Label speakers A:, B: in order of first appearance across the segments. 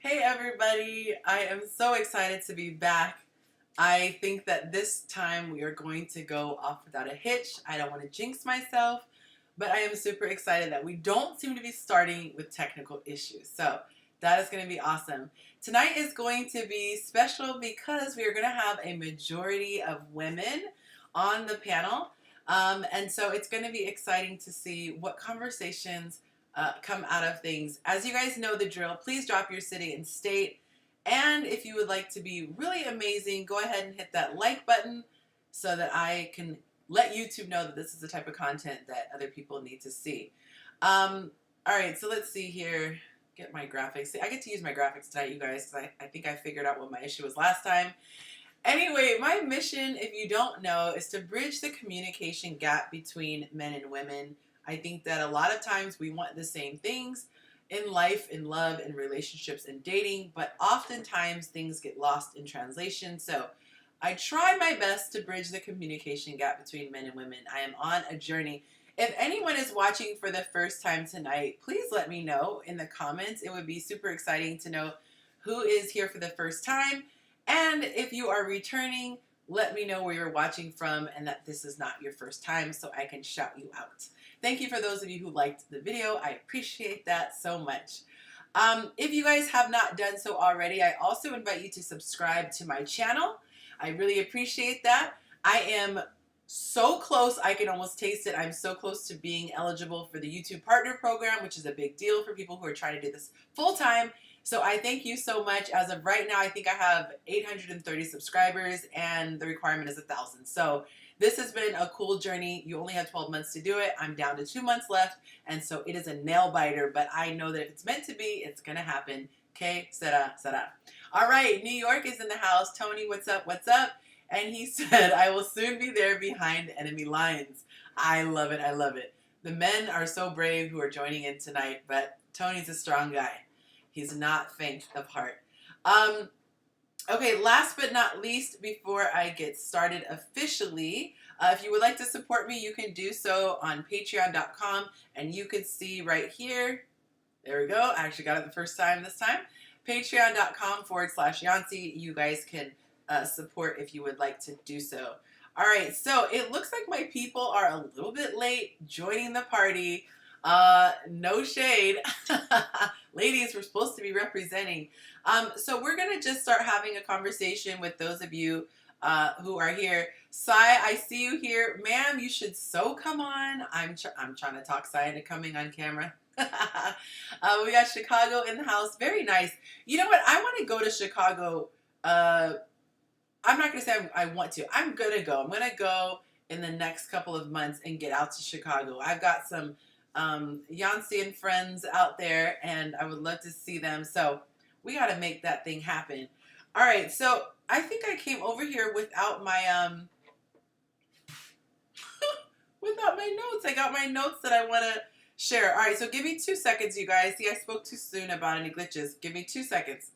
A: Hey everybody, I am so excited to be back. I think that this time we are going to go off without a hitch. I don't want to jinx myself, but I am super excited that we don't seem to be starting with technical issues. So that is going to be awesome. Tonight is going to be special because we are going to have a majority of women on the panel. And so it's going to be exciting to see what conversations come out of things. As you guys know the drill, please drop your city and state. And if you would like to be really amazing, go ahead and hit that like button so that I can let YouTube know that this is the type of content that other people need to see. All right, so let's see here. Get my graphics. See, I get to use my graphics tonight, you guys, because I think I figured out what my issue was last time. Anyway, my mission, if you don't know, is to bridge the communication gap between men and women. I think that a lot of times we want the same things in life, in love, in relationships, and dating, but oftentimes things get lost in translation. So I try my best to bridge the communication gap between men and women. I am on a journey. If anyone is watching for the first time tonight, please let me know in the comments. It would be super exciting to know who is here for the first time. And if you are returning, let me know where you're watching from and that this is not your first time so I can shout you out. Thank you for those of you who liked the video. I appreciate that so much. If you guys have not done so already, I also invite you to subscribe to my channel. I really appreciate that. I am so close, I can almost taste it. I'm so close to being eligible for the YouTube Partner Program, which is a big deal for people who are trying to do this full time. So I thank you so much. As of right now, I think I have 830 subscribers and the requirement is 1,000. So this has been a cool journey. You only have 12 months to do it. I'm down to 2 months left. And so it is a nail biter, but I know that if it's meant to be, it's going to happen. Okay, sera. All right, New York is in the house. Tony, what's up? What's up? And he said, I will soon be there behind enemy lines. I love it. I love it. The men are so brave who are joining in tonight, but Tony's a strong guy. He's not faint of heart. Okay, last but not least, before I get started officially, if you would like to support me, you can do so on patreon.com. And you can see right here, there we go. I actually got it the first time this time. Patreon.com/Yancy. You guys can support if you would like to do so. All right, so it looks like my people are a little bit late joining the party. No shade. Ladies, we're supposed to be representing. So we're going to just start having a conversation with those of you who are here. Sai, I see you here. Ma'am, you should so come on. I'm trying to talk Sai into coming on camera. We got Chicago in the house. Very nice. You know what? I want to go to Chicago. I'm not going to say I want to. I'm going to go. I'm going to go in the next couple of months and get out to Chicago. I've got some Yancian friends out there, and I would love to see them. So we got to make that thing happen. All right. So I think I came over here without my without my notes. I got my notes that I want to share. All right. So give me 2 seconds, you guys. See, I spoke too soon about any glitches. Give me 2 seconds.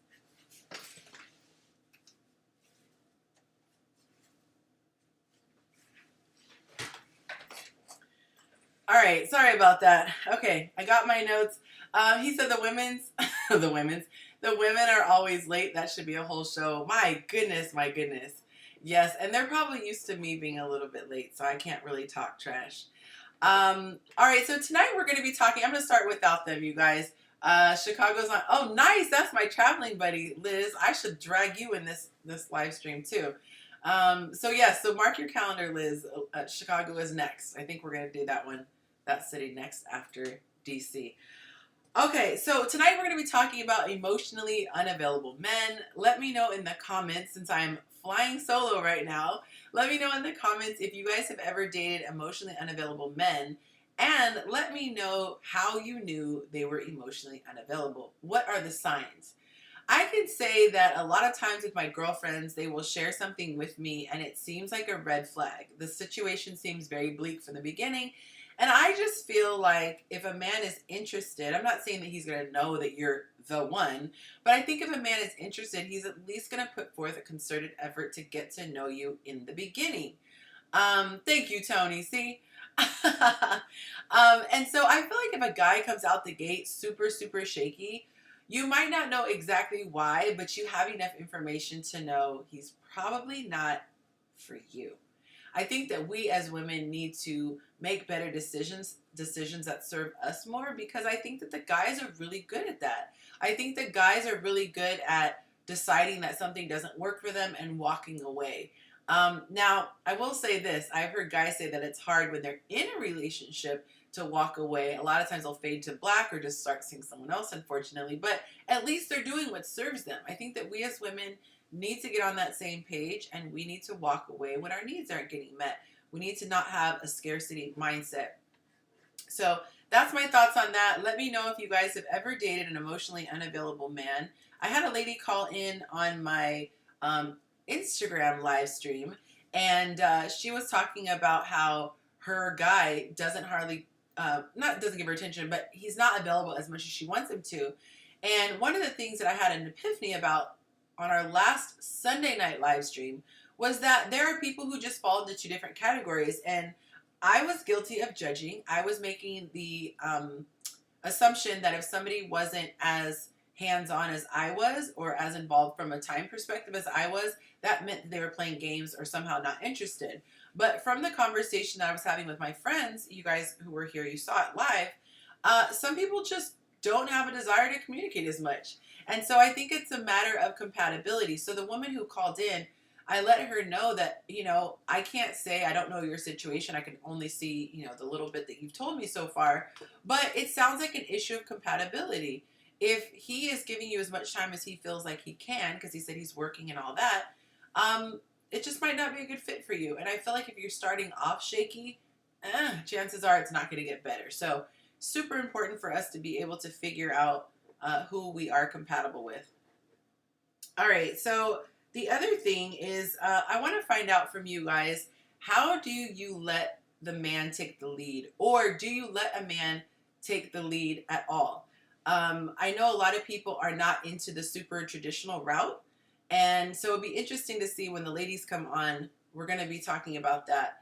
A: All right, sorry about that. Okay, I got my notes. He said the women are always late. That should be a whole show. My goodness, my goodness. Yes, and they're probably used to me being a little bit late, so I can't really talk trash. All right, so tonight we're going to be talking. I'm going to start without them, you guys. Chicago's on. Oh, nice. That's my traveling buddy, Liz. I should drag you in this live stream too. So yes, so mark your calendar, Liz. Chicago is next. I think we're going to do that one. That city next after DC. Okay, so tonight we're going to be talking about emotionally unavailable men. Let me know in the comments, since I'm flying solo right now, let me know in the comments if you guys have ever dated emotionally unavailable men, and let me know how you knew they were emotionally unavailable. What are the signs? I can say that a lot of times with my girlfriends, they will share something with me and it seems like a red flag. The situation seems very bleak from the beginning. And I just feel like if a man is interested, I'm not saying that he's going to know that you're the one, but I think if a man is interested, he's at least going to put forth a concerted effort to get to know you in the beginning. Thank you, Tony. See? And so I feel like if a guy comes out the gate super, super shaky, You might not know exactly why, but you have enough information to know he's probably not for you. I think that we as women need to make better decisions that serve us more, because I think that the guys are really good at that. I think the guys are really good at deciding that something doesn't work for them and walking away. Now, I will say this. I've heard guys say that it's hard when they're in a relationship to walk away. A lot of times they'll fade to black or just start seeing someone else, unfortunately. But at least they're doing what serves them. I think that we as women need to get on that same page, and we need to walk away when our needs aren't getting met. We need to not have a scarcity mindset. So that's my thoughts on that. Let me know if you guys have ever dated an emotionally unavailable man. I had a lady call in on my Instagram live stream, and she was talking about how her guy doesn't hardly, not doesn't give her attention, but he's not available as much as she wants him to. And one of the things that I had an epiphany about on our last Sunday night live stream was that there are people who just fall into two different categories, and I was guilty of judging. I was making the assumption that if somebody wasn't as hands-on as I was, or as involved from a time perspective as I was, that meant that they were playing games or somehow not interested. But from the conversation that I was having with my friends, you guys who were here, you saw it live, some people just don't have a desire to communicate as much. And so I think it's a matter of compatibility. So the woman who called in, I let her know that, you know, I can't say I don't know your situation. I can only see, you know, the little bit that you've told me so far. But it sounds like an issue of compatibility. If he is giving you as much time as he feels like he can, because he said he's working and all that, it just might not be a good fit for you. And I feel like if you're starting off shaky, chances are it's not going to get better. So super important for us to be able to figure out who we are compatible with. All right, so the other thing is I want to find out from you guys, how do you let the man take the lead? Or do you let a man take the lead at all? I know a lot of people are not into the super traditional route. And so it'd be interesting to see when the ladies come on, we're going to be talking about that.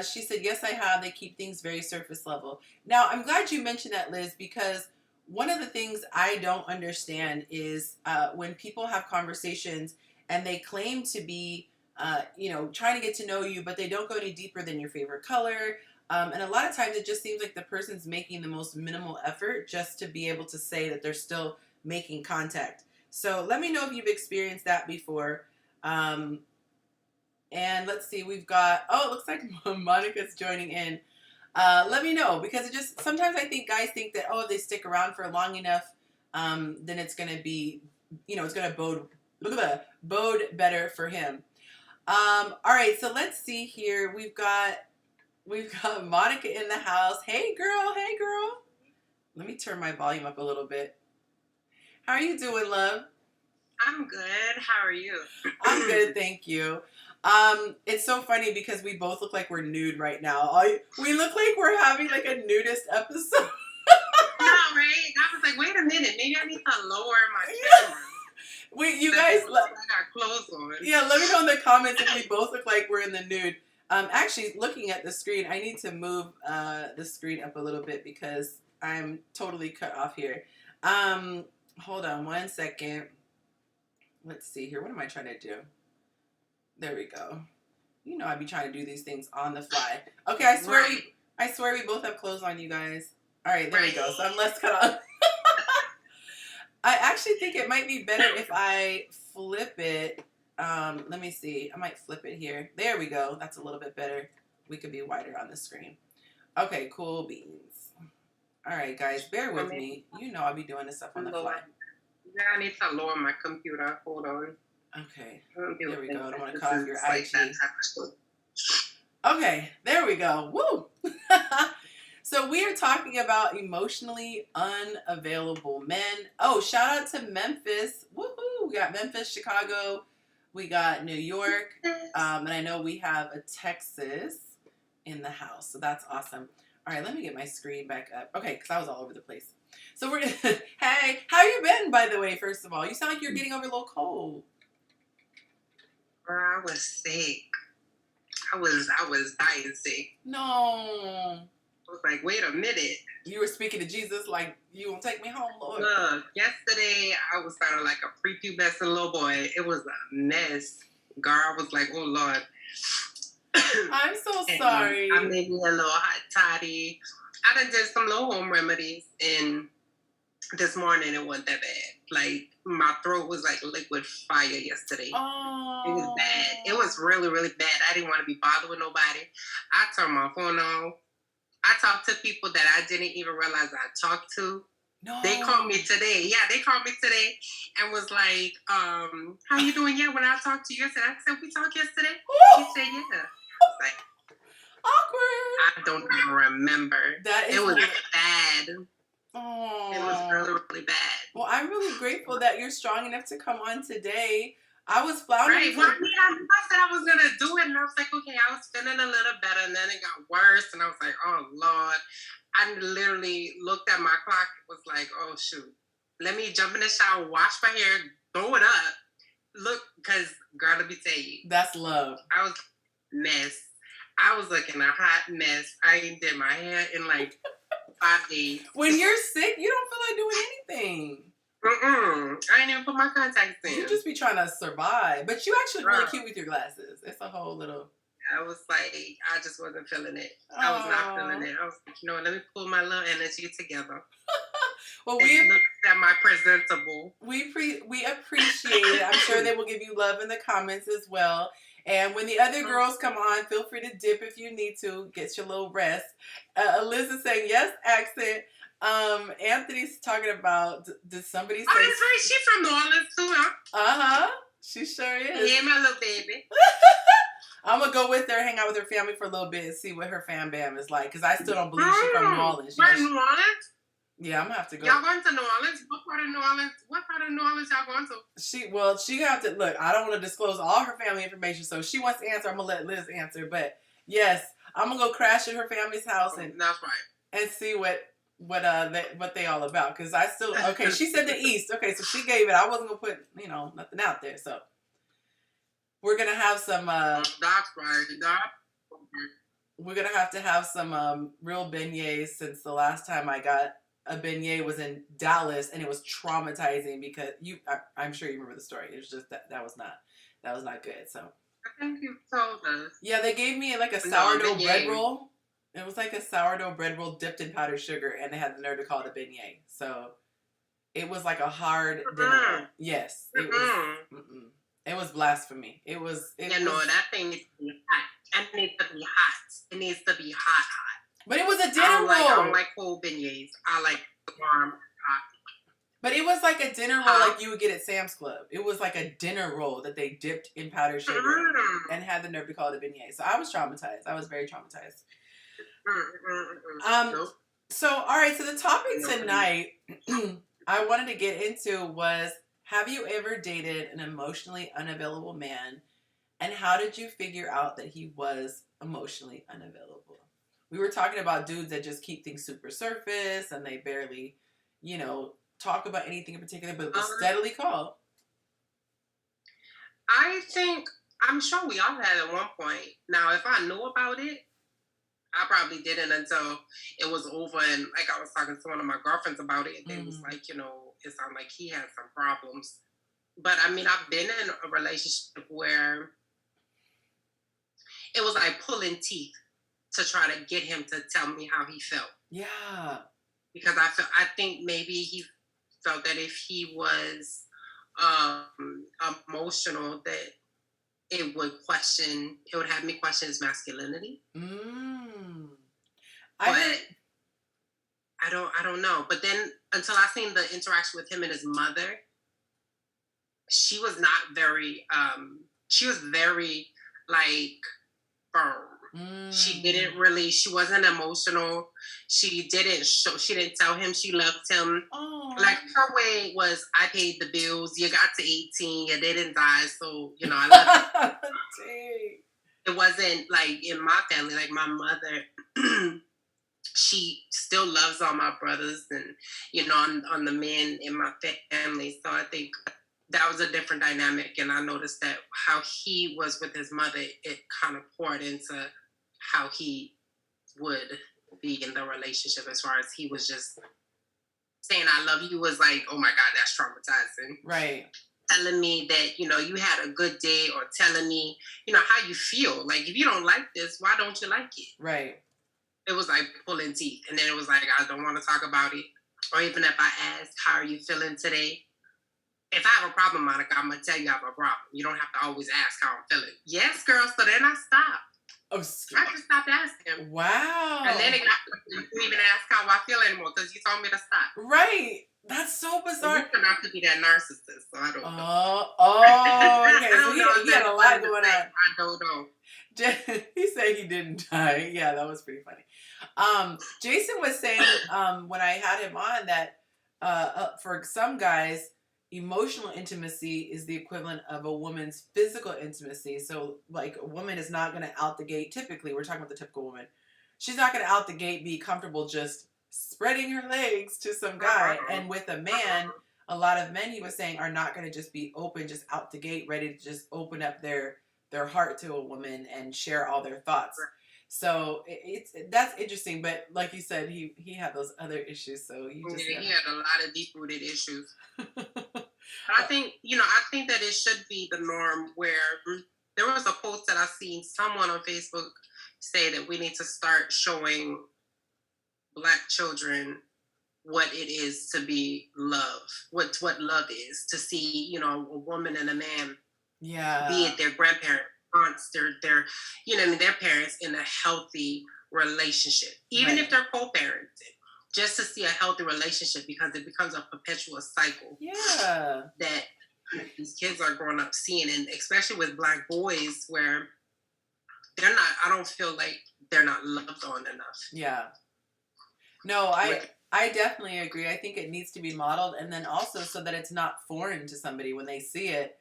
A: She said, yes, I have. They keep things very surface level. Now, I'm glad you mentioned that, Liz, because one of the things I don't understand is when people have conversations and they claim to be, you know, trying to get to know you, but they don't go any deeper than your favorite color. And a lot of times it just seems like the person's making the most minimal effort just to be able to say that they're still making contact. So let me know if you've experienced that before. And let's see, we've got, oh, it looks like Monica's joining in. Let me know, because it just, sometimes I think guys think that, oh, if they stick around for long enough, then it's going to be, you know, it's going to bode better for him. All right, so let's see here. We've got Monica in the house. Hey girl. Let me turn my volume up a little bit. How are you doing, love?
B: I'm good. How are you?
A: I'm good, thank you. It's so funny because we both look like we're nude right now. We look like we're having like a nudist episode.
B: No, right? I was like, wait a minute. Maybe I need to lower my camera.
A: Wait, you guys.
B: I got clothes on.
A: Yeah, let me know in the comments if we both look like we're in the nude. Actually, looking at the screen, I need to move the screen up a little bit because I'm totally cut off here. Hold on one second. Let's see here. What am I trying to do? There we go. You know, I'd be trying to do these things on the fly. Okay, I swear we both have clothes on, you guys. All right, there we go. So I'm less cut off. I actually think it might be better if I flip it. Let me see. I might flip it here. There we go. That's a little bit better. We could be wider on the screen. Okay, cool beans. All right, guys, bear with me. You know I'll be doing this stuff on the fly.
B: Yeah, I need to lower my computer. Hold on.
A: Okay, there we go. I don't want to cut off your IG.
B: That type of stuff.
A: Okay, there we go. Woo! So we are talking about emotionally unavailable men. Oh, shout out to Memphis. Woohoo! We got Memphis, Chicago. We got New York. And I know we have a Texas in the house. So that's awesome. All right, let me get my screen back up. Okay, because I was all over the place. So we're hey, how you been, by the way, first of all? You sound like you're getting over a little cold.
B: Girl, I was sick. I was dying sick.
A: No.
B: I was like, wait a minute.
A: You were speaking to Jesus like, you won't take me home, Lord.
B: Look, yesterday I was sounding like a prepubescent little boy. It was a mess. Girl, I was like, oh, Lord.
A: I'm so sorry.
B: I made me a little hot toddy. I done did some little home remedies, and this morning it wasn't that bad. Like, my throat was like liquid fire yesterday.
A: Oh.
B: It was bad. It was really, really bad. I didn't want to be bothered with nobody. I turned my phone on. I talked to people that I didn't even realize I talked to.
A: No.
B: They called me today. Yeah, they called me today and was like, how you doing? Yeah, when I talked to you yesterday, I said, we talked yesterday? She said, yeah. I was like,
A: awkward.
B: I don't even remember.
A: That is
B: it was bad.
A: Oh.
B: It was really, really bad.
A: Well, I'm really grateful that you're strong enough to come on today. I was floundering.
B: Right. Well, I said I was going to do it, and I was like, okay, I was feeling a little better, and then it got worse, and I was like, oh, Lord. I literally looked at my clock, was like, oh, shoot. Let me jump in the shower, wash my hair, throw it up. Look, because, girl, let me tell you.
A: That's love.
B: I was a mess. I was looking a hot mess. I ain't did my hair in like 5 days.
A: When you're sick, you don't feel like doing anything.
B: I ain't even put my contacts in.
A: You just be trying to survive. But you actually really cute with your glasses. It's a whole little...
B: I was like, I just wasn't feeling it. I was not feeling it. I was like, you know what, let me pull my little energy together.
A: Well, we
B: look at my presentable.
A: We appreciate it. I'm sure they will give you love in the comments as well. And when the other girls come on, feel free to dip if you need to. Get your little rest. Elizabeth saying, yes, accent. Anthony's talking about, did somebody say...
B: Oh, that's right. She's from New Orleans too, huh?
A: Uh-huh. She sure is.
B: Yeah, my little baby.
A: I'm going to go with her, hang out with her family for a little bit and see what her fam bam is like. Because I still don't believe she's from New Orleans.
B: Right, New Orleans?
A: Yeah, I'm going to have to go.
B: Y'all going to New Orleans? What part of New Orleans? What part of New Orleans y'all going to?
A: She have to, look, I don't want to disclose all her family information. So if she wants to answer, I'm going to let Liz answer. But yes, I'm going to go crash at her family's house and
B: that's right.
A: And see what they all about. Because I still, okay, she said the East. Okay, so she gave it. I wasn't going to put, nothing out there. So we're going to have some...
B: that's right.
A: We're going to have some real beignets since the last time I got a beignet was in Dallas, and it was traumatizing because I'm sure you remember the story. It was just that was not good. So
B: I think you told us.
A: Yeah, they gave me like a sourdough bread roll. It was like a sourdough bread roll dipped in powdered sugar, and they had the nerve to call it a beignet. So it was like a hard dinner. Yes, it was. It was blasphemy. It was.
B: That thing needs to be hot. It needs to be hot. It needs to be hot.
A: But it was a dinner roll.
B: I don't like cold beignets. I like warm, hot.
A: But it was like a dinner roll like you would get at Sam's Club. It was like a dinner roll that they dipped in powdered sugar and had the nerve to call it a beignet. So I was traumatized. I was very traumatized. So, all right. So the topic tonight I wanted to get into was, have you ever dated an emotionally unavailable man? And how did you figure out that he was emotionally unavailable? We were talking about dudes that just keep things super surface and they barely, talk about anything in particular, but will steadily call.
B: I'm sure we all had at one point. Now, if I knew about it, I probably didn't until it was over. And like I was talking to one of my girlfriends about it, and they was like, it sounded like he had some problems. But I mean, I've been in a relationship where it was like pulling teeth to try to get him to tell me how he felt.
A: Yeah. Because
B: I think maybe he felt that if he was emotional, that it would have me question his masculinity. I don't know. But then until I seen the interaction with him and his mother, she was not very she was very like firm. She wasn't emotional. She didn't tell him she loved him. Oh. Like her way was, I paid the bills, you got to 18, you didn't die, so I love you. It wasn't like in my family, like my mother, she still loves all my brothers and on the men in my family. So I think that was a different dynamic, and I noticed that how he was with his mother, it kind of poured into how he would be in the relationship as far as he was just saying I love you was like, oh my God, that's traumatizing.
A: Right.
B: Telling me that, you know, you had a good day or telling me, you know, how you feel. Like, if you don't like this, why don't you like it?
A: Right.
B: It was like pulling teeth. And then it was like, I don't want to talk about it. Or even if I ask, how are you feeling today? If I have a problem, Monica, I'm going to tell you I have a problem. You don't have to always ask how I'm feeling. Yes, girl. So then I stopped.
A: Oh,
B: I just stopped asking.
A: Wow.
B: And then it got to even ask how I feel anymore because you told me to stop.
A: Right. That's so bizarre.
B: You not to be that narcissist, so I don't know.
A: Okay. So he had a lot going on.
B: I don't know.
A: He said he didn't die. Yeah, that was pretty funny. Jason was saying when I had him on that for some guys, emotional intimacy is the equivalent of a woman's physical intimacy. So, like, a woman is not going to out the gate. Typically, we're talking about the typical woman. She's not going to out the gate be comfortable just spreading her legs to some guy. And with a man, a lot of men, he was saying, are not going to just be open, just out the gate, ready to just open up their heart to a woman and share all their thoughts. So that's interesting, but like you said, he had those other issues. So he
B: had a lot of deep rooted issues. But I think that it should be the norm. Where there was a post that I seen someone on Facebook say that we need to start showing Black children what it is to be love, what love is, to see, you know, a woman and a man, be it their grandparent, aunts, their you know, their parents, in a healthy relationship, even if they're co-parented, just to see a healthy relationship, because it becomes a perpetual cycle that these kids are growing up seeing. And especially with Black boys, where they're not, I don't feel like they're not loved on enough.
A: No, I definitely agree. I think it needs to be modeled, and then also so that it's not foreign to somebody when they see it.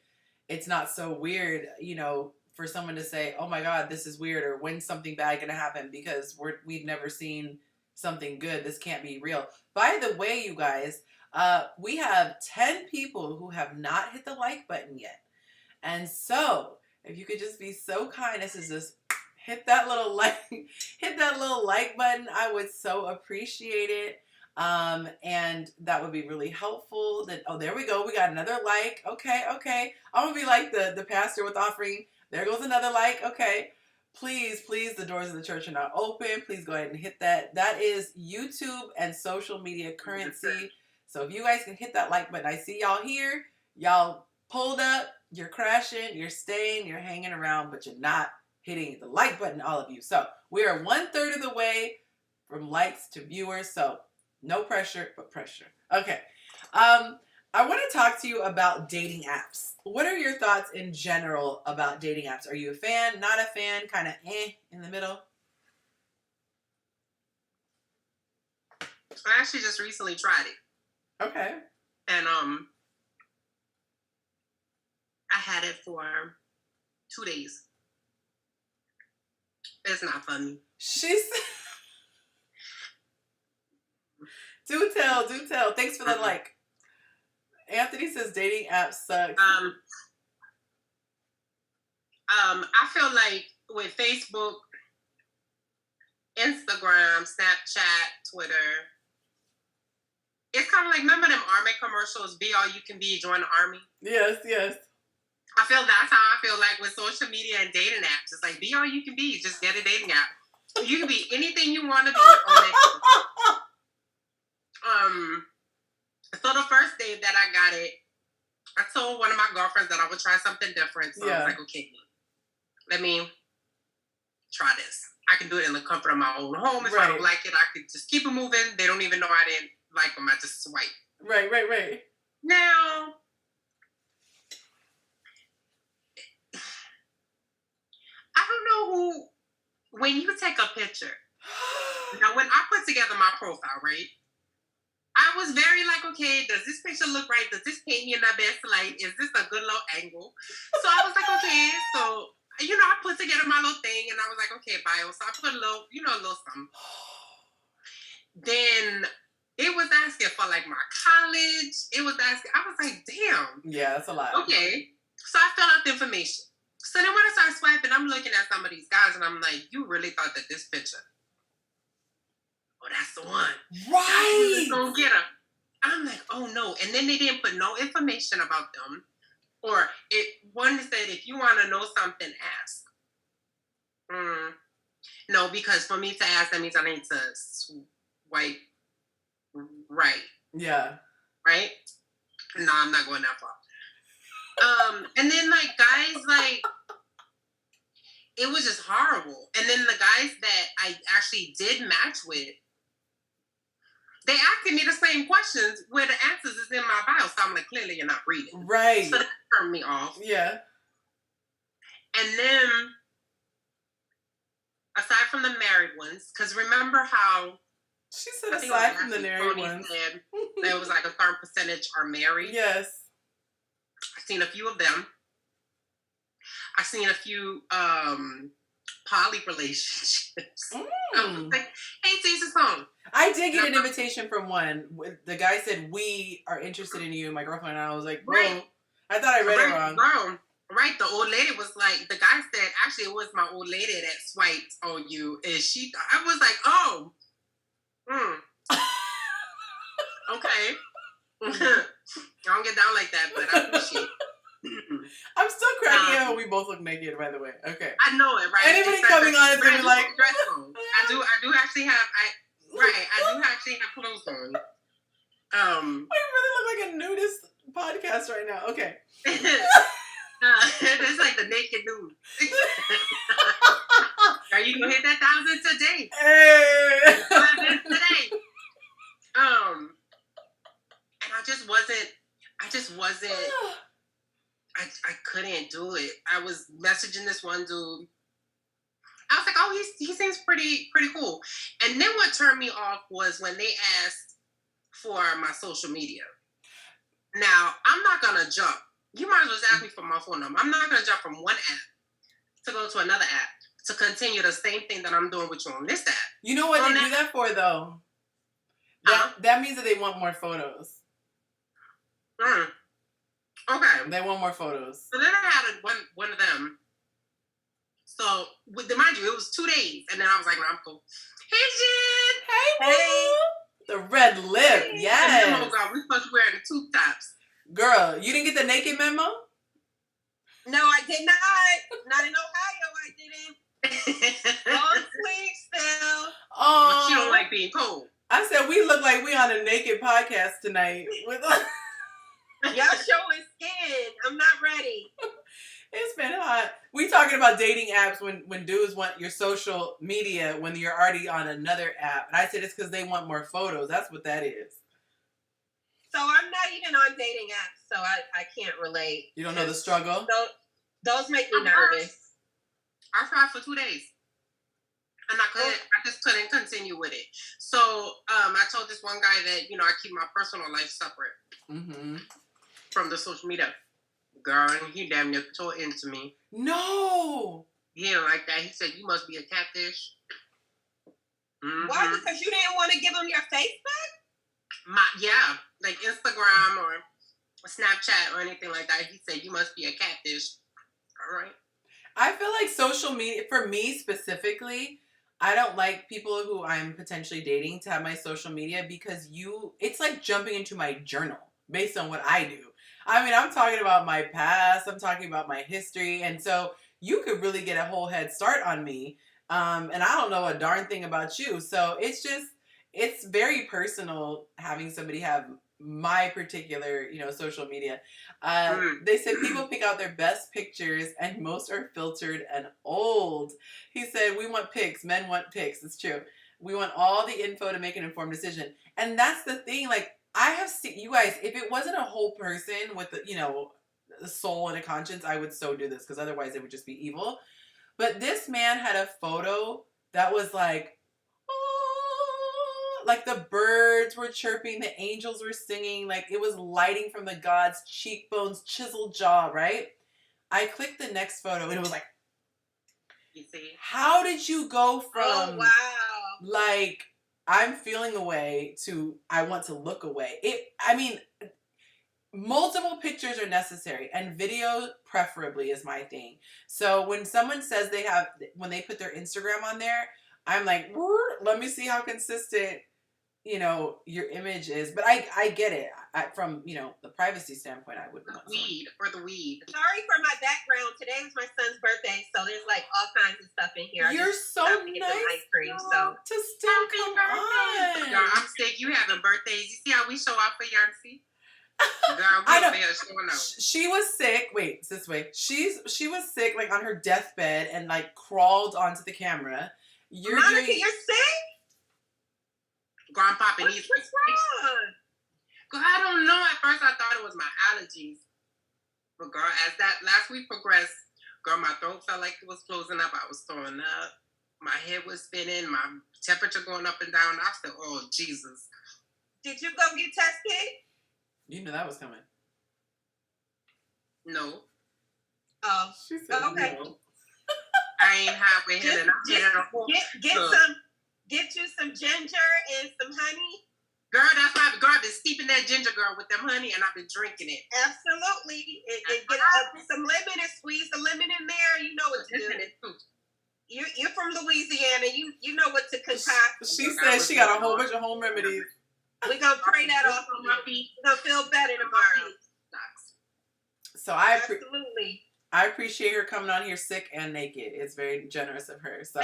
A: It's not so weird, you know, for someone to say, oh my God, this is weird, or when's something bad going to happen, because we've never seen something good. This can't be real. By the way, you guys, we have 10 people who have not hit the like button yet. And so if you could just be so kind as to just hit that little like button, I would so appreciate it. And that would be really helpful. That, oh, there we go. We got another like. Okay. I'm gonna be like the pastor with offering. There goes another like. Okay. Please, the doors of the church are not open. Please go ahead and hit that. That is YouTube and social media currency. So if you guys can hit that like button, I see y'all here. Y'all pulled up. You're crashing. You're staying. You're hanging around, but you're not hitting the like button, all of you. So we are 1/3 of the way from likes to viewers. So no pressure, but pressure. Okay. I want to talk to you about dating apps. What are your thoughts in general about dating apps? Are you a fan, not a fan, kind of in the middle?
B: I actually just recently tried it.
A: Okay.
B: And I had it for 2 days. It's not funny.
A: Do tell. Thanks for that like. Anthony says dating apps suck.
B: I feel like with Facebook, Instagram, Snapchat, Twitter, it's kind of like, remember them army commercials, be all you can be, join the army?
A: Yes.
B: I feel that's how I feel like with social media and dating apps. It's like, be all you can be, just get a dating app. You can be anything you want to be on it. So the first day that I got it, I told one of my girlfriends that I would try something different. So I was like, okay, let me try this. I can do it in the comfort of my own home. If I don't like it, I could just keep it moving. They don't even know I didn't like them. I just swipe.
A: Right.
B: Now, I don't know who, when you take a picture, now when I put together my profile, right, I was very like, okay, does this picture look right? Does this paint me in my best light? Is this a good little angle? So I was like, okay, so, you know, I put together my little thing and I was like, okay, bio. So I put a little, you know, a little something. Then it was asking for like my college. It was asking, I was like, damn.
A: Yeah, that's a lot.
B: Okay. So I filled out the information. So then when I started swiping, I'm looking at some of these guys and I'm like, you really thought that this picture oh, that's the one.
A: Right.
B: Don't get her. I'm like, oh no. And then they didn't put no information about them. Or one said, if you want to know something, ask. No, because for me to ask, that means I need to swipe right.
A: Yeah.
B: Right? No, I'm not going that far. And then like guys, like it was just horrible. And then the guys that I actually did match with, they asked me the same questions where the answers is in my bio. So I'm like, clearly you're not reading.
A: Right.
B: So that turned me off.
A: Yeah.
B: And then, aside from the married ones, because remember how
A: she said aside from the married ones,
B: said there was like a certain percentage are married.
A: Yes.
B: I've seen a few of them. I've seen a few poly relationships. I was like, hey, Jason Song.
A: I did get an invitation from one. The guy said, we are interested in you, my girlfriend, and I was like, bro,
B: right.
A: I thought I read it wrong.
B: Bro. Right, the old lady was like, the guy said, actually, it was my old lady that swiped on you. And I was like, oh, okay. I don't get down like that, but I appreciate it.
A: I'm still cracking up when we both look naked, by the way. Okay.
B: I know it, right?
A: Anybody coming on is going to be like...
B: I do actually have... I do actually have clothes on.
A: I really look like a nudist podcast right now. Okay.
B: It's like the naked nude. Are you gonna hit that 1,000 today?
A: Hey.
B: 1,000 today. And I just wasn't. I couldn't do it. I was messaging this one dude. I was like, oh, he seems pretty cool. And then what turned me off was when they asked for my social media. Now, I'm not gonna jump. You might as well just ask me for my phone number. I'm not going to jump from one app to go to another app to continue the same thing that I'm doing with you on this app.
A: You know what they do that for, though? That means that they want more photos.
B: Okay.
A: They want more photos.
B: So then I had one of them. So, mind you, it was 2 days. And then I was like, no, I'm cool. Hey, Jen!
A: Hey! The red lip, yes.
B: Oh, God, we're supposed to wear the tube tops.
A: Girl, you didn't get the naked memo?
B: No, I did not. Not in Ohio, I didn't. Long sleeves still.
A: Oh,
B: but you don't like being cold.
A: I said we look like we on a naked podcast tonight.
B: Y'all showing skin. I'm not ready.
A: It's been hot. We talking about dating apps when dudes want your social media when you're already on another app. And I said it's because they want more photos. That's what that is.
B: So I'm not even on dating apps, so I can't relate.
A: You don't know the struggle?
B: Those make me nervous. I tried for 2 days. And I just couldn't continue with it. So I told this one guy that, I keep my personal life separate from the social media. Girl, and he damn near tore into me.
A: No!
B: He didn't like that. He said, you must be a catfish.
C: Why? Because you didn't want to give him your Facebook?
B: Like Instagram or Snapchat or anything like that. He said, you must be a catfish. All right.
A: I feel like social media, for me specifically, I don't like people who I'm potentially dating to have my social media because it's like jumping into my journal based on what I do. I mean, I'm talking about my past, I'm talking about my history, and so you could really get a whole head start on me, and I don't know a darn thing about you, so it's very personal having somebody have my particular, social media. They said people pick out their best pictures and most are filtered and old. He said, we want pics. Men want pics. It's true. We want all the info to make an informed decision. And that's the thing. Like, I have seen, you guys, if it wasn't a whole person with, a soul and a conscience, I would so do this because otherwise it would just be evil. But this man had a photo that was like the birds were chirping, the angels were singing, like it was lighting from the gods, cheekbones, chiseled jaw, right? I clicked the next photo and it was like,
B: you see?
A: How did you go from,
C: wow,
A: I'm feeling away to I want to look away? Multiple pictures are necessary and video preferably is my thing. So when someone says when they put their Instagram on there, I'm like, let me see how consistent, you know, your image is. But I get it. From, you know, the privacy standpoint, I wouldn't want
B: weed for the weed.
C: Sorry for my background. Today was my son's birthday, so there's like all kinds of stuff in here.
A: You're so
C: to get some
A: nice
C: ice cream,
A: girl, to still come on.
B: Girl, I'm sick. You having birthdays. You see how we show up for Yancy? Girl,
A: I know.
B: Showing up.
A: She was sick. Wait, it's this way. She was sick, like on her deathbed, and like crawled onto the camera.
C: Monica, you're sick?
B: Grandpa
C: What's wrong?
B: Girl, I don't know. At first, I thought it was my allergies. But girl, as that last week progressed, girl, my throat felt like it was closing up. I was throwing up. My head was spinning. My temperature going up and down. I said, "Oh Jesus!"
C: Did you go get tested?
A: You knew that was coming.
B: No.
C: Oh,
A: she said
C: okay.
A: No.
B: I ain't halfway in.
C: Get you some ginger and some honey.
B: Girl, that's why I've been steeping that ginger, girl, with them honey, and I've been drinking it.
C: Absolutely. And get some lemon and squeeze the lemon in there. You know what to do. You're from Louisiana. You know what to concoct.
A: She said she got a whole bunch of home remedies.
C: We're going to pray that off on my feet. You're going to feel better tomorrow.
A: So
C: Absolutely.
A: I appreciate her coming on here sick and naked. It's very generous of her. So.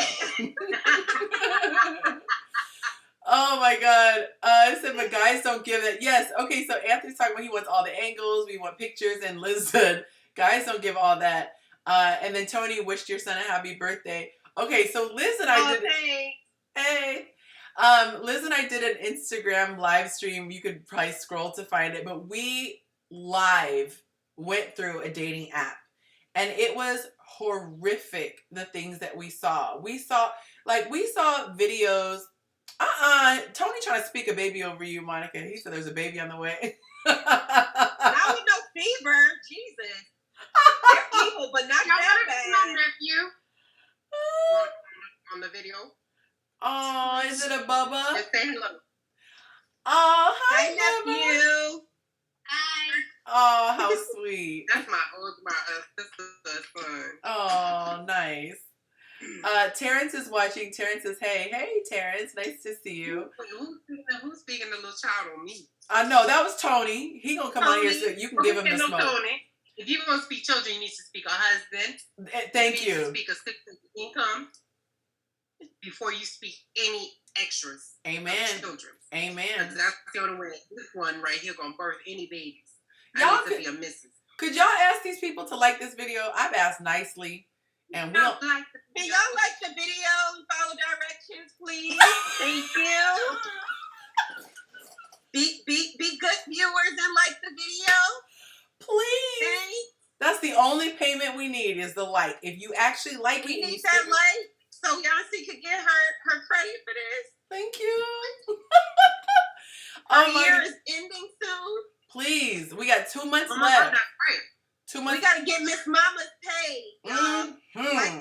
A: Oh my God. I said, but guys don't give it. Yes. Okay. So Anthony's talking about he wants all the angles. We want pictures. And Liz said, guys don't give all that. And then Tony wished your son a happy birthday. Okay. So Liz and I did. Hey. Liz and I did an Instagram live stream. You could probably scroll to find it, but we live went through a dating app, and it was horrific. The things that we saw videos. Tony trying to speak a baby over you, Monica. He said there's a baby on the way.
C: Not with no fever. Jesus. They're evil, but not that bad.
B: My nephew. On the video.
A: Oh, is it a Bubba?
B: Just say hello.
A: Oh, hi,
C: nephew.
B: Hi.
A: Oh, how sweet.
B: That's my sister's son.
A: Oh, nice. Terrence is watching. Terrence says, hey, Terrence, nice to see you.
B: Who's speaking the little child on me?
A: No, that was Tony. He gonna come on here so you can give him the smoke.
B: Tony. If you're gonna speak children, you need to speak a husband.
A: Thank you.
B: You need to speak a citizen's income before you speak any extras.
A: Amen.
B: Children.
A: Amen.
B: That's the only way. This one right here gonna birth any babies.
A: Y'all
B: need to be a missus.
A: Could y'all ask these people to like this video? I've asked nicely. And we don't
C: like the video. Do y'all like the video and follow directions, please? Thank you. Be good viewers and like the video.
A: Please. Okay. That's the only payment we need is the like. If you actually like
C: we need that like so Yancy could get her credit for this.
A: Thank you.
C: Our year is ending soon.
A: Please. We got 2 months left. 2 months.
C: We gotta get Miss Mama's paid, y'all. Like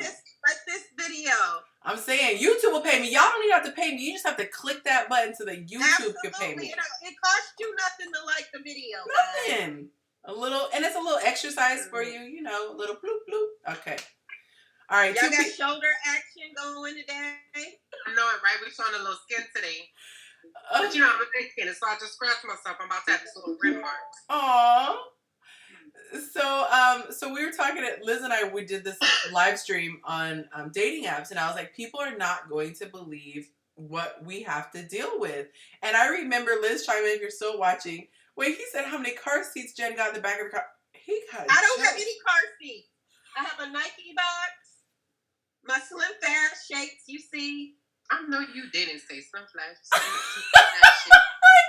C: this video.
A: I'm saying YouTube will pay me. Y'all don't even have to pay me. You just have to click that button so that YouTube can pay me.
C: It costs you nothing to like the video.
A: Nothing. Guys. And it's a little exercise for you. You know, a little bloop bloop. Okay. All right.
C: Y'all got shoulder action going today.
B: I know it, right? We showing a little skin today. But you know, I'm a big skin, so I just scratched myself. I'm about to have this little rim mark.
A: Aww. So we were talking to Liz and we did this live stream on dating apps, and I was like, people are not going to believe what we have to deal with. And I remember Liz chiming in, if you're still watching. Wait, he said how many car seats Jen got in the back of the car.
C: I don't have any car seats. I have a Nike box. My Slim Fast shakes, you see.
B: I know you didn't say Slim Flash.
A: I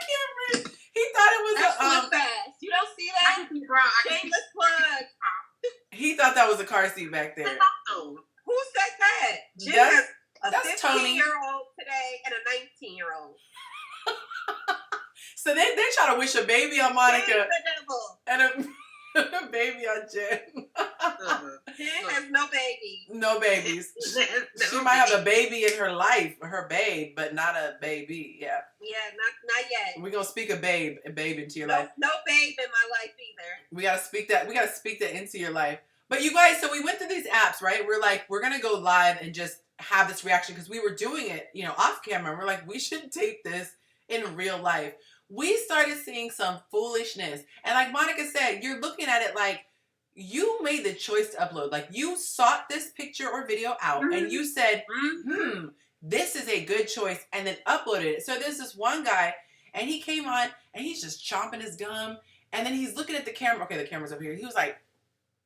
A: can't read. He thought it was
C: Slim Fast. You don't see that? Shameless plug.
A: He thought that was a car seat back there.
C: Who said that? Jen has a 15-year-old today and a 19-year-old.
A: So they try to wish a baby on Monica and a baby on Jen.
C: Jen has no babies.
A: No babies. She might have a baby in her life, her babe, but not a baby. Yeah.
C: Yeah, not yet.
A: We're gonna speak a babe into your life.
C: No babe in my life either.
A: We gotta speak that into your life. But you guys, so we went through these apps, right? We're like, we're gonna go live and just have this reaction because we were doing it, you know, off camera. We're like, we should tape this in real life. We started seeing some foolishness. And like Monica said, you're looking at it like you made the choice to upload. Like you sought this picture or video out and you said, this is a good choice, and then uploaded it. So there's this one guy and he came on and he's just chomping his gum and then he's looking at the camera. Okay, the camera's over here. He was like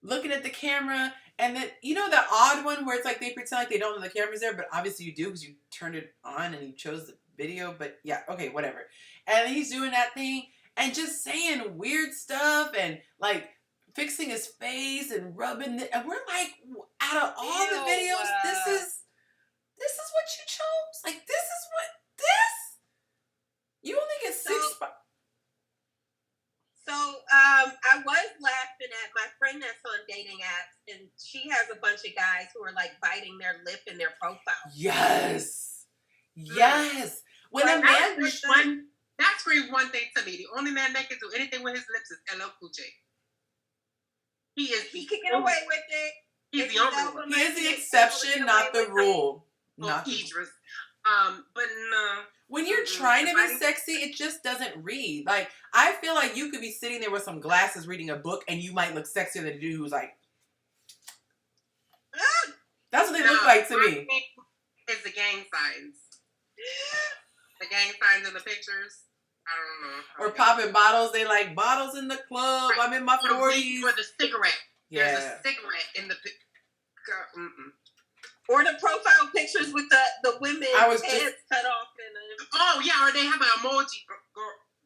A: looking at the camera and then, you know, the odd one where it's like they pretend like they don't know the camera's there, but obviously you do because you turned it on and you chose the video, but yeah, okay, whatever. And he's doing that thing and just saying weird stuff and like fixing his face and rubbing it. And we're like, out of all the videos, this is what you chose? Like, this is what, this? You only get 6 spots.
C: So, I was laughing at my friend that's on dating apps, and she has a bunch of guys who are like biting their lip in their profile.
A: Yes. Yes. When a man...
B: That screams one thing to me. The only man that can do anything with his lips is LL Cool J. He
C: can get away with it.
B: He's the only one.
A: He is the exception, not the rule.
B: Not Idris. But no.
A: When you're trying to be sexy, it just doesn't read. Like, I feel like you could be sitting there with some glasses reading a book and you might look sexier than a dude who's like... That's what they look like to me.
B: It's the gang signs. The gang signs in the pictures. I don't know.
A: Or popping bottles. They like bottles in the club. Right. I'm in my 40s.
B: Or the cigarette.
A: Yeah.
B: There's a cigarette in the picture.
C: Or the profile pictures with the women heads cut off.
B: Oh, yeah. Or they have an emoji.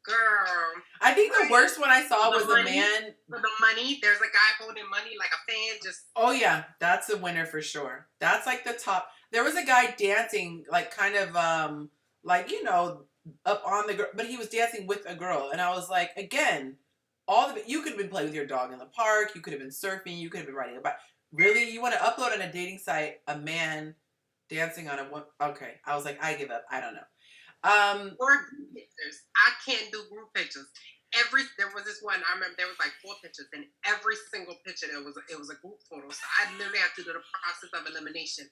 B: Girl.
A: I think the worst one I saw was a man.
B: For the money. There's a guy holding money like a fan. Just.
A: Oh, yeah. That's a winner for sure. That's like the top. There was a guy dancing like kind of like, you know, up on the girl, but he was dancing with a girl. And I was like, again, you could have been playing with your dog in the park. You could have been surfing. You could have been riding a bike. Really? You want to upload on a dating site a man dancing on a woman? Okay. I was like, I give up. I don't know.
B: Or group pictures. I can't do group pictures. There was this one, I remember there was like 4 pictures, and every single picture it was a group photo. So I literally had to do the process of elimination.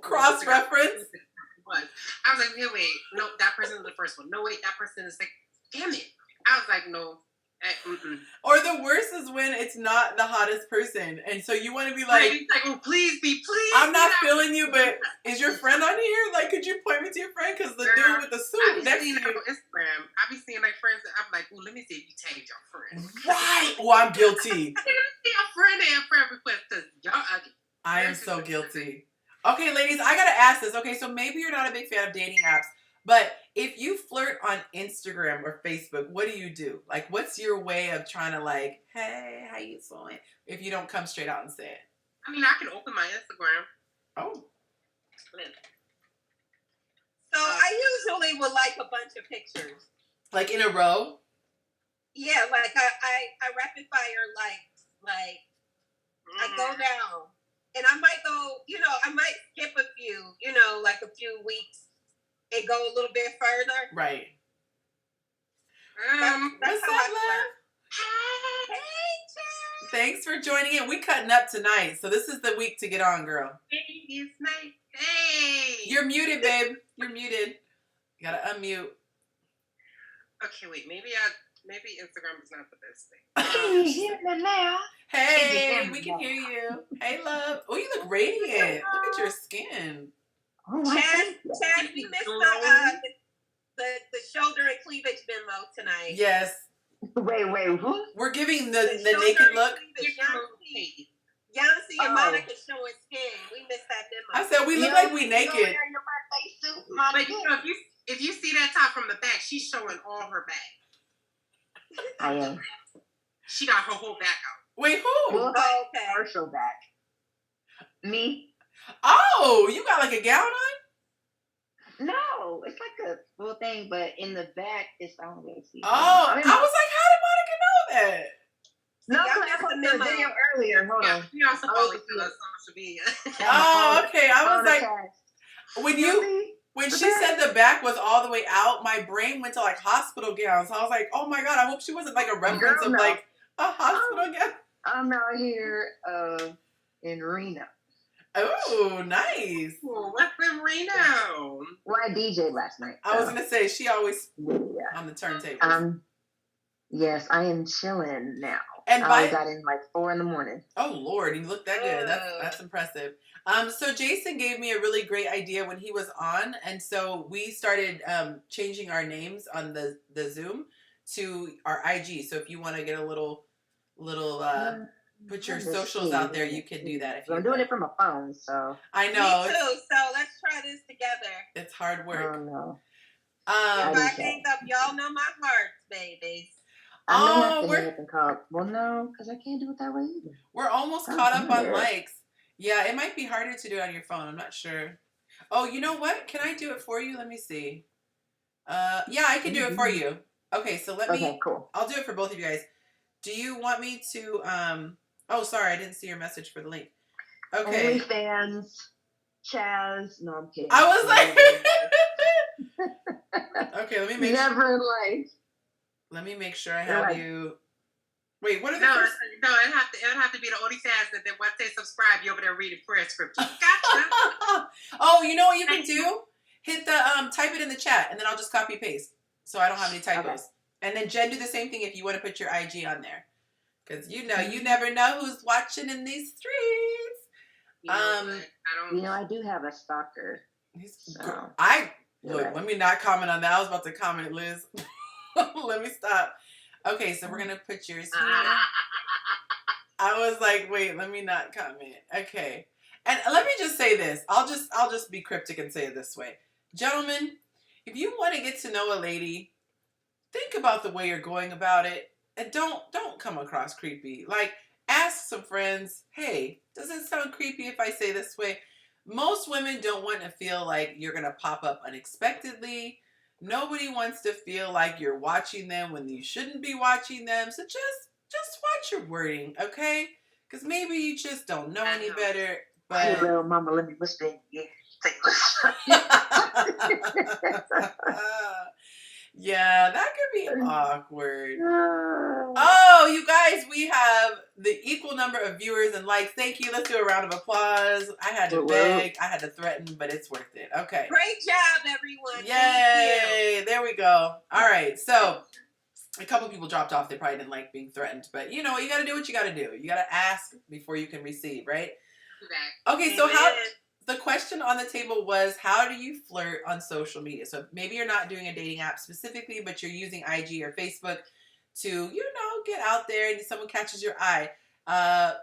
A: Cross-reference?
B: I was like, wait, no, that person is the first one. No, wait, that person is like, damn it. I was like, no.
A: Or the worst is when it's not the hottest person, and so you want to be like,
B: oh, please.
A: I'm not feeling you, but is your friend on here? Like, could you point me to your friend? Because the dude with the suit next to you.
B: On Instagram, I be seeing like friends. I'm like, oh, let me see if you tagged your friend.
A: Right? Oh, I'm guilty.
B: Let me see a friend and a friend request because y'all ugly.
A: I am so guilty. Okay, ladies, I gotta ask this. Okay, so maybe you're not a big fan of dating apps. But if you flirt on Instagram or Facebook, what do? Like, what's your way of trying to like, hey, how you doing? If you don't come straight out and say it.
B: I mean, I can open my Instagram.
A: Oh.
C: So I usually would like a bunch of pictures.
A: Like in a row?
C: Yeah, like I rapid fire like I go down. And I might go, I might skip a few, like a few weeks. And go a little bit further.
A: Right.
C: That's how I flirt.
B: Hey,
A: thanks for joining in. We cutting up tonight, so this is the week to get on, girl.
B: It's nice. Hey.
A: You're muted, babe. You're muted. You gotta unmute.
B: Okay, wait. Maybe Instagram is not the best thing.
C: You hear me now?
A: Hey, we can hear you. Hey, love. Oh, you look radiant. Look at your skin.
C: Oh, Chad, we missed the shoulder and cleavage memo tonight.
A: Yes.
D: Wait, who?
A: We're giving the naked look.
C: Yancy and Monica showing skin. We missed that memo.
A: I said we look like we naked.
B: But if you see that top from the back, she's showing all her back.
D: I am.
B: She got her whole back out.
A: Wait, who?
C: Oh, okay.
D: Partial back. Me?
A: Oh, you got like a gown on?
D: No, it's like a full thing, but in the back, it's I don't really see.
A: Oh, I was like, how did Monica know that?
D: No, I put the video earlier. Hold on.
B: You also probably to the social media.
A: Oh, okay. I was like, when she said the back was all the way out, my brain went to like hospital gowns. I was like, oh my God, I hope she wasn't like a reference of like a hospital gown.
D: I'm out here in Reno.
A: Oh, nice.
B: Ooh, what's in Reno?
D: Well, I DJ'd last night.
A: I was gonna say she always
D: Yeah.
A: on the turntables.
D: Yes, I am chilling now.
A: And
D: I got in like 4 a.m.
A: Oh Lord, you look that good. That's impressive. So Jason gave me a really great idea when he was on, and so we started changing our names on the Zoom to our IG. So if you want to get a little put your socials out there, you can do that. If
D: I'm doing it from a phone, so
A: I know.
C: Me too. So let's try this together.
A: It's hard work.
D: Oh no.
C: If I hang up, y'all know my heart, babies.
D: I may have to hang up and call. Well, no, because I can't do it that way either.
A: We're almost caught up on likes. Yeah, it might be harder to do it on your phone. I'm not sure. Oh, you know what? Can I do it for you? Let me see. Yeah, I can do it for you. Okay, so let me.
D: Okay, cool.
A: I'll do it for both of you guys. Do you want me to? Oh, sorry, I didn't see your message for the link. Okay.
D: OnlyFans, Chaz. No, I'm kidding.
A: I was like. Okay, let me make.
D: Never in life.
A: Let me make sure I have you. Wait, what are the
B: No,
A: first?
B: no, it would have to be the OnlyFans that once they subscribe, you over there reading prayer scriptures. Gotcha.
A: Oh, you know what you can do? Hit the type it in the chat, and then I'll just copy paste, so I don't have any typos. Okay. And then Jen, do the same thing if you want to put your IG on there, because you never know who's watching in these streets.
D: I do have a stalker.
A: So. Look. Let me not comment on that. I was about to comment, Liz. Let me stop. Okay, so we're gonna put yours here. I was like, wait, let me not comment. Okay, and let me just say this. I'll just be cryptic and say it this way, gentlemen. If you want to get to know a lady, think about the way you're going about it, and don't come across creepy. Like, ask some friends, hey, does it sound creepy if I say this way? Most women don't want to feel like you're gonna pop up unexpectedly. Nobody wants to feel like you're watching them when you shouldn't be watching them. So just watch your wording, okay? Because maybe you just don't know any better. But
D: hey, little mama, let me whisper.
A: Yeah, that could be awkward. Oh, you guys, we have the equal number of viewers and likes. Thank you. Let's do a round of applause. I had to beg, I had to threaten, but it's worth it. Okay.
C: Great job, everyone.
A: Yay! There we go. All right. So a couple people dropped off. They probably didn't like being threatened, but you know, you got to do what you got to do. You got to ask before you can receive, right? Okay. So the question on the table was, how do you flirt on social media? So maybe you're not doing a dating app specifically, but you're using IG or Facebook to, get out there and someone catches your eye.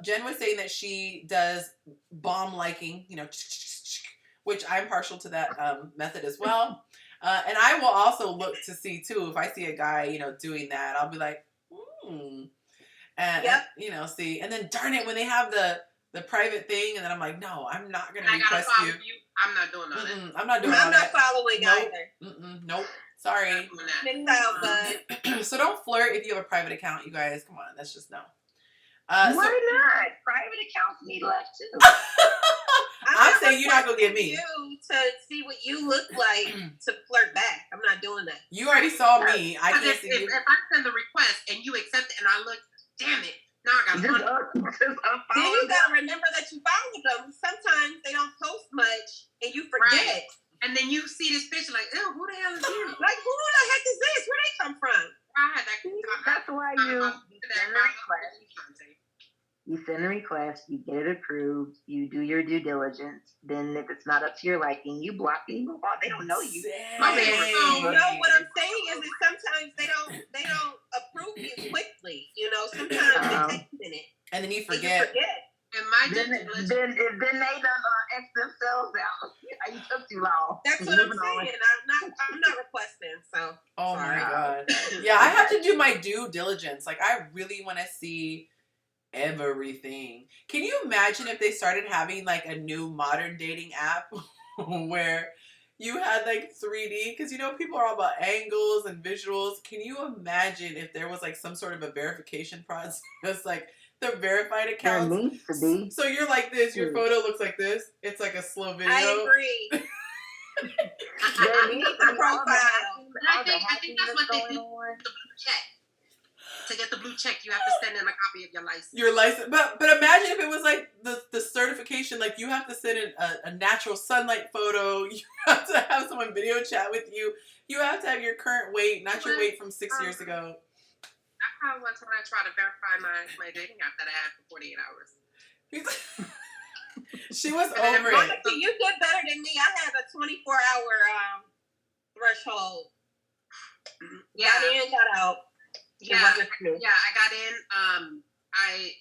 A: Jen was saying that she does bomb liking, which I'm partial to that method as well. And I will also look to see too, if I see a guy, doing that, I'll be like, and see, and then darn it, when they have the private thing, and then I'm like, no, I'm not gonna request you.
B: I'm not doing all that.
A: I'm not doing
C: all that.
A: I'm not
C: following either.
A: Nope. Sorry. So don't flirt if you have a private account, you guys. Come on, that's just no.
D: Why not? Private accounts need love too.
A: I'm saying you're not gonna get me.
C: You to see what you look like to flirt back. I'm not doing that.
A: You already saw me. I can't see you.
B: If I send the request and you accept it, and I look, damn it. Now I got one.
C: Then you gotta remember that you followed them. Sometimes they don't post much, and you forget.
B: Right. And then you see this picture like, ew, who the hell is this?
C: Like, who the heck is this? Where they come from?
D: That's why you send a request, you get it approved, you do your due diligence. Then if it's not up to your liking, you block and you move on. They don't know you.
C: No, what I'm saying is that sometimes they don't approve you quickly. Sometimes it takes a minute.
A: And then you forget.
B: And my
D: then they done X themselves out. You took too long.
C: That's what I'm saying. I'm not requesting. So.
A: Oh my God. Yeah, I have to do my due diligence. Like, I really want to see everything. Can you imagine if they started having like a new modern dating app where you had like 3D? Because people are all about angles and visuals. Can you imagine if there was like some sort of a verification process, like the verified accounts?
D: There needs to be.
A: So you're like this. Your photo looks like this. It's like a slow video.
C: I agree.
D: There needs to be profile.
B: I think that's what they do. The blue check. To get the blue check, you have to send in a copy of your license.
A: Your license, but imagine if it was like the certification location. Like, you have to send in a natural sunlight photo. You have to have someone video chat with you. You have to have your current weight, not your weight from 6 years ago.
B: That's how it was when I tried to verify my dating app that I had for 48 hours.
A: She was
B: And then
A: over it.
C: Monica, you did better than me. I had a 24-hour threshold.
B: Yeah.
C: Got in, got out.
B: Yeah, I got in. I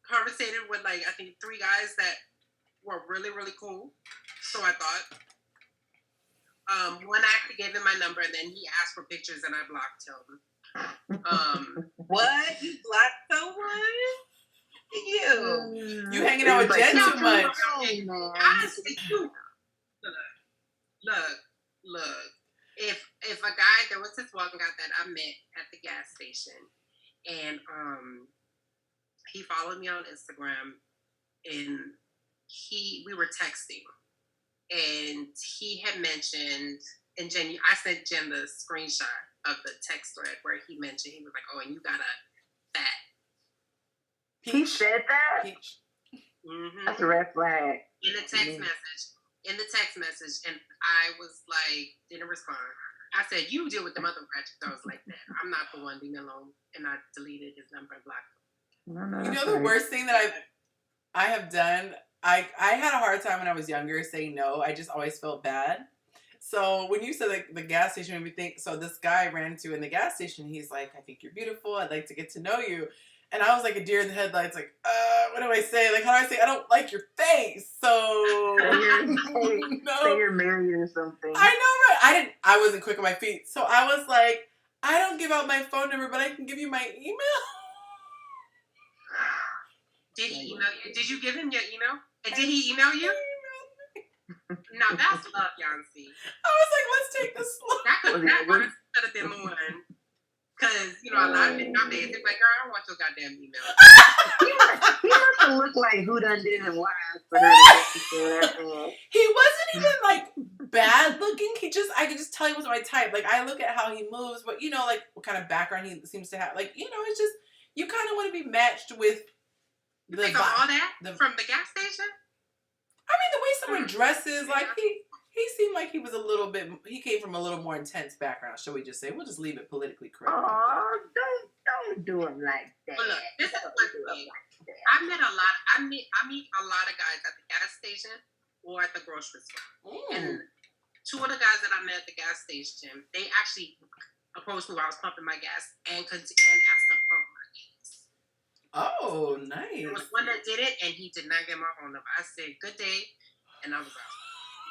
B: conversated with I think 3 guys that were really, really cool. So I thought. One I actually gave him my number, and then he asked for pictures, and I blocked him.
C: What? You blocked someone?
A: You hanging out with Jen too much.
B: Honestly, look. If a guy, there was this one guy that I met at the gas station, and he followed me on Instagram, and we were texting, and he had mentioned, and Jen, I sent Jen the screenshot of the text thread where he mentioned, he was like, "Oh, and you got a fat."
D: He said that?
A: Peach.
B: Mm-hmm.
D: That's a red flag.
B: In the text message, and I was like, didn't respond. I said, "You deal with the mother girls like that. I'm not the one. Leave me alone." And I deleted his number and blocked him.
A: You know the worst thing that I have done? I had a hard time when I was younger saying no. I just always felt bad. So when you said the gas station made me think, so this guy I ran into in the gas station, he's like, "I think you're beautiful. I'd like to get to know you." And I was like a deer in the headlights, like, what do I say? Like, how do I say, "I don't like your face"? So,
D: say you're married or something.
A: I know, right? I wasn't quick on my feet. So I was like, "I don't give out my phone number, but I can give you my email."
B: Did he email you? Did you give him your email? And did he email you? Now that's love, Yancy.
A: I was like, "Let's take this slow."
B: That could have been the one. Because, a lot of men nowadays, they're like, "Girl, I don't want your goddamn email."
D: He must have looked like who done did it and why for her to say that.
A: He wasn't even bad looking. I could just tell he was my type. Like, I look at how he moves, but what kind of background he seems to have. It's just, you kind of want to be matched with
B: you think of all that from the gas station?
A: I mean, the way someone dresses, he seemed like he was he came from a little more intense background, shall we just say. We'll just leave it politically correct.
D: Oh, don't do him like that.
B: But look, this is what I meet a lot of guys at the gas station or at the grocery store. And 2 of the guys that I met at the gas station, they actually approached me while I was pumping my gas and asked to pump my gas.
A: Oh, nice.
B: There was one that did it, and he did not get my phone number. I said, "Good day," and I was out.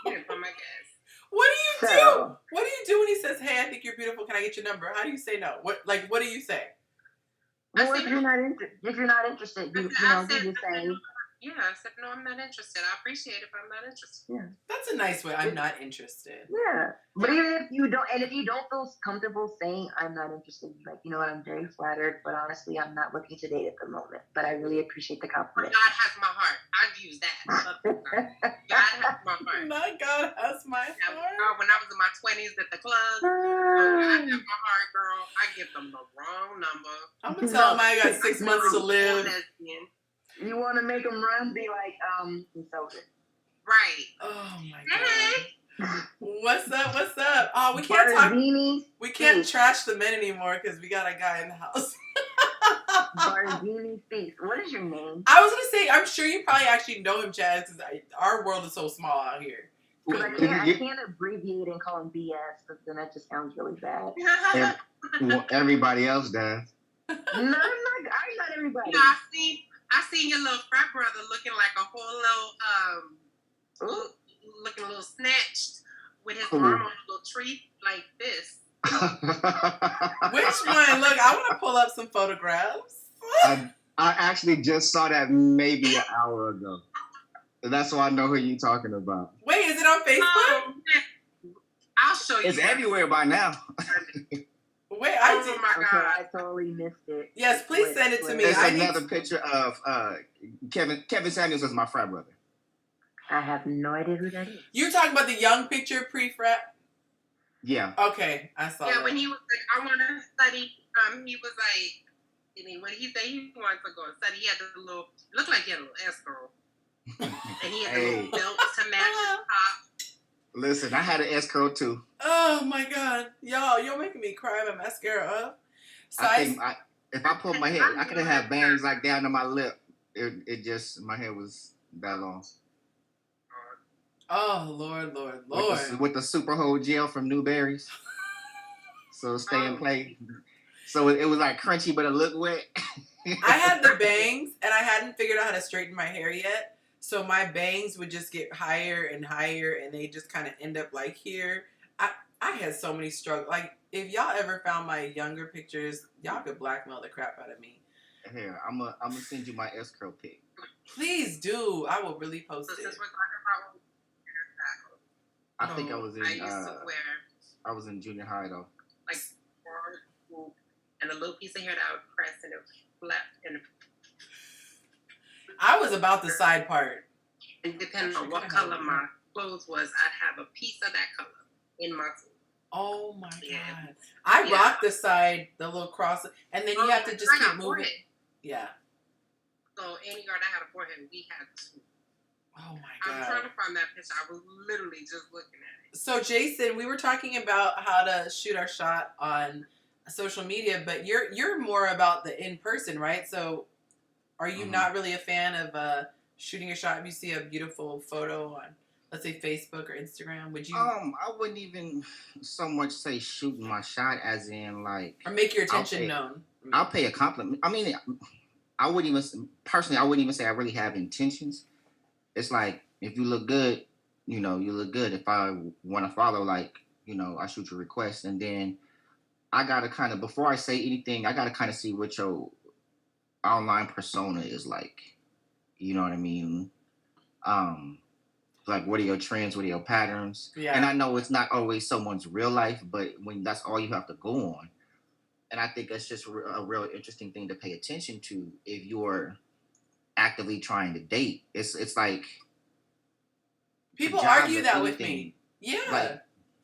B: He didn't pump my gas.
A: What do you do? What do you do when he says, "Hey, I think you're beautiful. Can I get your number?" How do you say no? What do you say?
D: Well, if you're not interested, you just say.
B: Yeah, I said, "No, I'm not interested. I appreciate it, but I'm not interested."
D: Yeah.
A: That's a nice way. I'm not interested.
D: Yeah. But even if you don't feel comfortable saying I'm not interested, like, "You know what, I'm very flattered, but honestly I'm not looking to date at the moment. But I really appreciate the compliment."
B: God has my heart. I've used that. God has my heart.
A: Not God has my heart.
B: When I was in my 20s at the club, God has my heart, girl. I give them the wrong number.
A: I'm gonna tell him I got 6 months to live.
D: You want to make them run? Be like, insulted.
B: Right.
A: Oh my God. What's up? Oh, we can't talk. We can't trash the men anymore because we got a guy in the house.
D: Barzini Feast. What is your name?
A: I was gonna say, I'm sure you probably actually know him, Chaz, because our world is so small out here.
D: Because I can't abbreviate and call him BS, because then that just sounds really bad.
E: Everybody else does.
D: No, I'm not everybody.
B: I seen your little frat brother looking like a whole looking a little snatched with his arm on a little tree like this.
A: Which one? Look, I want to pull up some photographs.
E: I actually just saw that maybe an hour ago. That's why I know who you're talking about.
A: Wait, is it on Facebook?
B: I'll show you.
E: It's everywhere by now.
A: Wait,
B: oh my God.
D: Okay, I totally missed it.
A: Yes, please send it to me.
E: There's another picture of Kevin Samuels was my frat brother.
D: I have no idea who that is.
A: You're talking about the young picture pre-frat?
E: Yeah.
A: Okay, I saw that.
B: Yeah, when he was like, "I want to study," he was like, what did he say? He wanted to go and study. He had a little, looked like he had a little escrow. And he had the
E: Hey.
B: little belt to match his top.
E: Listen, I had an S curl too.
A: Oh my god, y'all, you're making me cry. My mascara up.
E: I
A: Size.
E: think if I pulled my hair, I could have had bangs like down to my lip. It just my hair was that long.
A: Oh Lord.
E: With the super hold gel from Newberry's. So stay in place. So it was like crunchy, but it looked wet.
A: I had the bangs, and I hadn't figured out how to straighten my hair yet. So my bangs would just get higher and higher, and they just kind of end up like here. I had so many struggles. Like, if y'all ever found my younger pictures, y'all could blackmail the crap out of me.
E: Here, I'm gonna send you my S curl pic.
A: Please do. I will really post
B: So
A: it.
B: since we're talking about
E: I think I was in
B: I used to wear
E: I was in junior high though.
B: like and a little piece of hair that I would press and it flapped and
A: I was about the side part.
B: depending on what color my clothes was, I'd have a piece of that color in my clothes.
A: Oh my
B: Yeah.
A: god. I rock the side, the little cross, and then you have to just
B: I
A: keep
B: got
A: moving.
B: forehead.
A: Yeah.
B: So any girl that had a forehead, we had two.
A: Oh my
B: I'm
A: god.
B: trying to find that picture. I was literally just looking at it.
A: So Jason, we were talking about how to shoot our shot on social media, but you're more about the in person, right? So are you not really a fan of shooting a shot if you see a beautiful photo on, let's say, Facebook or Instagram? Would you
E: I wouldn't even so much say shooting my shot as in like
A: or make your attention known?
E: I'll pay a compliment. I mean, I wouldn't even say I really have intentions. It's like if you look good, you look good. If I want to follow, like, I shoot your request, and then I gotta kind of before I say anything, I gotta kind of see what your online persona is like. You know what I mean? Like what are your trends? What are your patterns?
A: Yeah.
E: And I know it's not always someone's real life, but when that's all you have to go on, and I think that's just a real interesting thing to pay attention to if you're actively trying to date. It's like
A: people
E: jobs
A: argue
E: or
A: that with
E: anything,
A: me. Yeah.
E: like,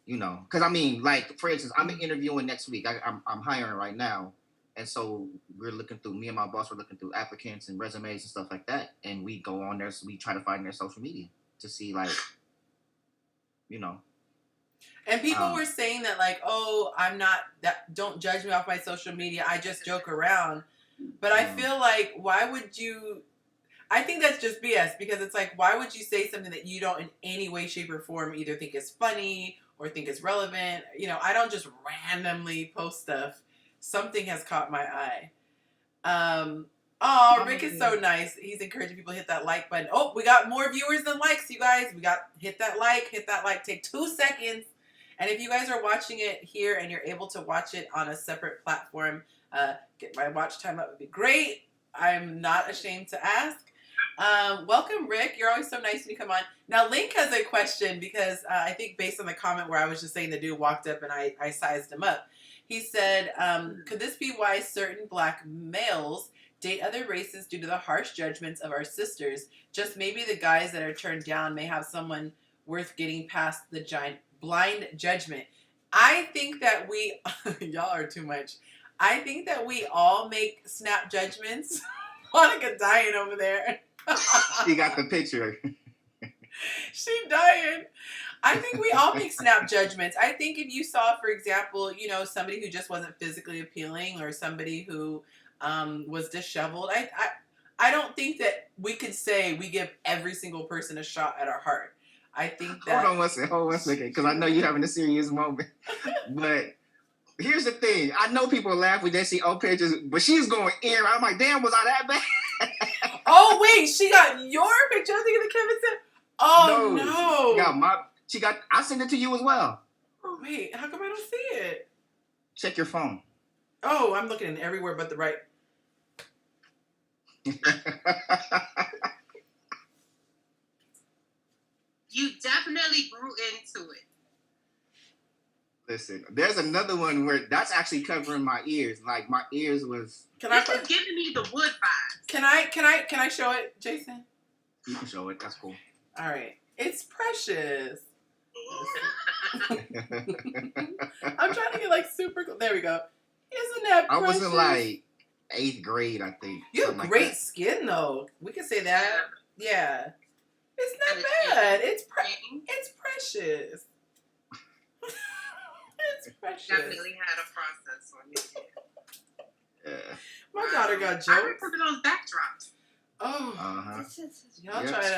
E: because I mean, like, for instance, I'm interviewing next week. I'm hiring right now, and so we're looking through. Me and my boss were looking through applicants and resumes and stuff like that, and we go on there. So we try to find their social media to see, like,
A: And people were saying that, like, oh, I'm not that. Don't judge me off my social media. I just joke around. But I feel like, why would you? I think that's just BS, because it's like, why would you say something that you don't in any way, shape, or form either think is funny or think is relevant? I don't just randomly post stuff. Something has caught my eye. Rick is so nice. He's encouraging people to hit that like button. Oh, we got more viewers than likes, you guys. Hit that like. Take 2 seconds. And if you guys are watching it here and you're able to watch it on a separate platform, get my watch time up would be great. I'm not ashamed to ask. Welcome, Rick. You're always so nice when you come on. Now, Link has a question because I think based on the comment where I was just saying the dude walked up and I sized him up. He said, could this be why certain black males date other races due to the harsh judgments of our sisters? Just maybe the guys that are turned down may have someone worth getting past the giant blind judgment. I think that we, y'all are too much. I think that we all make snap judgments. Monica dying over there.
E: She got the picture.
A: She dying. I think we all make snap judgments. I think if you saw, for example, somebody who just wasn't physically appealing or somebody who was disheveled, I don't think that we could say we give every single person a shot at our heart. I think that...
E: Hold on one second, because I know you're having a serious moment. But here's the thing. I know people laugh when they see old pictures, but she's going in. I'm like, damn, was I that bad?
A: Oh, wait, she got your picture. I was thinking the Kevin said... Oh, no.
E: I sent it to you as well.
A: Oh, wait, how come I don't see it?
E: Check your phone.
A: Oh, I'm looking in everywhere but the right.
B: You definitely grew into it.
E: Listen, there's another one where that's actually covering my ears. Like, my ears was...
B: This is giving me the wood vibes.
A: Can I show it, Jason?
E: You can show it. That's cool.
A: All right. It's precious. I'm trying to get like super cool. There we go. Isn't that precious?
E: I was in like 8th grade, I think.
A: You have great skin though. We can say that. Yeah.
B: kinda
A: bad.
B: changed
A: It's precious. It's precious.
B: Definitely had a process on it.
E: Yeah.
A: My daughter got
B: I
A: jokes.
B: remember those backdrops.
A: Oh,
E: Uh-huh.
A: y'all
E: Yep,
A: try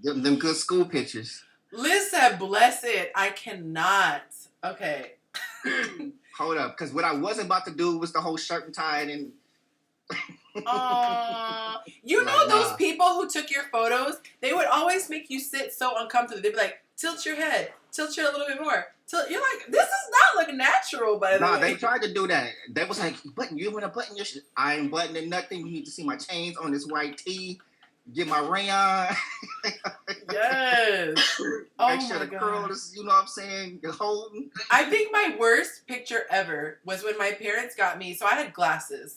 A: to.
E: them good school pictures.
A: Liz said, "Bless it. I cannot." Okay.
E: Hold up, because what I wasn't about to do was the whole shirt and tie and.
A: You know
E: Like,
A: those
E: nah.
A: people who took your photos? They would always make you sit so uncomfortable. They'd be like, "Tilt your head, tilt your a little bit more." You're like, "This does not look natural." By the
E: Nah,
A: way,
E: they tried to do that. They was like, "Button, you want to button your shit?" I ain't buttoning nothing. You need to see my chains on this white tee. Get my rayon.
A: yes. Oh
E: Make sure
A: my
E: the
A: God.
E: curl is, you know what I'm saying, you're holding.
A: I think my worst picture ever was when my parents got me. So I had glasses,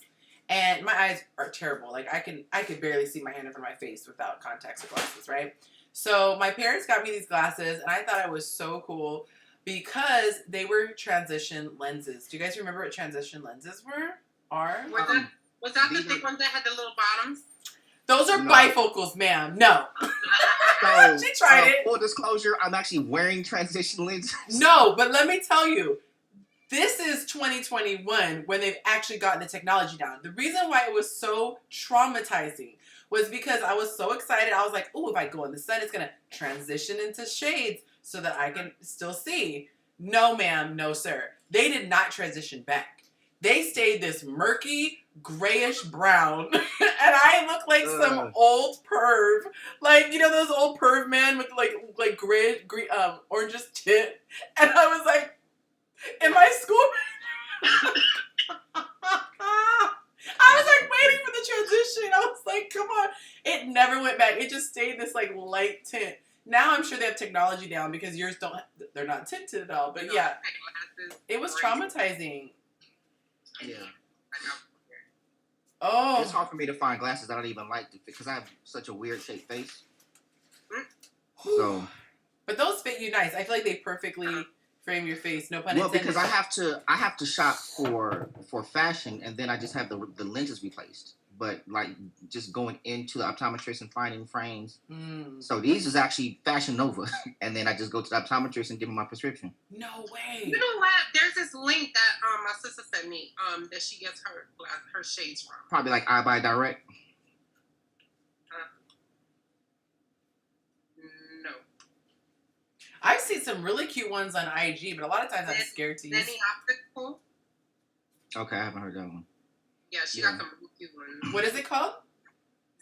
A: and my eyes are terrible. Like I could barely see my hand in front of my face without contacts or glasses, right? So my parents got me these glasses, and I thought I was so cool because they were transition lenses. Do you guys remember what transition lenses were? Are?
B: Was that the
E: these are-
B: thick ones that had the little bottoms?
A: Those are
E: No.
A: bifocals, ma'am. No.
E: So,
A: She tried it.
E: Full disclosure, I'm actually wearing transition lenses.
A: No, but let me tell you, this is 2021 when they've actually gotten the technology down. The reason why it was so traumatizing was because I was so excited. I was like, oh, if I go in the sun, it's going to transition into shades so that I can still see. No, ma'am. No, sir. They did not transition back. They stayed this murky, grayish brown. And I look like some old perv. Like, you know those old perv men with like gray, green, oranges tint? And I was like, in my school, I was like waiting for the transition. I was like, come on. It never went back. It just stayed this like light tint. Now I'm sure they have technology down because yours don't, they're not tinted at all. But yeah, it was traumatizing.
E: Yeah.
A: Oh.
E: It's hard for me to find glasses I don't even like because I have such a weird shaped face. So.
A: But those fit you nice. I feel like they perfectly frame your face. No pun
E: Well,
A: intended.
E: because I have to shop for fashion, and then I just have the lenses replaced. But like just going into the optometrist and finding frames. So these is actually Fashion Nova, and then I just go to the optometrist and give him my prescription.
A: No way.
B: You know what? There's this link that my sister sent me that she gets her shades from.
E: Probably like I Buy Direct.
B: No.
A: I've seen some really cute ones on IG, but a lot of times I'm scared to use.
B: Zenny Optical.
E: Okay, I haven't heard that one.
B: Yeah, she got some really cute ones.
A: What is it called?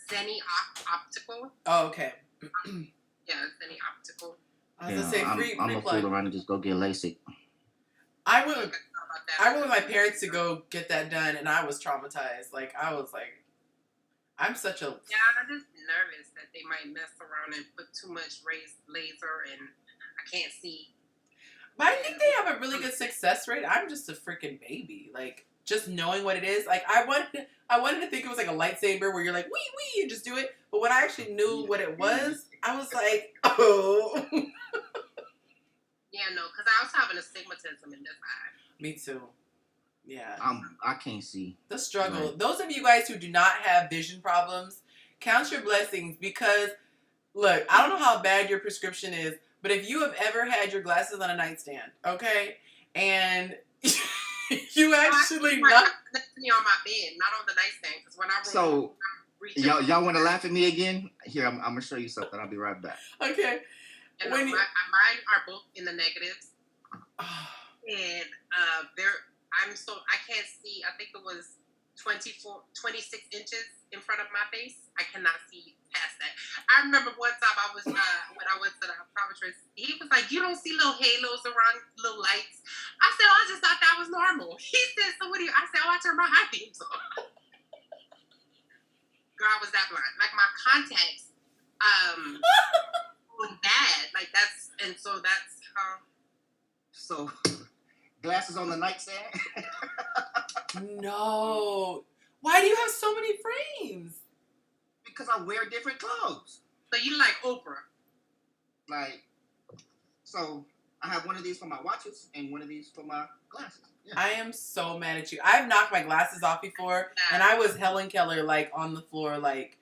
B: Zenny Optical.
A: Oh, okay.
B: Yeah, Zenny Optical.
A: I was gonna say free
E: I'm gonna
A: plug.
E: fool around and just go get LASIK.
A: I went with my parents to go get that done, and I was traumatized. Like I was like, I'm such a
B: I'm just nervous that they might mess around and put too much laser, and I can't see.
A: But I think they have a really good success rate. I'm just a freaking baby. Like just knowing what it is. Like I wanted to think it was like a lightsaber where you're like wee wee and just do it. But when I actually knew what it was, I was like, oh.
B: Yeah, no, because I was having astigmatism in this eye.
A: Me too. Yeah.
E: I can't see.
A: The struggle.
E: Right.
A: Those of you guys who do not have vision problems, count your blessings because, look, I don't know how bad your prescription is, but if you have ever had your glasses on a nightstand, okay, and you actually not
B: me on my bed, not on the nightstand, because when I
E: So y'all want to laugh at me again? Here, I'm gonna show you something. I'll be right back.
A: okay.
B: and
A: When
B: mine are both in the negatives, and I can't see. I think it was 26 inches in front of my face. I cannot see past that. I remember one time I was when I went to the optometrist, he was like, "You don't see little halos around, little lights." I said, "Oh, I just thought that was normal." He said, "So what do you?" I said, "Oh, I turn my high beams on." Girl, I was that blind. Like my contacts, was bad. Like that's
E: So, glasses on the nightstand.
A: no. Why do you have so many frames?
E: Because I wear different clothes.
B: So you like Oprah?
E: Like, so I have one of these for my watches and one of these for my glasses. Yeah.
A: I am so mad at you. I've knocked my glasses off before, and I was Helen Keller, like, on the floor, like,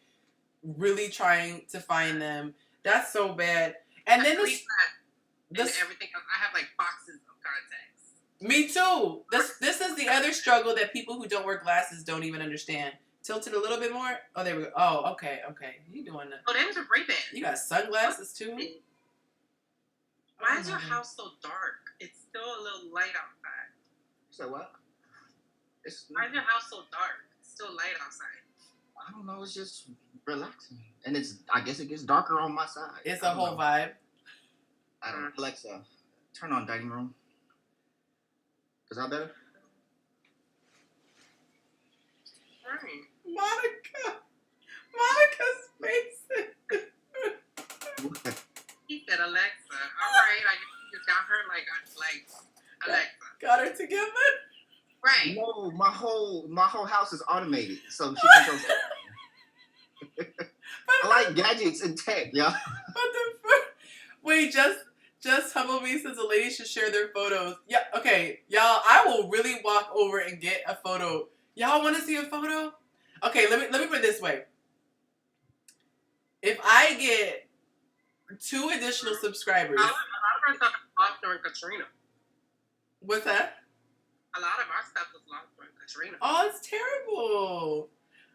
A: really trying to find them. That's so bad. And then
B: and
A: this
B: everything else. I have like boxes of contacts.
A: me too. This is the other struggle that people who don't wear glasses don't even understand. Tilt it a little bit more. Oh, there we go. Oh, okay. You doing that?
B: Oh, them's are Ray-Ban.
A: You got sunglasses too?
B: Why is your house so dark? It's still a little light outside.
E: So what?
B: Why is your house so dark? It's still light outside.
E: I don't know. It's just relaxing, and I guess it gets darker on my side.
A: It's a whole vibe.
E: I don't know. Alexa, turn on dining room. Is that better?
B: Right.
A: Monica's face.
B: He said Alexa. All right, I guess you just got her like Alexa.
A: Got her together.
B: Right.
E: No, my whole house is automated, so she controls everything. I like gadgets and tech, yeah.
A: What the fuck? Wait, just Humble Me says the ladies should share their photos. Yeah, okay, y'all. I will really walk over and get a photo. Y'all want to see a photo? Okay, let me put it this way. If I get 2 additional subscribers,
B: A lot of our stuff was lost during Katrina.
A: what's that?
B: A lot of our stuff was lost during Katrina.
A: Oh, it's terrible.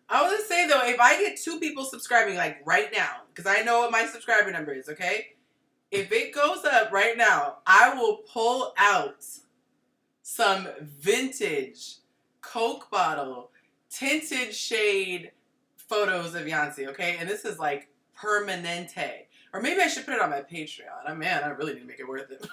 A: I was gonna say though, if I get 2 people subscribing like right now, because I know what my subscriber number is, okay? If it goes up right now, I will pull out some vintage Coke bottle, tinted shade photos of Yancy, okay? And this is like permanente. Or maybe I should put it on my Patreon. Oh, man, I really need to make it worth it.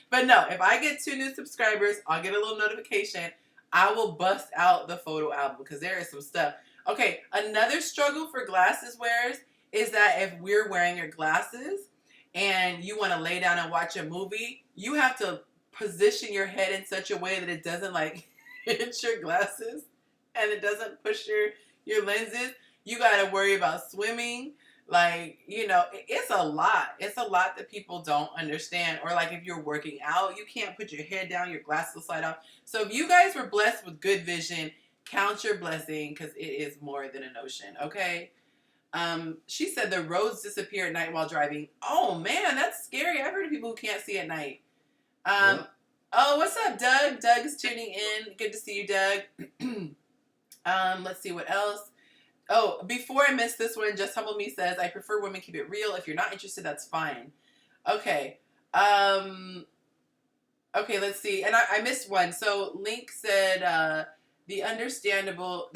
A: But no, if I get 2 new subscribers, I'll get a little notification. I will bust out the photo album because there is some stuff. Okay, another struggle for glasses wearers is that if we're wearing your glasses and you want to lay down and watch a movie, you have to position your head in such a way that it doesn't like hit your glasses and it doesn't push your lenses. You got to worry about swimming. Like, you know, it's a lot. It's a lot that people don't understand. Or like if you're working out, you can't put your head down, your glasses will slide off. So if you guys were blessed with good vision, count your blessing because it is more than an ocean, okay? She said the roads disappear at night while driving. Oh man, that's scary. I've heard of people who can't see at night.
E: Yeah.
A: Oh, what's up, Doug? Doug is tuning in. Good to see you, Doug. Let's see what else. Oh, before I miss this one, Just Humble Me says, I prefer women keep it real. If you're not interested, that's fine. Okay. Okay, let's see. And I missed one. So Link said, that's understandable.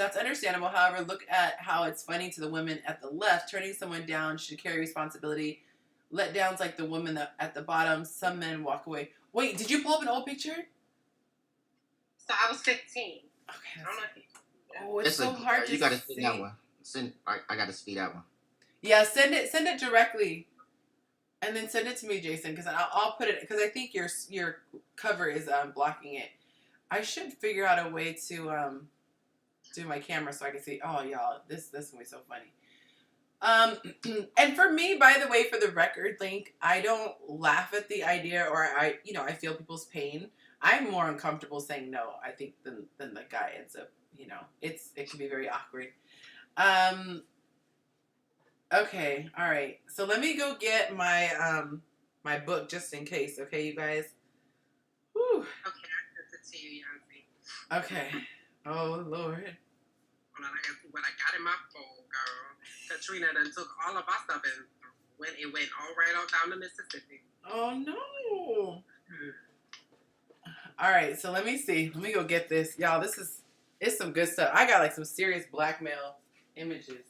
A: However, look at how it's funny to the women at the left. Turning someone down should carry responsibility. Letdowns like the woman at the bottom. Some men walk away. Wait, did you pull up an old picture?
B: So I was 15.
A: Okay.
B: I don't know if you...
A: Oh, it's so hard to
E: You gotta
A: see.
E: see that one. I gotta see that one.
A: Yeah, send it directly, and then send it to me, Jason, because I'll put it because I think your cover is blocking it. I should figure out a way to do my camera so I can see. Oh, y'all, this is gonna be so funny. And for me, by the way, for the record, Link, I don't laugh at the idea, or I feel people's pain. I'm more uncomfortable saying no, I think, than the guy ends up. It can be very awkward. Okay, all right. So let me go get my my book just in case. Okay, you guys. Whew.
B: Okay, I sent it to you, Yancy.
A: Okay. Oh Lord.
B: Hold on, I gotta see what I got in my phone, girl. Katrina done took all of our stuff and it went all right on down to Mississippi.
A: Oh no. All right, so let me see. Let me go get this, y'all. It's some good stuff. I got like some serious blackmail images.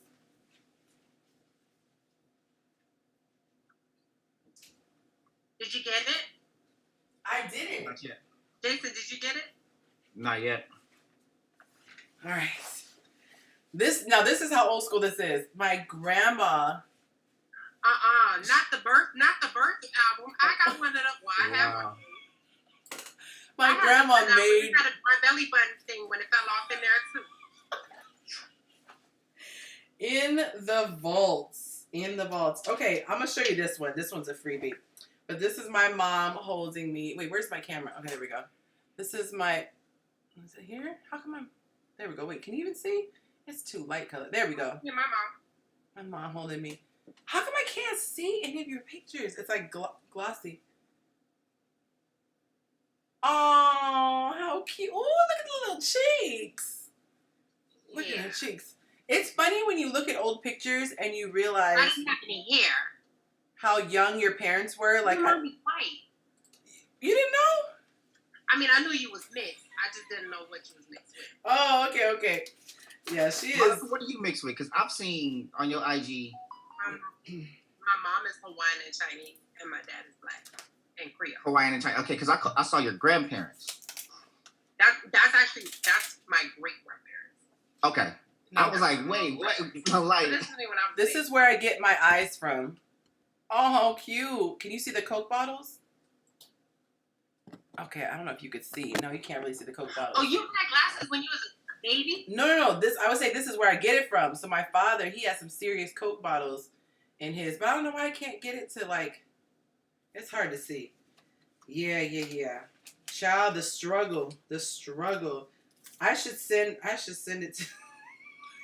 B: Did you get it?
A: I didn't.
E: Not yet.
B: Jason, did you get it?
E: Not yet.
A: All right. This is how old school this is. My grandma.
B: Not the birth album. I got one of them. Well, I have one.
A: My grandma made.
B: We had a belly button thing when it fell off in there too.
A: In the vaults. Okay, I'm gonna show you this one. This one's a freebie. But this is my mom holding me. Wait, where's my camera? Okay, there we go. This is my. Is it here? How come I'm? There we go. Wait, can you even see? It's too light color. There we go.
B: Yeah, my mom.
A: My mom holding me. How come I can't see any of your pictures. It's like glossy. Oh, how cute. Oh, look at the little cheeks. Look at the cheeks. It's funny when you look at old pictures and you realize
B: I didn't have any hair.
A: how young your parents were. Like,
B: My mom is white.
A: You didn't know?
B: I mean, I knew you was mixed. I just didn't know what you was mixed with.
A: Oh, okay. Yeah, she is.
E: What do you mix with? Because I've seen on your IG.
B: My mom is Hawaiian and Chinese, and my dad is black and Creole.
E: Hawaiian and Chinese. Okay, because I saw your grandparents.
B: That's my great grandparents.
E: Okay. I was like, wait, what? Like,
A: This is where I get my eyes from. Oh, how cute. Can you see the Coke bottles? Okay, I don't know if you could see. No, you can't really see the Coke bottles.
B: Oh, you had glasses when you was a baby?
A: No. I would say this is where I get it from. So my father, he has some serious Coke bottles in his, but I don't know why I can't get it to like, it's hard to see. Yeah. Child, the struggle. I should send it to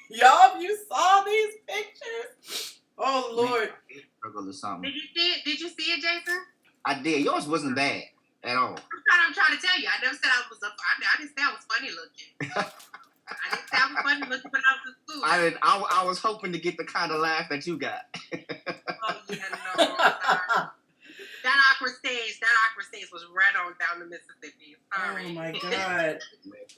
A: y'all. If you saw these pictures, oh Lord.
E: Struggle or something.
B: Did you see it? Did you see it, Jason?
E: I did. Yours wasn't bad at all.
B: I'm trying to tell you. I never said I was up. I didn't say I was funny looking. I didn't say I was funny looking when I was in school.
E: I was hoping to get the kind of laugh that you got.
B: Oh yeah, no. That awkward stage was right on down to Mississippi. Sorry.
A: Oh my God.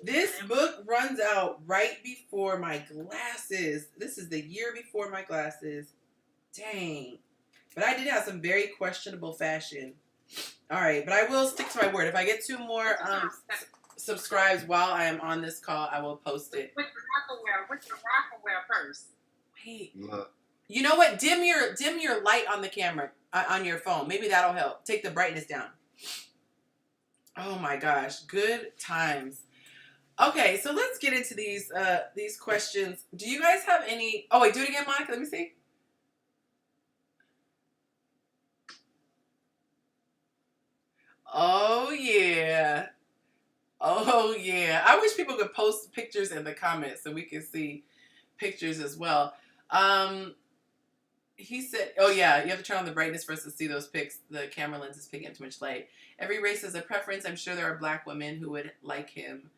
A: This book runs out right before my glasses. This is the year before my glasses. Dang. But I did have some very questionable fashion. All right, but I will stick to my word. If I get 2 more subscribes while I am on this call, I will post it.
B: What's your Rockaware purse?
A: Wait.
E: Look.
A: You know what? Dim your light on the camera, on your phone. Maybe that'll help. Take the brightness down. Oh my gosh, good times. Okay, so let's get into these questions. Do you guys have any? Oh wait, do it again, Monica. Let me see. Oh yeah. I wish people could post pictures in the comments so we can see pictures as well. He said, oh yeah, you have to turn on the brightness for us to see those pics. The camera lens is picking up too much light. Every race has a preference. I'm sure there are black women who would like him.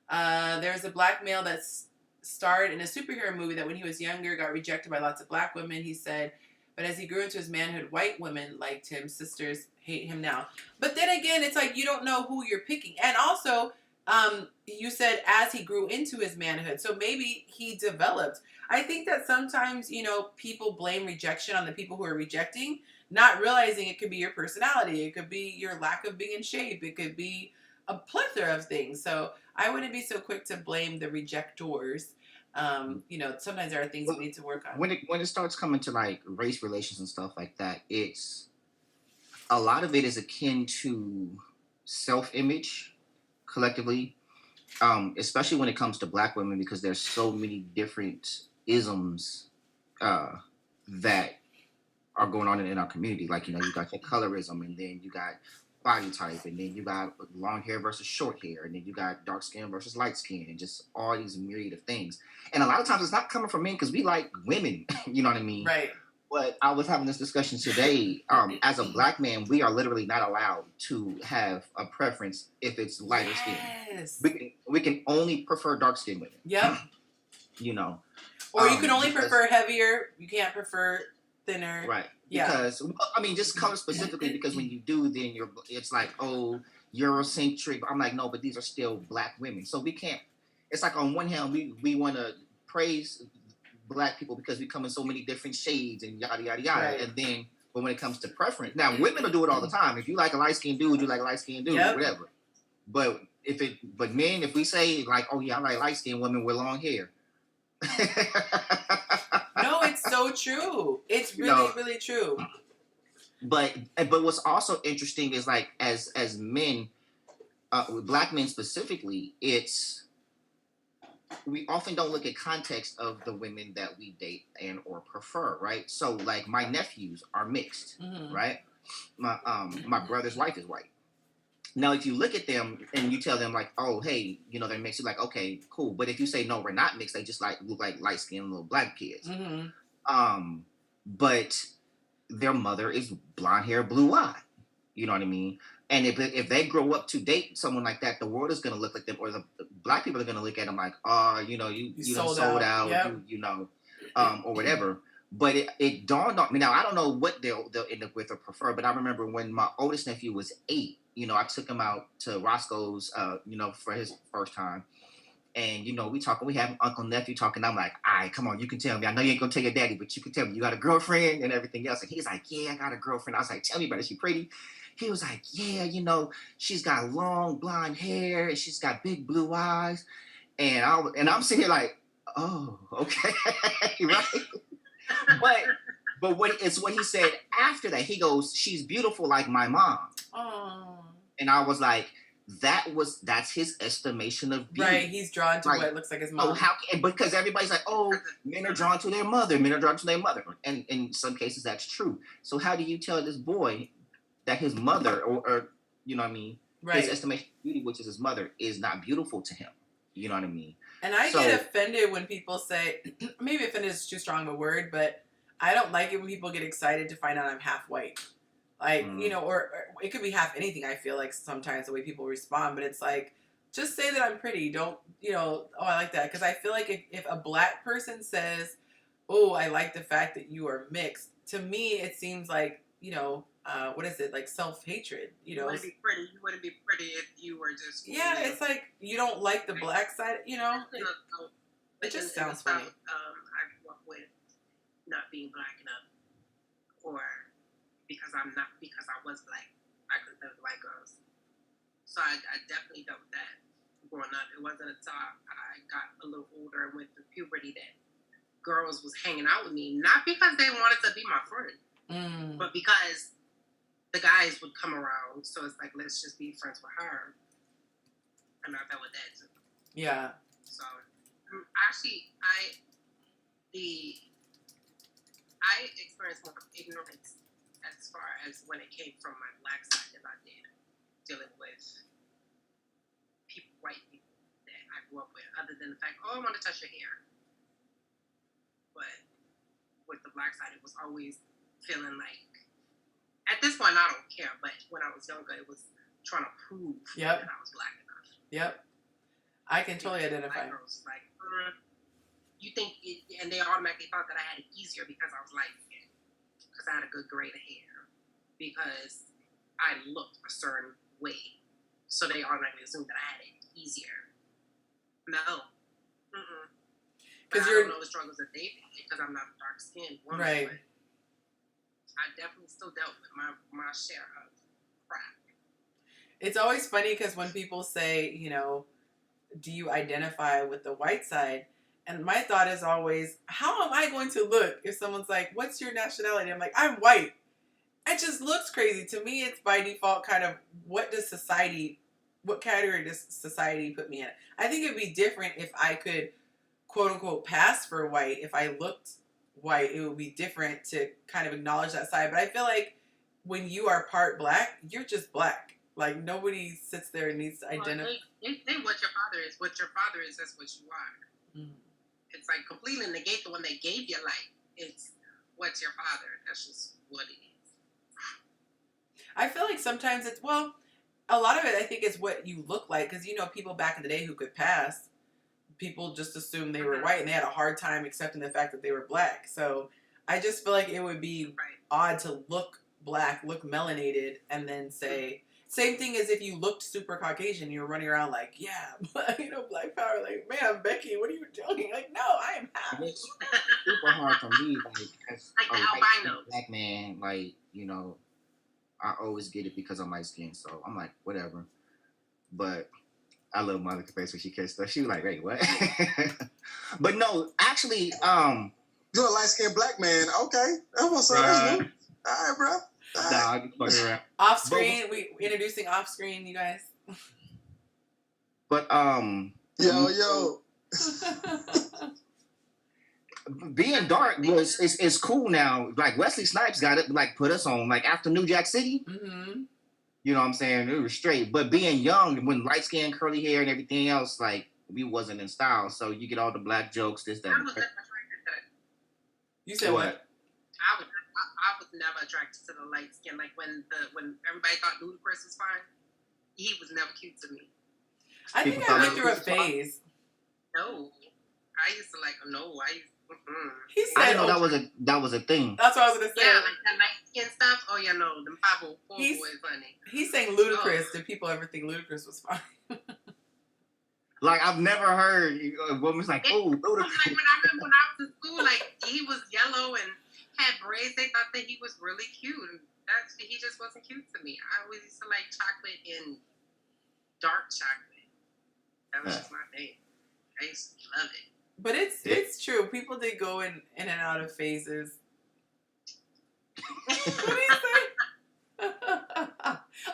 A: There's a black male that's starred in a superhero movie that when he was younger got rejected by lots of black women, he said. But as he grew into his manhood, white women liked him. Sisters hate him now. But then again, it's like you don't know who you're picking. And also, you said as he grew into his manhood. So maybe he developed. I think that sometimes, people blame rejection on the people who are rejecting, not realizing it could be your personality. It could be your lack of being in shape. It could be a plethora of things. So I wouldn't be so quick to blame the rejectors. Sometimes there are things we need to work on.
E: When it starts coming to like race relations and stuff like that, it's a lot of it is akin to self-image collectively, especially when it comes to black women, because there's so many different isms that are going on in our community. Like, you got your colorism, and then you got body type, and then you got long hair versus short hair, and then you got dark skin versus light skin, and just all these myriad of things. And a lot of times it's not coming from men because we like women, you know what I mean?
A: Right.
E: But I was having this discussion today. As a black man, we are literally not allowed to have a preference if it's lighter skin. We can only prefer dark skinned women.
A: Yep.
E: Or
A: you can only prefer heavier. You can't prefer thinner.
E: Right.
A: Yeah.
E: Because just color specifically, because when you do, then it's like, oh, Eurocentric. I'm like, no, but these are still black women. So we can't. It's like on one hand, we want to praise black people because we come in so many different shades and yada yada yada. Right. And then, but when it comes to preference, now women will do it all the time. If you like a light skinned dude, you like a light skinned dude, whatever. But men, if we say like, oh yeah, I like light skinned women with long hair.
A: No, it's so true. It's really, really true.
E: But what's also interesting is like as men, with black men specifically, we often don't look at context of the women that we date and or prefer, right? So like my nephews are mixed, right? My brother's wife is white. Now, if you look at them and you tell them like, oh, hey, they're mixed, you're like, okay, cool. But if you say, no, we're not mixed, they just like look like light-skinned little black kids. But their mother is blonde hair, blue eye. You know what I mean? And if they grow up to date someone like that, the world is gonna look like them, or the black people are gonna look at them like, oh, you know, you done sold out,
A: Yep.
E: you know, or whatever. But it dawned on me. Now I don't know what they'll end up with or prefer, but I remember when my oldest nephew was 8, you know, I took him out to Roscoe's, you know, for his first time. And you know, we have uncle nephew talking. I'm like, all right, come on, you can tell me. I know you ain't gonna tell your daddy, but you can tell me you got a girlfriend and everything else. And he's like, yeah, I got a girlfriend. I was like, tell me about it. Is she pretty? He was like, yeah, you know, she's got long blonde hair and she's got big blue eyes. And I'm sitting here like, oh, okay, right. But it's what he said after that. He goes, she's beautiful like my mom.
A: Oh.
E: And I was like, that's his estimation of beauty.
A: Right, he's drawn to what looks like his mom.
E: Because everybody's like, oh, men are drawn to their mother. Men are drawn to their mother. And in some cases, that's true. So how do you tell this boy that his mother, or you know what I mean, his estimation of beauty, which is his mother, is not beautiful to him? You know what I mean?
A: And I get offended when people say, maybe offended is too strong of a word, but I don't like it when people get excited to find out I'm half white. Like, you know, or it could be half anything, I feel like sometimes the way people respond, but it's like, just say that I'm pretty. Don't, you know, oh, I like that. Because I feel like if a black person says, oh, I like the fact that you are mixed, to me, it seems like, you know, what is it? Like self-hatred, you know?
B: You wouldn't be pretty if you were just...
A: Yeah, it's like, you don't like the black side, you know? It just sounds funny.
B: I grew up with not being black enough, or... because I was black, I couldn't play with white girls. So I definitely dealt with that growing up. It wasn't until I got a little older and went through puberty that girls was hanging out with me, not because they wanted to be my friend, but because the guys would come around. So it's like, let's just be friends with her. And I dealt with that too.
A: Yeah.
B: So actually, I experienced more ignorance as far as when it came from my black side than I did dealing with white people that I grew up with, other than the fact, oh, I want to touch your hair. But with the black side, it was always feeling like, at this point, I don't care, but when I was younger, it was trying to prove that I was black enough.
A: Yep. I can totally identify.
B: Black girls, like, you think, and they automatically thought that I had it easier because I was light skinned. Because I had a good grade of hair, because I looked a certain way, so they automatically assumed that I had it easier. No, because I don't know the struggles that they face because I'm not dark skinned woman.
A: Right.
B: But I definitely still dealt with my share of crap.
A: It's always funny because when people say, you know, do you identify with the white side? And my thought is always, how am I going to look if someone's like, what's your nationality? I'm like, I'm white. It just looks crazy. To me, it's by default kind of, what category does society put me in? I think it'd be different if I could, quote unquote, pass for white. If I looked white, it would be different to kind of acknowledge that side. But I feel like when you are part black, you're just black. Like, nobody sits there and needs to identify.
B: They say what your father is. What your father is, that's what you are.
A: Mm-hmm.
B: It's like completely negate the one they gave you. Like, it's what's your father. That's just what it is.
A: I feel like sometimes it's, well, a lot of it I think is what you look like. Because, you know, people back in the day who could pass, people just assumed they were white and they had a hard time accepting the fact that they were black. So I just feel like it would be odd to look black, look melanated, and then say... Same thing as if you looked super Caucasian, you're running around like, yeah, you know, black power. Like, man, Becky, what are you doing? Like, no, I am half.
E: It's super hard for me, like, as
B: like the albino
E: black man, like, you know, I always get it because I'm light skinned, so I'm like, whatever. But I love Monica's face when she kissed her. She was like, wait, what? But no, actually,
F: you're a light skinned black man. Okay, that's what's up. All right, bro.
E: Nah, around.
A: Off screen, we introducing off screen, you guys.
E: But
F: yo,
E: being dark is cool now. Like Wesley Snipes got it, like put us on like after New Jack City.
A: Mm-hmm.
E: You know what I'm saying? It was straight. But being young, when light skin, curly hair, and everything else, like we wasn't in style. So you get all the black jokes, this, that.
B: I was never attracted to that.
A: You said what?
B: I was I was never attracted to the light skin. Like when everybody thought Ludacris was fine, he was never cute to me.
A: I think
E: People
A: I went
E: thought
A: through a
E: Ludacris was fine?
A: phase.
B: No, I used to like no.
A: He
E: I
A: said,
E: didn't know that was a thing.
A: that's what I was gonna say.
B: Yeah, like that light skin stuff. Oh yeah, no, them 504
A: He's-
B: boys, honey.
A: He's saying Ludacris. Did people ever think Ludacris was fine?
E: Like I've never heard a woman's like, oh,
B: Like
E: Ludacris.
B: when I remember when I was in school, like he was yellow and had braids. They thought that he was really cute, and he just wasn't cute to me. I always used to like chocolate and dark chocolate. That was just my thing. I used to love it.
A: But it's true. People did go in and out of phases. What do you say?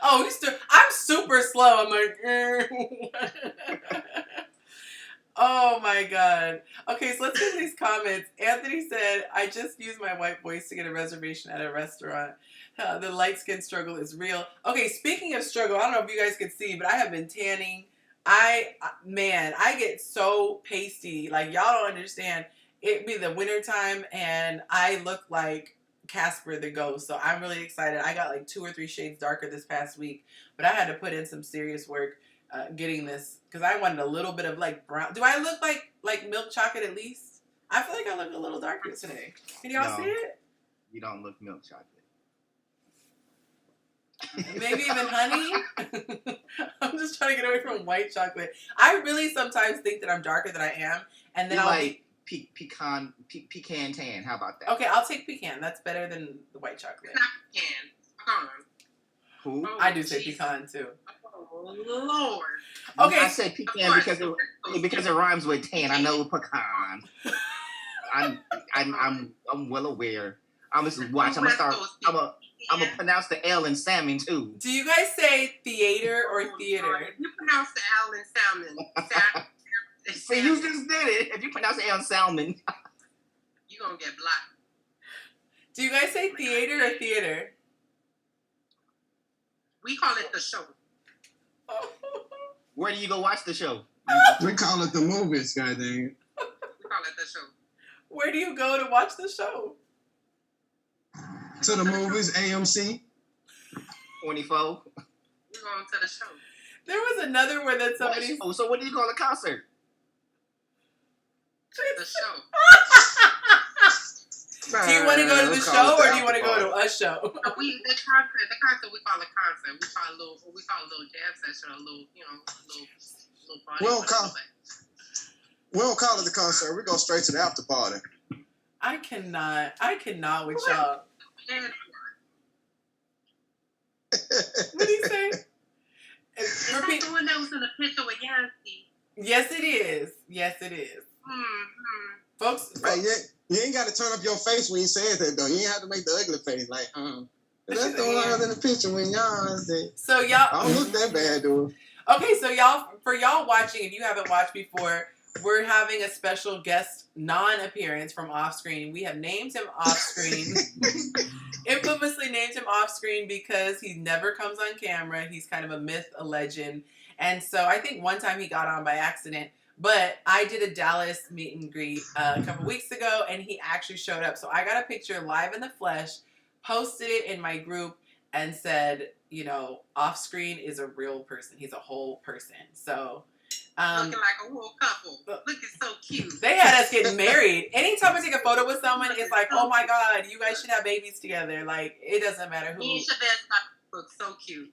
A: Oh, I'm super slow. I'm like, oh my god. Okay, so let's get these comments. Anthony said, I just used my white voice to get a reservation at a restaurant. The light skin struggle is real. Okay, speaking of struggle, I don't know if you guys can see, but I have been tanning. I get so pasty. Like, y'all don't understand. It be the wintertime, and I look like Casper the Ghost. So I'm really excited. I got like 2 or 3 shades darker this past week, but I had to put in some serious work getting this because I wanted a little bit of like brown. Do I look like milk chocolate at least? I feel like I look a little darker today. Can y'all see it?
E: You don't look milk chocolate.
A: Maybe even honey. I'm just trying to get away from white chocolate. I really sometimes think that I'm darker than I am, and then
E: You
A: I'll
E: like pecan tan. How about that?
A: okay, I'll take pecan. That's better than the white chocolate.
B: It's not pecan. Pecan.
E: Who?
B: Oh,
A: I do say
B: Jesus.
A: pecan too.
B: Oh Lord.
A: Okay.
E: I said pecan because it rhymes with tan. I know pecan. I'm well aware. I'm just watch. I'm gonna pronounce the L in salmon too.
A: Do you guys say theater or theater?
B: You pronounce the L in salmon.
E: See, you just did it. If you pronounce the L in salmon,
B: You're gonna get blocked.
A: Do you guys say theater or theater?
B: We call it the show.
E: where do you go watch the show?
F: We call it the movies, goddamn.
B: We call it the show.
A: Where do you go to watch the show?
F: To the movies, AMC.
E: 24.
B: We're going to the show.
A: There was another where that somebody.
E: Oh, so what do you call a concert?
B: The show.
A: Do you want to go to the show or do you want to go to a show?
B: The concert we call a concert. We call a little jam session, a little party.
F: We don't call it the concert. We go straight to the after party.
A: I cannot with y'all. What do you say?
B: Is that the one that was in the picture with Yancy?
A: Yes, it is. Yes, it is.
B: Mm-hmm.
A: Folks,
F: Hey, you ain't got to turn up your face when you said that, though. You ain't have to make the ugly face. Like, that's the one I was in the picture when y'all said.
A: so y'all.
F: I don't look that bad, dude.
A: Okay, so for y'all watching, if you haven't watched before, we're having a special guest non-appearance from off-screen. We have named him off-screen. Infamously named him off-screen because he never comes on camera. He's kind of a myth, a legend. And so I think one time he got on by accident. But I did a Dallas meet and greet a couple weeks ago, and he actually showed up. So I got a picture live in the flesh, posted it in my group, and said, you know, off-screen is a real person. He's a whole person. So...
B: looking like a whole couple. Looking so cute.
A: They had us getting married. Anytime I take a photo with someone, it's like, oh my God, you guys should have babies together. Like, it doesn't matter who.
B: Me and Chavez look so cute.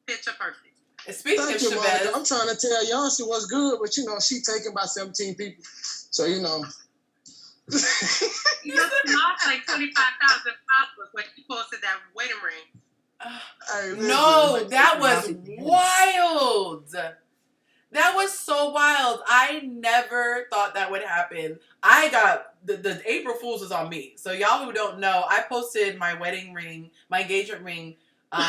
B: Picture perfect.
A: Speaking
F: Thank
A: of
F: you, Monica.
A: Chavez,
F: I'm trying to tell Yancy what's good, but you know, she taken by 17 people. So, you know.
B: You lost like 25,000 followers when you posted that wedding ring.
F: Hey, listen,
A: no,
F: like,
A: that was wild. That was so wild. I never thought that would happen. I got the April Fool's was on me. So y'all who don't know, I posted my wedding ring, my engagement ring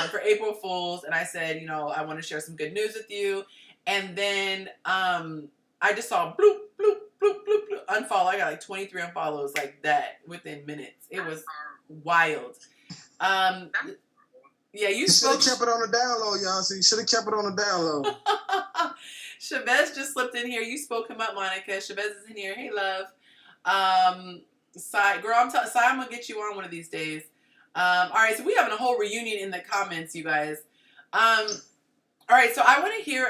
A: for April Fool's, and I said, you know, I want to share some good news with you. And then I just saw bloop, bloop, bloop, bloop, bloop, unfollow. I got like 23 unfollows like that within minutes. It was wild. Yeah, you
F: should have
A: spoke.
F: kept it on the down low, Yancy. You should have kept it on the down low.
A: Chavez just slipped in here. You spoke him up, Monica. Chavez is in here. Hey, love. Sai, girl, I'm gonna get you on one of these days. All right, so we having a whole reunion in the comments, you guys. All right, so I want to hear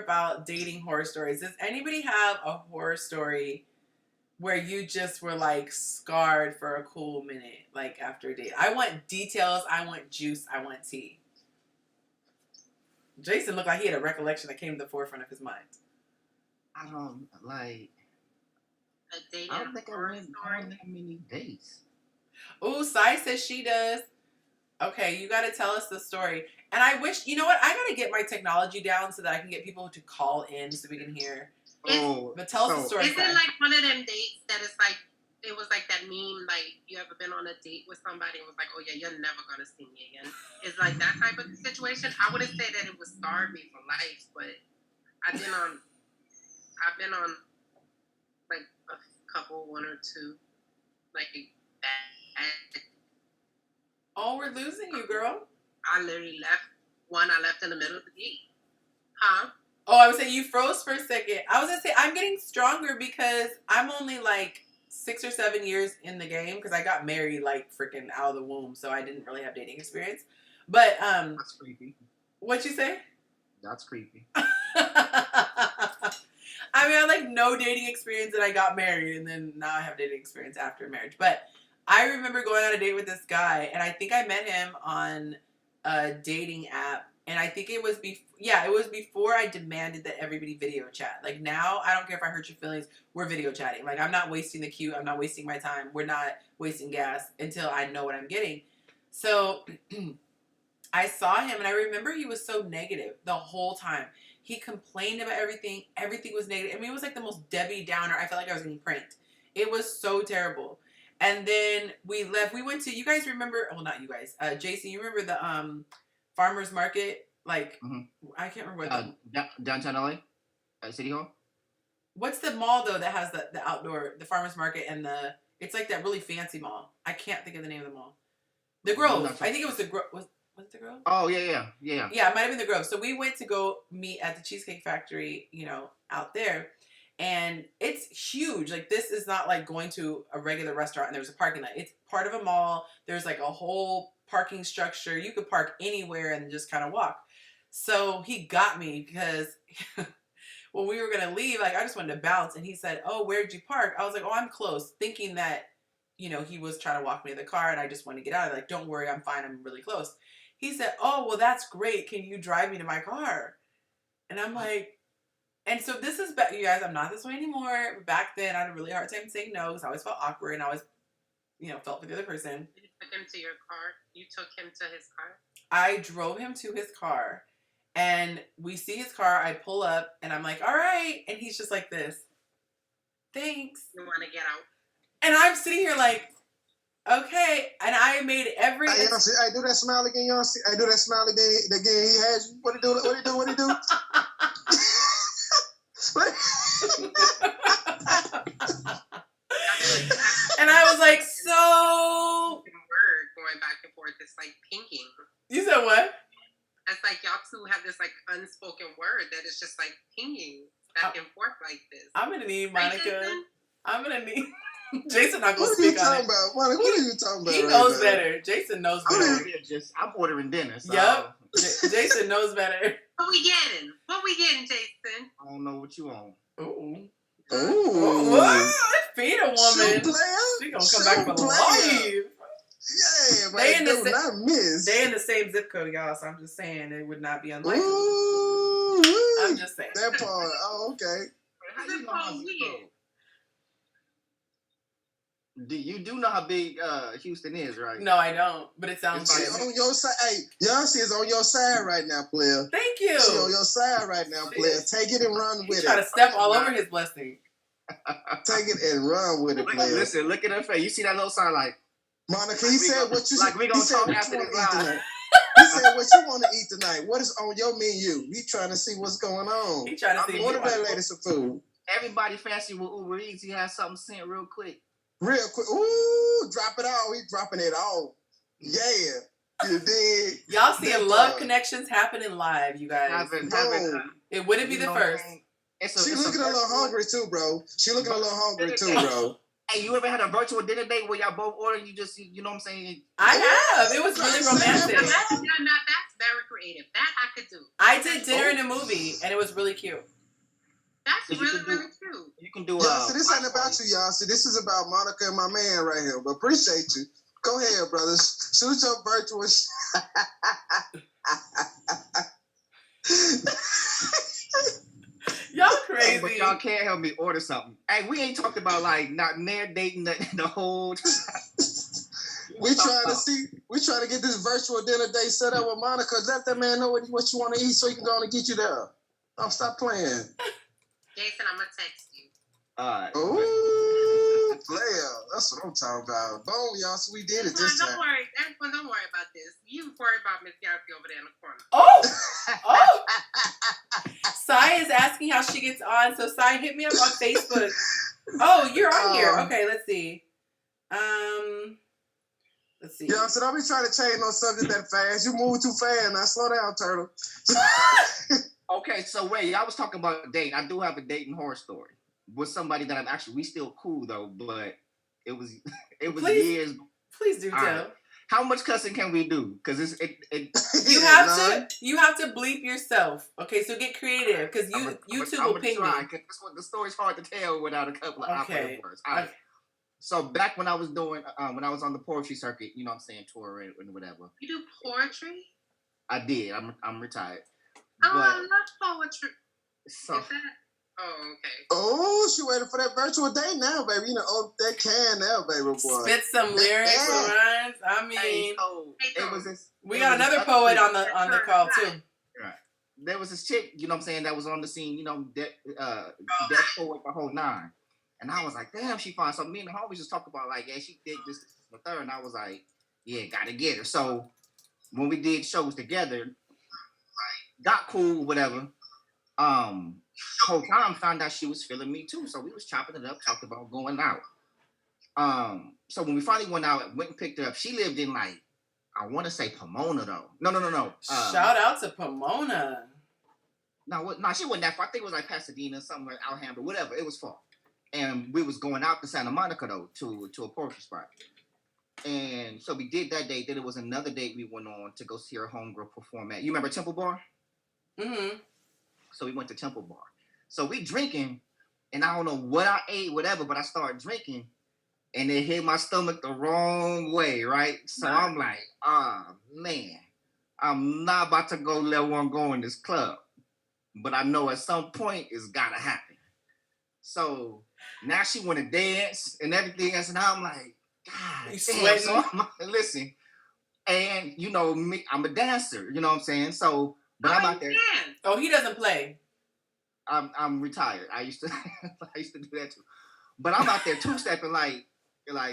A: about dating horror stories. Does anybody have a horror story where you just were like scarred for a cool minute, like after a date? I want details. I want juice. I want tea. Jason looked like he had a recollection that came to the forefront of his mind.
E: I don't like.
B: A dating
E: I don't think I
B: horror
E: went
B: story.
E: on that many dates.
A: Ooh, Sai says she does. Okay, you got to tell us the story. And I wish, you know what? I got to get my technology down so that I can get people to call in so we can hear. But tell us the story.
B: Is it like one of them dates that is like, it was like that meme, like, you ever been on a date with somebody and was like, oh yeah, you're never going to see me again? It's like that type of situation. I wouldn't say that it would scar me for life, but I've been on like a couple, one or two, like bad.
A: Oh, we're losing you, girl.
B: I literally I left in the middle of the date. Huh?
A: Oh, I was saying you froze for a second. I was going to say, I'm getting stronger because I'm only like 6 or 7 years in the game because I got married like freaking out of the womb, so I didn't really have dating experience. But,
E: That's creepy.
A: What'd you say?
E: That's creepy.
A: I mean, I had like no dating experience and I got married, and then now I have dating experience after marriage. But I remember going on a date with this guy, and I think I met him on a dating app, and I think it was before I demanded that everybody video chat. Like now, I don't care if I hurt your feelings, we're video chatting. Like I'm not wasting the queue, I'm not wasting my time, we're not wasting gas until I know what I'm getting. So I saw him, and I remember he was so negative the whole time. He complained about everything. Everything was negative. I mean, it was like the most Debbie Downer. I felt like I was getting pranked. It was so terrible. And then we left. We went to, you guys remember, well, not you guys. Jason, you remember the farmer's market? Like, I can't remember what
E: downtown LA? At City Hall?
A: What's the mall, though, that has the outdoor, the farmer's market and it's like that really fancy mall. I can't think of the name of the mall. The Grove. I think it was the Grove. Was it the Grove?
E: Oh, yeah.
A: Yeah, it might have been the Grove. So we went to go meet at the Cheesecake Factory, out there. And it's huge. Like, this is not like going to a regular restaurant and there's a parking lot. It's part of a mall. There's like a whole parking structure. You could park anywhere and just kind of walk. So he got me because when we were going to leave, like, I just wanted to bounce. And he said, oh, where'd you park? I was like, oh, I'm close. Thinking that, he was trying to walk me to the car and I just wanted to get out. Like, don't worry, I'm fine. I'm really close. He said, oh, well, that's great. Can you drive me to my car? And I'm like, and so this is, you guys, I'm not this way anymore. Back then, I had a really hard time saying no because I always felt awkward and I always, felt for the other person.
B: You took him to your car? You took him to his car?
A: I drove him to his car and we see his car. I pull up and I'm like, all right. And he's just like this. Thanks.
B: You want to get out?
A: And I'm sitting here like, okay. And I made every...
F: I do that smile again, y'all see? I do that smile again he has you. What he do?
A: And I was like, so...
B: Word going back and forth. It's like pinking.
A: You said what?
B: It's like y'all two have this like unspoken word that is just like pinging back and forth like this.
A: I'm going to need Monica. I'm going to need... Jason not
F: What
A: going to
F: are you
A: speak on
F: talking
A: it.
F: about? Monica, what are you talking about?
A: He knows better. Jason knows better.
E: I'm ordering dinner. So
A: Yep. Jason knows better.
B: What we getting, Jason?
E: I don't know what you want.
A: Ooh.
F: Ooh.
A: Feed a woman. She gonna come back for life.
F: Yeah,
A: They in the
F: do not miss.
A: They in the same zip code, y'all. So I'm just saying it would not be unlikely.
F: Ooh,
A: I'm just saying
F: that part. Oh, okay.
E: How you know how zip code? You do know how big Houston is, right?
A: No, I don't. But it sounds
F: She
A: like
F: on your side. Hey, y'all, she is on your side right now, player.
A: Thank you.
F: She on your side right now, player. Take it and run with it.
A: Try to step all over his blessing.
F: Take it and run with it, player.
E: Listen, look at her face. You see that little sign like,
F: Monica, he said what you
E: like we gonna talk after this live.
F: tonight. He said what you want to eat tonight. What is on your menu? He trying to see what's going on.
A: He trying to see.
F: Order that lady some food.
E: Everybody fancy with Uber Eats. He has something sent real quick.
F: Real quick. Ooh, drop it all. He dropping it all. Yeah. You dig?
A: Y'all seeing love connections happening live, you guys. It wouldn't be the first.
F: She looking a little hungry too, bro. She looking a little hungry too, bro.
E: Hey, you ever had a virtual dinner date where y'all both order? You just, you know what I'm saying?
A: I have. It was really romantic.
B: Now, that's very creative. That I could do.
A: I did dinner in a movie, and it was really cute.
B: That's really cute.
E: You can do.
F: Y'all, see, this ain't about you, y'all. See, this is about Monica and my man right here. But appreciate you. Go ahead, brothers. Shoot your virtual.
A: Y'all
E: Hey,
A: crazy.
E: but y'all can't help me order something. Hey, we ain't talked about like not near dating the whole time.
F: We trying to get this virtual dinner date set up with Monica. Let that man know what you want to eat so he can go and get you there. Oh, stop playing.
B: Jason, I'm gonna text you.
E: Alright.
F: Ooh, player. That's what I'm talking about. Boom, y'all. So we did it this time.
B: Don't worry. Everyone, don't worry about this. You worry about Miss Yaki over there in the corner.
A: Oh! Sai is asking how she gets on. So Sai, hit me up on Facebook. Oh, you're on here. Okay, let's see. Let's see.
F: Yo, so don't be trying to change no subject that fast. You move too fast. Now slow down, turtle.
E: Okay, so wait, I was talking about dating. I do have a dating horror story with somebody that we still cool though, but it was years.
A: Please do tell.
E: Right. How much cussing can we do? Because
A: You have to bleep yourself. Okay, so get creative because YouTube will ping me.
E: The story's hard to tell without a couple of operative words. All right. Okay. So back when I was doing when I was on the poetry circuit, you know what I'm saying, tour and whatever.
B: You do poetry?
E: I did. I'm retired.
B: Oh, I love poetry.
E: So,
B: is that? Oh, okay.
F: Oh, she waiting for that virtual date now, baby. You know, oh, that can now, baby boy.
A: Spit some lyrics, rhymes. I mean, we got another poet on the call too.
E: Right. There was this chick, you know what I'm saying, that was on the scene, you know, that poet the whole nine. And I was like, damn, she fine. So me and the homies just talk about like, yeah, she did this the third, and I was like, yeah, gotta get her. So when we did shows together, got cool, whatever. Whole time found out she was feeling me too, so we was chopping it up, talked about going out. So when we finally went out, went and picked her up. She lived in like, I want to say Pomona though. No.
A: Shout out to Pomona.
E: No, she wasn't that far. I think it was like Pasadena, somewhere, Alhambra, whatever. It was far. And we was going out to Santa Monica though, to a poetry spot. And so we did that date. Then it was another date we went on to go see her homegirl perform at. You remember Temple Bar?
A: Mm-hmm.
E: So we went to Temple Bar. So we drinking, and I don't know what I ate, whatever, but I started drinking, and it hit my stomach the wrong way, right? So I'm like, man, I'm not about to go let one go in this club. But I know at some point it's gotta happen. So now she want to dance and everything else, and I'm like, God, damn. So listen, and you know me, I'm a dancer, you know what I'm saying? So, but I'm out there.
A: Oh, he doesn't play.
E: I'm retired. I used to do that too. But I'm out there two-stepping like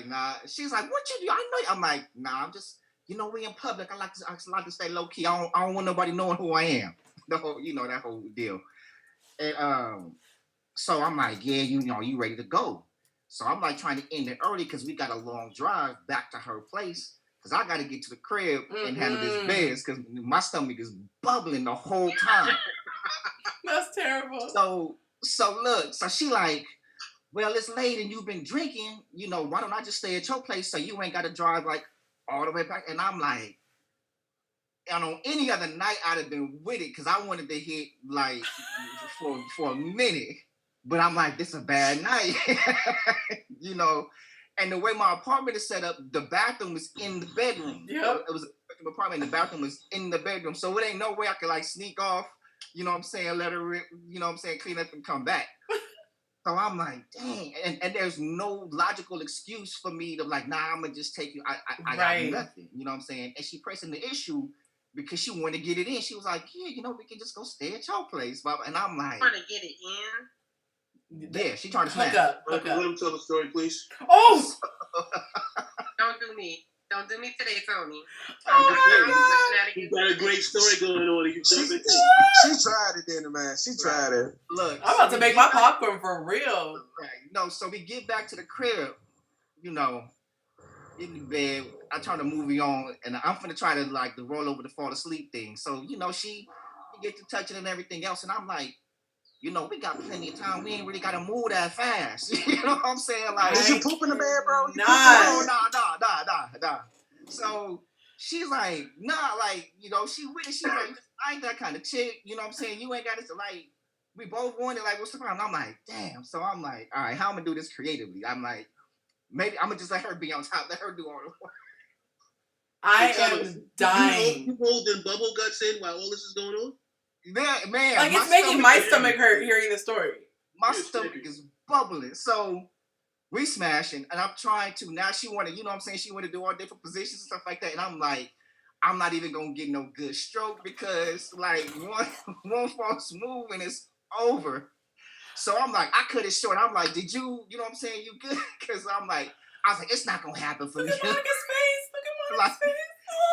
E: nah. She's like, what you do? I know you. I'm like, nah, I'm just, you know, we in public. I like to stay low key. I don't want nobody knowing who I am. The whole, you know, that whole deal. And so I'm like, yeah, you know, you ready to go. So I'm like trying to end it early because we got a long drive back to her place. Because I got to get to the crib and handle this biz because my stomach is bubbling the whole time.
A: That's terrible.
E: So look, so she like, well, it's late and you've been drinking, you know, why don't I just stay at your place so you ain't got to drive like all the way back? And I'm like, and on any other night I'd have been with it because I wanted to hit like for a minute. But I'm like, this is a bad night, you know. And the way my apartment is set up, the bathroom is in the bedroom.
A: Yep.
E: It was a bedroom apartment, and the bathroom was in the bedroom. So it ain't no way I could like sneak off, you know what I'm saying, let her, you know what I'm saying, clean up and come back. So I'm like, dang. And there's no logical excuse for me to like, nah, I'm going to just take you. I got nothing, you know what I'm saying? And she pressing the issue because she wanted to get it in. She was like, yeah, you know, we can just go stay at your place. And I'm like,
B: trying to get it in?
E: Yeah, she trying to smash.
F: Let him tell the story, please.
A: Oh!
B: Don't do me. Don't do me today, Tony.
F: You got a great story going on. She tried it, then, man. She tried it.
E: Look,
A: I'm about to make my popcorn for real.
E: Right. No, so we get back to the crib, you know, in the bed. I turn the movie on, and I'm finna try to like the roll over to fall asleep thing. So, you know, she get to touching and everything else, and I'm like, you know, we got plenty of time. We ain't really got to move that fast. You know what I'm saying? Like,
F: Is you poop in the bed, bro? You
A: Nah.
E: nah. So she's like, nah, like, you know, she with it. She's like, I ain't that kind of chick. You know what I'm saying? You ain't got it to like, we both wanted, like, what's the problem? I'm like, damn. So I'm like, all right, how I'm gonna do this creatively? I'm like, maybe I'm gonna just let her be on top, let her do all the work.
A: I am dying.
G: You holding bubble guts in while all this is going on?
E: Man,
A: Like, it's making my stomach hurt hearing the story.
E: My stomach is bubbling. So we smashing, and I'm trying to. Now she want to, you know what I'm saying? She want to do all different positions and stuff like that. And I'm like, I'm not even going to get no good stroke because, like, one false move and it's over. So I'm like, I cut it short. I'm like, did you know what I'm saying? You good? Because I was like, it's not going to happen for me.
A: Look at Monica's face. Look at Monica's face.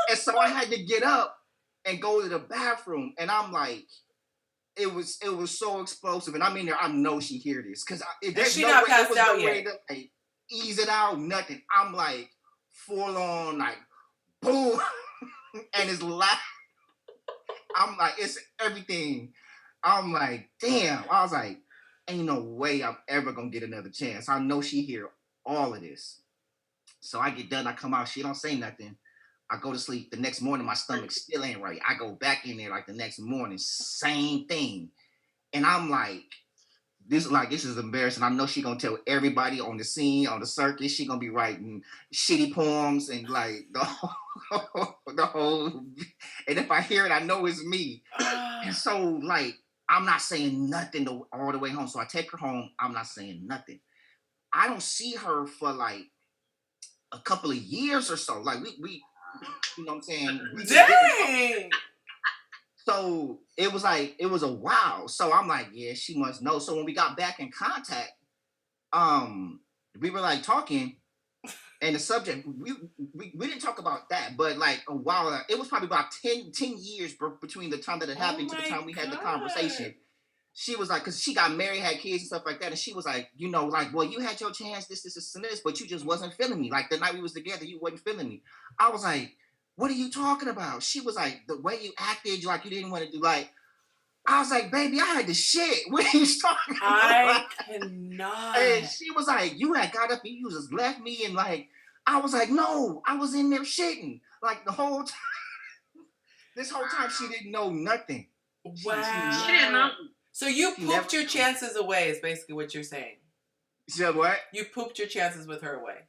E: And so I had to get up and go to the bathroom. And I'm like, it was so explosive. And I'm in there, I know she hear this. Because there's
A: she
E: no
A: not
E: way,
A: passed out
E: no
A: yet.
E: way to like, ease it out, nothing. I'm like, full on, like, boom. And it's loud. I'm like, it's everything. I'm like, damn. I was like, ain't no way I'm ever going to get another chance. I know she hear all of this. So I get done. I come out. She don't say nothing. I go to sleep. The next morning, my stomach still ain't right. I go back in there like the next morning, same thing. And I'm like, this is embarrassing. I know she gonna tell everybody on the scene, on the circuit. She gonna be writing shitty poems and like the whole. And if I hear it, I know it's me. And so like, I'm not saying nothing all the way home. So I take her home. I'm not saying nothing. I don't see her for like a couple of years or so. Like we you know what I'm saying?
A: Dang!
E: So it was a wow. So I'm like, yeah, she must know. So when we got back in contact, we were like talking, and the subject we didn't talk about that, but like a while, it was probably about 10 years between the time that it happened to the time we had the conversation. She was like, because she got married, had kids and stuff like that, and she was like, you know, like, well, you had your chance, this, and this, but you just wasn't feeling me. Like the night we was together, you wasn't feeling me. I was like, what are you talking about? She was like, the way you acted, like you didn't want to do, like, I was like, baby, I had the shit. What are you talking about?
A: I cannot.
E: And she was like, you had got up and you just left me, and like, I was like, no, I was in there shitting. Like the whole time, this whole time she didn't know nothing.
A: Wow.
B: She didn't know.
A: So you pooped your chances away is basically what you're saying.
E: She said what?
A: You pooped your chances with her away.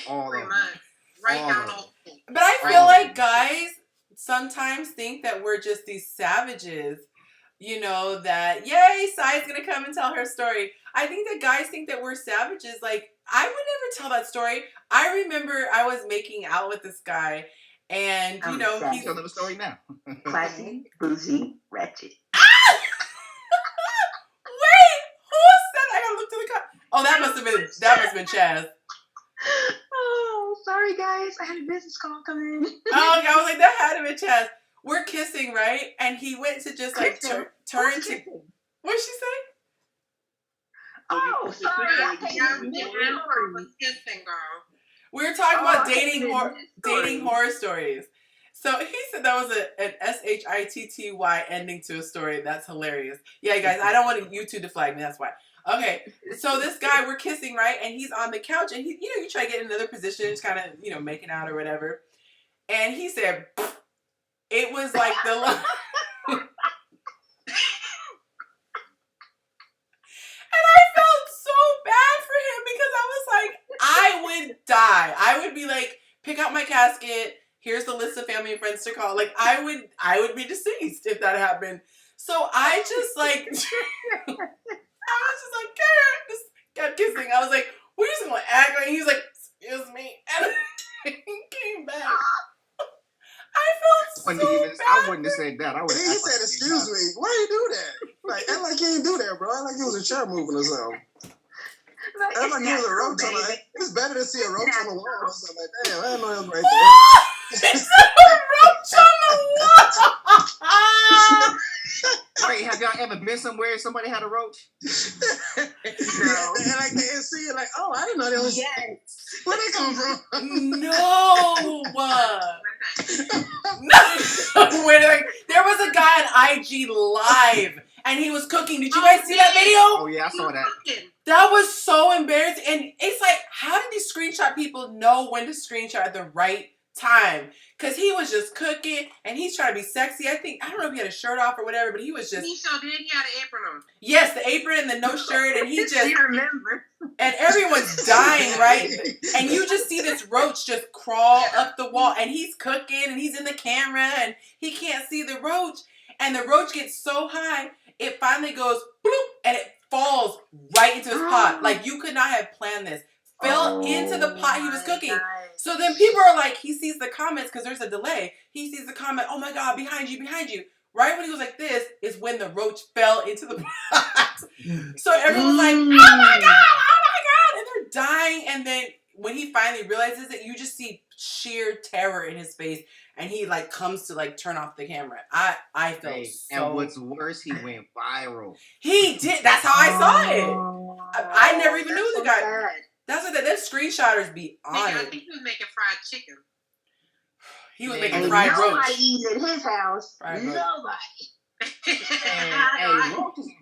E: All
B: Pretty
E: of
B: much. Right
E: All
B: down
E: of
B: the whole thing.
A: But I feel like guys sometimes think that we're just these savages, you know, that, yay, Sai's gonna come and tell her story. I think that guys think that we're savages. Like, I would never tell that story. I remember I was making out with this guy, and, you know,
E: he's telling the story now.
D: Classy, bougie, ratchet.
A: Wait, who said I gotta look to the Oh, that must have been Chaz.
D: Oh, sorry guys, I had a business call come in.
A: Oh, okay, I was like, that had to be Chaz. We're kissing, right? And he went to just like turn to. What'd she say?
D: Oh, sorry, I can't even
B: was kissing, girl.
A: We were talking about
D: I
A: dating
D: hated
A: horror stories. So he said that was an SHITTY ending to a story. That's hilarious. Yeah, guys, I don't want you two to flag me. That's why. Okay, so this guy, we're kissing, right? And he's on the couch, and he, you know, you try to get in another position, just kind of, you know, making out or whatever. And he said, it was like the. And I felt so bad for him because I was like, I would die. I would be like, pick out my casket. Here's the list of family and friends to call. Like, I would be deceased if that happened. So I just like, I was just like, just kept kissing. I was like, we're just gonna act like. He's like, excuse me, and he came back. I felt so bad.
E: I wouldn't have said that. I would.
F: He said, "Excuse me, why you do that? Like, act like you didn't do that, bro. Act like it was a chair moving or something.
D: Like,
F: Act like it was a roach on the. It's better to see a roach on the wall or something like that. Damn, I didn't know it was right there.
A: It's a roach on the wall.
E: Wait, have y'all ever been somewhere and somebody had a roach?
F: No. And like they see it, like, oh, I didn't know that was.
D: yes.
F: Where they come from?
A: No. No. Wait, like, there was a guy on IG live, and he was cooking. Did you guys see that video?
E: Oh yeah, I saw that.
A: That was so embarrassing. And it's like, how did these screenshot people know when to screenshot at the right time? Because he was just cooking and he's trying to be sexy. I don't know if he had a shirt off or whatever, but he was just.
B: He showed did. He had an apron on.
A: Yes, the apron and the no shirt, and he just.
D: You remember.
A: And everyone's dying, right? And you just see this roach just crawl up the wall, and he's cooking, and he's in the camera, and he can't see the roach. And the roach gets so high, it finally goes bloop, and it falls right into his pot. Like, you could not have planned this. Fell into the pot he was cooking.
D: God.
A: So then people are like, he sees the comments, because there's a delay. He sees the comment, oh my God, behind you, behind you. Right when he was like this is when the roach fell into the pot. So everyone was like, oh my God, and they're dying. And then when he finally realizes it, you just see sheer terror in his face, and he like comes to like turn off the camera. I felt so.
E: And what's worse, he went viral.
A: He did. That's how I saw it.
D: Oh,
A: I never even knew the guy.
D: sad.
A: That's what them screenshoters be on
B: I
A: it.
B: think he was making fried chicken.
A: He was
E: Man.
A: making
D: Ain't
A: fried
D: nobody
A: roach.
D: eating at his house.
A: Fried roach.
D: Nobody.
E: Hey,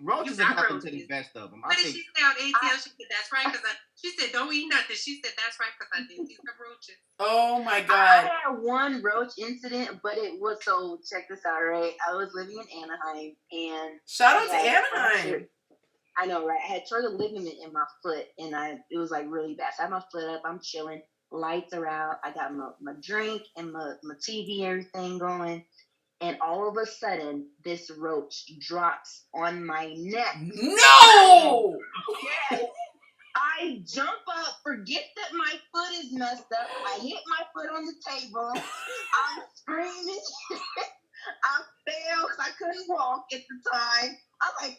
E: roaches have happened to the
B: roaches.
E: best of them.
B: What did she say on ATL? She said, that's right, because she said, don't eat nothing. She said, that's right, because I did see some roaches.
A: Oh my
D: I
A: God.
D: had one roach incident, but it was so. Check this out, right? I was living in Anaheim, and
A: Shout out to
D: I had
A: Anaheim.
D: I know, right? I had torn a ligament in my foot, and it was like really bad. So I had my foot up. I'm chilling. Lights are out. I got my drink and my TV, everything going. And all of a sudden, this roach drops on my neck.
A: No!
D: Yes. I jump up, forget that my foot is messed up. I hit my foot on the table. I'm screaming. I fell because I couldn't walk at the time. I'm like,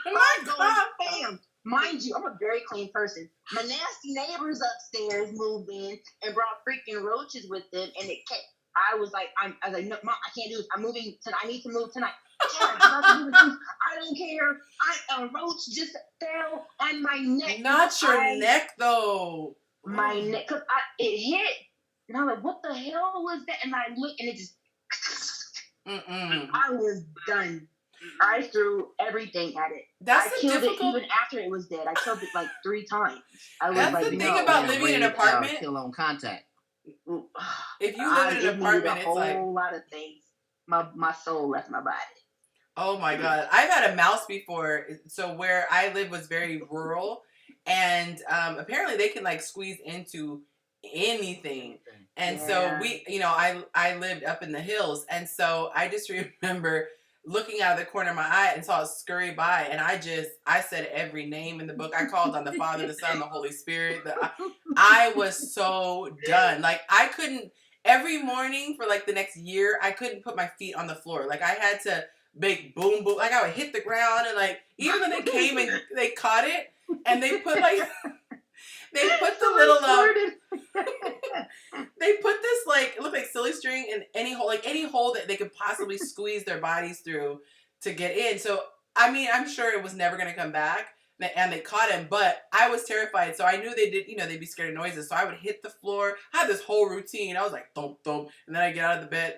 A: Oh my God.
D: bam. Mind you, I'm a very clean person. My nasty neighbors upstairs moved in and brought freaking roaches with them, and it kept. I was like, no, Mom, I can't do this. I'm moving tonight. I need to move tonight. Yeah, I don't care. A roach just fell on my neck.
A: Not your neck, though.
D: My neck, because it hit, and I'm like, what the hell was that? And I look, and it just. I was done. I threw everything at it.
A: That's
D: I
A: the
D: killed
A: difficult.
D: it even after it was dead. I killed it like 3 times. I was
A: That's
D: like,
A: the thing
D: no.
A: about living in an apartment.
E: Kill on contact.
A: If you live in an
D: it needed
A: apartment,
D: a
A: it's
D: whole
A: like,
D: lot of things. My soul left my body.
A: oh my God. I've had a mouse before. So where I live was very rural, and apparently they can like squeeze into anything. And so I lived up in the hills, and so I just remember looking out of the corner of my eye and saw it scurry by, and I said every name in the book. I called on the Father, the Son, the Holy Spirit. I was so done. Like, I couldn't, every morning for like the next year, I couldn't put my feet on the floor. Like, I had to make boom, boom. Like, I would hit the ground, and like, even when they came and they caught it, and they put like, they put the little, they put this like, it looked like silly string in any hole that they could possibly squeeze their bodies through to get in. So, I mean, I'm sure it was never going to come back, and they caught him, but I was terrified. So I knew they did, they'd be scared of noises. So I would hit the floor. I had this whole routine. I was like, thump, thump. And then I get out of the bed.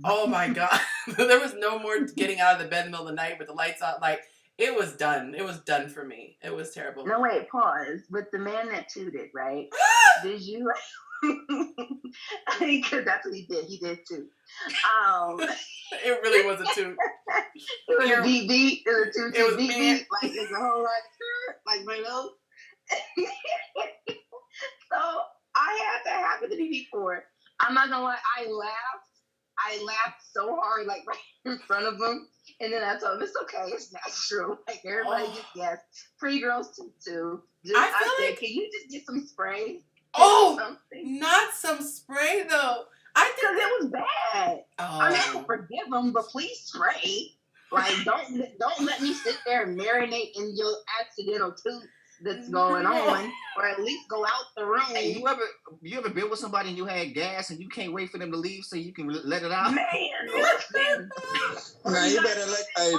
A: Oh my God. There was no more getting out of the bed in the middle of the night with the lights out. Like, it was done. It was done for me. It was terrible.
D: No, wait, pause. With the man that tooted, right? Did you? Because that's what he did. He did too.
A: It really was a toot.
D: It was a beep beep. It was a toot.
A: It was
D: beep
A: beep.
D: beep. Like it's a whole lot, like my nose. So I had that happen to me before. I'm not gonna lie. I laughed so hard, like right in front of him. And then I told him, it's okay, it's natural. Like, everybody just guess. Pretty girls too. I said, can you just get some spray?
A: Not some spray, though.
D: Because it was bad.
A: Oh.
D: I mean, I can forgive them, but please spray. Like, don't let me sit there and marinate in your accidental tooth that's going on, or at least go out the room.
E: Hey, you ever been with somebody and you had gas and you can't wait for them to leave so you can let it out?
D: Man, listen.
F: Now you better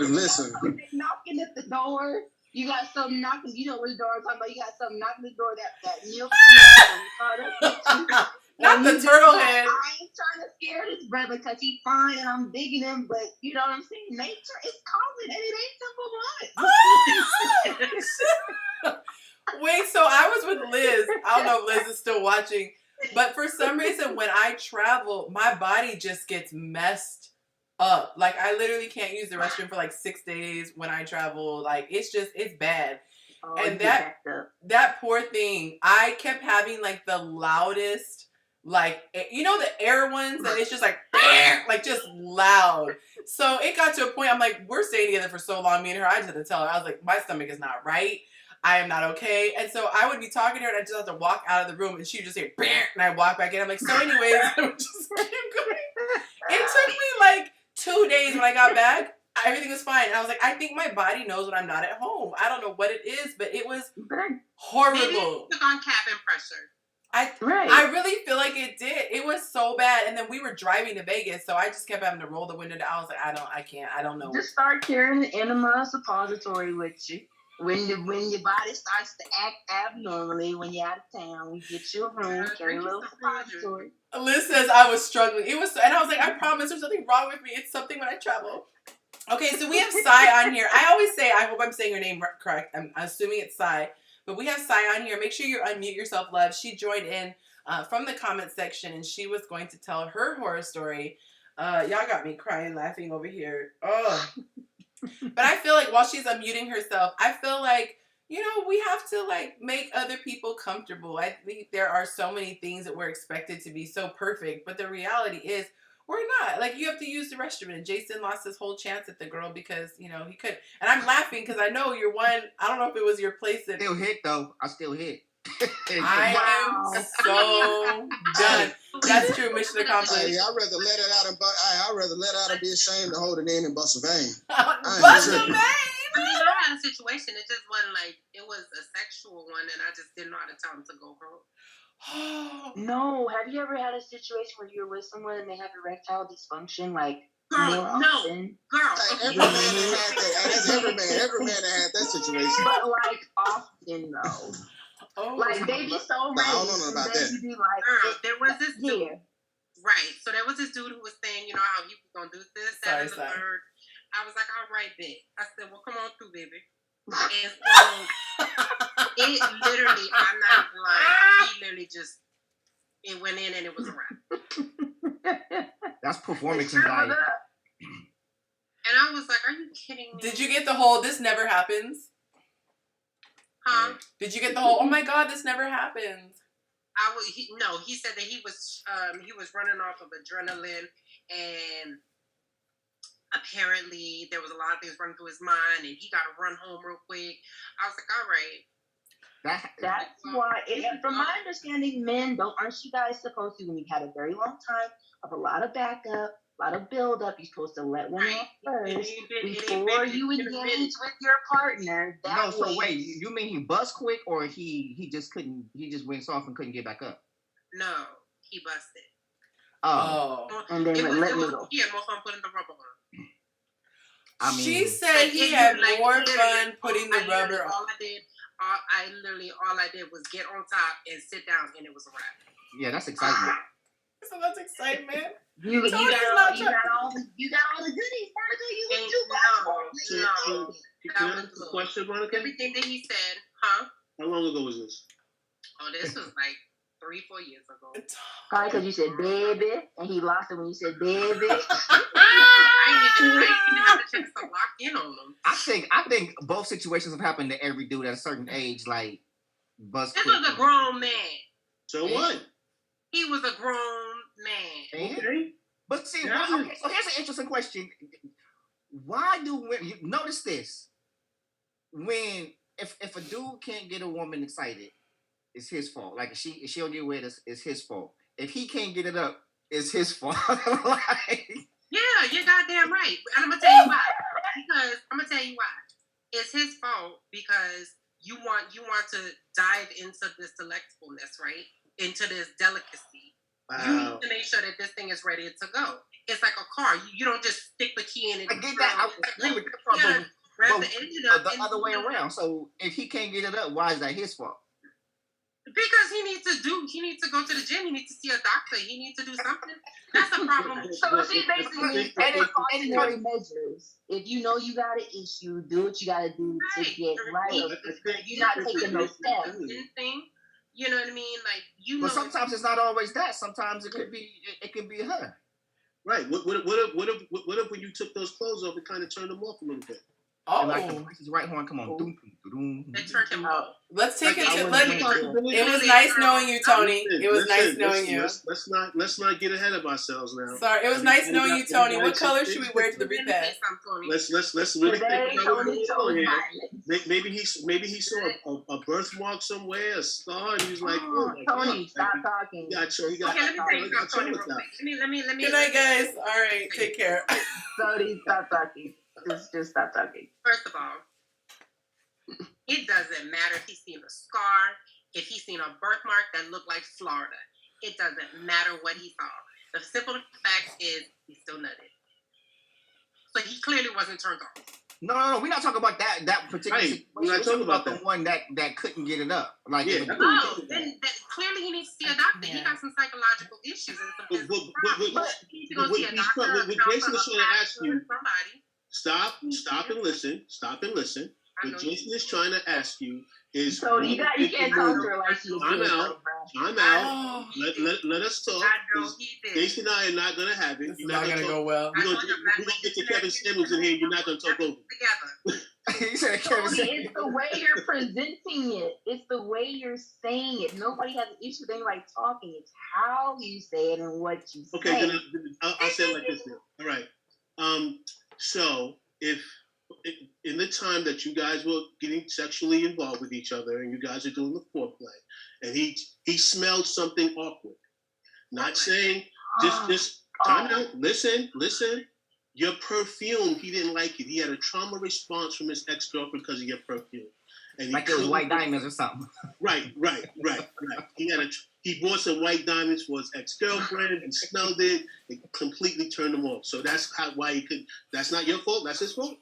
F: listen.
D: Knocking at the door. You got something knocking. You know which door I'm talking about. You got something knocking the door. That milk.
A: Not the turtle head.
D: I ain't trying to scared of this brother because he's fine and I'm digging him, but you know what I'm saying? Nature is calling and it ain't number one.
A: Wait, so I was with Liz. I don't know if Liz is still watching, but for some reason, when I travel, my body just gets messed up. Like, I literally can't use the restroom for like 6 days when I travel. Like, it's bad.
D: Oh,
A: And
D: that
A: that poor thing, I kept having like the loudest, like, you know, the air ones that it's just like just loud. So it got to a point, I'm like, we're staying together for so long, me and her, I just had to tell her, I was like, my stomach is not right. I am not okay. And so I would be talking to her and I just have to walk out of the room and she would just say, and I walk back in. I'm like, so anyways, I would just keep going. It took me like 2 days when I got back. Everything was fine. And I was like, I think my body knows when I'm not at home. I don't know what it is, but it was horrible.
B: Maybe it took on cabin pressure.
A: I really feel like it did. It was so bad. And then we were driving to Vegas, so I just kept having to roll the window down. I was like, I don't know.
D: Just start carrying the enema suppository with you. When your body starts to act abnormally when you're out of town, we get you a room, carry a little suppository.
A: Liz says I was struggling. And I was like, I promise there's nothing wrong with me. It's something when I travel. Okay, so we have Sai on here. I always say, I hope I'm saying your name correct. I'm assuming it's Sai. But we have Sai on here. Make sure you unmute yourself, love. She joined in from the comment section, and she was going to tell her horror story. Y'all got me crying, laughing over here. Oh. But I feel like while she's unmuting herself, I feel like, you know, we have to, like, make other people comfortable. I think there are so many things that we're expected to be so perfect. But the reality is, we're not. Like, you have to use the restroom. And Jason lost his whole chance at the girl because, you know, he couldn't. And I'm laughing because I know you're one. I don't know if it was your place that.
E: Still hit, though. I still hit.
A: I am so done. That's true. Mission accomplished.
F: Hey, I'd rather let it out and be ashamed to hold it in and bust a vein.
A: Bust a vein.
B: I mean, I had a situation. It just wasn't like it was a sexual one, and I just didn't know how to tell him to go home.
D: No, have you ever had a situation where you're with someone and they have erectile dysfunction? Like,
B: girl, no, girl.
F: Every man that had that situation.
D: But like often though.
A: Oh,
D: like they be so ready.
F: I don't know about that.
D: You be like,
B: girl, there was this dude.
D: Yeah.
B: Right. So there was this dude who was saying, you know how you gonna do this, that, and the third. I was like, all right, babe. I said, well, come on through, baby. And so it literally, I'm not lying, he literally just, it went in and it was a wrap.
E: That's performance anxiety.
B: And I was like, are you kidding me?
A: Did you get the whole, this never happens?
B: Huh?
A: Did you get the whole, oh my God, this never happens?
B: No, he said that he was running off of adrenaline and apparently there was a lot of things running through his mind and he got to run home real quick. I was like, all right.
D: That's why, from my understanding, men aren't you guys supposed to, when you've had a very long time of a lot of backup, a lot of buildup, you're supposed to let one off first before you engage with your partner.
E: Wait, you mean he bust quick or he just went soft and couldn't get back up?
B: No, he busted.
A: Oh.
D: And then let me go.
B: He had more fun putting the rubber on.
E: I mean,
A: she said he had more fun putting the rubber on.
B: All I did was get on top and sit down, and it was a wrap.
E: Yeah, that's excitement.
A: So that's excitement.
D: You got all the goodies, Monica. You was too much.
G: Can I ask a question, Monica?
B: Everything that he said, huh?
G: How long ago was this?
B: Oh, this was like 3-4 years ago.
D: Probably because you said baby, and he lost it when you said baby.
B: I didn't even have a chance to lock in on them.
E: I think both situations have happened to every dude at a certain age, like bust.
B: This was a grown man.
G: So what?
B: He was a grown man.
G: Okay.
E: But see, so here's an interesting question. Why do women, you notice this? If a dude can't get a woman excited, it's his fault. Like if she don't get wet, it's his fault. If he can't get it up, it's his fault.
B: Yeah, you're goddamn right. And I'm gonna tell you why. It's his fault because you want to dive into this delectableness, right? Into this delicacy.
G: Wow.
B: You need to make sure that this thing is ready to go. It's like a car. You don't just stick the key in it.
E: I get that. I agree with that. But the other way around. So if he can't get it up, why is that his fault?
B: Because he needs to go to the gym. He needs to see a doctor. He needs to do something. That's a problem.
D: So she basically precautionary measures. If you know you got an issue, do what you got to do to get right. If you're not taking those steps.
B: Anything, you know what I mean? Like
E: But sometimes it's not always that. Sometimes it could be her.
G: Right. What if when you took those clothes off, it kind of turned them off a little bit?
A: Oh,
E: And like the Princess right horn, come on.
B: It turned him off.
A: let's take it to.
G: It
A: It was nice knowing you, Tony. It was nice knowing you.
G: Let's not get ahead of ourselves now.
A: Sorry, it was nice knowing you, Tony. What color should we wear to the repast?
G: Let's really think about what's
D: Tony
G: going on here.
D: violence.
G: Maybe he saw a birthmark somewhere, a star, and he was like,
D: Oh,
G: my
D: Tony,
G: God.
D: stop talking.
G: You got
B: Okay, let me tell you something, Tony, real quick. Let me.
A: Good night, guys. All right, take care.
D: Tony, stop talking. Just stop talking.
B: First of all, it doesn't matter if he's seen a scar, if he's seen a birthmark that looked like Florida. It doesn't matter what he saw. The simple fact is he still nutted. So he clearly wasn't turned on.
E: No. We're not talking about that particular
G: Right.
E: situation.
G: We're not talking about
E: the
G: that.
E: one that couldn't get it up. Like,
G: Yeah,
E: it was-
G: that's what we're
B: Oh,
G: talking about.
B: then clearly he needs to see a doctor. He got some psychological issues and some physical problems. He needs to go see a doctor.
G: what Jason is trying to ask you-
B: Somebody.
G: Stop and listen.
B: I know
G: What Jason is trying to ask you is,
D: Tony, you can't talk to her like she's
G: I'm out. I'm out.
A: Oh,
G: Let us talk.
B: I know he did.
G: Jason and I are not gonna have it.
A: this is
G: You're
A: not gonna go well.
G: We're gonna get to Kevin Samuels in here. You're not gonna talk over.
B: Together.
E: he said Kevin
D: Tony,
E: Samuels.
D: it's the way you're presenting it. It's the way you're saying it. Nobody has an issue with anybody talking. It's how you say it and what you say.
G: Okay, then I'll say it like this now. All right. So if in the time that you guys were getting sexually involved with each other and you guys are doing the foreplay, and he smelled something awkward, not saying just time out. Listen. Your perfume, he didn't like it. He had a trauma response from his ex-girlfriend because of your perfume. And
E: Like it was white diamonds or something.
G: Right. He bought some white diamonds for his ex-girlfriend and smelled it. It completely turned him off. So that's why he could. That's not your fault. That's his fault.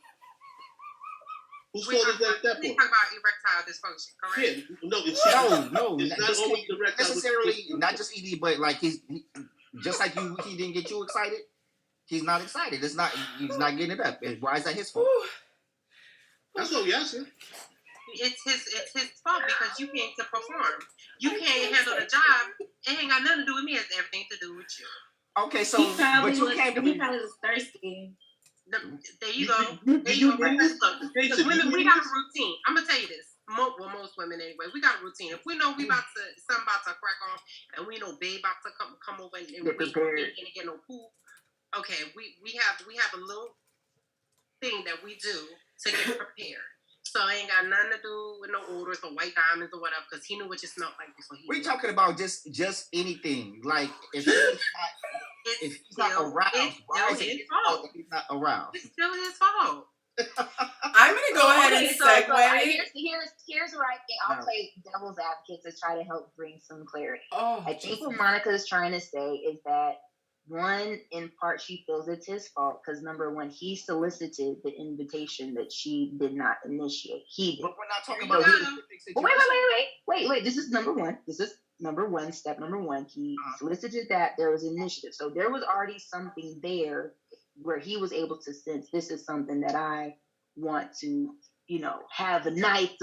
G: Whose fault is that at that
B: We
G: point?
B: talk about erectile dysfunction, correct?
G: Yeah. No. It's
E: No,
G: not always direct.
E: necessarily not just ED, but like he just like he didn't get you excited. He's not excited. He's not getting it up. Why is that his fault?
G: That's what we asking.
B: It's his fault because you came to perform. You can't handle the job. It ain't got nothing to do with me. It's everything to do with you.
E: Okay, so
H: He probably
E: but you came to
H: he probably was thirsty.
B: There you go. There you go. Look, because women, we got a routine. I'm gonna tell you this. Most women anyway, we got a routine. If we know something about to crack off, and we know babe about to come over and we ain't gonna get no poop. Okay, we have a little thing that we do to get prepared. So it ain't got nothing to do with no odors or white diamonds or whatever, because he knew what you smelled like before he.
E: We're talking about just anything. Like if he's not aroused, why is it his fault that he's not aroused?
B: It's still his fault.
A: I'm gonna go ahead and segue.
D: Here's where I think I'll play devil's advocate to try to help bring some clarity.
A: Oh,
D: I think what Monica is trying to say is that one, in part, she feels it's his fault because number one, he solicited the invitation that she did not initiate. He did.
E: But we're not talking
B: There
E: about
B: you go.
D: Wait. This is number one. Step number one. He solicited that. There was initiative. So there was already something there where he was able to sense this is something that I want to, have a night.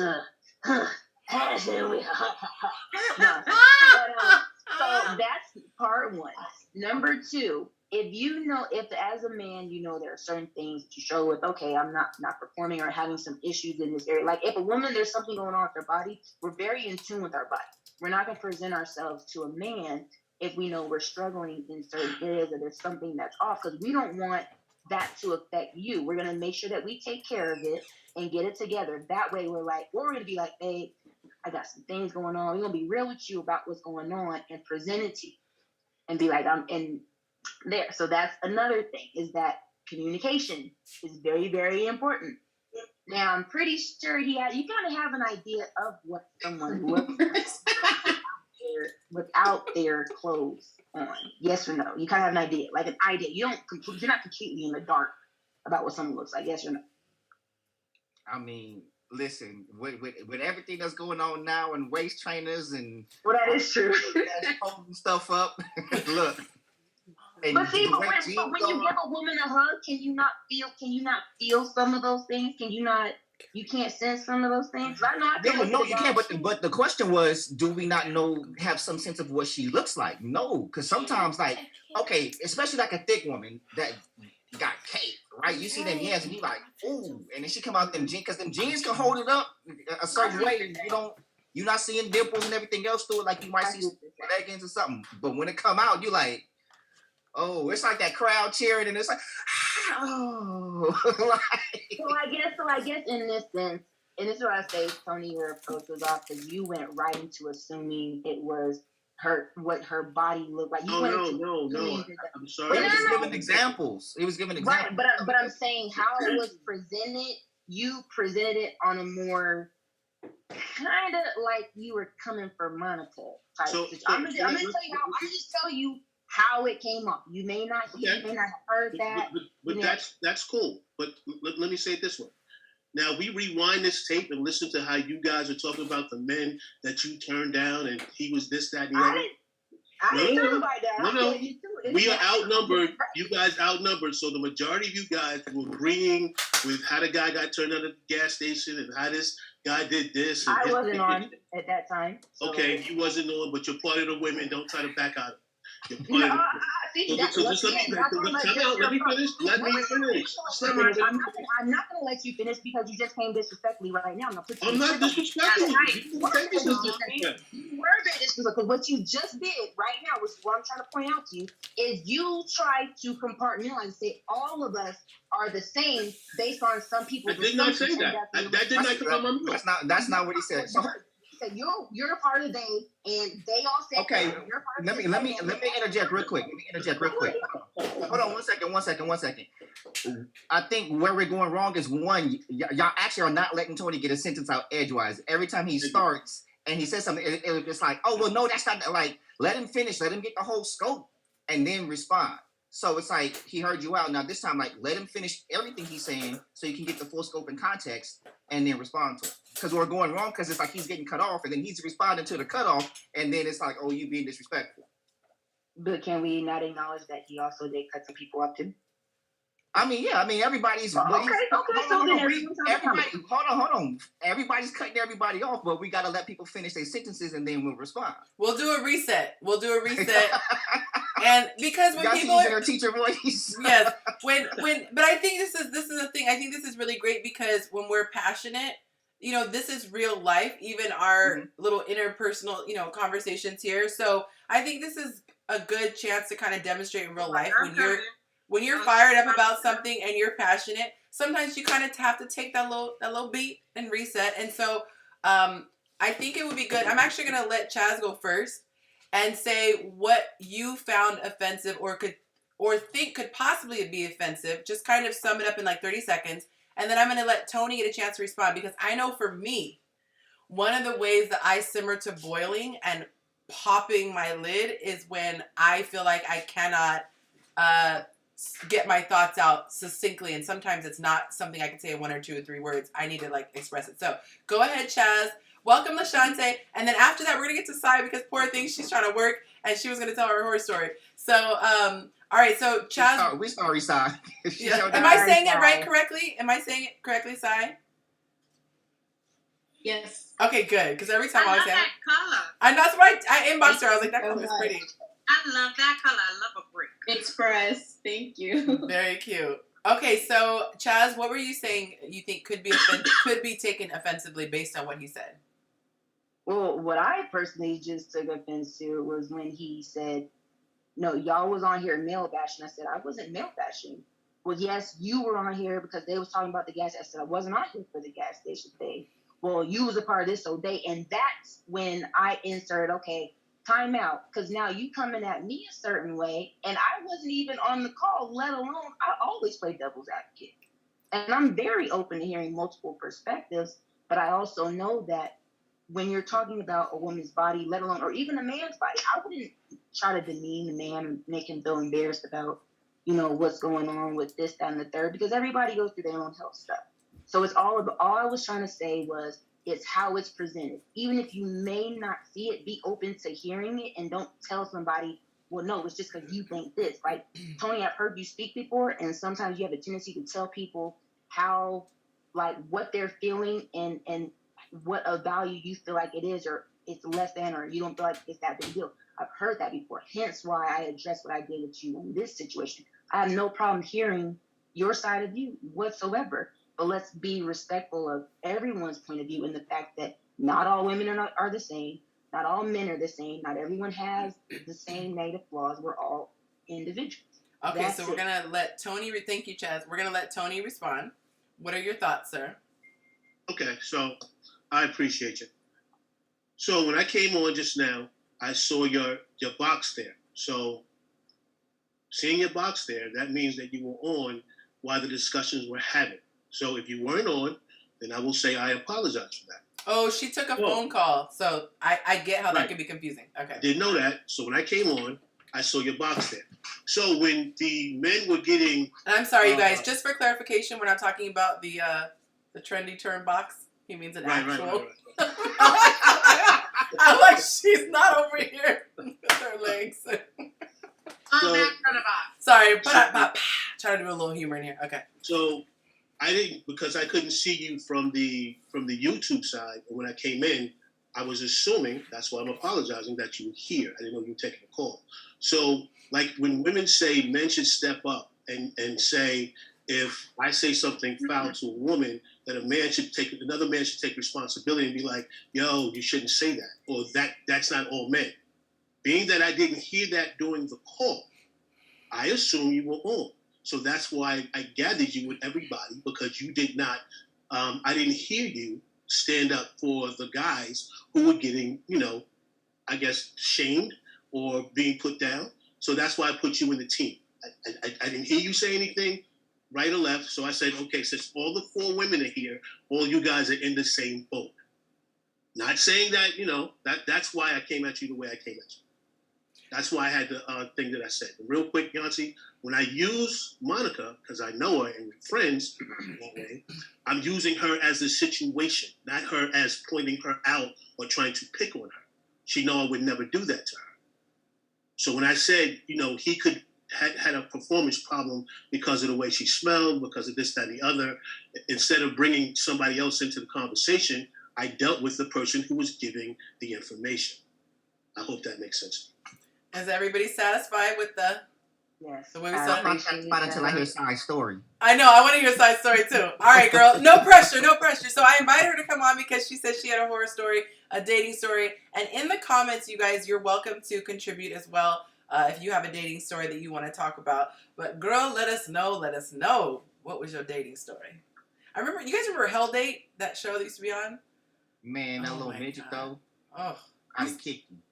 D: So that's part one. Number two, if as a man, there are certain things that you struggle with, okay, I'm not performing or having some issues in this area. Like if a woman, there's something going on with their body, we're very in tune with our body. We're not going to present ourselves to a man if we know we're struggling in certain areas or there's something that's off, because we don't want that to affect you. We're going to make sure that we take care of it and get it together. That way we're going to be like, babe, I got some things going on. We're going to be real with you about what's going on and present it to you and be like, I'm in there. So that's another thing, is that communication is very, very important. Now, I'm pretty sure you kind of have an idea of what someone looks like without their clothes on. Yes or no? You kind of have an idea, like an idea. You're not completely in the dark about what someone looks like. Yes or no?
E: I mean, listen, with everything that's going on now and waist trainers and
D: Well, that is true.
E: holding stuff up. Look, And
D: But see,
E: the
D: but
E: way
D: when,
E: jeans
D: but when you
E: are-
D: give a woman a hug, can you not feel some of those things? You can't sense some of those things? 'Cause I know I can look
E: No,
D: at a
E: you
D: guy
E: can't.
D: and
E: But the question was, do we not have some sense of what she looks like? No, because sometimes, like, okay, especially like a thick woman that got cake, right? You see them yams and you like, ooh, and then she come out them jeans, because them jeans can hold it up a certain way, and you're not seeing dimples and everything else through it like you might see leggings or something. But when it come out, you like, oh, it's like that crowd cheering, and it's like, oh,
D: So I guess in this sense, and this is what I say, Tony, your approach was off because you went right into assuming it was what her body looked like.
G: No. I'm sorry.
E: He was giving examples.
D: Right, but I'm saying how it was presented. You presented it on a more kind of like you were coming for Monica type. I'm gonna just tell you how it came up. You may not have heard that.
G: But that's cool. But let me say it this way. Now we rewind this tape and listen to how you guys are talking about the men that you turned down, and he was this, that, and the other.
D: I didn't turn nobody down.
G: No. We are outnumbered. You guys outnumbered. So the majority of you guys were agreeing with how the guy got turned out at the gas station and how this guy did this. And
D: I wasn't on at that time. So.
G: Okay, you wasn't on, but you're part of the women. Don't try to back out. You're part
D: No,
G: of the
D: see,
G: let me finish. Let me finish.
D: I'm not gonna let you finish because you just came disrespectfully right now.
G: I'm not disrespectful.
D: You were very disrespectful because what you just did right now, which is what I'm trying to point out to you, is you tried to compartmentalize and say all of us are the same based on some people.
G: I did not say that. That did not come on my mouth.
E: That's not what he said. So
D: said you're a part of they, and they all said
E: okay.
D: You're part
E: Let me interject real quick. Hold on, one second. I think where we're going wrong is one, y'all actually are not letting Tony get a sentence out edgewise. Every time he starts and he says something, it's like, oh well, no, that's not like. Let him finish. Let him get the whole scope, and then respond. So it's like he heard you out. Now this time, like, let him finish everything he's saying so you can get the full scope and context, and then respond to it. Because we're going wrong because it's like he's getting cut off, and then he's responding to the cutoff, and then it's like, oh, you being disrespectful.
D: But can we not acknowledge that he also did cut some people up too?
E: Everybody's.
D: Okay. So then
E: everybody, hold on. Everybody's cutting everybody off, but we gotta let people finish their sentences, and then we'll respond.
A: We'll do a reset. And because when people
E: using their teacher voice.
A: Yes. But I think this is the thing. I think this is really great because when we're passionate, this is real life, even our little interpersonal, conversations here. So I think this is a good chance to kind of demonstrate in real life when you're fired up about something and you're passionate. Sometimes you kind of have to take that little beat and reset. And so I think it would be good. I'm actually going to let Chaz go first and say what you found offensive or think could possibly be offensive. Just kind of sum it up in like 30 seconds. And then I'm going to let Tony get a chance to respond because I know for me, one of the ways that I simmer to boiling and popping my lid is when I feel like I cannot get my thoughts out succinctly. And sometimes it's not something I can say in 1 or 2 or 3 words. I need to like express it. So go ahead, Chaz. Welcome, LaShante. And then after that, we're going to get to Sai because poor thing, she's trying to work and she was going to tell her horror story. So, all right. So Chaz.
E: We're sorry, Sai.
A: Yeah. Am I saying it right correctly? Am I saying it correctly, Sai?
H: Yes.
A: Okay, good. Because every time I was saying
B: that color.
A: And that's why I inboxed her. I was like, that color is pretty.
B: I love that color. I love a brick.
H: Express. Thank you.
A: Very cute. Okay, so Chaz, what were you saying you think could be taken offensively based on what he said?
D: Well, what I personally just took offense to was when he said, no, y'all was on here male bashing. I said, I wasn't male bashing. Well, yes, you were on here because they was talking about the gas. I said, I wasn't on here for the gas station thing. Well, you was a part of this whole day. And that's when I inserted, okay, time out. Because now you coming at me a certain way. And I wasn't even on the call, let alone, I always play devil's advocate. And I'm very open to hearing multiple perspectives. But I also know that when you're talking about a woman's body, let alone, or even a man's body, I wouldn't try to demean the man, make him feel embarrassed about, what's going on with this, that, and the third, because everybody goes through their own health stuff. So it's all I was trying to say was, it's how it's presented. Even if you may not see it, be open to hearing it and don't tell somebody well, no, it's just because you think this. Like, Tony, I've heard you speak before, and sometimes you have a tendency to tell people how, like, what they're feeling and what a value you feel like it is, or it's less than, or you don't feel like it's that big deal. I've heard that before. Hence why I addressed what I did with you in this situation. I have no problem hearing your side of you whatsoever, but let's be respectful of everyone's point of view and the fact that not all women are the same. Not all men are the same. Not everyone has the same negative flaws. We're all individuals.
A: Okay,
D: That's
A: so we're going to let Tony, thank you, Chaz. We're going to let Tony respond. What are your thoughts, sir?
G: Okay, so I appreciate you. So when I came on just now, I saw your box there. So seeing your box there, that means that you were on while the discussions were having. So if you weren't on, then I will say I apologize for that.
A: Oh, she took a phone call, so I get how that
G: Right.
A: can be confusing. Okay.
G: I didn't know that. So when I came on, I saw your box there. So when the men were getting...
A: And I'm sorry, you guys. Just for clarification, we're not talking about the trendy term box. He means an actual.
G: Right.
A: I'm like, she's not over here with her legs. Sorry, trying to do a little humor in here. Okay.
G: So I didn't, because I couldn't see you from the YouTube side. And when I came in, I was assuming, that's why I'm apologizing, that you were here. I didn't know you were taking a call. So, like when women say men should step up and say, if I say something foul to a woman, that another man should take responsibility and be like, yo, you shouldn't say that. Or that's not all men. Being that I didn't hear that during the call, I assume you were on. So that's why I gathered you with everybody, because you did not, I didn't hear you stand up for the guys who were getting, I guess, shamed or being put down. So that's why I put you in the team. I didn't hear you say anything right or left. So I said, okay, since all the 4 women are here, all you guys are in the same boat. Not saying that, that's why I came at you the way I came at you. That's why I had the thing that I said. Real quick, Yancy, when I use Monica, because I know her and we're friends that way, I'm using her as a situation, not her as pointing her out or trying to pick on her. She know I would never do that to her. So when I said, he had a performance problem because of the way she smelled, because of this, that, and the other, instead of bringing somebody else into the conversation, I dealt with the person who was giving the information. I hope that makes sense.
A: Is everybody satisfied with the way we saw it?
E: Until I hear Sai's story.
A: I know. I want to hear Sai's story too. All right, girl. No pressure. No pressure. So I invited her to come on because she said she had a horror story, a dating story. And in the comments, you guys, you're welcome to contribute as well if you have a dating story that you want to talk about. But girl, let us know. Let us know. What was your dating story? You guys remember Hell Date, that show that used to be on?
E: Man, that little midget though.
A: Oh.
E: I'd have kicked him.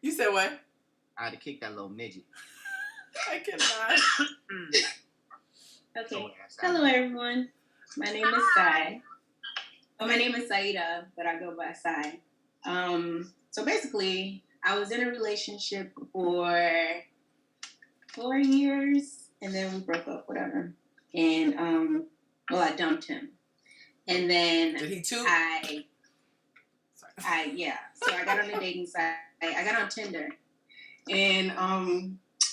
A: You said what?
E: I'd have kicked that little midget.
A: I cannot.
H: Okay. Hello, everyone. My name is Sai. Oh, my name is Saida, but I go by Sai. So basically, I was in a relationship for 4 years, and then we broke up, whatever. And I dumped him. And then
A: did he too?
H: So I got on the dating site. I got on Tinder, and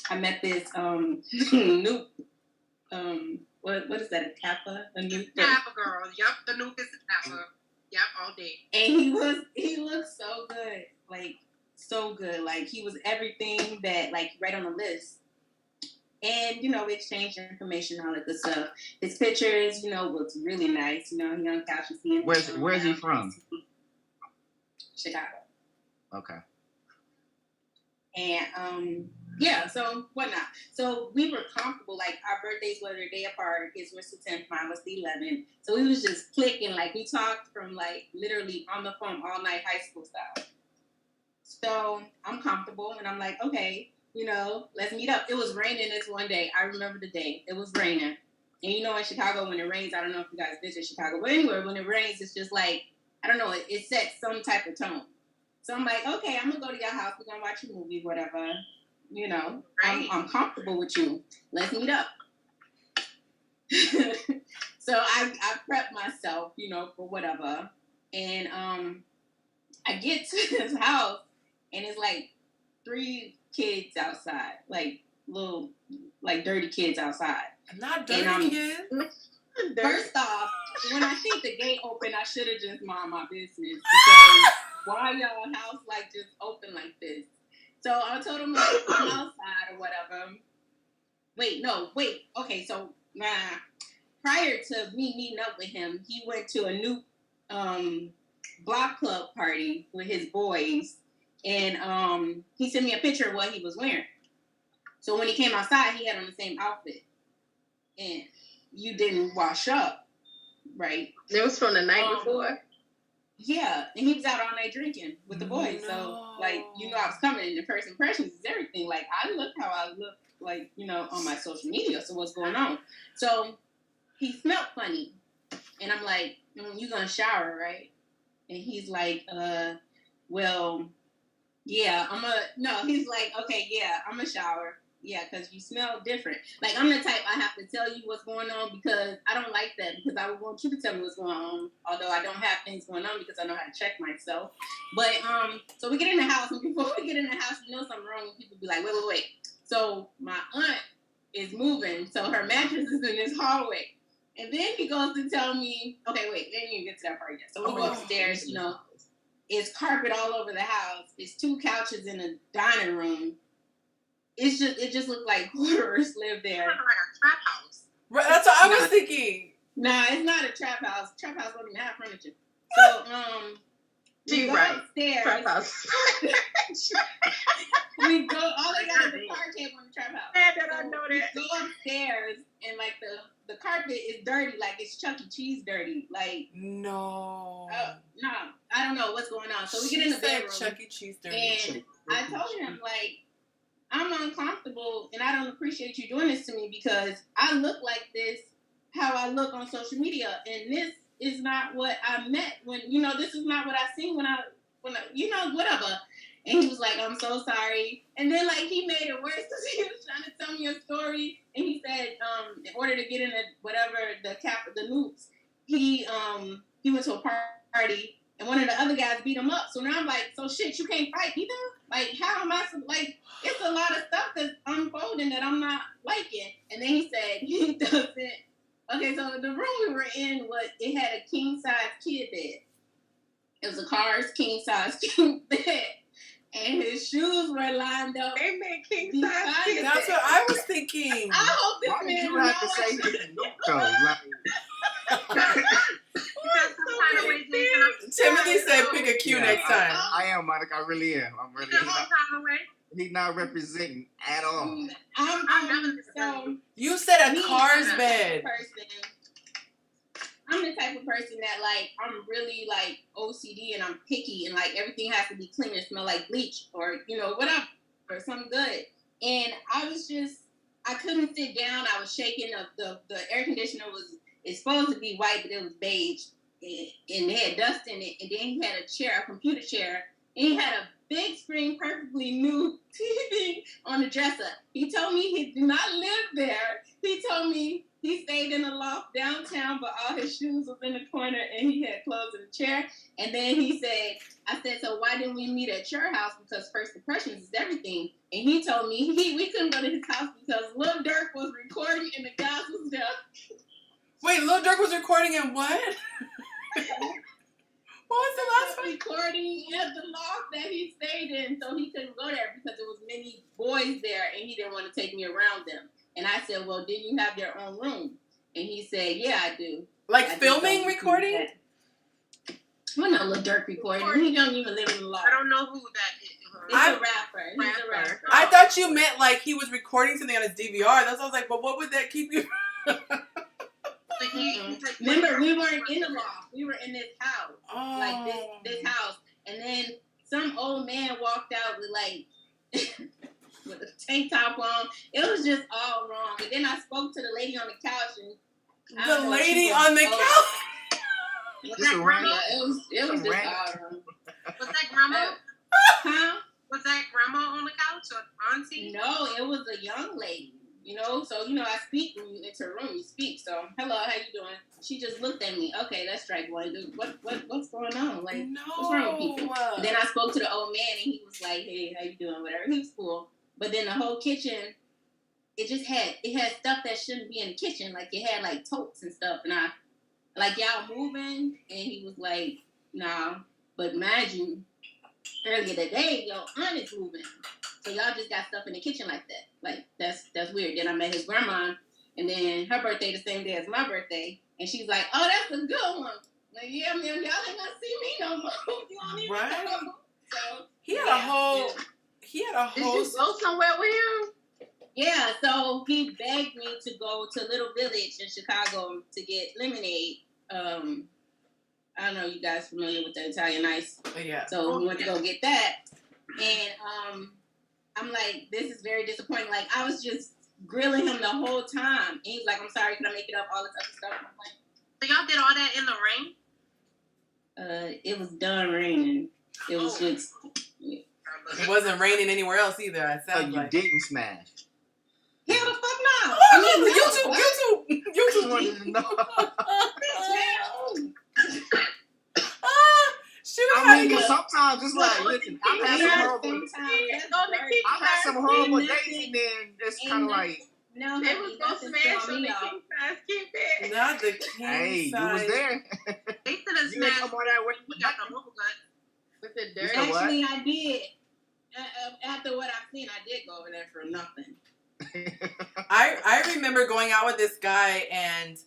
H: I met this new what is that, a Kappa? A new
B: Kappa girl. Yep, the new is a Kappa. Yep, all day.
H: And he looked so good. Like so good. Like he was everything that like right on the list. And we exchanged information, all that good stuff. His pictures, looks really nice. He on couch and seeing.
E: Where's he from?
H: Chicago.
E: Okay.
H: And so whatnot. So we were comfortable. Like our birthdays were a day apart. His was the 10th, mine was the 11th. So we was just clicking. Like we talked from like literally on the phone all night, high school style. So I'm comfortable, and I'm like, okay, let's meet up. It was raining this one day. I remember the day. It was raining. And in Chicago, when it rains, I don't know if you guys visit Chicago, but anyway, when it rains, it's just like, I don't know, it sets some type of tone. So I'm like, okay, I'm going to go to your house. We're going to watch a movie, whatever.
B: Right.
H: I'm comfortable with you. Let's meet up. So I prepped myself, for whatever. And I get to his house, and it's like 3 kids outside, like little, like dirty kids outside.
A: Not dirty kids.
H: First off, when I think the gate open, I should have just mind my business because why y'all house like just open like this? So I told him like I'm outside or whatever. Wait. Okay, so prior to me meeting up with him, he went to a new block club party with his boys, and he sent me a picture of what he was wearing. So when he came outside, he had on the same outfit, and you didn't wash up, right?
C: It was from the night before.
H: Yeah, and he was out all night drinking with the boys. No. So, like, I was coming, and the first impressions is everything. Like, I look how I look, like, on my social media. So what's going on? So he smelled funny, and I'm like, you gonna shower, right? And he's like, well, yeah, he's like, okay, yeah, I'm gonna shower. Yeah, because you smell different. Like, I'm the type I have to tell you what's going on because I don't like that because I would want you to tell me what's going on, although I don't have things going on because I know how to check myself. But, so we get in the house, and before we get in the house, something wrong, and people be like, wait. So my aunt is moving, so her mattress is in this hallway. And then he goes to tell me, okay, wait, they didn't even get to that part yet. So we go upstairs, it's carpet all over the house. It's 2 couches in a dining room. It just looked like hoarders lived there.
B: It's like a trap house.
A: Right, that's what I was thinking.
H: Nah, it's not a trap house. Trap house don't even have furniture. So, we go upstairs. Trap house. We go, all they got is a card table in the trap house.
C: I know that.
H: We go upstairs, and like the carpet is dirty, like it's Chuck E. Cheese dirty. Like,
A: no,
H: I don't know what's going on. So we get in the bedroom.
A: Chuck E. Cheese dirty.
H: And I told him, like, I'm uncomfortable and I don't appreciate you doing this to me because I look like this, how I look on social media. And this is not what I meant when, this is not what I seen when I whatever. And he was like, I'm so sorry. And then, like, he made it worse because he was trying to tell me a story. And he said, in order to get in the Noops, he went to a party and one of the other guys beat him up. So now I'm like, so shit, you can't fight either? Like, how am I, like, it's a lot of stuff that's unfolding that I'm not liking. And then he said he doesn't. Okay, so the room we were in it had a king-size kid bed. It was a Cars king-size bed. And his shoes were lined up.
C: They made king-size kid.
A: That's what I was thinking.
H: I hope this
E: Why
H: man
E: did you have to say that?
A: Timothy said pick a cue next time.
E: I am, Monica. I really am. I'm really He's not representing at all.
H: So
A: you said a Cars bed.
H: I'm the type of person that, like, I'm really, like, OCD and I'm picky and, like, everything has to be clean and smell like bleach or, whatever, or something good. And I couldn't sit down. I was shaking. The air conditioner it's supposed to be white, but it was beige. And it had dust in it. And then he had a computer chair. And he had a big screen, perfectly new TV on the dresser. He told me he did not live there. He told me he stayed in a loft downtown, but all his shoes was in the corner and he had clothes in the chair. And then I said, so why didn't we meet at your house? Because first impressions is everything. And he told me we couldn't go to his house because Lil Durk was recording and the guys was there.
A: Wait, Lil Durk was recording in what? What was the last one?
H: Recording at the loft that he stayed in, so he couldn't go there because there was many boys there and he didn't want to take me around them. And I said, well, didn't you have your own room? And he said, yeah, I do.
A: Like filming, recording?
H: Well, no, Lil Durk recording. He don't even live in the loft.
B: I don't know who that is.
H: He's a rapper. He's a rapper.
A: I thought you meant like he was recording something on his DVR. That's what I was like, but what would that keep you?
H: Remember, we weren't in the loft. We were in this house.
A: Oh.
H: Like this house. And then some old man walked out with like with a tank top on. It was just all wrong. And then I spoke to the lady on the couch and
A: the lady on the couch.
B: Was that grandma?
H: It was just all wrong.
B: Was that grandma?
H: Huh?
B: Was that grandma on the couch or auntie?
H: No, it was a young lady. So I speak when you enter a room. You speak. So, hello, how you doing? She just looked at me. Okay, that's strike one. What's going on? Like, what's wrong with people? And then I spoke to the old man, and he was like, hey, how you doing? Whatever. He was cool. But then the whole kitchen, it had stuff that shouldn't be in the kitchen. Like it had like totes and stuff. And I like, y'all moving? And he was like, nah. But mind you, earlier today, your aunt is moving. So y'all just got stuff in the kitchen like that. Like that's weird. Then I met his grandma, and then her birthday the same day as my birthday, and she's like, "Oh, that's a good one." Like, yeah, ma'am, y'all ain't gonna see me no more. You don't even
A: Right.
H: know. So
A: He had a whole.
D: Did you go somewhere with him?
H: Yeah, so he begged me to go to Little Village in Chicago to get lemonade. I don't know, you guys familiar with the Italian Ice?
A: Yeah.
H: So we went to go get that, and I'm like, this is very disappointing. Like I was just grilling him the whole time, and he's like, I'm sorry, can I make it up? All this other stuff. And I'm like,
B: So y'all did all that in the rain?
H: it was done raining. It was just.
A: It wasn't raining anywhere else either. It
E: So
A: sounds
E: you
A: like.
E: didn't smash.
H: Hell the fuck no.
A: YouTube.
E: I just wanted to know.
A: She was
E: I mean,
A: having
E: 'cause sometimes it's like, listen, I've had some horrible days, and then it's kind of like,
H: No,
C: They was gonna smash on the king size kid bed.
A: not the king
E: hey,
A: size.
E: you was there.
B: They should have
E: You ain't
B: smashed.
E: come on that way.
B: We got the bubble gut.
C: With the
E: You
C: dirt.
E: said what?
H: Actually, I did. After what I've seen, I did go over there for nothing.
A: I remember going out with this guy, and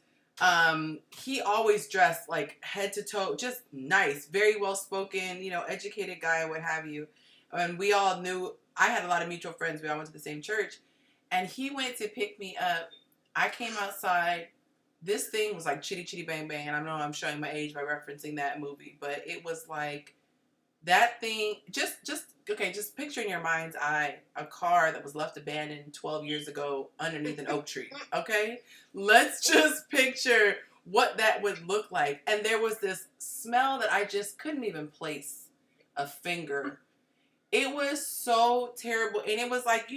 A: he always dressed like head to toe, just nice, very well spoken, educated guy, what have you. And we all knew, I had a lot of mutual friends. We all went to the same church, and he went to pick me up. I came outside. This thing was like Chitty Chitty Bang Bang, and I know I'm showing my age by referencing that movie, but it was like that thing. Just picture in your mind's eye a car that was left abandoned 12 years ago underneath an oak tree. Okay, let's just picture what that would look like. And there was this smell that I just couldn't even place a finger. It was so terrible, and it was like,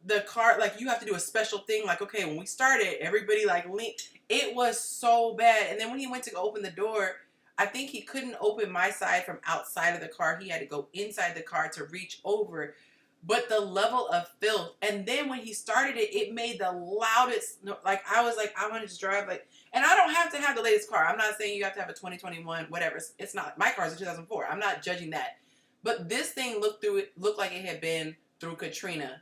A: the car, like, you have to do a special thing, like, okay, when we started, everybody like leaned. It was so bad. And then when he went to go open the door, I think he couldn't open my side from outside of the car. He had to go inside the car to reach over. But the level of filth. And then when he started it, it made the loudest, like, I was like, I want to just drive, like, and I don't have to have the latest car. I'm not saying you have to have a 2021, whatever. It's not. My car's a 2004. I'm not judging that. But this thing looked like it had been through Katrina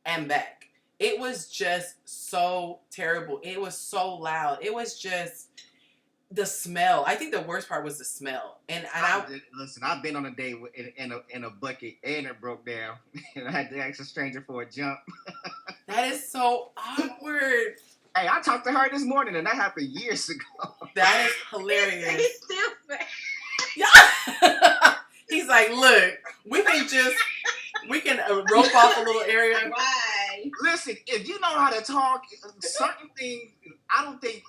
A: and back. It was just so terrible. It was so loud. It was just the smell. I think the worst part was the smell. And
E: Listen, I've been on a day in a bucket, and it broke down, and I had to ask a stranger for a jump.
A: That is so awkward.
E: Hey, I talked to her this morning, and that happened years ago.
A: That is hilarious.
C: He's still fat.
A: Yeah. He's like, look, we can rope off a little area.
H: Why?
E: Listen, if you know how to talk, certain things, I don't think,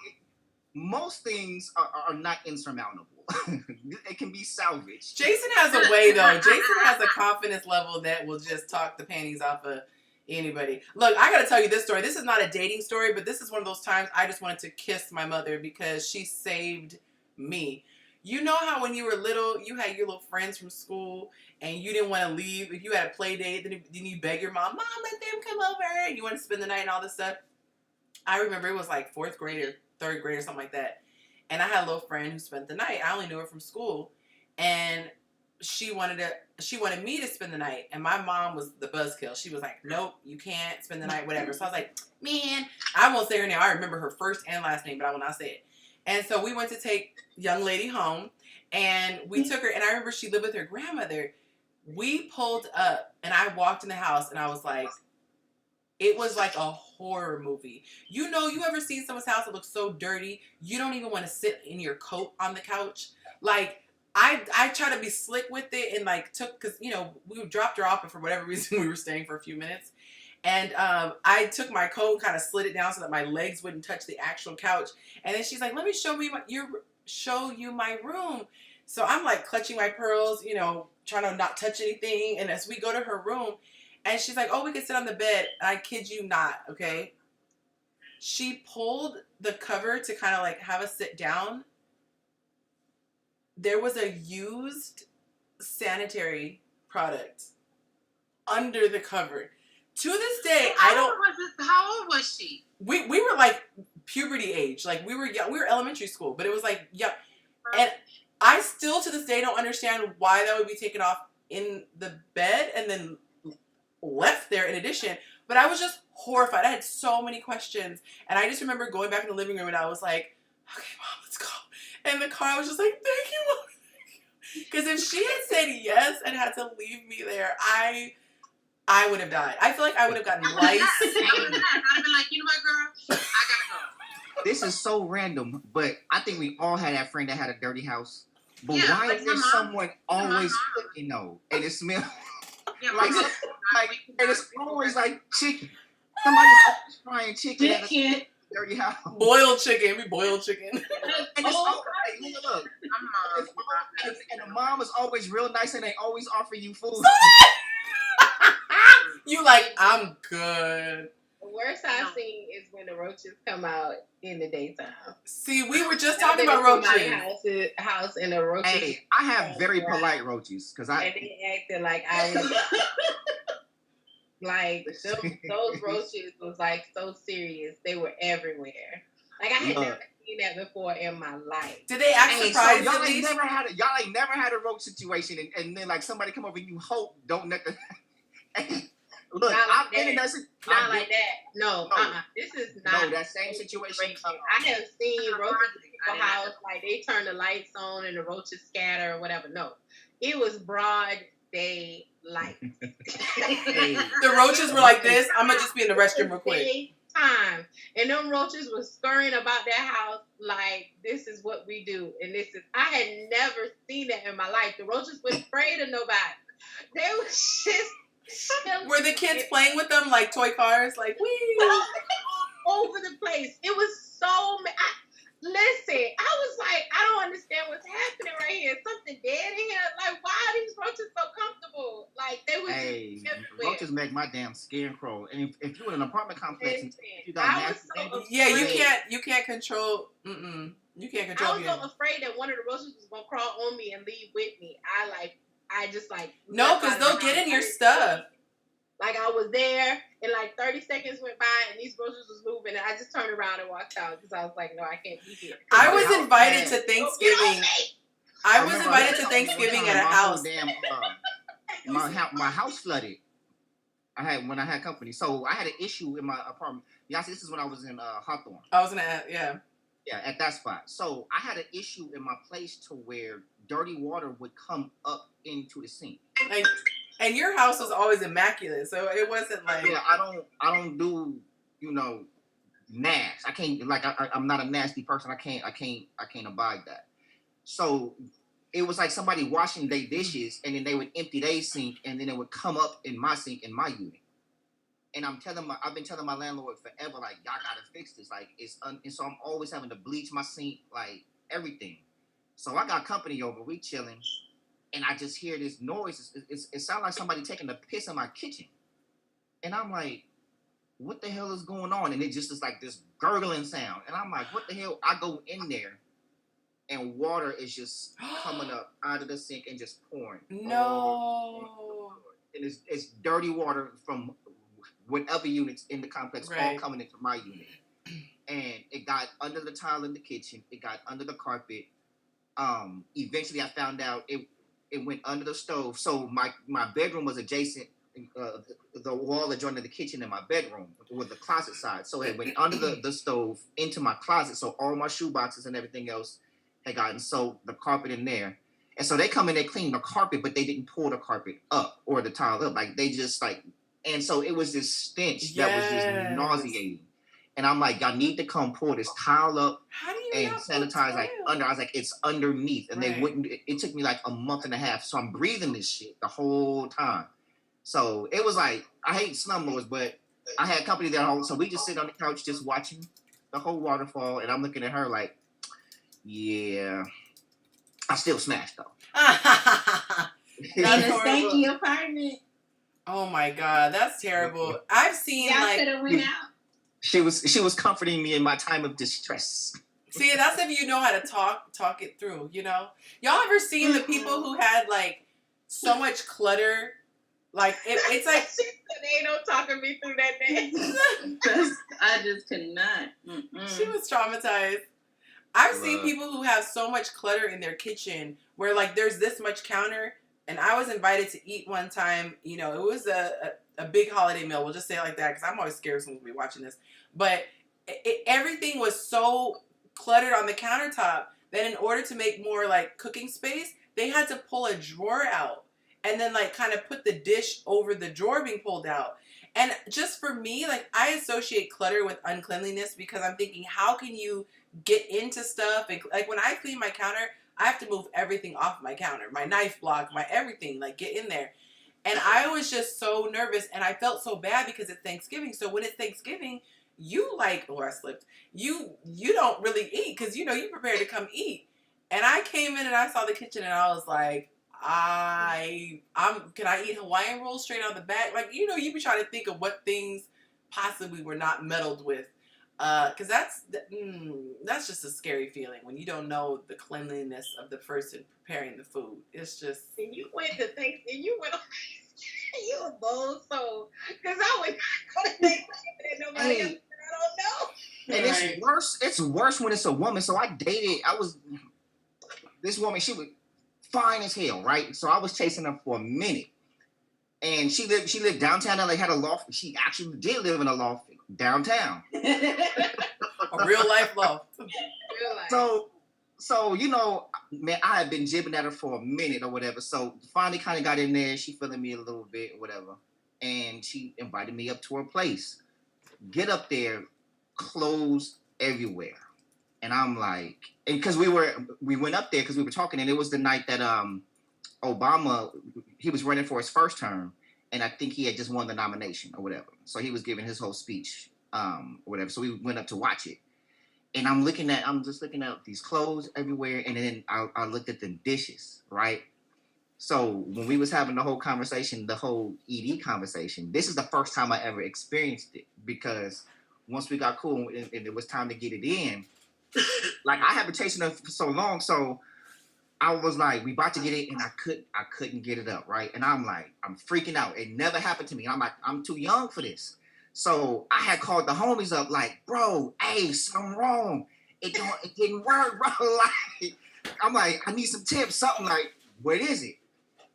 E: most things are not insurmountable. It can be salvaged.
A: Jason has a way, though. Jason has a confidence level that will just talk the panties off of anybody. Look, I got to tell you this story. This is not a dating story, but this is one of those times I just wanted to kiss my mother because she saved me. You know how when you were little, you had your little friends from school and you didn't want to leave. If you had a play date, then you beg your mom, let them come over, and you want to spend the night and all this stuff. I remember it was like 4th grade or 3rd grade or something like that. And I had a little friend who spent the night. I only knew her from school. And she wanted me to spend the night. And my mom was the buzzkill. She was like, nope, you can't spend the night, whatever. So I was like, man, I won't say her name. I remember her first and last name, but I will not say it. And so we went to take young lady home, and we took her, and I remember she lived with her grandmother. We pulled up, and I walked in the house, and I was like, it was like a horror movie. You ever seen someone's house that looks so dirty, you don't even want to sit in your coat on the couch? Like, I try to be slick with it, and like because, we dropped her off, and for whatever reason, we were staying for a few minutes. And I took my coat and kind of slid it down so that my legs wouldn't touch the actual couch. And then she's like, let me show you my room. So I'm like clutching my pearls, trying to not touch anything. And as we go to her room, and she's like, oh, we can sit on the bed. And I kid you not, okay? She pulled the cover to kind of like have us sit down. There was a used sanitary product under the cover. To this day,
B: How old was she?
A: We were like puberty age. Like we were elementary school, but it was like, yeah. And I still to this day don't understand why that would be taken off in the bed and then left there in addition. But I was just horrified. I had so many questions. And I just remember going back in the living room and I was like, okay, Mom, let's go. And in the car, I was just like, thank you, Mom. Because if she had said yes and had to leave me there, I would have died. I feel like I would have gotten lice.
B: I'd have been like, you know what, girl? I gotta go.
E: This is so random, but I think we all had that friend that had a dirty house. But
B: Yeah,
E: why
B: like
E: is there
B: my mom.
E: someone always
B: mom.
E: cooking though? And it smells
B: Yeah,
E: like,
B: my mom-
E: and it's always like chicken. Somebody's always frying chicken at a
H: Chicken.
E: dirty house.
A: Boiled chicken. We boiled chicken.
E: And it's
H: Oh,
E: always, look,
B: my mom.
E: it's always, and the mom is always real nice and they always offer you food.
A: You like, I'm good.
I: The worst I've seen is when the roaches come out in the daytime.
A: See, we were just talking about roaches.
I: My house and the roaches.
E: Hey, I have very polite roaches because
I: And they acted like I was like those roaches was like so serious. They were everywhere. Like I had never seen that before in my life.
A: Did they act
E: Hey, so
A: surprised
E: y'all
A: at
E: ain't
A: least?
E: never had a roach situation and then like somebody come over and you hope don't let the look,
I: Not like
E: I've been in that
I: Not like that. No, this is not.
E: No, that same situation.
I: I have seen roaches in people's house, like they turn the lights on and the roaches scatter or whatever. No, it was broad day light.
A: The roaches were like this. I'm gonna just be in the restroom real quick.
I: Time. And them roaches was scurrying about that house like this is what we do. And this is I had never seen that in my life. The roaches weren't afraid of nobody. They was just
A: Were the kids playing with them like toy cars? Like, wee!
I: all over the place. It was so listen, I was like, I don't understand what's happening right here. Something dead in here. Like, why are these roaches so comfortable? Like, they were just everywhere.
E: Roaches make my damn skin crawl. And if you're in an apartment complex, and you got
I: I was
E: nasty
I: so
E: neighbors,
A: Yeah,
I: afraid.
A: you can't control. You can't control.
I: I was so afraid that one of the roaches was gonna crawl on me and leave with me. I just
A: No, because they'll get in your stuff.
I: Like I was there, and like 30 seconds went by, and these roaches was moving, and I just turned around and walked out because I was like, no, I can't be here.
A: I was invited to Thanksgiving. I was invited to Thanksgiving at a house.
E: My house flooded. When I had company, so I had an issue in my apartment. Yeah, this is when I was in Hawthorne.
A: I was gonna, yeah,
E: at that spot. So I had an issue in my place to where dirty water would come up into the sink.
A: And your house was always immaculate, so it wasn't like.
E: Yeah, I don't do nasty. I can't I'm not a nasty person. I can't abide that. So it was like somebody washing their dishes and then they would empty their sink and then it would come up in my sink in my unit. And I've been telling my landlord forever, like, y'all gotta fix this. Like and so I'm always having to bleach my sink, like everything. So I got company over, we chilling. And I just hear this noise. It sounds like somebody taking a piss in my kitchen. And I'm like, what the hell is going on? And it just is like this gurgling sound. And I'm like, what the hell? I go in there and water is just coming up out of the sink and just pouring.
A: No.
E: And it's dirty water from whatever units in the complex all coming into my unit. And it got under the tile in the kitchen. It got under the carpet. Eventually I found out it went under the stove. So my bedroom was adjacent, the wall adjoining the kitchen in my bedroom with the closet side. So it went under the stove into my closet. So all my shoe boxes and everything else had gotten soaked, the carpet in there. And so they come in, they clean the carpet, but they didn't pull the carpet up or the tile up. Like they just and so it was this stench that was just nauseating. And I'm like, y'all need to come pull this tile up and sanitize like under. I was like, it's underneath. And they wouldn't. It took me like a month and a half. So I'm breathing this shit the whole time. So it was like, I hate slumlords, but I had company there. So we just sit on the couch just watching the whole waterfall. And I'm looking at her like, yeah, I still smashed though.
H: In a stanky apartment.
A: Oh my God, that's terrible. I've seen
H: Y'all could have went out.
E: She was comforting me in my time of distress.
A: See, that's if you know how to talk it through, you know? Y'all ever seen the people who had like so much clutter, Like it's like
I: they ain't no talking me through that day.
H: I just cannot.
A: She was traumatized. I've seen
E: Bruh.
A: people who have so much clutter in their kitchen where like there's this much counter. And I was invited to eat one time. You know, it was a big holiday meal. We'll just say it like that because I'm always scared someone's gonna be watching this. But everything was so cluttered on the countertop that in order to make more like cooking space, they had to pull a drawer out and then like kind of put the dish over the drawer being pulled out. And just for me, like I associate clutter with uncleanliness because I'm thinking, how can you get into stuff? And like when I clean my counter, I have to move everything off my counter, my knife block, my everything, like get in there. And I was just so nervous and I felt so bad because it's Thanksgiving. So when it's Thanksgiving, you like, I slipped. You don't really eat because, you know, you prepare to come eat. And I came in and I saw the kitchen and I was like, can I eat Hawaiian rolls straight out of the bag? Like, you know, you be trying to think of what things possibly were not meddled with. Because that's just a scary feeling when you don't know the cleanliness of the person preparing the food. It's just.
I: And you went to think, and you went. You a bold soul, because I would go to Thanksgiving and nobody else. I don't know.
E: And it's worse. It's worse when it's a woman. So I dated. This woman. She was fine as hell, right? So I was chasing her for a minute, and she lived downtown LA. Had a loft. She actually did live in a loft downtown.
A: A real life loft.
I: Real life.
E: So you know, man, I had been jibbing at her for a minute or whatever. So finally, kind of got in there. She feeling me a little bit or whatever, and she invited me up to her place. Get up there, clothes everywhere, and I'm like, and because we went up there because we were talking, and it was the night that Obama, he was running for his first term, and I think he had just won the nomination or whatever. So he was giving his whole speech, or whatever. So we went up to watch it. And I'm just looking at these clothes everywhere. And then I looked at the dishes, right? So when we was having the whole conversation, the whole ED conversation, this is the first time I ever experienced it. Because once we got cool and it was time to get it in, like I had been chasing her for so long. So I was like, we about to get it. And I couldn't get it up, right? And I'm like, I'm freaking out. It never happened to me. I'm like, I'm too young for this. So I had called the homies up like, bro, hey, something wrong. It didn't work, bro. Like, I'm like, I need some tips, something like, what is it?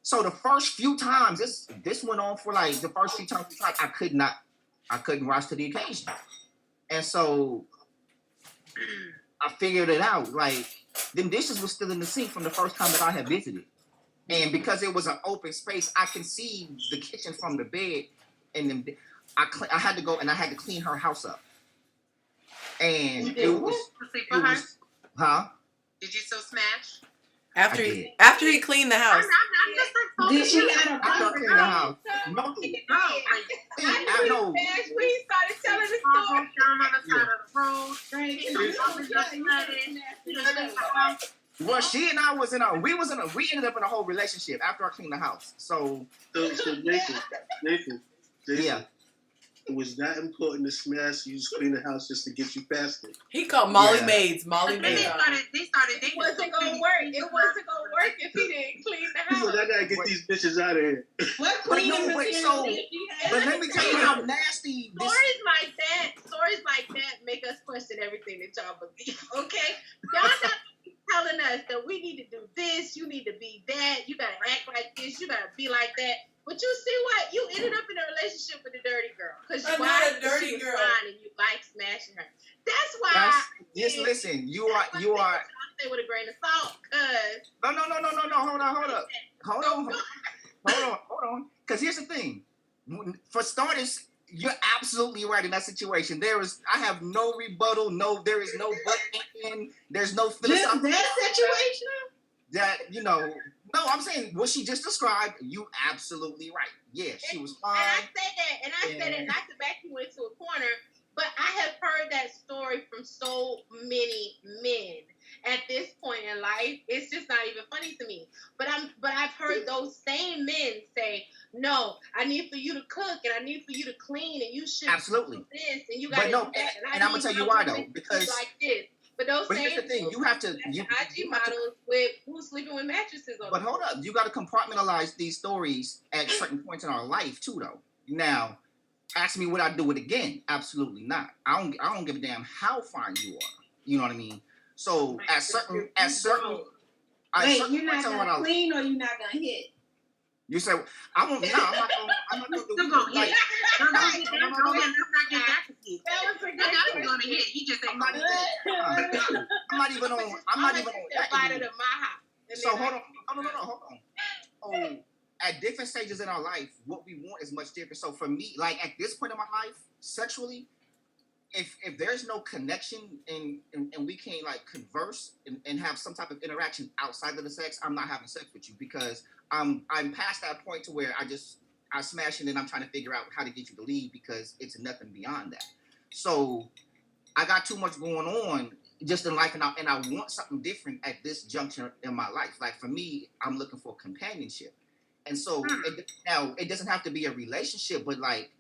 E: So the first few times, this went on for like the first few times we tried, I couldn't rise to the occasion. And so I figured it out. Like, them dishes were still in the sink from the first time that I had visited. And because it was an open space, I can see the kitchen from the bed and then I had to go and I had to clean her house up. And it was huh?
B: Did you still smash?
A: After he cleaned the house.
B: I'm just like,
H: Did she got a
E: After I cleaned the house. No.
I: I know. We started telling the story.
E: Well, she and I we ended up in a whole relationship after I cleaned the house. So
G: Nathan.
E: Yeah.
G: It was that important to smash. You just clean the house just to get you past it.
A: He called Molly
E: Yeah.
A: Maids. Molly
B: They
A: Maids.
B: started.
I: It wasn't gonna work. It wasn't gonna work if he didn't clean the
G: He
I: house.
G: said, I gotta get these bitches out of here.
H: What
E: But
H: cleaning
E: no, wait,
H: material
E: so-
H: did she have?
E: But let me tell you how nasty this.
I: Stories like that make us question everything that y'all believe. Okay, y'all not telling us that we need to do this, you need to be that, you gotta act like this, you gotta be like that. But you see what? You ended up in a relationship with a dirty girl because
A: I'm not a dirty girl.
I: And you like smashing her. That's why.
E: Just listen. You are.
I: Say with a grain of salt, cause.
E: No. Hold on. Because here's the thing. For starters, you're absolutely right in that situation. I have no rebuttal. No, there is no butt in. There's no philosophical.
H: Just that situation?
E: That, you know. No, I'm saying what she just described, you absolutely right. Yeah, she was fine.
I: And I said that not to back you into a corner, but I have heard that story from so many men at this point in life. It's just not even funny to me. But I've heard those same men say, no, I need for you to cook and I need for you to clean and you should
E: Absolutely.
I: do this and you gotta
E: But no,
I: do that.
E: and I'm gonna tell you why though, because
I: like this. But those
E: But
I: same
E: here's the thing: you have to.
I: IG models with who's sleeping with mattresses on.
E: But hold up, you got to compartmentalize these stories at certain points in our life too, though. Now, ask me would I do it again? Absolutely not. I don't give a damn how fine you are. You know what I mean? So at certain
H: Wait, you're not gonna clean or you're not gonna hit?
E: You say I'm not gonna do it. Like,
B: Don't get that confused.
I: That was a good
B: That was gonna hit. He just ain't gonna hit.
E: I'm not even on that.
I: Of my house.
E: So hold on. Oh, at different stages in our life, what we want is much different. So for me, like at this point in my life, sexually, if there's no connection and we can't like converse and have some type of interaction outside of the sex, I'm not having sex with you because I'm past that point to where I smash and then I'm trying to figure out how to get you to leave because it's nothing beyond that. So I got too much going on just in life and I want something different at this juncture in my life. Like for me, I'm looking for companionship. And so now it doesn't have to be a relationship, but like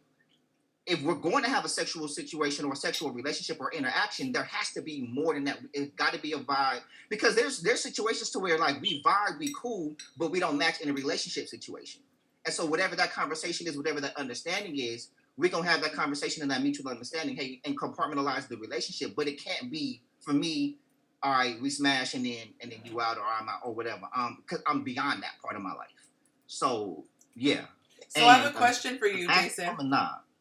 E: if we're going to have a sexual situation or a sexual relationship or interaction, there has to be more than that. It's got to be a vibe because there's situations to where like we vibe, we cool, but we don't match in a relationship situation. And so whatever that conversation is, whatever that understanding is, we're going to have that conversation and that mutual understanding, hey, and compartmentalize the relationship. But it can't be for me, all right, we smash and then you out or I'm out or whatever. Because I'm beyond that part of my life. So yeah.
A: So I have a question for you, Jason.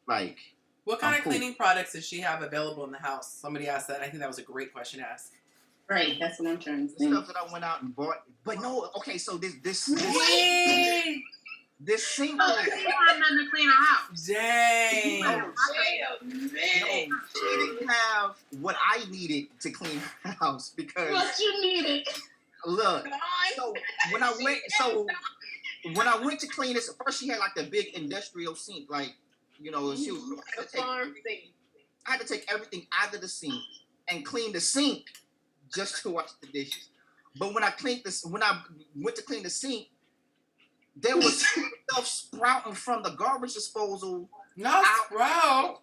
E: Like,
A: what kind of cleaning products does she have available in the house? Somebody asked that. I think that was a great question to ask.
H: Right, that's what I'm trying to say.
E: Stuff that I went out and bought, but no. Okay, so this single.
B: She want nothing to clean her house.
A: Dang.
E: No, she didn't have what I needed to clean her house because
H: What you needed?
E: look. So when I went to clean this, first she had like the big industrial sink, like. You know, I had to take everything out of the sink and clean the sink just to wash the dishes. But when I went to clean the sink, there was stuff sprouting from the garbage disposal.
A: No sprout.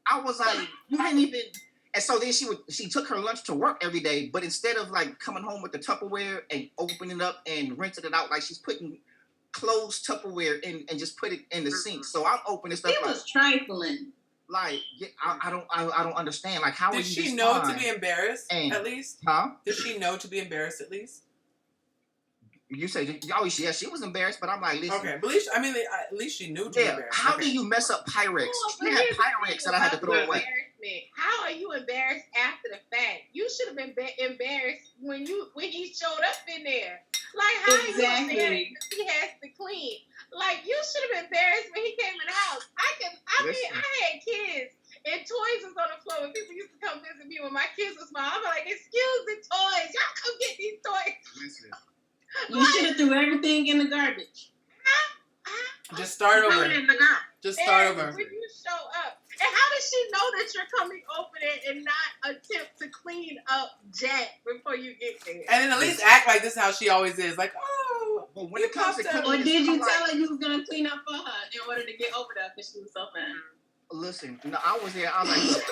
E: I was like, you didn't even. And so then she took her lunch to work every day, but instead of like coming home with the Tupperware and opening it up and rinsing it out, like she's putting closed Tupperware and just put it in the sink. So I'm opening stuff.
H: It was trifling.
E: Like I don't understand. Like how
A: did she know to be embarrassed at least?
E: Huh?
A: Did she know to be embarrassed at least?
E: You say, oh yeah, she was embarrassed, but I'm like, listen.
A: Okay, but at least she knew to be embarrassed.
E: How do you mess up Pyrex? She had Pyrex that I had to throw away.
I: How are you embarrassed after the fact? You should have been embarrassed when he showed up in there. Like, how are you embarrassed he has to clean? Like, you should have been embarrassed when he came in the house. I had kids and toys was on the floor when people used to come visit me when my kids were small. I'm like, excuse the toys. Y'all come get these toys.
E: Listen.
H: You should have threw everything in the garbage.
A: Just start over. Just start over.
I: When you show up. And how does she know that you're coming over there and not attempt to clean up Jack before you get there?
A: And then at least act like this is how she always is. Like, oh,
E: well, when it comes to
H: or did you tell her you was going to clean up for her in order to get over there because she was so fine?
E: Listen, no, I was there. I was like, look,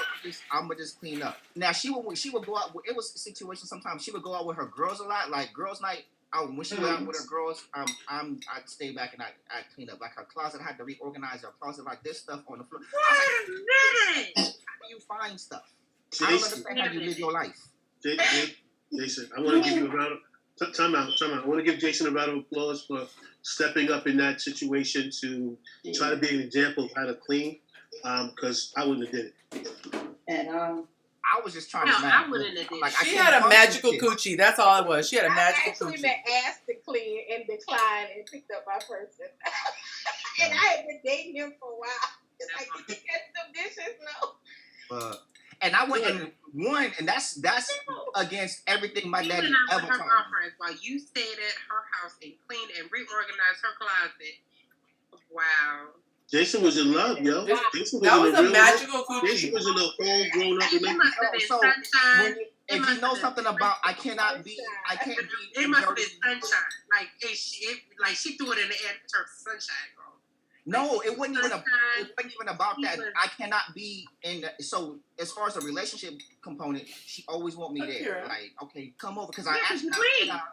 E: I'm gonna just clean up. Now she would go out. It was a situation. Sometimes she would go out with her girls a lot, like girls' night. When she went out with her girls, I'd stay back and I'd clean up. Like her closet, I had to reorganize her closet. Like this stuff on the floor.
B: Wait a minute.
E: How do you find stuff? I don't understand how you live your life.
G: Jason, I want to give you a round of time out. I want to give Jason a round of applause for stepping up in that situation to try to be an example of how to clean. Because I wouldn't have did it.
H: At all.
E: I was just trying to.
B: I wouldn't have did it.
E: Like,
A: she had a magical coochie. That's all it was. She had a magical coochie.
I: I actually been asked to clean and declined and picked up my person. And I had been dating him for a while. It's like, you can get some dishes? No.
E: And I went and won, and that's against everything my daddy ever
B: with her
E: taught
B: girlfriends while you stayed at her house and cleaned and reorganized her closet. Wow.
G: Jason was in love, yo.
A: That was a magical coochie.
G: Jason was in a whole grown up relationship.
E: So if you know something about, I can't be.
B: It must have been sunshine. Like she threw it in the air to turn sunshine, bro.
E: No, it wasn't even about that.
B: was-
E: I cannot be in so as far as the relationship component, she always want me there.
A: Okay.
E: Like, okay, come over because
B: Yeah,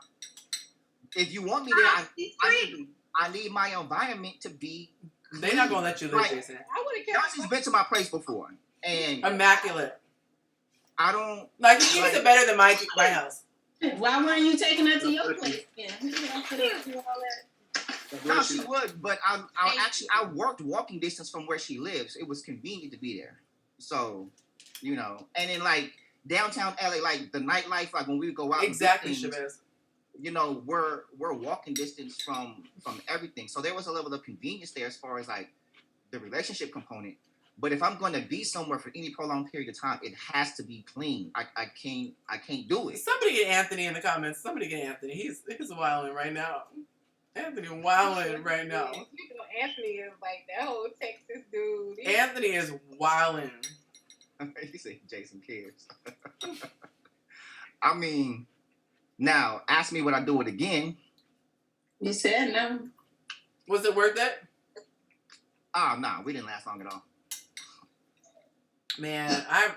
E: if you want me there,
B: He's free.
E: I need my environment to be
A: They're not gonna let you live,
E: Like,
A: Jason.
I: I would have
E: Darcy's been to my place before, and
A: Immaculate.
E: I don't
A: Like he keeps it better than my house.
H: Why weren't you taking her to your place? Yeah. You don't put her through all that.
E: No, she would, but I worked walking distance from where she lives. It was convenient to be there. So, you know, and then like downtown LA, like the nightlife, like when we go out,
A: Exactly,
E: and do things,
A: Shabazz.
E: you know, we're walking distance from everything. So there was a level of convenience there as far as like the relationship component. But if I'm going to be somewhere for any prolonged period of time, it has to be clean. I can't do it.
A: Somebody get Anthony in the comments. Somebody get Anthony. He's wilding right now. Anthony wilding right now.
I: You know, Anthony is like that whole Texas dude.
A: Anthony is wilding.
E: You say Jason cares. I mean, now ask me would I do it again?
H: You said no.
A: Was it worth it?
E: Nah, we didn't last long at all.
A: Man, I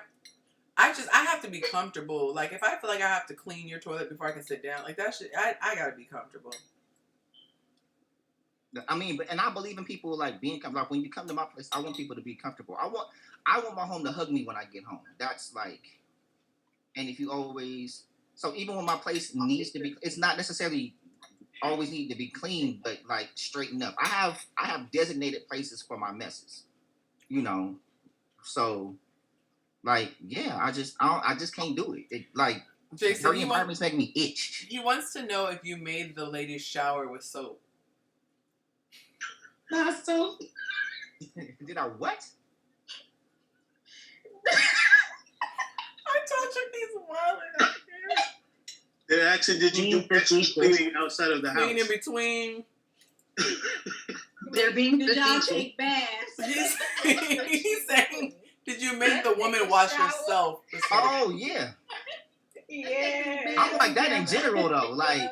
A: have to be comfortable. Like if I feel like I have to clean your toilet before I can sit down, like that shit, I gotta be comfortable.
E: I mean, and I believe in people like being comfortable. Like when you come to my place, I want people to be comfortable. I want my home to hug me when I get home. That's like, and if you always, so even when my place needs to be, it's not necessarily always need to be clean, but like straighten up. I have designated places for my messes, you know. So, like, yeah, I just can't do it. It like
A: Jason,
E: dirty environments make me itch.
A: He wants to know if you made the ladies shower with soap.
H: Not so.
E: Did I what?
A: I told you he's wilding out here.
G: They're asking, did you do extra cleaning outside of the house?
A: Clean in between.
D: They're being
H: Did y'all
D: facetious.
H: take baths?
A: He's saying, did you make the woman wash herself?
E: Oh yeah.
I: Yeah.
E: I'm like that in general though. Like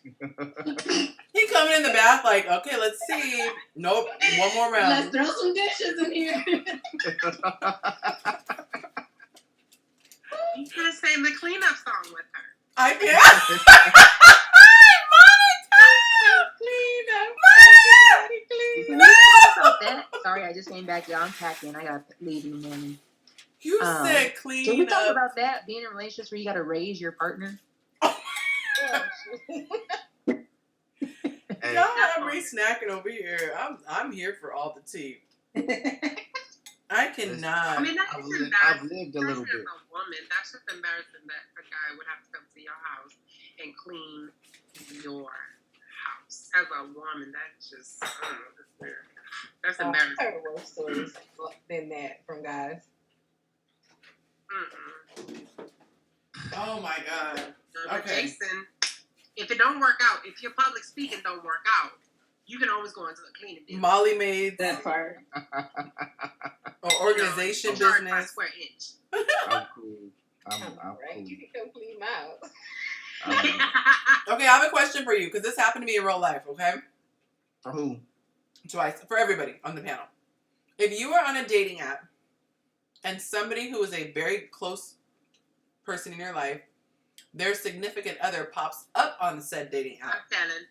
A: He coming in the bath like, okay, let's see. Nope, one more round.
H: Let's throw some dishes in here.
B: You could sing the cleanup song with her.
A: I can't.
D: Can we talk about that? Sorry, I just came back. Yeah, I'm packing. I gotta leave in the morning.
A: You said clean
D: Can we talk
A: up.
D: about that? Being in relationships where you gotta raise your partner.
E: Hey,
A: Y'all have me snacking over here. I'm here for all the tea. I cannot.
B: I mean, that's
E: I've
B: just
E: lived
B: embarrassing.
E: a little
B: Especially
E: bit.
B: as a woman, that's just embarrassing that a guy would have to come to your house and clean your house. As a woman, that's just, I don't know, that's weird. That's
I: I've
B: embarrassing.
I: heard worse stories than that from guys.
A: Oh my god.
B: But
A: Okay.
B: Jason, if it don't work out, if your public speaking don't work out, you can always go into the cleaning business.
A: Molly made
H: That part.
A: or organization
B: Charge by
A: business.
B: square inch.
E: I'm cool. I'm
I: Right?
E: cool.
I: You can come clean my house.
A: Okay, I have a question for you because this happened to me in real life. Okay,
E: For who?
A: twice for everybody on the panel. If you are on a dating app and somebody who is a very close person in your life, their significant other pops up on said dating
B: I'm
A: app.
B: telling.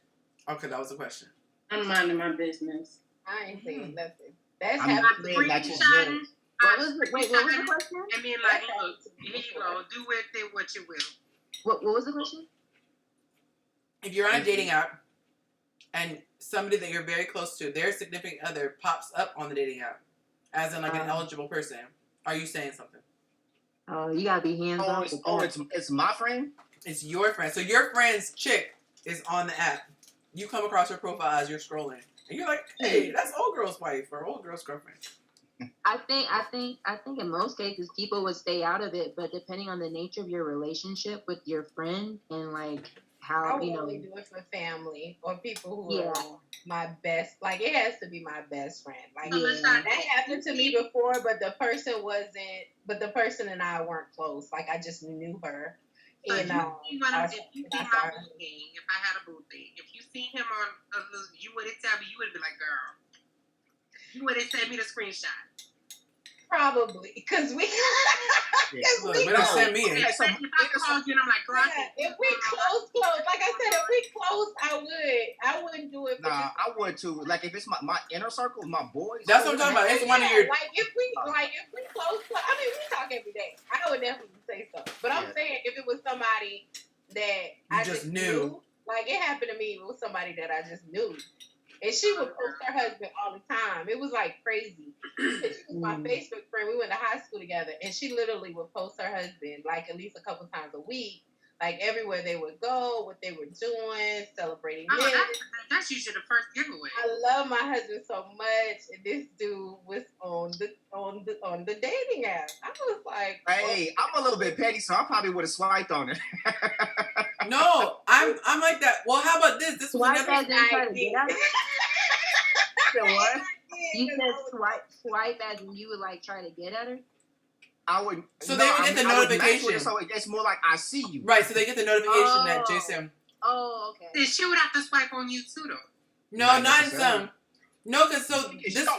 A: Okay, that was the question.
H: I'm minding my business.
I: I ain't saying nothing. That's
E: I'm
I: happened to
E: saying
I: me.
E: that you
B: Screenshotting.
D: What was the question?
B: I mean, like, look, here you go. Do with it what you will.
D: What was the question?
A: If you're on a dating app and somebody that you're very close to, their significant other pops up on the dating app, as in like an eligible person, are you saying something?
D: Oh, you gotta be hands off.
E: It's my friend.
A: It's your friend. So your friend's chick is on the app. You come across her profile as you're scrolling, and you're like, "Hey, that's old girl's wife or old girl's girlfriend."
D: I think in most cases people would stay out of it, but depending on the nature of your relationship with your friend and like
I: I
D: how
I: would only do it for family or people who
D: Yeah.
I: are my best. Like it has to be my best friend. Like
D: Yeah.
I: that happened to me before, but the person wasn't. But the person and I weren't close. Like I just knew her,
B: So
C: And
B: if you see my boo thing, if I had a boo thing, if you see him on a little, you wouldn't tell me, you would be like, girl, you wouldn't send me the screenshot.
C: probably because we.
A: Look, better send me in.
B: If I called you and I'm like, girl,
C: If we close, like I said, if we close, I wouldn't do it.
E: Nah, I would too. Like if it's my inner circle, my boys.
A: That's what I'm talking about. It's one of your.
C: Like if we close, I mean we talk every day. I would definitely say so. But I'm saying if it was somebody that I just knew, like it happened to me with somebody that I just knew. And she would post her husband all the time. It was like crazy. She was my Facebook friend. We went to high school together. And she literally would post her husband like at least a couple times a week. Like everywhere they would go, what they were doing, celebrating this.
B: That's usually the first giveaway.
C: I love my husband so much. And this dude was on the dating app. I was like,
E: hey, I'm a little bit petty, so I probably would have swiped on it.
A: No, I'm like that. Well, how about this? This was another
D: idea.
E: What?
D: You said swipe as in you would like try to get at her?
E: I would.
A: So they would get the notification.
E: So it's more like I see you.
A: Right. So they get the notification that Jason.
D: Oh, okay.
B: Then she would have to swipe on you too, though.
A: No, not in some. No, because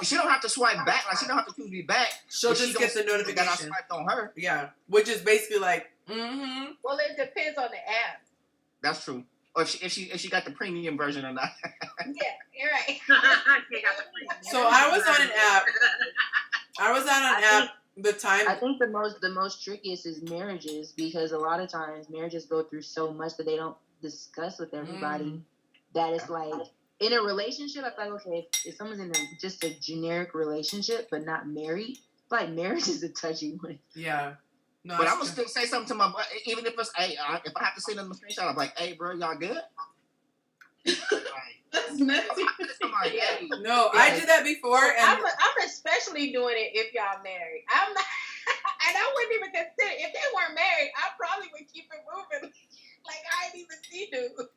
E: she don't have to swipe back. Like she don't have to choose me back.
A: She'll just get the notification
E: that I swiped on her.
A: Yeah, which is basically like,
C: Well, it depends on the app.
E: That's true. Or if she got the premium version or not.
C: Yeah, you're right.
A: So I was on an app. The time.
D: I think the most trickiest is marriages, because a lot of times marriages go through so much that they don't discuss with everybody. That it's like in a relationship, I thought, okay, if someone's in just a generic relationship but not married, like marriage is a touchy one.
A: Yeah. No,
E: but I'm gonna still say something to my, even if it's, hey, if I have to send them a screenshot, I'm like, hey, bro, y'all good?
H: That's messy.
A: No, I did that before, and
C: I'm especially doing it if y'all married. I'm not, and I wouldn't even consider if they weren't married. I probably would keep it moving. Like I ain't even see dudes.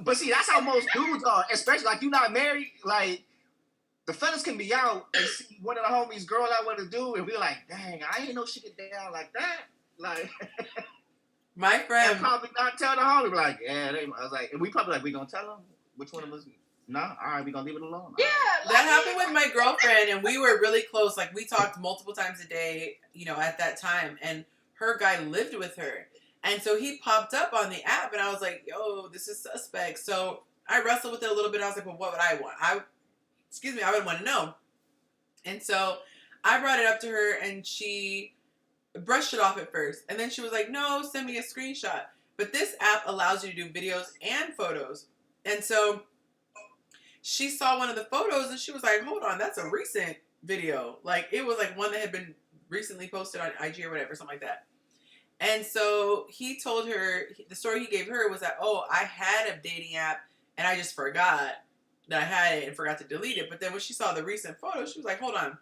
E: But see, that's how most dudes are, especially like you not married. Like the fellas can be out and see one of the homies' girl I want to do, and we're like, dang, I ain't know she could down like that. Like
A: my friend
E: and probably not tell the homie. We're like, yeah, I was like, and we probably like, we gonna tell them which one of us. No, all right, we gonna leave it alone.
C: Yeah,
A: that happened with my girlfriend, and we were really close. Like we talked multiple times a day, at that time. And her guy lived with her, and so he popped up on the app, and I was like, "Yo, this is suspect." So I wrestled with it a little bit. I was like, "Well, what would I want?" I would want to know. And so I brought it up to her, and she brushed it off at first, and then she was like, "No, send me a screenshot." But this app allows you to do videos and photos, and so she saw one of the photos and she was like, hold on, that's a recent video. Like, it was like one that had been recently posted on IG or whatever, something like that. And so he told her, the story he gave her was that, I had a dating app and I just forgot that I had it and forgot to delete it. But then when she saw the recent photo, she was like, hold on.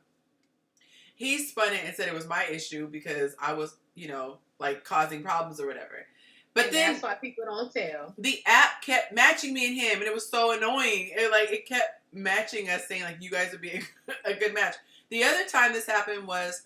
A: He spun it and said it was my issue because I was, like causing problems or whatever. But
C: and
A: then
C: that's why people don't tell.
A: The app kept matching me and him, and it was so annoying. It kept matching us, saying like you guys would be a good match. The other time this happened was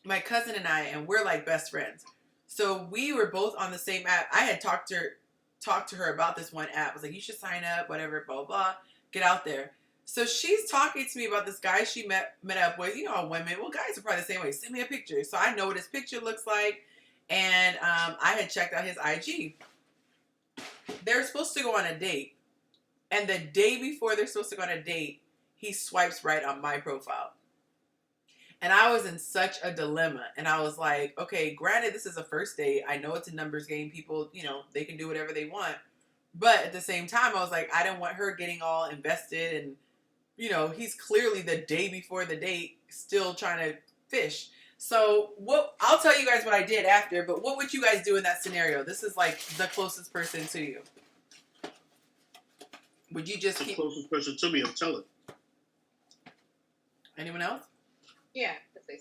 A: my cousin and I, and we're like best friends. So we were both on the same app. I had talked to her about this one app. I was like, you should sign up, whatever, blah, blah, get out there. So she's talking to me about this guy she met up with. All women, well, guys are probably the same way. Send me a picture. So I know what his picture looks like. And I had checked out his IG. They're supposed to go on a date. And the day before they're supposed to go on a date, he swipes right on my profile. And I was in such a dilemma. And I was like, okay, granted, this is a first date. I know it's a numbers game. People, they can do whatever they want. But at the same time, I was like, I didn't want her getting all invested. And, he's clearly the day before the date still trying to fish. So I'll tell you guys what I did after, but what would you guys do in that scenario? This is like the closest person to you. Would you just
G: the closest person to me? I'm telling.
A: Anyone else?
C: Yeah.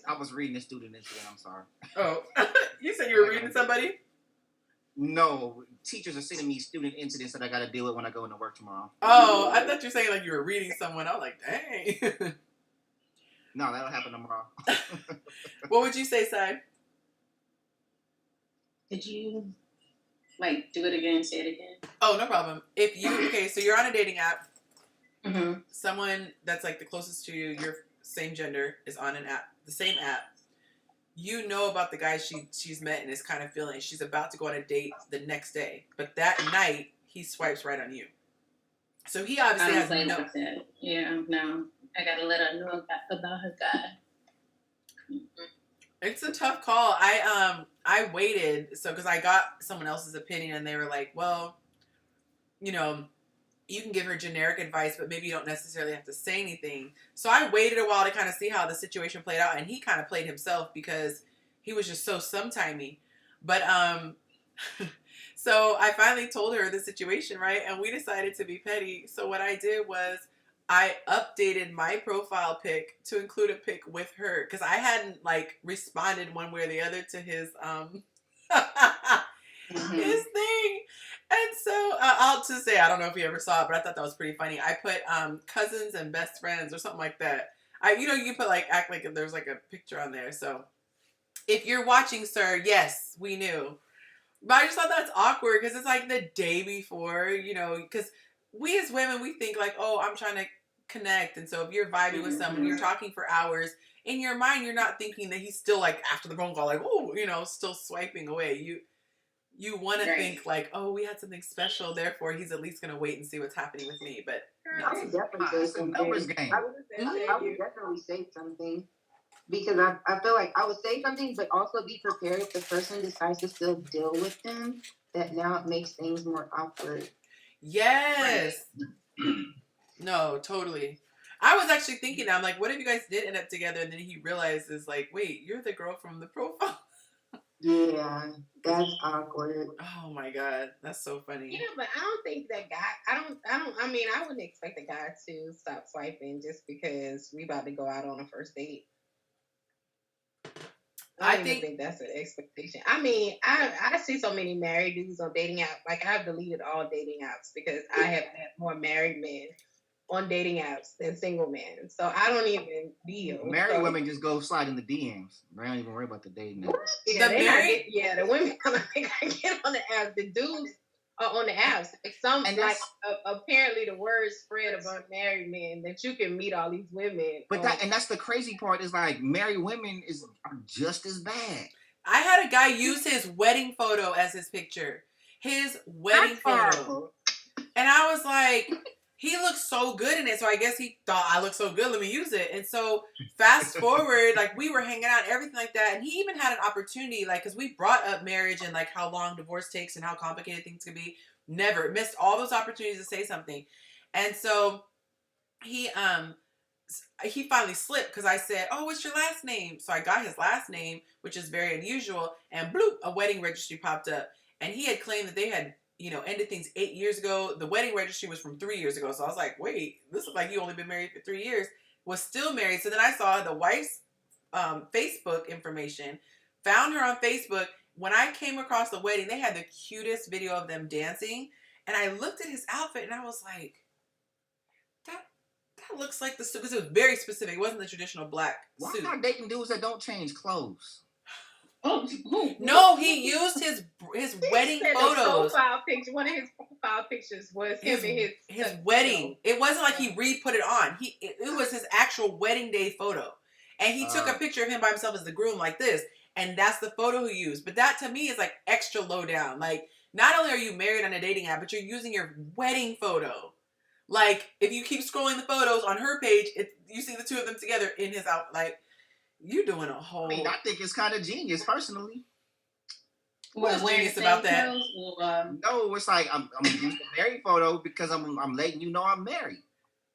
E: I was reading a student incident. I'm sorry.
A: Oh, you said you were reading somebody?
E: No, teachers are sending me student incidents that I got to deal with when I go into work tomorrow.
A: Oh, I thought you were saying like you were reading someone. I was like, dang.
E: No, that'll happen tomorrow.
A: What would you say, Sai?
D: Did you
H: Like, do it again, say it again.
A: Oh, no problem. So you're on a dating app.
H: Mm-hmm.
A: Someone that's like the closest to you, your same gender, is on the same app. You know about the guy she's met and is kind of feeling. She's about to go on a date the next day, but that night he swipes right on you. So he obviously has no.
H: Like that. Yeah, no, I gotta let her know about her guy.
A: It's a tough call. I waited because I got someone else's opinion and they were like, well, you know, you can give her generic advice, but maybe you don't necessarily have to say anything. So I waited a while to kind of see how the situation played out, and he kind of played himself because he was just so sometimey. But so I finally told her the situation, right? And we decided to be petty. So what I did was I updated my profile pic to include a pic with her because I hadn't like responded one way or the other to his his thing. And so I'll just say, I don't know if you ever saw it, but I thought that was pretty funny. I put cousins and best friends or something like that. You put like, act like there's like a picture on there. So if you're watching, sir, yes, we knew. But I just thought that's awkward because it's like the day before, because we as women, we think like, oh, I'm trying to connect. And so if you're vibing with someone, you're talking for hours, in your mind, you're not thinking that he's still like after the phone call, like, oh, still swiping away. You want to think like, oh, we had something special, therefore he's at least going to wait and see what's happening with me. But
D: I would definitely say something. I would definitely say something because I feel like I would say something, but also be prepared if the person decides to still deal with them, that now it makes things more awkward.
A: Yes. No, totally. I was actually thinking, I'm like, what if you guys did end up together and then he realizes like, wait, you're the girl from the profile.
D: Yeah, that's awkward.
A: Oh my God, that's so funny.
I: Yeah, but I don't think that guy. I wouldn't expect a guy to stop swiping just because we about to go out on a first date. I don't think that's an expectation. I mean, I see so many married dudes on dating apps. Like I've deleted all dating apps because I have had more married men on dating apps than single men. So I don't even deal.
E: Married women just go slide in the DMs. They don't even worry about the dating apps.
I: Yeah, the women I get on the apps. The dudes are on the apps. Apparently the word spread about married men that you can meet all these women.
E: But that's the crazy part is like married women are just as bad.
A: I had a guy use his wedding photo as his picture. His wedding photo. And I was like, he looks so good in it. So I guess he thought I look so good. Let me use it. And so fast forward, like we were hanging out, everything like that. And he even had an opportunity, like, because we brought up marriage and like how long divorce takes and how complicated things can be. Never missed all those opportunities to say something. And so he finally slipped because I said, oh, what's your last name? So I got his last name, which is very unusual. And bloop, a wedding registry popped up. And he had claimed that they had ended things 8 years ago. The wedding registry was from 3 years ago. So I was like, wait, this looks like you only been married for 3 years. Was still married. So then I saw the wife's Facebook information, found her on Facebook. When I came across the wedding, they had the cutest video of them dancing. And I looked at his outfit and I was like, that looks like the suit. Because it was very specific. It wasn't the traditional black suit.
E: Why not dating dudes that don't change clothes?
I: Oh,
A: no, he used his wedding photos.
I: One of his profile pictures was his
A: wedding. It wasn't like he re-put it on. It was his actual wedding day photo. And he took a picture of him by himself as the groom like this. And that's the photo he used. But that to me is like extra low down. Like, not only are you married on a dating app, but you're using your wedding photo. Like, if you keep scrolling the photos on her page, you see the two of them together in his outfit. Like, you doing a whole...
E: I mean, I think it's kind of genius, personally.
A: What's genius about that?
E: No, it's like, I'm using a married photo because I'm letting you know I'm married.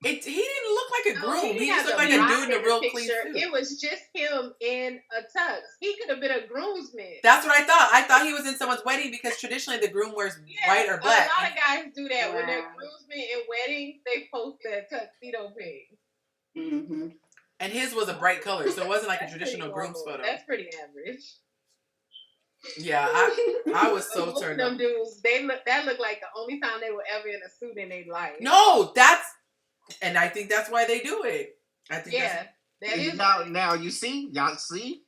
A: He didn't look like a groom. He just looked like a dude in a real clean suit.
I: It was just him in a tux. He could have been a groomsman.
A: That's what I thought. I thought he was in someone's wedding because traditionally the groom wears white or black.
I: A lot of guys do that. When they're groomsmen in weddings, they post that tuxedo pic.
A: Mm-hmm. And his was a bright color, so it wasn't like a traditional groom's photo.
I: That's pretty average.
A: Yeah, I was so turned
I: on. Them dudes, that looked like the only time they were ever in a suit in their life.
A: No, and I think that's why they do it. I think
I: that is
E: now you see, y'all see,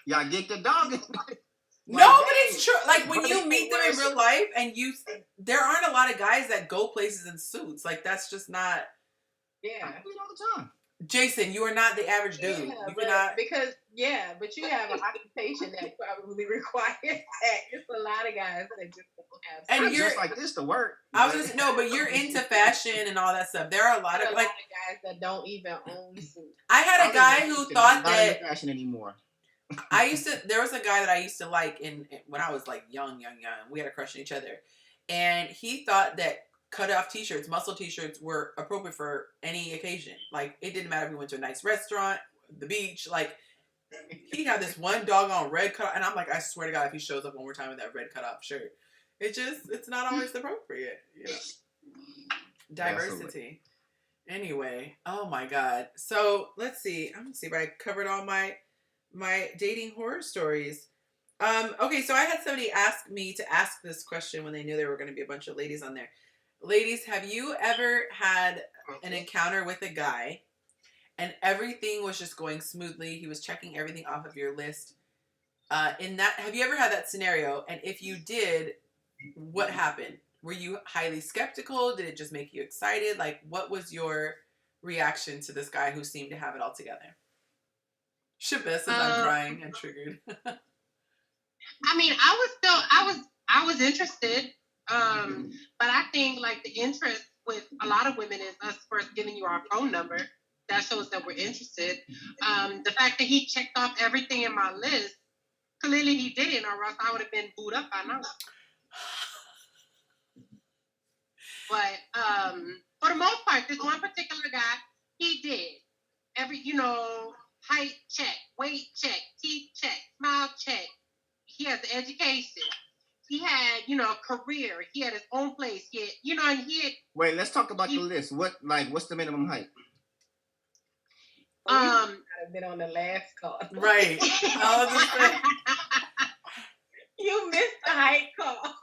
E: y'all get the dog.
A: No,
E: Like,
A: but it's true. Like when you meet them in real life, and there aren't a lot of guys that go places in suits. Like that's just not.
I: Yeah.
E: I do it all the time.
A: Jason, you are not the average dude.
I: Yeah,
A: You
I: but
A: cannot.
I: but you have an occupation that probably requires that. It's a lot of guys that just don't have.
A: And
E: I'm
A: you're
E: just like this to work.
A: I was just no, but you're into fashion and all that stuff. There are a lot of like
I: guys that don't even own suits.
A: I had a guy who thought that
E: fashion anymore.
A: there was a guy that I used to like when I was like young. We had a crush on each other. And he thought that cut off t-shirts, muscle t-shirts were appropriate for any occasion. Like it didn't matter if we went to a nice restaurant, the beach, like he had this one doggone red cut and I'm like, I swear to God, if he shows up one more time with that red cut off shirt, it's not always appropriate, you know. Diversity. Anyway, oh my God. So let's see. I'm gonna see if I covered all my dating horror stories. Okay, so I had somebody ask me to ask this question when they knew there were going to be a bunch of ladies on there. Ladies, have you ever had an encounter with a guy and everything was just going smoothly? He was checking everything off of your list. Have you ever had that scenario? And if you did, what happened? Were you highly skeptical? Did it just make you excited? Like, what was your reaction to this guy who seemed to have it all together? Shabessa says I'm crying and triggered.
B: I mean, I was interested. But I think like the interest with a lot of women is us first giving you our phone number. That shows that we're interested. The fact that he checked off everything in my list, clearly he didn't, or else I would have been booed up by now. But for the most part, this one particular guy, he did every, height check, weight check, teeth check, smile check. He has the education. He had, a career. He had his own place. He had, and he had...
E: Wait, let's talk about the list. What's the minimum height?
I: I've been on the last call.
A: Right.
I: You missed the height call.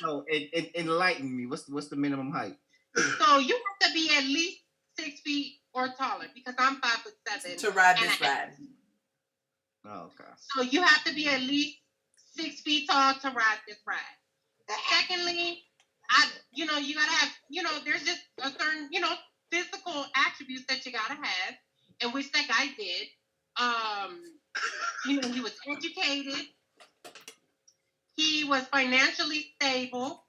E: So enlighten me. What's the minimum height?
B: So you have to be at least 6 feet or taller because I'm 5'7"
A: to ride this ride.
E: Oh, okay.
B: So you have to be at least 6 feet tall to ride this ride. Secondly, you gotta have, there's just a certain, physical attributes that you gotta have, and which that guy did. He was educated. He was financially stable.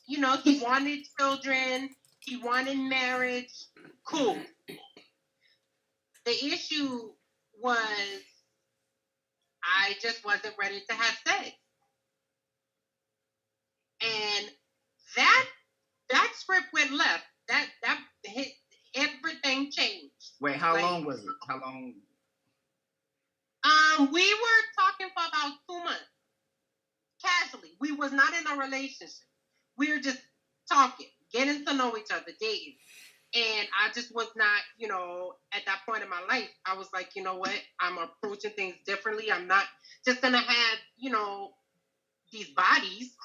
B: He wanted children. He wanted marriage. Cool. The issue was I just wasn't ready to have sex. And that script went left. That hit, everything changed.
E: Wait, how long was it? How long?
B: We were talking for about 2 months. Casually. We was not in a relationship. We were just talking, getting to know each other, dating. And I just was not, at that point in my life, I was like, you know what? I'm approaching things differently. I'm not just going to have, these bodies,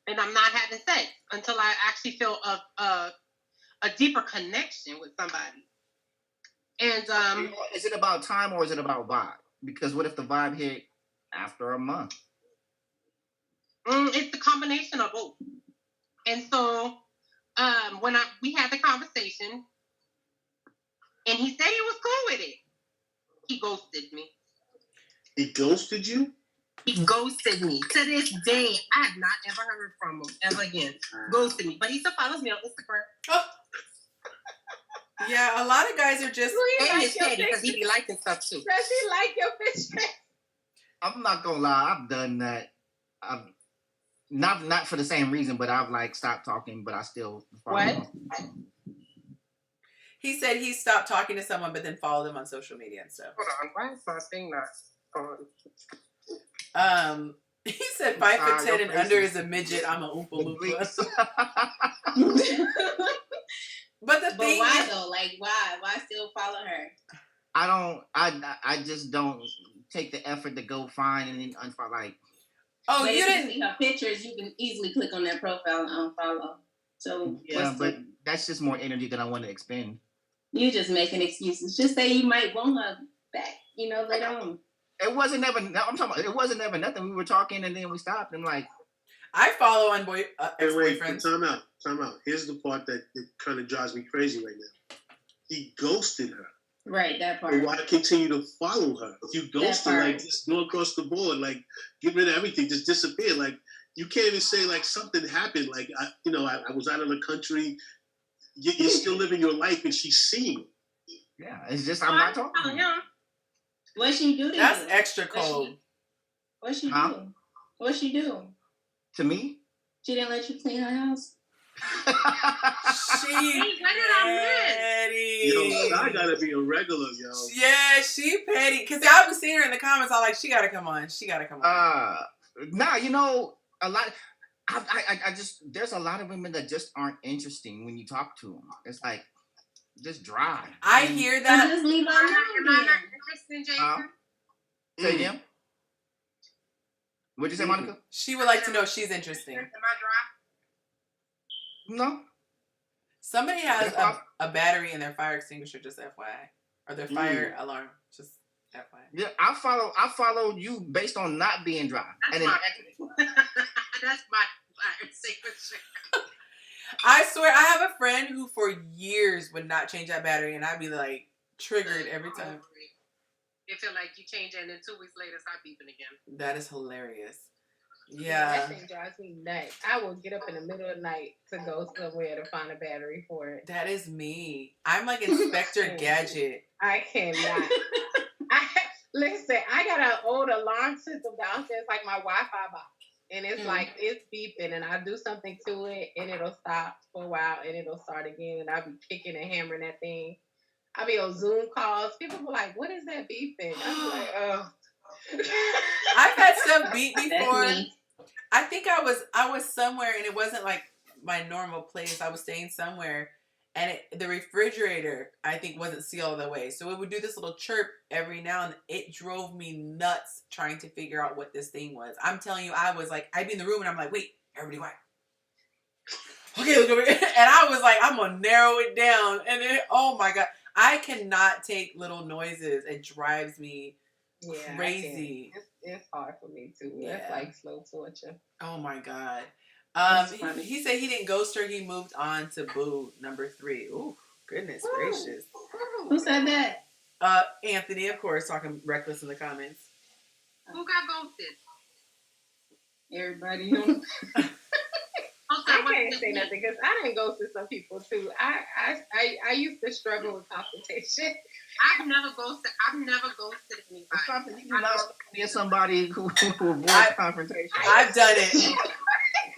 B: and I'm not having sex until I actually feel a deeper connection with somebody. And
E: is it about time or is it about vibe? Because what if the vibe hit after a month?
B: It's the combination of both. And so when we had the conversation, and he said he was cool with it, he ghosted me.
G: He ghosted you?
B: He ghosted me. To this day, I have not ever heard from him ever again. Ghosted me. But he still follows me on Instagram.
A: Oh. Yeah, a lot of guys are just...
B: And it's petty because he be liking stuff too.
I: Does he like your picture?
E: I'm not gonna lie, I've done that. I've not for the same reason, but I've stopped talking, but I still follow them.
A: He said he stopped talking to someone, but then followed them on social media and stuff.
B: Hold on, why is my thing not on?
A: He said 5'10" and under is a midget. I'm a Oompa Loompa. But
H: why though? Like why still follow her?
E: I just don't take the effort to go find and then unfollow. Like,
A: oh,
H: but
A: you
H: if
A: didn't
H: you see her pictures, you can easily click on their profile and unfollow. So
E: yeah, but that's just more energy than I want to expend.
H: You just making excuses. Just say you might want her back, later on.
E: It wasn't ever. I'm talking about. It wasn't ever nothing. We were talking and then we stopped. And like,
A: I follow on
G: Wait,
A: ex-boyfriends.
G: time out. Here's the part that kind of drives me crazy right now. He ghosted her.
H: Right, that part.
G: So why continue to follow her? If you ghost her, like just go across the board, like get rid of everything, just disappear. Like you can't even say like something happened. Like I was out of the country. You're still living your life, and she's seeing.
E: yeah, it's just I'm not talking.
H: To him. What she do to
A: That's
H: you?
A: extra cold.
H: What she do? What she do?
E: To me,
H: She didn't let you clean her house?
A: She petty.
G: Yo, I gotta be a regular, yo.
A: Yeah, she petty. Cause I was seeing her in the comments. I like, she gotta come on. She gotta come on.
E: Nah, a lot. I just there's a lot of women that just aren't interesting when you talk to them. It's like just dry.
A: I hear that.
H: Just leave her
B: Am I
H: alone.
B: not interested, Jason?
E: Say again. What'd you say, Monica?
A: She would like to know if she's interesting.
B: Am I dry?
E: No.
A: Somebody has a battery in their fire extinguisher, just FYI. Or their fire alarm, just FYI.
E: Yeah, I follow you based on not being dry.
B: That's my fire signature.
A: I swear, I have a friend who for years would not change that battery, and I'd be like triggered every time.
B: It feel like you change it and then 2 weeks later start beeping again.
A: That is hilarious.
I: That
A: Yeah.
I: thing drives me nuts. I will get up in the middle of the night to go somewhere to find a battery for it.
A: That is me. I'm like Inspector Gadget.
I: I cannot. Listen, I got an old alarm system downstairs, like my Wi-Fi box. And it's like, it's beeping, and I do something to it, and it'll stop for a while, and it'll start again, and I'll be kicking and hammering that thing. I'll be on Zoom calls. People be like, what is that beeping? I'm like, oh.
A: I've had stuff beat
H: That's
A: before.
H: me.
A: I think I was somewhere, and it wasn't like my normal place. I was staying somewhere, and the refrigerator, I think, wasn't sealed all the way. So it would do this little chirp every now and then. It drove me nuts trying to figure out what this thing was. I'm telling you, I was like, I'd be in the room, and I'm like, wait, everybody quiet. Okay, look over here. And I was like, I'm going to narrow it down. And then, oh my God. I cannot take little noises. It drives me crazy.
I: It's hard for me too.
A: Yeah.
I: It's like slow torture.
A: Oh my God. He said he didn't ghost her. He moved on to boo number 3. Ooh, goodness gracious.
H: Who said that?
A: Anthony, of course, talking reckless in the comments.
B: Who got ghosted?
H: Everybody knows.
I: I can't say nothing because I didn't ghost some people too. I used to struggle with confrontation.
B: I've never ghosted anybody.
E: Something you can not be somebody who avoids confrontation.
A: I've done it.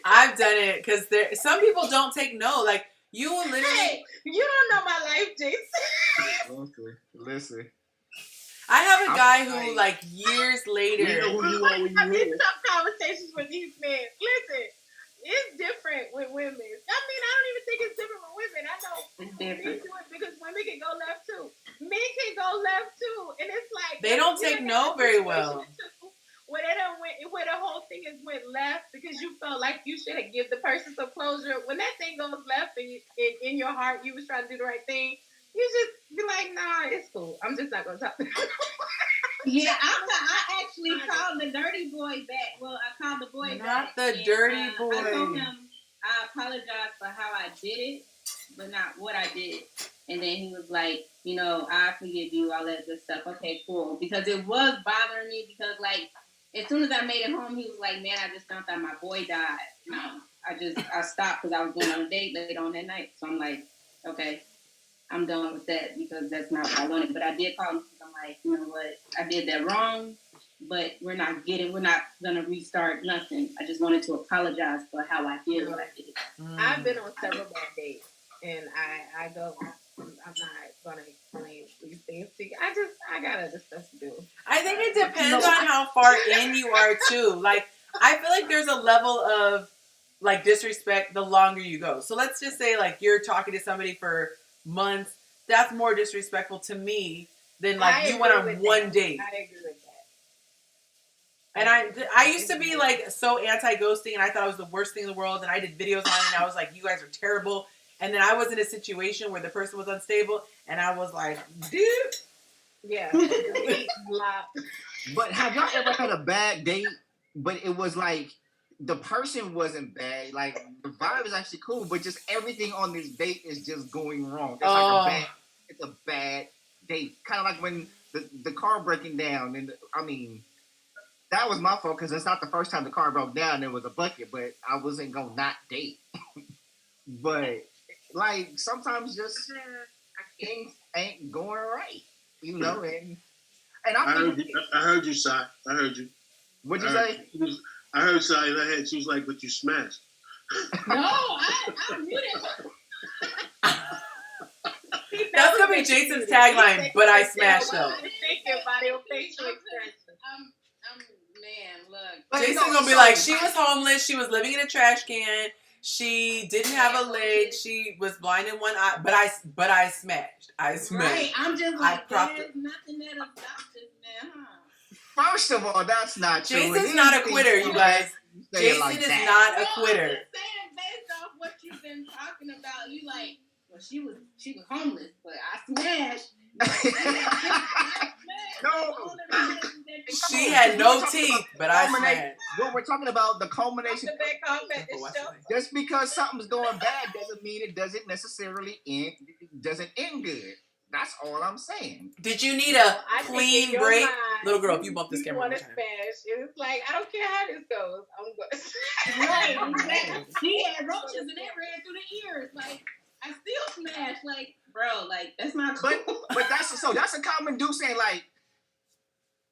A: I've done it because some people don't take no. Like you will literally.
I: Hey, you don't know my life, Jason.
E: Okay, listen.
A: I have a guy who, like, years later.
G: You know who you are when
I: I
G: you
I: mean,
G: hear it.
I: tough conversations with these men. Listen, it's different with women. I mean, I don't even think it's different with women. I know
H: It's different.
I: do it because women can go left too. Men can go left too, and it's like
A: They don't take no very well.
I: Where they don't where the whole thing is went left because you felt like you should give the person some closure. When that thing goes left and in your heart you was trying to do the right thing, you just be like, nah, it's cool. I'm just not gonna talk to you.
H: Yeah, I actually called the dirty boy back. Well, I called the boy back.
A: Not the dirty boy.
H: I told him I apologized for how I did it, but not what I did. And then he was like, I forgive you, all that good stuff. Okay, cool. Because it was bothering me because, like, as soon as I made it home, he was like, man, I just found out my boy died. I stopped because I was going on a date later on that night. So I'm like, okay, I'm done with that because that's not what I wanted. But I did call him because I'm like, you know what? I did that wrong, but we're not going to restart nothing. I just wanted to apologize for how I did what I did.
I: I've been on several bad dates, and I go, I'm not going to explain these things to you. I got other stuff to do.
A: I think it depends on how far in you are, too. Like, I feel like there's a level of, like, disrespect the longer you go. So let's just say, like, you're talking to somebody for months. That's more disrespectful to me than, like, you went on one date.
I: I agree with that.
A: And I used to be, like, so anti-ghosting, and I thought it was the worst thing in the world, and I did videos on it, and I was like, you guys are terrible. And then I was in a situation where the person was unstable, and I was like, dude.
I: Yeah. Delete, block.
E: But have y'all ever had a bad date, but it was like the person wasn't bad, like the vibe is actually cool, but just everything on this date is just going wrong. It's a bad date. Kind of like when the car breaking down, and I mean, that was my fault because it's not the first time the car broke down. There was a bucket, but I wasn't gonna not date. But like sometimes just things ain't going right, you know, and
G: I heard you, Si. I heard you.
E: What'd you say?
G: I heard Si in her head. She was like, "But you smashed."
H: No, I muted her.
A: That's gonna be Jason's tagline. But I smashed though.
H: Man, look.
A: Jason's gonna be like, she was homeless. She was living in a trash can. She didn't have a leg. She was blind in one eye. But I smashed. I smashed.
H: Right. I'm just like, there's nothing that about this man, huh?
E: First of all, that's not true.
A: Jason's not a quitter, you guys. Jason is not a quitter.
H: I'm just saying, based off what you've been talking about, you like, well, she was homeless, but I smashed.
E: No.
A: She had no teeth, but I smashed.
E: When we're talking about the culmination, just because something's going bad doesn't mean it doesn't necessarily end good. That's all I'm saying.
A: Did you need a clean break? Little girl, if you bump this camera one time.
I: It's like, I don't care how this goes. I'm going.
H: Right. She had roaches and it ran through the ears. Like, I still smashed. Like, bro, like, that's not cool.
E: But that's a common dude saying, like,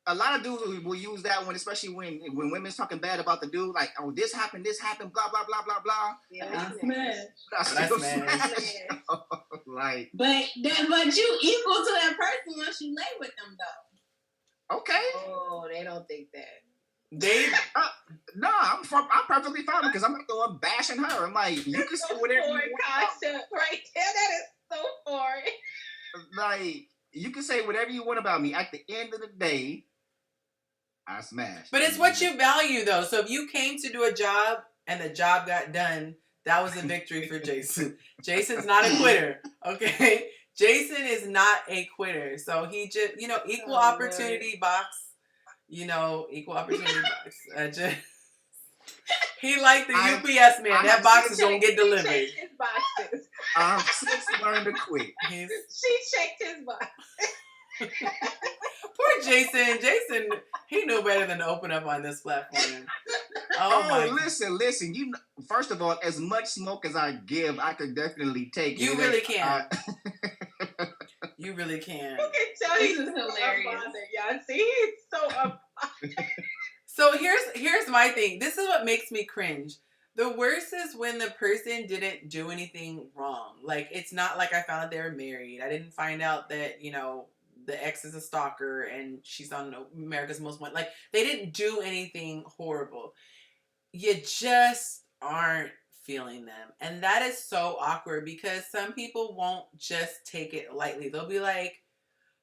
E: a lot of dudes will use that one, especially when women's talking bad about the dude, like, oh, this happened, blah, blah, blah, blah, blah.
H: Yeah, I smashed.
E: Like,
H: but you equal to that person once you lay with them, though.
E: Okay.
I: Oh, they don't think that.
E: I'm perfectly fine because I'm not the one bashing her. I'm like, you can say whatever you want.
I: Concept right there. That is so foreign.
E: Like, you can say whatever you want about me. At the end of the day, I smashed.
A: But it's what you value, though. So if you came to do a job and the job got done, that was a victory for Jason. Jason's not a quitter, okay? Jason is not a quitter. So he just, equal opportunity box. Equal opportunity box. He like the UPS man. That box is going to get delivered.
I: His boxes.
E: I'm since learned to quit.
I: She checked his box.
A: Poor Jason. Jason, he knew better than to open up on this platform.
E: Listen. First of all, as much smoke as I give, I could definitely take.
A: You really can. You really can.
I: You can tell he's hilarious. Y'all see, he's so unbothered.
A: So here's my thing. This is what makes me cringe. The worst is when the person didn't do anything wrong. Like, it's not like I found out they were married. I didn't find out that, the ex is a stalker and she's on America's Most Wanted. Like, they didn't do anything horrible. You just aren't feeling them. And that is so awkward because some people won't just take it lightly. They'll be like,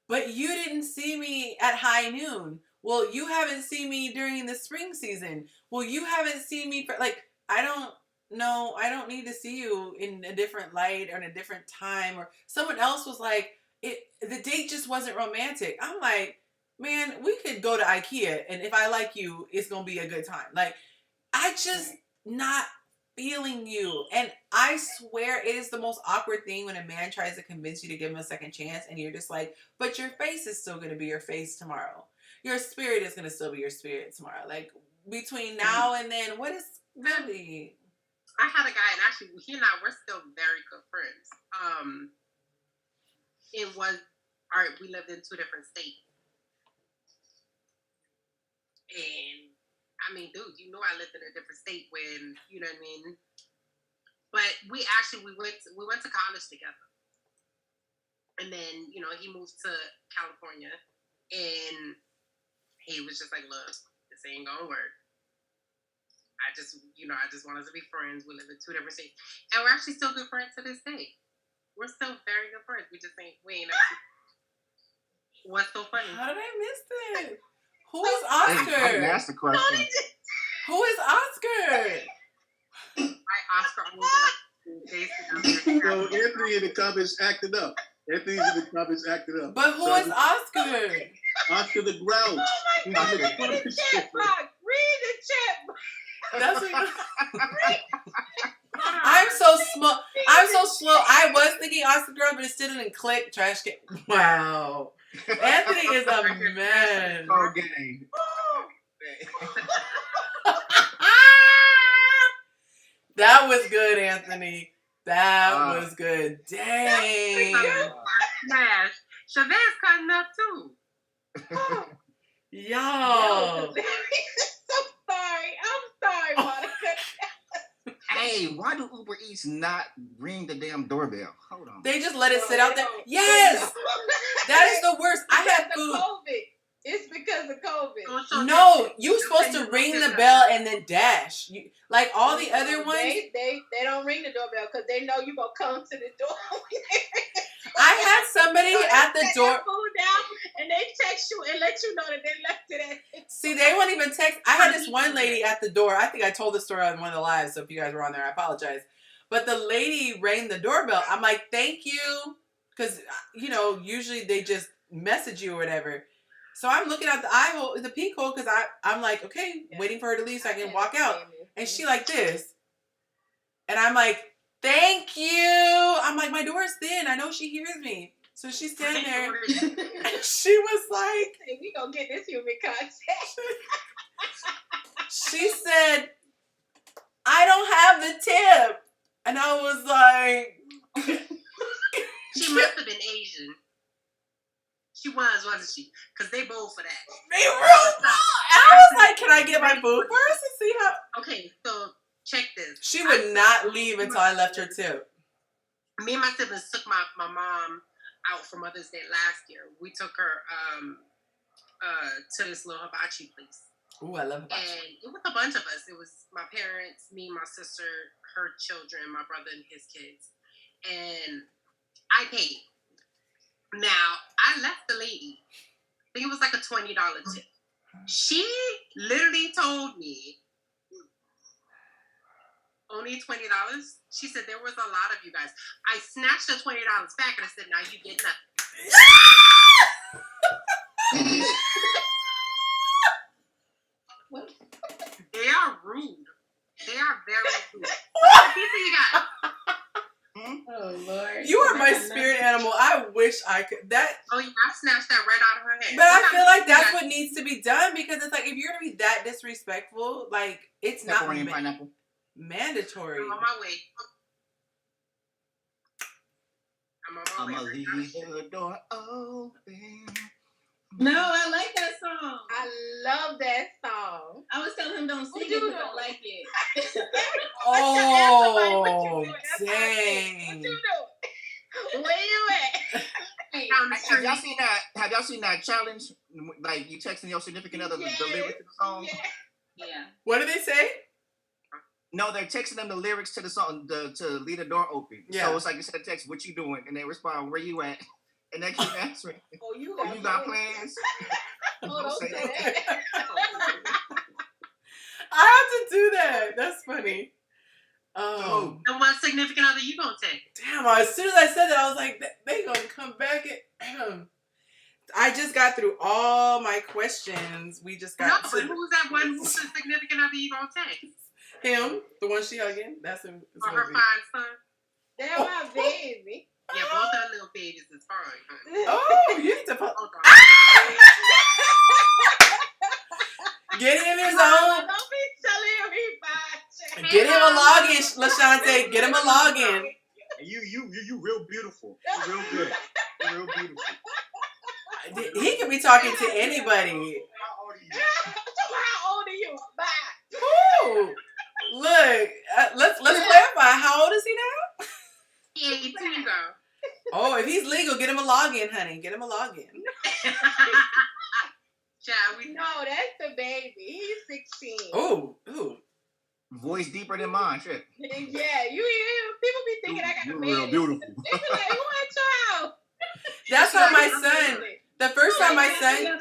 A: but you didn't see me at high noon. Well, you haven't seen me during the spring season. Well, you haven't seen me for, like, I don't need to see you in a different light or in a different time. Or someone else was like, the date just wasn't romantic. I'm like, man, we could go to IKEA and if I like you, it's going to be a good time. Like, I just not feeling you. And I swear it is the most awkward thing when a man tries to convince you to give him a second chance and you're just like, but your face is still going to be your face tomorrow. Your spirit is going to still be your spirit tomorrow. Like, between now and then, what is really?
B: I had a guy, and actually, he and I, we're still very good friends. It was, all right, we lived in 2 different states. And, I mean, dude, I lived in a different state when, you know what I mean? But we went to college together. And then, he moved to California. And he was just like, look, this ain't gonna work. I just want us to be friends. We live in 2 different states. And we're actually still good friends to this day. We're still very good friends. We ain't what's so funny?
A: How did I miss this? Who is Oscar?
E: That's the question.
A: Who is Oscar?
B: Oscar.
G: So Anthony in the comments acted up.
A: But who is Oscar?
G: Oscar to the grouch.
I: Oh my God, read the chat box. Read the chat box.
A: That's what I'm so small. I'm so slow. I was thinking Austin Girls, but it still didn't click. Trash can. Wow. Anthony is a man.
E: Okay.
A: That was good, Anthony. That was good. Dang.
B: Smash. Chevette's cutting up too.
A: Yo.
I: I'm sorry, Monica.
E: Hey, why do Uber Eats not ring the damn doorbell? Hold on.
A: They just let it sit out there. Yes. That is the worst. I had food.
I: COVID. It's because of COVID.
A: No, you supposed to ring the bell and then dash. You, like all the other ones.
I: They don't ring the doorbell because they know you gonna come to the door.
A: I had somebody at the door.
I: Food down and they text you and let you know that they left it at.
A: See, they won't even text. I had this one lady at the door. I think I told the story on one of the lives, so if you guys were on there, I apologize. But the lady rang the doorbell. I'm like, thank you. Because, you know, usually they just message you or whatever. So I'm looking at the eye hole, the peephole, because I'm like, okay, waiting for her to leave so I can walk out. And she like this. And I'm like, thank you. I'm like, my door's thin. I know she hears me. So she's standing there. And she was like,
I: hey, we gonna get this human contact.
A: She said, I don't have the tip. And I was like.
B: She must have been Asian. She was, wasn't she? Because they bold for that.
A: They real. I was like, can I get my food first and see how?
B: Okay, so check this.
A: She would not leave until I left her tip.
B: Me and my siblings took my mom out for Mother's Day last year. We took her to this little hibachi place.
A: Ooh, I love hibachi.
B: And it was a bunch of us. It was my parents, me, my sister, her children, my brother, and his kids. And I paid. Now, I left the lady. I think it was like a $20 tip. She literally told me, only $20? She said, there was a lot of you guys. I snatched the $20 back and I said, now you get nothing. They are rude. They are very rude. What piece you got?
H: Oh Lord!
A: You are my spirit animal. I wish I could. That.
B: Oh yeah, I snatched that right out of her hand.
A: But I feel like that's what needs to be done because it's like if you're gonna be that disrespectful, like it's not
E: pineapple.
A: Mandatory.
B: I'm on my way.
E: I'm gonna leave the door open.
H: No, I like that song.
I: I love that song.
H: I was telling him don't sing it because I like it.
A: Oh, dang.
I: What you doing? Where you at?
E: Have y'all seen that? Have y'all seen that challenge? Like you texting your significant other the lyrics to the song?
H: Yeah.
A: What do they say?
E: No, they're texting them the lyrics to the song to leave the door open.
A: Yeah.
E: So it's like you send a text, "What you doing?" and they respond, "Where you at?" And they keep answering.
I: Oh, you
E: got plans?
I: Oh, don't say that.
A: I have to do that. That's funny. Oh.
B: And what significant other you gonna take?
A: Damn, as soon as I said that, I was like, they gonna come back and I just got through all my questions. We just got
B: but who's that one who's the significant other you gonna take?
A: Him, the one she hugging. That's him.
B: Or her fine son?
I: That's my baby.
B: Yeah, both her little babies is fine, honey.
A: Oh, you need to put. Get him his own.
I: Don't be telling me fine.
A: Get him a login, LaShante. Get him a login.
F: You real beautiful. You real good. You real beautiful.
A: He can be talking to anybody.
I: How old are you? Bye.
A: Ooh, look. Let's clarify. How old is he now?
B: He 18, girl.
A: Oh, if he's legal, get him a login, honey. Get him a login.
B: Child,
I: No, that's the baby. He's 16.
A: Ooh.
E: Voice deeper than mine, shit.
I: Yeah, you hear him? People be thinking I got a
E: You're
I: baby.
E: real beautiful.
I: They be like, who a child?
A: That's how my son. The first time my son.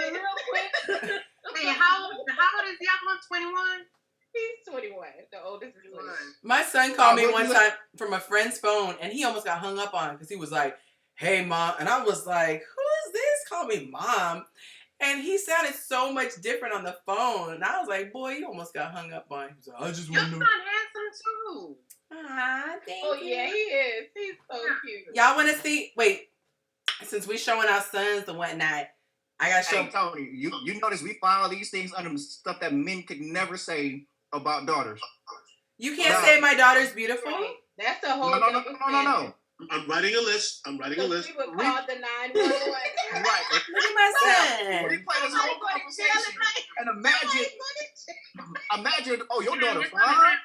B: Hey, how old is the other one? 21?
I: He's 21. The oldest is 21.
A: My son called me one time from a friend's phone, and he almost got hung up on because he was like, "Hey, mom," and I was like, "Who is this? Call me mom." And he sounded so much different on the phone. And I was like, boy, you almost got hung up on. He was like, I just
B: Your
A: want
B: son
A: to know.
B: handsome too.
A: Thank
I: Oh
A: you.
I: yeah, he is. He's so cute.
A: Y'all want to see? Wait, since we showing our sons and whatnot, I got to show.
E: Hey, Tony, you notice we file these things under stuff that men could never say about daughters.
A: You can't say my daughter's beautiful?
I: Right. That's a whole
E: No.
G: I'm writing a list.
I: So we would call the 911.
E: Right.
A: Look at my son.
E: We play this whole conversation and imagine, oh, your daughter fine?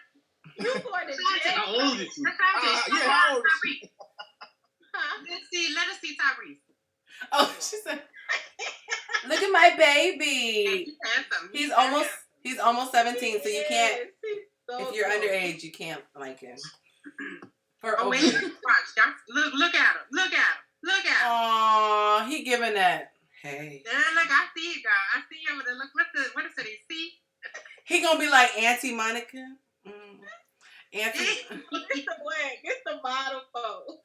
I: You going to jail?
G: How old is she?
E: Yeah, how old is she?
I: Huh?
B: Let us see Tyrese.
A: Oh, she said, look at my baby.
B: He's handsome.
A: He's almost 17, so you can't.
I: Yes, he's so
A: If you're
I: cute.
A: underage, you can't like him. Or
B: Oh, wait, watch. Look at him. Look at him. Look at him.
A: Aw, he giving that. Hey.
B: Yeah, look, I see it, girl. I see it with the look. What is it? See?
A: He gonna be like Auntie Monica. Auntie.
I: It's the model phone.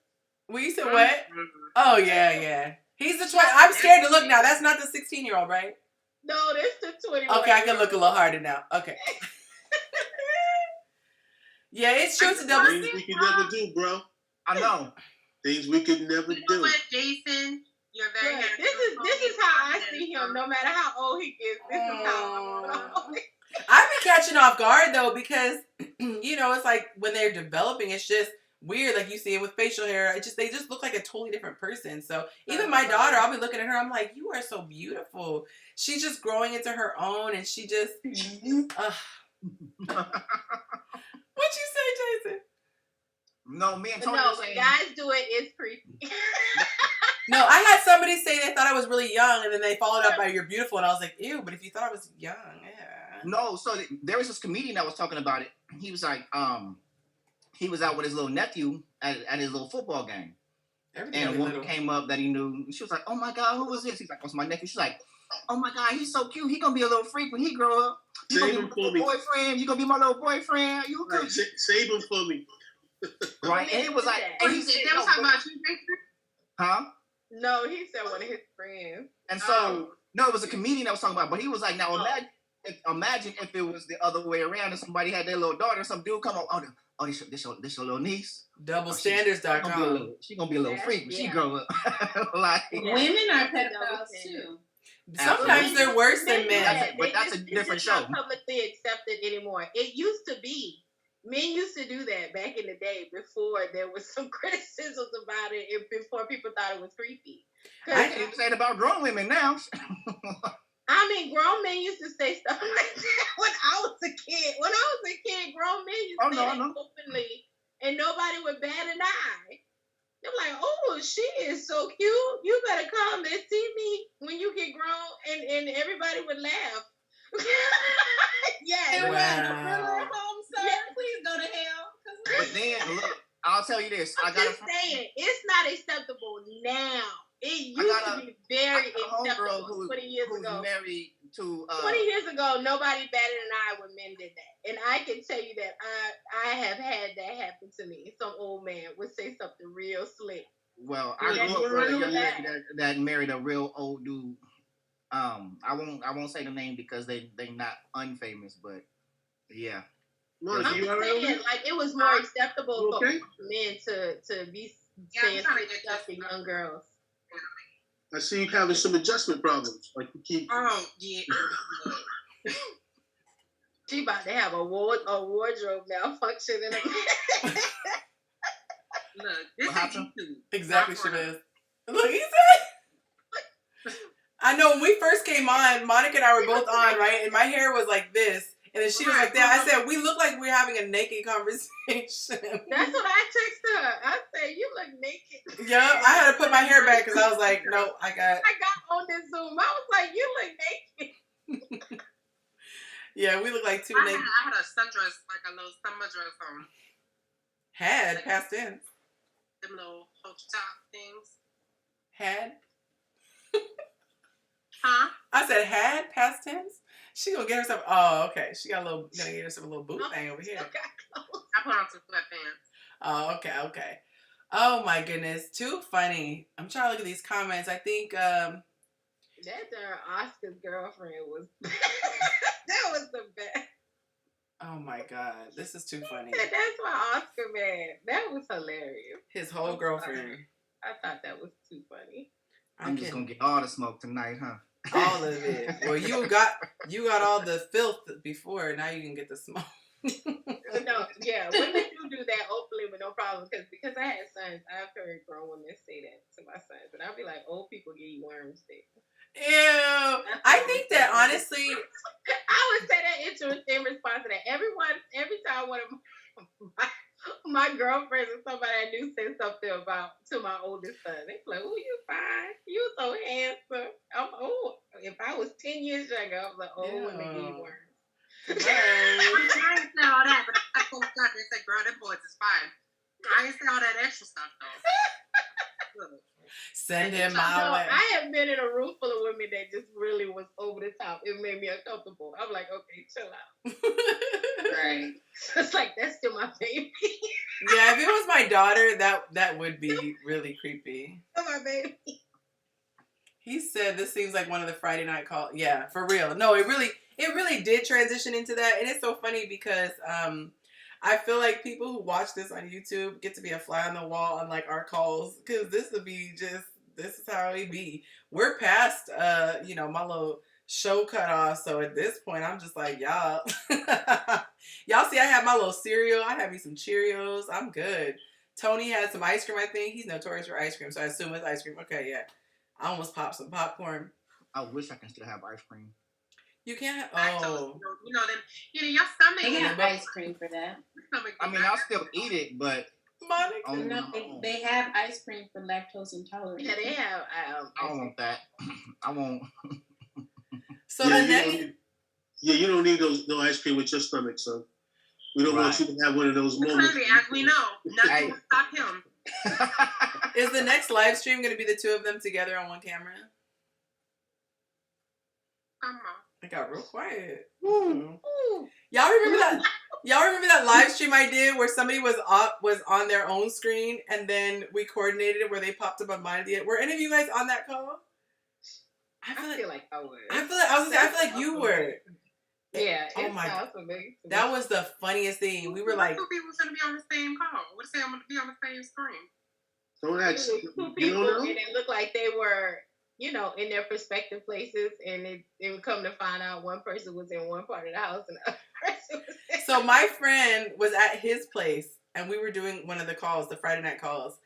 A: We said what? Oh yeah. He's the 20. I'm scared to look now. That's not the 16-year-old, right?
I: No, that's the 21.
A: Okay, I can look a little harder now. Okay. Yeah, it's true. It's a double.
G: Things we could never do, bro.
E: I know.
G: Things we could never
B: You know
G: do.
B: what, Jason? You're very
I: Look,
B: handsome.
I: this is how I see him. No matter how old he gets, this is how.
A: I've been catching off guard though because it's like when they're developing, it's just weird. Like you see it with facial hair, they just look like a totally different person. So even my daughter, I'll be looking at her, I'm like, you are so beautiful. She's just growing into her own, and she just. What'd you say, Jason?
E: No, me and Tony
I: No,
E: was
I: when
E: saying.
I: guys do it, it's creepy.
A: No, I had somebody say they thought I was really young, and then they followed up by "you're beautiful," and I was like, "Ew!" But if you thought I was young, yeah.
E: No, so there was this comedian that was talking about it. He was like, he was out with his little nephew at his little football game, and a woman came up that he knew. She was like, "Oh my God, who was this?" He's like, "What's my nephew?" She's like, "Oh my God, he's so cute. He gonna be a little freak when he grow up. You gonna be my little boyfriend. You gonna be my little boyfriend. You
G: Right, save him for me."
E: Right, and he was like,
B: That was talking about you, Jason?
E: huh?
I: No, he said one of his friends.
E: And so, no, it was a comedian that was talking about it, but he was like, now imagine if it was the other way around and somebody had their little daughter, some dude come up, this your little niece.
A: Doublestandards.com.
E: She's gonna be a little freak when she grow up. Like,
H: women are pedophiles too.
A: Sometimes they're worse than men.
E: But that's a different show.
I: Not publicly accepted anymore. It used to be. Men used to do that back in the day before there was some criticisms about it and before people thought it was creepy.
E: I can't say it about grown women now.
I: I mean, grown men used to say stuff like that when I was a kid. When I was a kid, grown men used to say that openly, and nobody would bat an eye. They're like, "Oh, she is so cute. You better come and see me when you get grown," and everybody would laugh. Yeah.
A: Wow.
H: Please go to hell.
E: But then, look, I'll tell you this.
I: I'm just saying, it's not acceptable now. It used to be very acceptable 20 years ago.
E: Married to
I: 20 years ago, nobody batted an eye when men did that. And I can tell you that I have had that happen to me. Some old man would say something real slick.
E: Well, I grew up with a young lady that married a real old dude. I won't say the name because they not unfamous, but yeah.
I: I'm just saying, like, it was more acceptable for men to be saying stuff to young girls.
G: I see you having some adjustment problems. Like you keep.
B: Oh yeah.
I: She about to have a wardrobe malfunction in a
B: Look, this is YouTube.
A: Exactly, she is. Look, he said. I know when we first came on, Monica and I were both on, right? And my hair was like this. And then she was like that. I said, we look like we're having a naked conversation.
I: That's what I texted her. I said, you look naked.
A: Yeah, I had to put my hair back because I was like, no, I got
I: on this Zoom. I was like, you look naked.
A: Yeah, we look like two naked.
B: I had a sundress, like a little summer dress on.
A: Had, past tense.
B: Them little hook top things.
A: Had?
B: Huh?
A: I said had, past tense? She gonna get herself, oh, okay. She got gonna get herself a little boot thing over here.
B: I put on some sweatpants.
A: Oh, okay. Oh my goodness, too funny. I'm trying to look at these comments. I think
I: That Oscar's girlfriend was that was the best.
A: Oh my God, this is too funny.
I: That's why Oscar man. That was hilarious.
A: His whole girlfriend.
I: I thought that was too funny.
E: I'm just gonna get all the smoke tonight, huh?
A: all of it. Well, you got all the filth before. Now you can get the smoke.
I: No, yeah, women do that openly with no problem because I had sons. I've heard grown women say that to my sons, but I'll be like, old people give you worms, dick.
A: Ew. I think that honestly,
I: I would say that in response to that. Every time one of my girlfriends or somebody I knew said something to my oldest son, they be like, "Oh, you fine, you so handsome." If I was 10 years younger, I was like, "Oh, women give you worms."
B: I didn't say all that, but I told God and said, "Girl, them boys is fine." I didn't say all that extra stuff though.
A: send him
I: So
A: my way.
I: I have been in a room full of women that just really was over the top. It made me uncomfortable. I'm like, okay, chill out. Right. It's like, that's still my baby.
A: Yeah, if it was my daughter, that would be really creepy.
I: That's my baby.
A: He said this seems like one of the Friday night calls. Yeah, for real. No, it really did transition into that, and it's so funny because I feel like people who watch this on YouTube get to be a fly on the wall on like our calls because this is how it be. We're past my little show cut off, so at this point I'm just like y'all see I have my little cereal. I have me some Cheerios. I'm good. Tony has some ice cream. I think he's notorious for ice cream, so I assume it's ice cream. Okay, yeah. I almost popped some popcorn.
E: I wish I can still have ice cream.
A: You can't.
B: Lactose,
A: Oh,
B: your stomach.
H: They
B: Yeah,
H: have ice cream for that.
E: I mean, I'll still eat it, but
A: Monica.
E: oh,
H: No,
E: no.
H: they have ice cream for lactose intolerant.
I: Yeah, they have.
E: I don't want that. I won't.
A: So
G: Yeah,
A: the next.
G: you don't need no ice cream with your stomach, son. We don't want you to have one of those moments.
B: Clearly, as we know, nothing will stop him.
A: Is the next live stream going to be the two of them together on one camera?
B: Come on.
A: I got real quiet. Ooh. Y'all remember that? Y'all remember that live stream I did where somebody was on their own screen and then we coordinated it where they popped up on mine at the end? Were any of you guys on that call?
I: I feel like I would.
A: I feel like you were.
I: Yeah.
A: Oh my
I: God.
A: That was the funniest thing. We were like,
B: two people going to be on the same call. What say I'm going to be on the same screen?
G: Don't ask.
I: Two
G: You
I: people,
G: don't know?
I: and it looked like they were, in their prospective places, and it would come to find out one person was in one part of the house and the other person was in.
A: so my friend was at his place and we were doing one of the calls, the Friday night calls.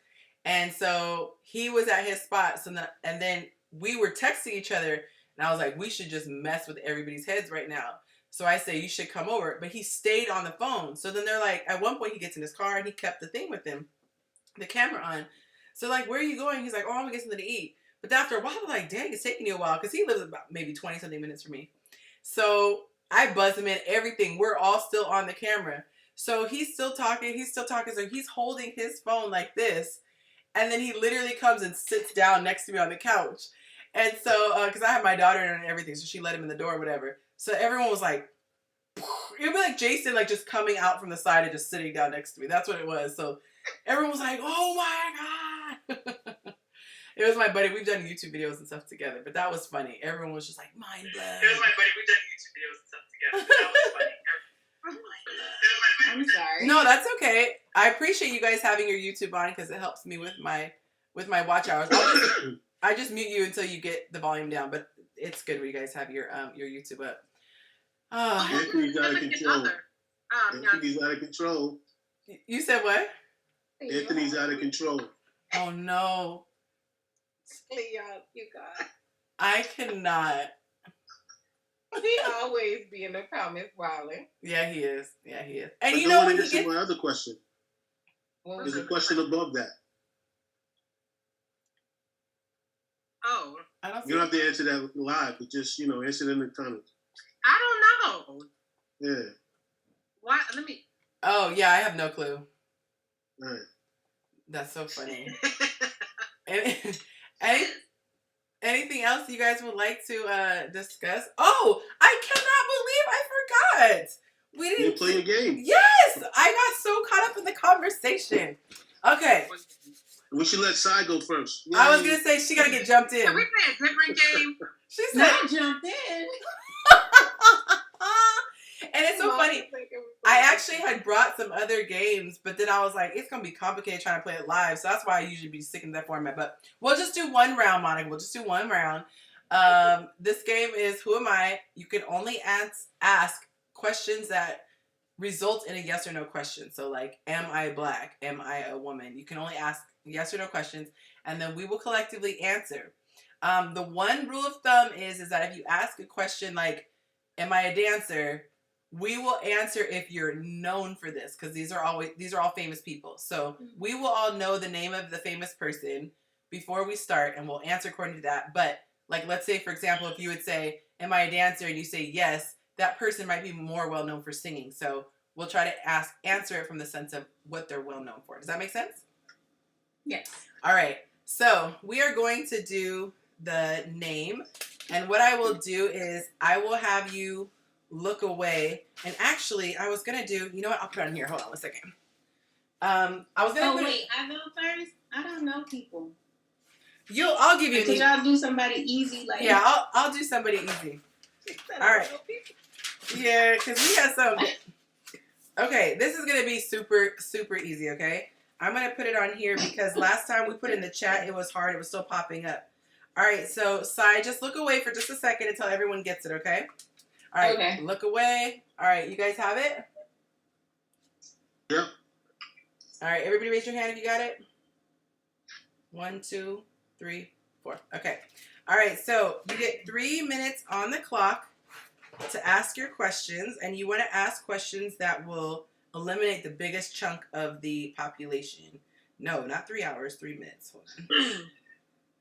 A: And so he was at his spot. And then we were texting each other and I was like, we should just mess with everybody's heads right now. So I say, you should come over. But he stayed on the phone. So then they're like, at one point he gets in his car and he kept the thing with him, the camera on. So like, where are you going? He's like, oh, I'm gonna get something to eat. But after a while, I'm like, dang, it's taking you a while. Because he lives about maybe 20 something minutes from me. So I buzz him in, everything. We're all still on the camera. So he's still talking. So he's holding his phone like this. And then he literally comes and sits down next to me on the couch. And so, because I have my daughter and everything, so she let him in the door or whatever. So everyone was like, it would be like Jason, like just coming out from the side and just sitting down next to me. That's what it was. So everyone was like, oh my God. It was my buddy. We've done YouTube videos and stuff together, but that was funny. Everyone was just like, mind blown. It was my buddy. We've done YouTube videos and stuff together, but that was funny.
H: I'm sorry.
A: No, that's okay. I appreciate you guys having your YouTube on because it helps me with my watch hours. I just mute you until you get the volume down, but it's good when you guys have your YouTube up.
G: Anthony's out of control. Anthony's out of control.
A: You said what?
G: Anthony's out of control.
A: Oh no.
I: Leon, you guys.
A: I cannot.
I: He always be in the comments wilding.
A: Yeah, he is. And
G: But
A: you know
G: when
A: when he gets...
G: my other question. There's a question above that.
B: Oh.
G: You don't have to answer that live, but just, answer it in the comments.
B: I don't know.
G: Yeah.
B: Why? Let me.
A: Oh, yeah, I have no clue.
G: All right.
A: That's so funny. Anything else you guys would like to discuss? Oh, I cannot believe I forgot. We didn't
G: play a game.
A: Yes, I got so caught up in the conversation. Okay.
G: We should let Sai go first.
A: I was gonna say she gotta get jumped in.
B: Can we play a different game?
A: She said.
H: Not jumped in.
A: And it's so funny. I actually had brought some other games, but then I was like, it's going to be complicated trying to play it live. So that's why I usually be sticking to that format. But we'll just do one round, Monica. We'll just do one round. This game is Who Am I? You can only ask questions that result in a yes or no question. So like, am I black? Am I a woman? You can only ask yes or no questions, and then we will collectively answer. The one rule of thumb is that if you ask a question like, am I a dancer? We will answer if you're known for this, because these are all famous people. So we will all know the name of the famous person before we start, and we'll answer according to that. But like, let's say, for example, if you would say, am I a dancer? And you say yes, that person might be more well known for singing. So we'll try to answer it from the sense of what they're well known for. Does that make sense?
H: Yes.
A: All right. So we are going to do the name. And what I will do is I will have you look away. And actually, I was going to do, you know what? I'll put it on here. Hold on 1 second. I was going to
H: I go first? I don't know people.
A: I'll give you
H: Could y'all do somebody easy? Like
A: Yeah, I'll do somebody easy. All right. Yeah, because we have some. Okay, this is going to be super, super easy, okay? I'm going to put it on here because last time we put it in the chat, it was hard. It was still popping up. All right, so Sai, just look away for just a second until everyone gets it, okay? All right,
H: Okay.
A: Look away. All right, you guys have it?
G: Yep.
A: All right, everybody raise your hand if you got it. 1, 2, 3, 4. Okay. All right, so you get 3 minutes on the clock to ask your questions, and you want to ask questions that will eliminate the biggest chunk of the population. No, not 3 hours, 3 minutes. Hold on.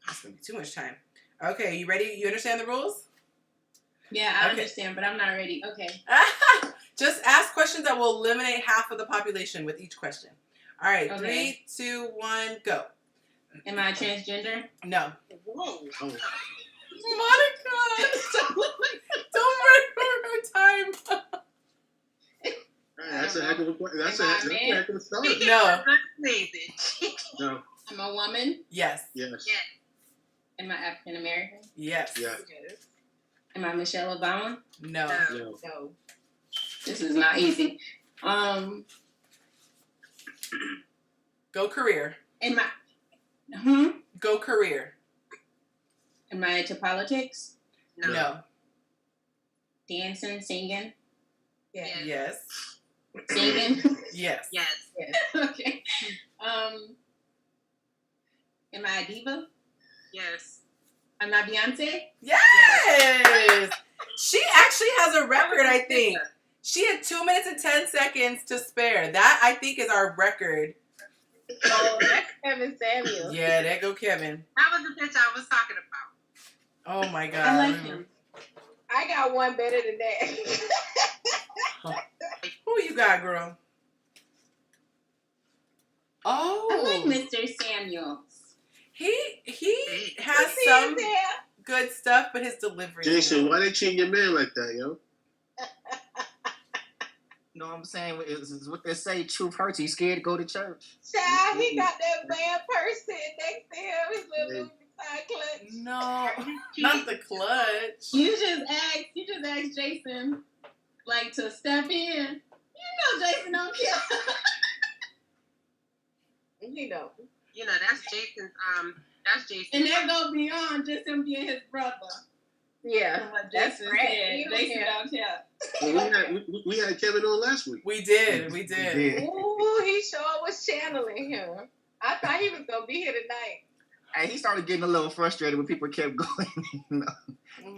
A: That's going to be too much time. Okay, you ready? You understand the rules?
H: Yeah, I understand, but I'm not ready. Okay.
A: Just ask questions that will eliminate half of the population with each question. All right,
H: Okay.
A: 3, 2, 1, go.
H: Am I transgender?
A: No.
B: Whoa.
G: Oh.
A: Monica! Don't ruin her time.
G: That's a heck of a start.
A: No.
G: No.
H: I'm a woman.
A: Yes.
G: Yes.
H: Am I African American?
A: Yes.
G: Yeah.
H: Am I Michelle Obama?
A: No.
G: No.
H: This is not easy.
A: Go career.
H: Am I?
A: Go career.
H: Am I into politics?
A: No.
H: Dancing, singing,
A: Yes.
H: singing.
A: Yes.
B: Yes.
H: Okay. Am I a diva?
B: Yes.
H: Am I Beyonce?
A: Yes. She actually has a record, I think. She had 2 minutes and 10 seconds to spare. That, I think, is our record.
I: Oh, that's Kevin Samuels.
A: Yeah, there go Kevin.
B: That was the pitch I was talking about.
A: Oh, my God.
H: I like him.
I: I got one better than that.
A: Who you got, girl? Oh.
H: I like Mr. Samuels.
A: He has some good stuff, but his delivery.
G: Jason, why they treat your man like that, yo?
E: You know what I'm saying? It's what they say, truth hurts. He's scared to go to church.
I: Child, he got that bad purse sitting next to him. His little Louis Vuitton clutch.
A: No, not the clutch.
H: You just asked Jason, like, to step in. You know Jason don't care.
B: You know, that's Jason's, that's Jason.
H: And that goes beyond just him being his brother.
I: Yeah.
H: From what
I: That's
H: Jason
I: right.
H: said.
I: He don't
H: Jason
I: care.
H: don't care.
G: Well, we had Kevin on last week.
A: We did.
E: Yeah.
I: Ooh, he sure was channeling him. I thought he was going to be here tonight.
E: And he started getting a little frustrated when people kept going. You know?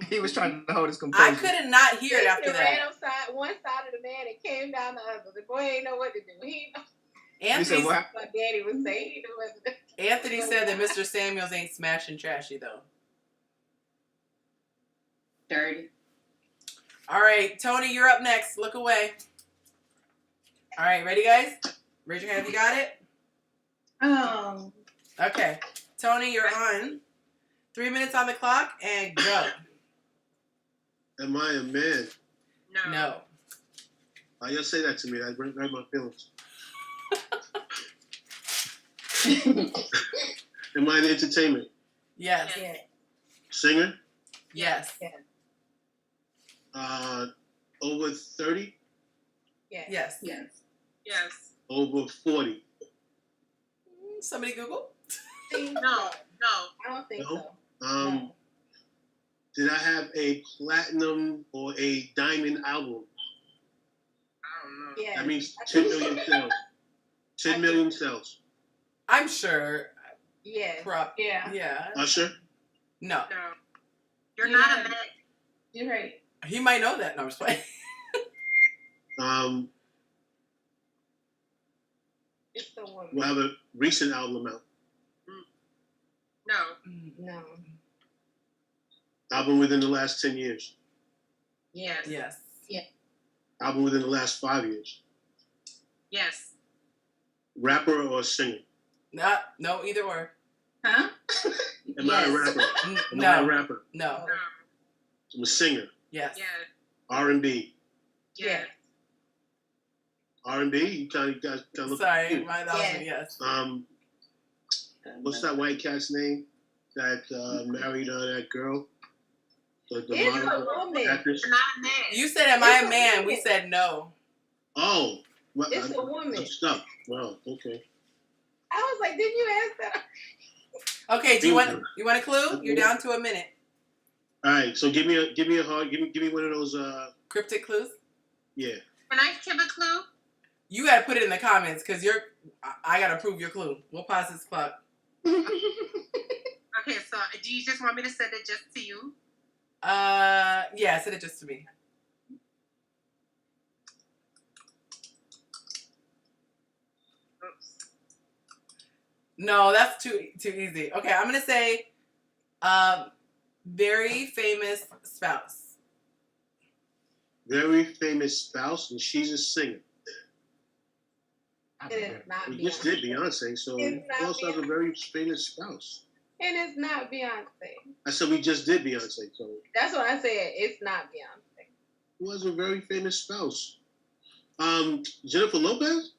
E: He was trying to hold his composure.
A: I could not hear it after
I: Ran
A: that.
I: on one side of the man and came down the other. The boy ain't know what to do. He know
E: You said what?
I: what daddy was saying. He knew what to do.
A: Anthony said that Mr. Samuels ain't smashing trashy, though.
H: Dirty.
A: All right, Tony, you're up next. Look away. All right, ready, guys? Raise your hand if you got it.
H: Oh.
A: Okay. Tony, you're on. 3 minutes on the clock, and go.
G: Am I a man?
A: No.
G: Why y'all say that to me? That hurt my feelings. Am I in entertainment?
A: Yes.
B: Yeah.
G: Singer?
A: Yes.
G: Over 30?
C: Yes.
A: Yes.
H: Yes.
B: Yes.
G: Over 40?
A: Somebody Google.
B: No.
C: I don't think
G: No?
C: so.
G: Um, Did I have a platinum or a diamond album?
B: I don't know.
C: Yes.
G: That means 10 million sales. 10 million sales.
A: I'm sure.
C: Yes.
H: Yeah.
A: Yeah.
G: Usher?
A: No.
B: No. You're
H: Yeah.
B: not a man.
H: You're right.
A: He might know that. No, I'm just playing.
C: It's the woman.
G: We'll have a recent album out.
B: No.
C: No.
G: Album within the last 10 years.
B: Yes.
A: Yes.
G: Album within the last 5 years.
B: Yes.
G: Rapper or singer?
A: No, either or.
H: Huh?
G: Am I a rapper? Am I a
A: No.
G: rapper?
A: No.
B: No.
G: I'm a singer.
A: Yes.
B: Yes.
G: R&B.
B: Yes.
G: R&B? You guys kind of look
A: Sorry,
G: cute.
A: my that was yes.
G: What's that white cat's name that married that girl? The
C: It's
G: model,
C: a woman.
G: actress?
B: You're not a man.
A: You said, "Am I
C: It's
A: a
C: a
A: man?"
C: woman.
A: We said no.
G: Oh. Well,
C: It's a woman.
G: I'm stuck. Wow, okay.
C: I was like, didn't you ask that?
A: Okay. Do you want a clue? You're down to a minute.
G: All right, so give me one of those
A: Cryptic clues.
G: yeah.
B: Can I give a clue?
A: You gotta put it in the comments because I gotta prove your clue. We'll pause this clock.
B: Okay, so do you just want me to send it just to you?
A: Yeah, send it just to me.
B: Oops.
A: No, that's too easy. Okay, I'm gonna say, very famous spouse.
G: Very famous spouse, and she's a singer.
C: It is not
G: We
C: Beyonce.
G: just did Beyonce, so
C: It's
G: who
C: not
G: else has a very famous spouse?
C: It is not Beyonce.
G: I said we just did Beyonce, so
C: That's what I said. It's not Beyonce.
G: who has a very famous spouse? Jennifer Lopez?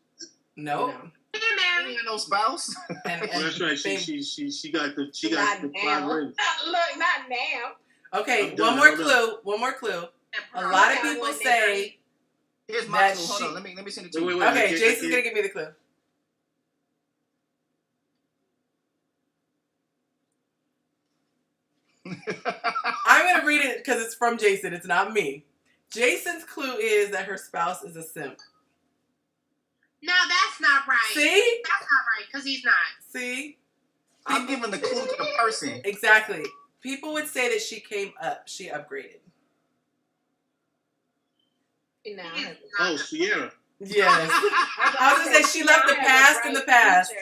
A: No.
B: Hey,
E: You
B: Mary.
E: ain't got no spouse.
A: And
G: Oh, that's right.
A: fame-
G: She got the
C: Not
G: 5
C: now.
G: rings.
C: Look, not now.
A: Okay,
G: I'm done,
A: one more
G: hold
A: clue. One more clue.
B: And
A: A
B: put
A: lot
B: on
A: of
B: that
A: people
B: one
A: say.
E: Here's my
A: That
E: clue. Hold
A: she-
E: on. Let me send it to
G: Wait,
E: you.
G: wait,
A: Okay,
G: I can't-
A: Jason's gonna give me the clue. I'm gonna read it because it's from Jason. It's not me. Jason's clue is that her spouse is a simp.
B: No, that's not right.
A: See?
B: That's not right, because he's not.
A: See?
E: I'm giving the clue to the person.
A: Exactly. People would say that she came up. She upgraded.
C: No.
B: He is not
G: Oh,
B: the-
G: Sierra.
A: Yes. I was gonna say she left the past in the past.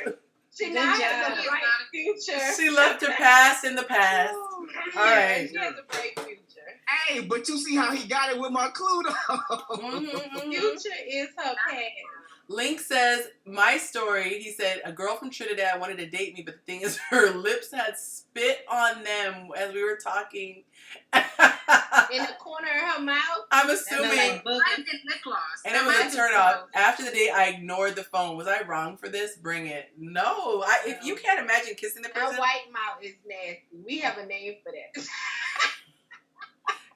C: She
H: Good
C: now
H: job.
C: has a bright future.
A: She left her past in the past.
C: All
A: right.
C: She has a bright future.
E: Hey, but you see how he got it with my clue though.
A: Mhm.
C: Future is her past.
A: Link says, my story, he said, a girl from Trinidad wanted to date me, but the thing is her lips had spit on them as we were talking.
C: In the corner of her mouth.
A: I'm
H: That's
A: assuming.
H: like
B: Why
H: boogers.
B: is it lip gloss?
A: And it was
C: That's
A: a turn
C: gross.
A: off. After the date, I ignored the phone. Was I wrong for this? Bring it. No. If you can't imagine kissing the
C: Her
A: person,
C: white mouth is nasty. We have a name for that.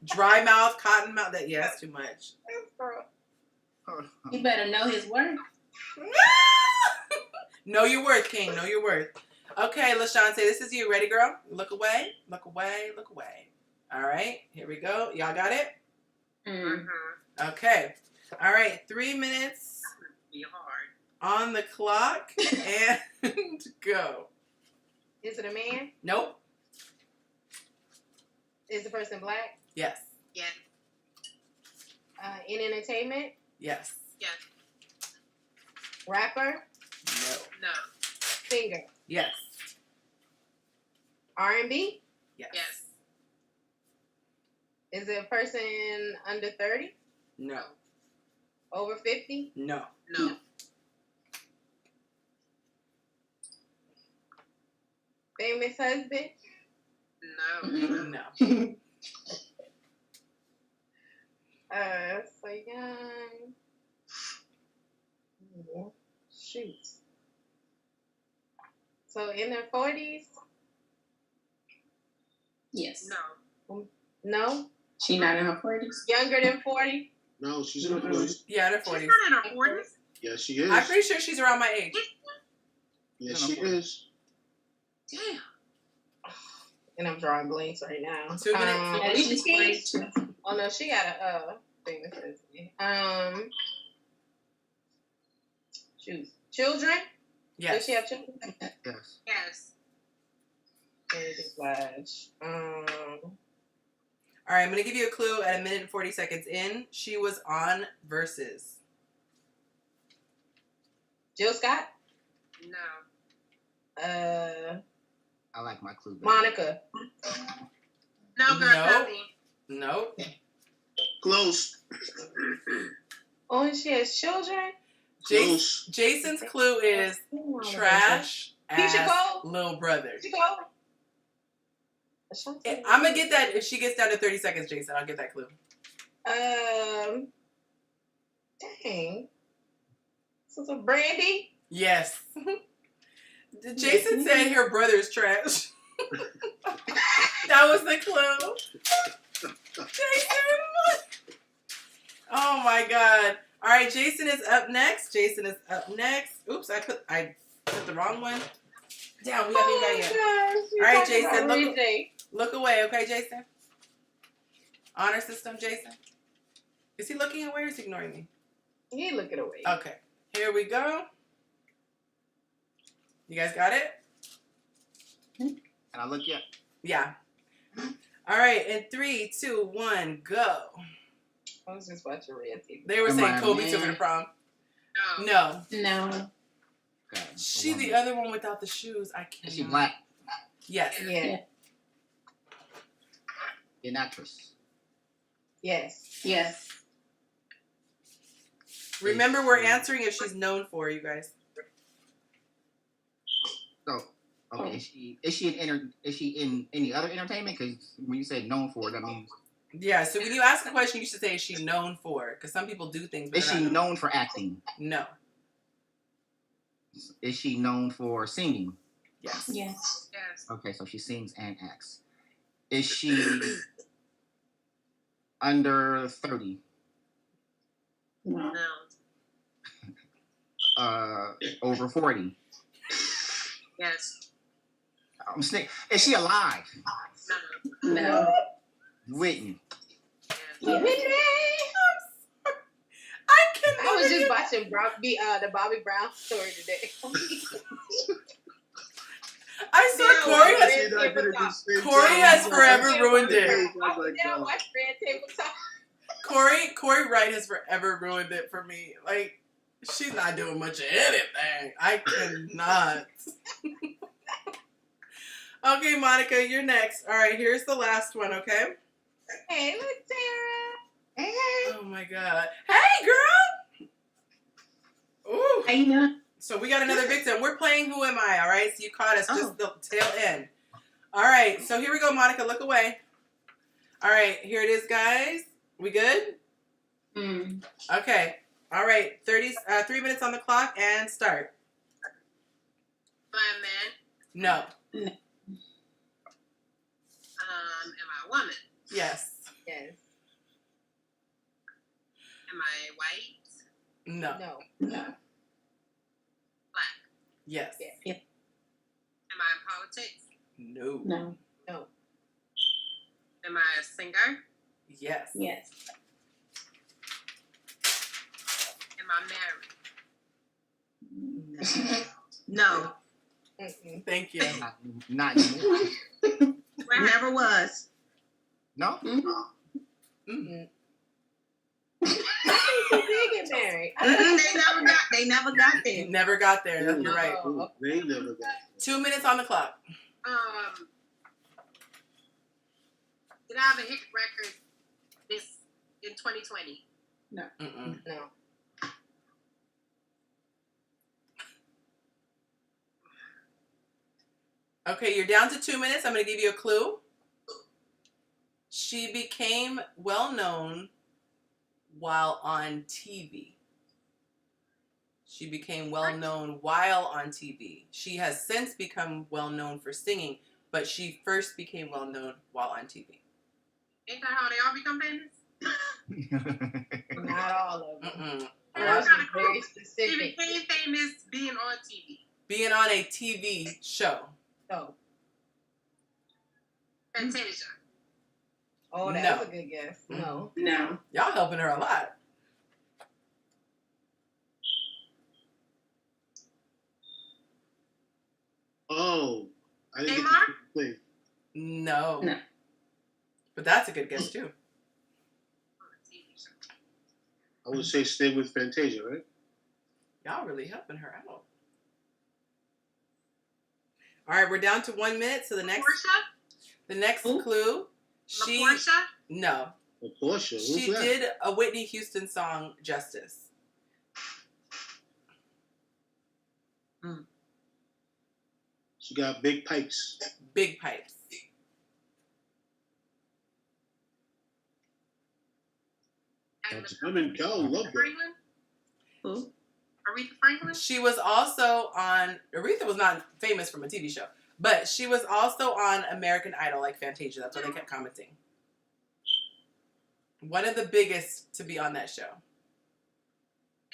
A: dry mouth, cotton mouth, that's too much.
C: That's gross.
H: He better know his worth.
A: Know your worth, King. Know your worth. Okay, LaShawn, this is you. Ready, girl? Look away. Look away. Look away. All right. Here we go. Y'all got it?
H: Mm.
A: Okay. All right. 3 minutes
B: Be hard.
A: on the clock and go.
C: Is it a man?
A: Nope.
C: Is the person black?
A: Yes.
B: Yes.
C: In entertainment?
A: Yes.
B: Yes.
C: Rapper?
A: No.
B: No.
C: Singer?
A: Yes.
C: R&B?
A: Yes.
B: Yes.
C: Is it a person under 30?
A: No.
C: Over 50?
A: No.
B: No.
C: Famous husband?
B: No.
A: No.
C: So young. Shoot. So in their 40s?
H: Yes.
B: No.
I: No.
H: She not in her 40s.
I: Younger than 40?
G: No, she's in her 40s.
A: Yeah, in her
B: She's
A: 40s.
B: not in her 40s.
G: Yeah, she is.
A: I'm pretty sure she's around my age.
G: Yeah, she is.
B: Damn.
I: And I'm drawing blanks right now.
A: 2 minutes.
H: She's 42.
I: Oh no, she got a thing that says choose children.
A: Yes.
I: Does she have children?
E: Yes.
B: Yes.
I: Slash.
A: All right, I'm going to give you a clue at 1 minute and 40 seconds in. She was on Versus.
I: Jill Scott.
B: No.
E: I like my clue better.
I: Monica.
B: No, girl,
A: No.
B: tell me.
A: Nope.
G: Close.
I: Oh, and she has children.
G: Close.
A: Jason's clue is trash
I: Keisha
A: ass
I: Cole?
A: little brother.
I: She go.
A: I'm going to get that if she gets down to 30 seconds, Jason. I'll get that clue.
I: Dang. So Brandy.
A: Yes. Jason said her brother's trash. That was the clue. Jason. Oh my God. All right, Jason is up next. Oops, I put the wrong one. Damn, we haven't even got yet. All right, Jason, look away, okay, Jason? Honor system, Jason. Is he looking away or is he ignoring me?
I: He looking away.
A: Okay, here we go. You guys got it?
E: Can I look yet?
A: Yeah. All right, in 3, 2, 1, go.
I: I was just watching Red TV.
A: They were
E: Am
A: saying
E: I
A: Kobe
E: man?
A: took her to prom.
B: No.
A: No.
H: No.
E: Okay.
A: She the other one without the shoes. I can't.
E: Is she black?
A: Yes.
I: Yeah.
E: An actress.
I: Yes.
H: Yes.
A: Remember, we're answering if she's known for, you guys.
E: So, okay, is she in any other entertainment? Because when you say known for, that means
A: Yeah, so when you ask a question, you should say, is she known for? Because some people do things, but
E: is
A: they're
E: she
A: not
E: known for acting?
A: No.
E: Is she known for singing?
A: Yes.
H: Yes.
B: Yes.
E: Okay, so she sings and acts. Is she under 30?
H: No.
B: No.
E: Over 40?
B: Yes.
E: Is she alive?
B: No.
H: No.
E: Whitney.
B: Yes.
A: I cannot.
I: I was just watching the Bobby Brown story today.
A: I saw Corey has forever ruined it.
I: I was down watching Red Table Talk.
A: Corey Wright has forever ruined it for me. Like, she's not doing much of anything. I cannot. Okay, Monica, you're next. All right, here's the last one, okay?
I: Hey, look, Sarah. Hey.
A: Oh, my God. Hey, girl! Ooh.
H: How you doing?
A: So we got another victim. We're playing Who Am I, all right? So you caught us just the tail end. All right, so here we go, Monica. Look away. All right, here it is, guys. We good? Okay. All right, 3 minutes on the clock and start.
B: Am I a man?
A: No.
B: Am I a woman?
A: Yes.
I: Yes.
B: Am I white?
A: No.
I: No.
B: Black?
A: Yes.
I: Yeah.
B: Am I in politics?
A: No.
H: No.
I: No.
B: Am I a singer?
A: Yes.
H: Yes.
B: Am I married?
J: No,
I: Mm-mm.
A: Thank you.
E: Not anymore.
J: never was.
E: No?
I: They get married.
J: They never got there.
A: You never got there. That's
G: Ooh.
A: right.
I: Oh.
G: They never got
A: 2 minutes on the clock.
B: Did I have a hit record in 2020?
A: Mm-mm.
I: No.
A: Okay, you're down to 2 minutes. I'm going to give you a clue. She became well known while on TV. She became well known while on TV. She has since become well known for singing, but she first became well known while on TV.
B: Ain't that how they all become famous?
I: Not all of them.
A: Mm-mm.
I: That's
B: Kinda
I: very
B: He
I: specific.
B: became famous being on TV.
A: Being on a TV show.
I: So,
B: Fantasia.
I: oh, that's a good guess. No.
H: No.
A: Y'all helping her a lot.
G: Oh, I didn't get
B: Neymar?
G: the thing.
A: No.
H: No.
A: But that's a good guess too.
G: I would say stay with Fantasia, right?
A: Y'all really helping her out. All right, we're down to 1 minute. So the next
B: Portia?
A: clue, she
B: LaPortia?
A: no,
G: Of course, who's
A: she
G: that?
A: did a Whitney Houston song justice.
G: She got big pipes.
A: Big pipes.
G: I mean, Cal loved it.
B: Franklin?
J: Who?
B: Aretha Franklin?
A: She was also on. Aretha was not famous from a TV show, but she was also on American Idol, like Fantasia. That's what they kept commenting. One of the biggest to be on that show.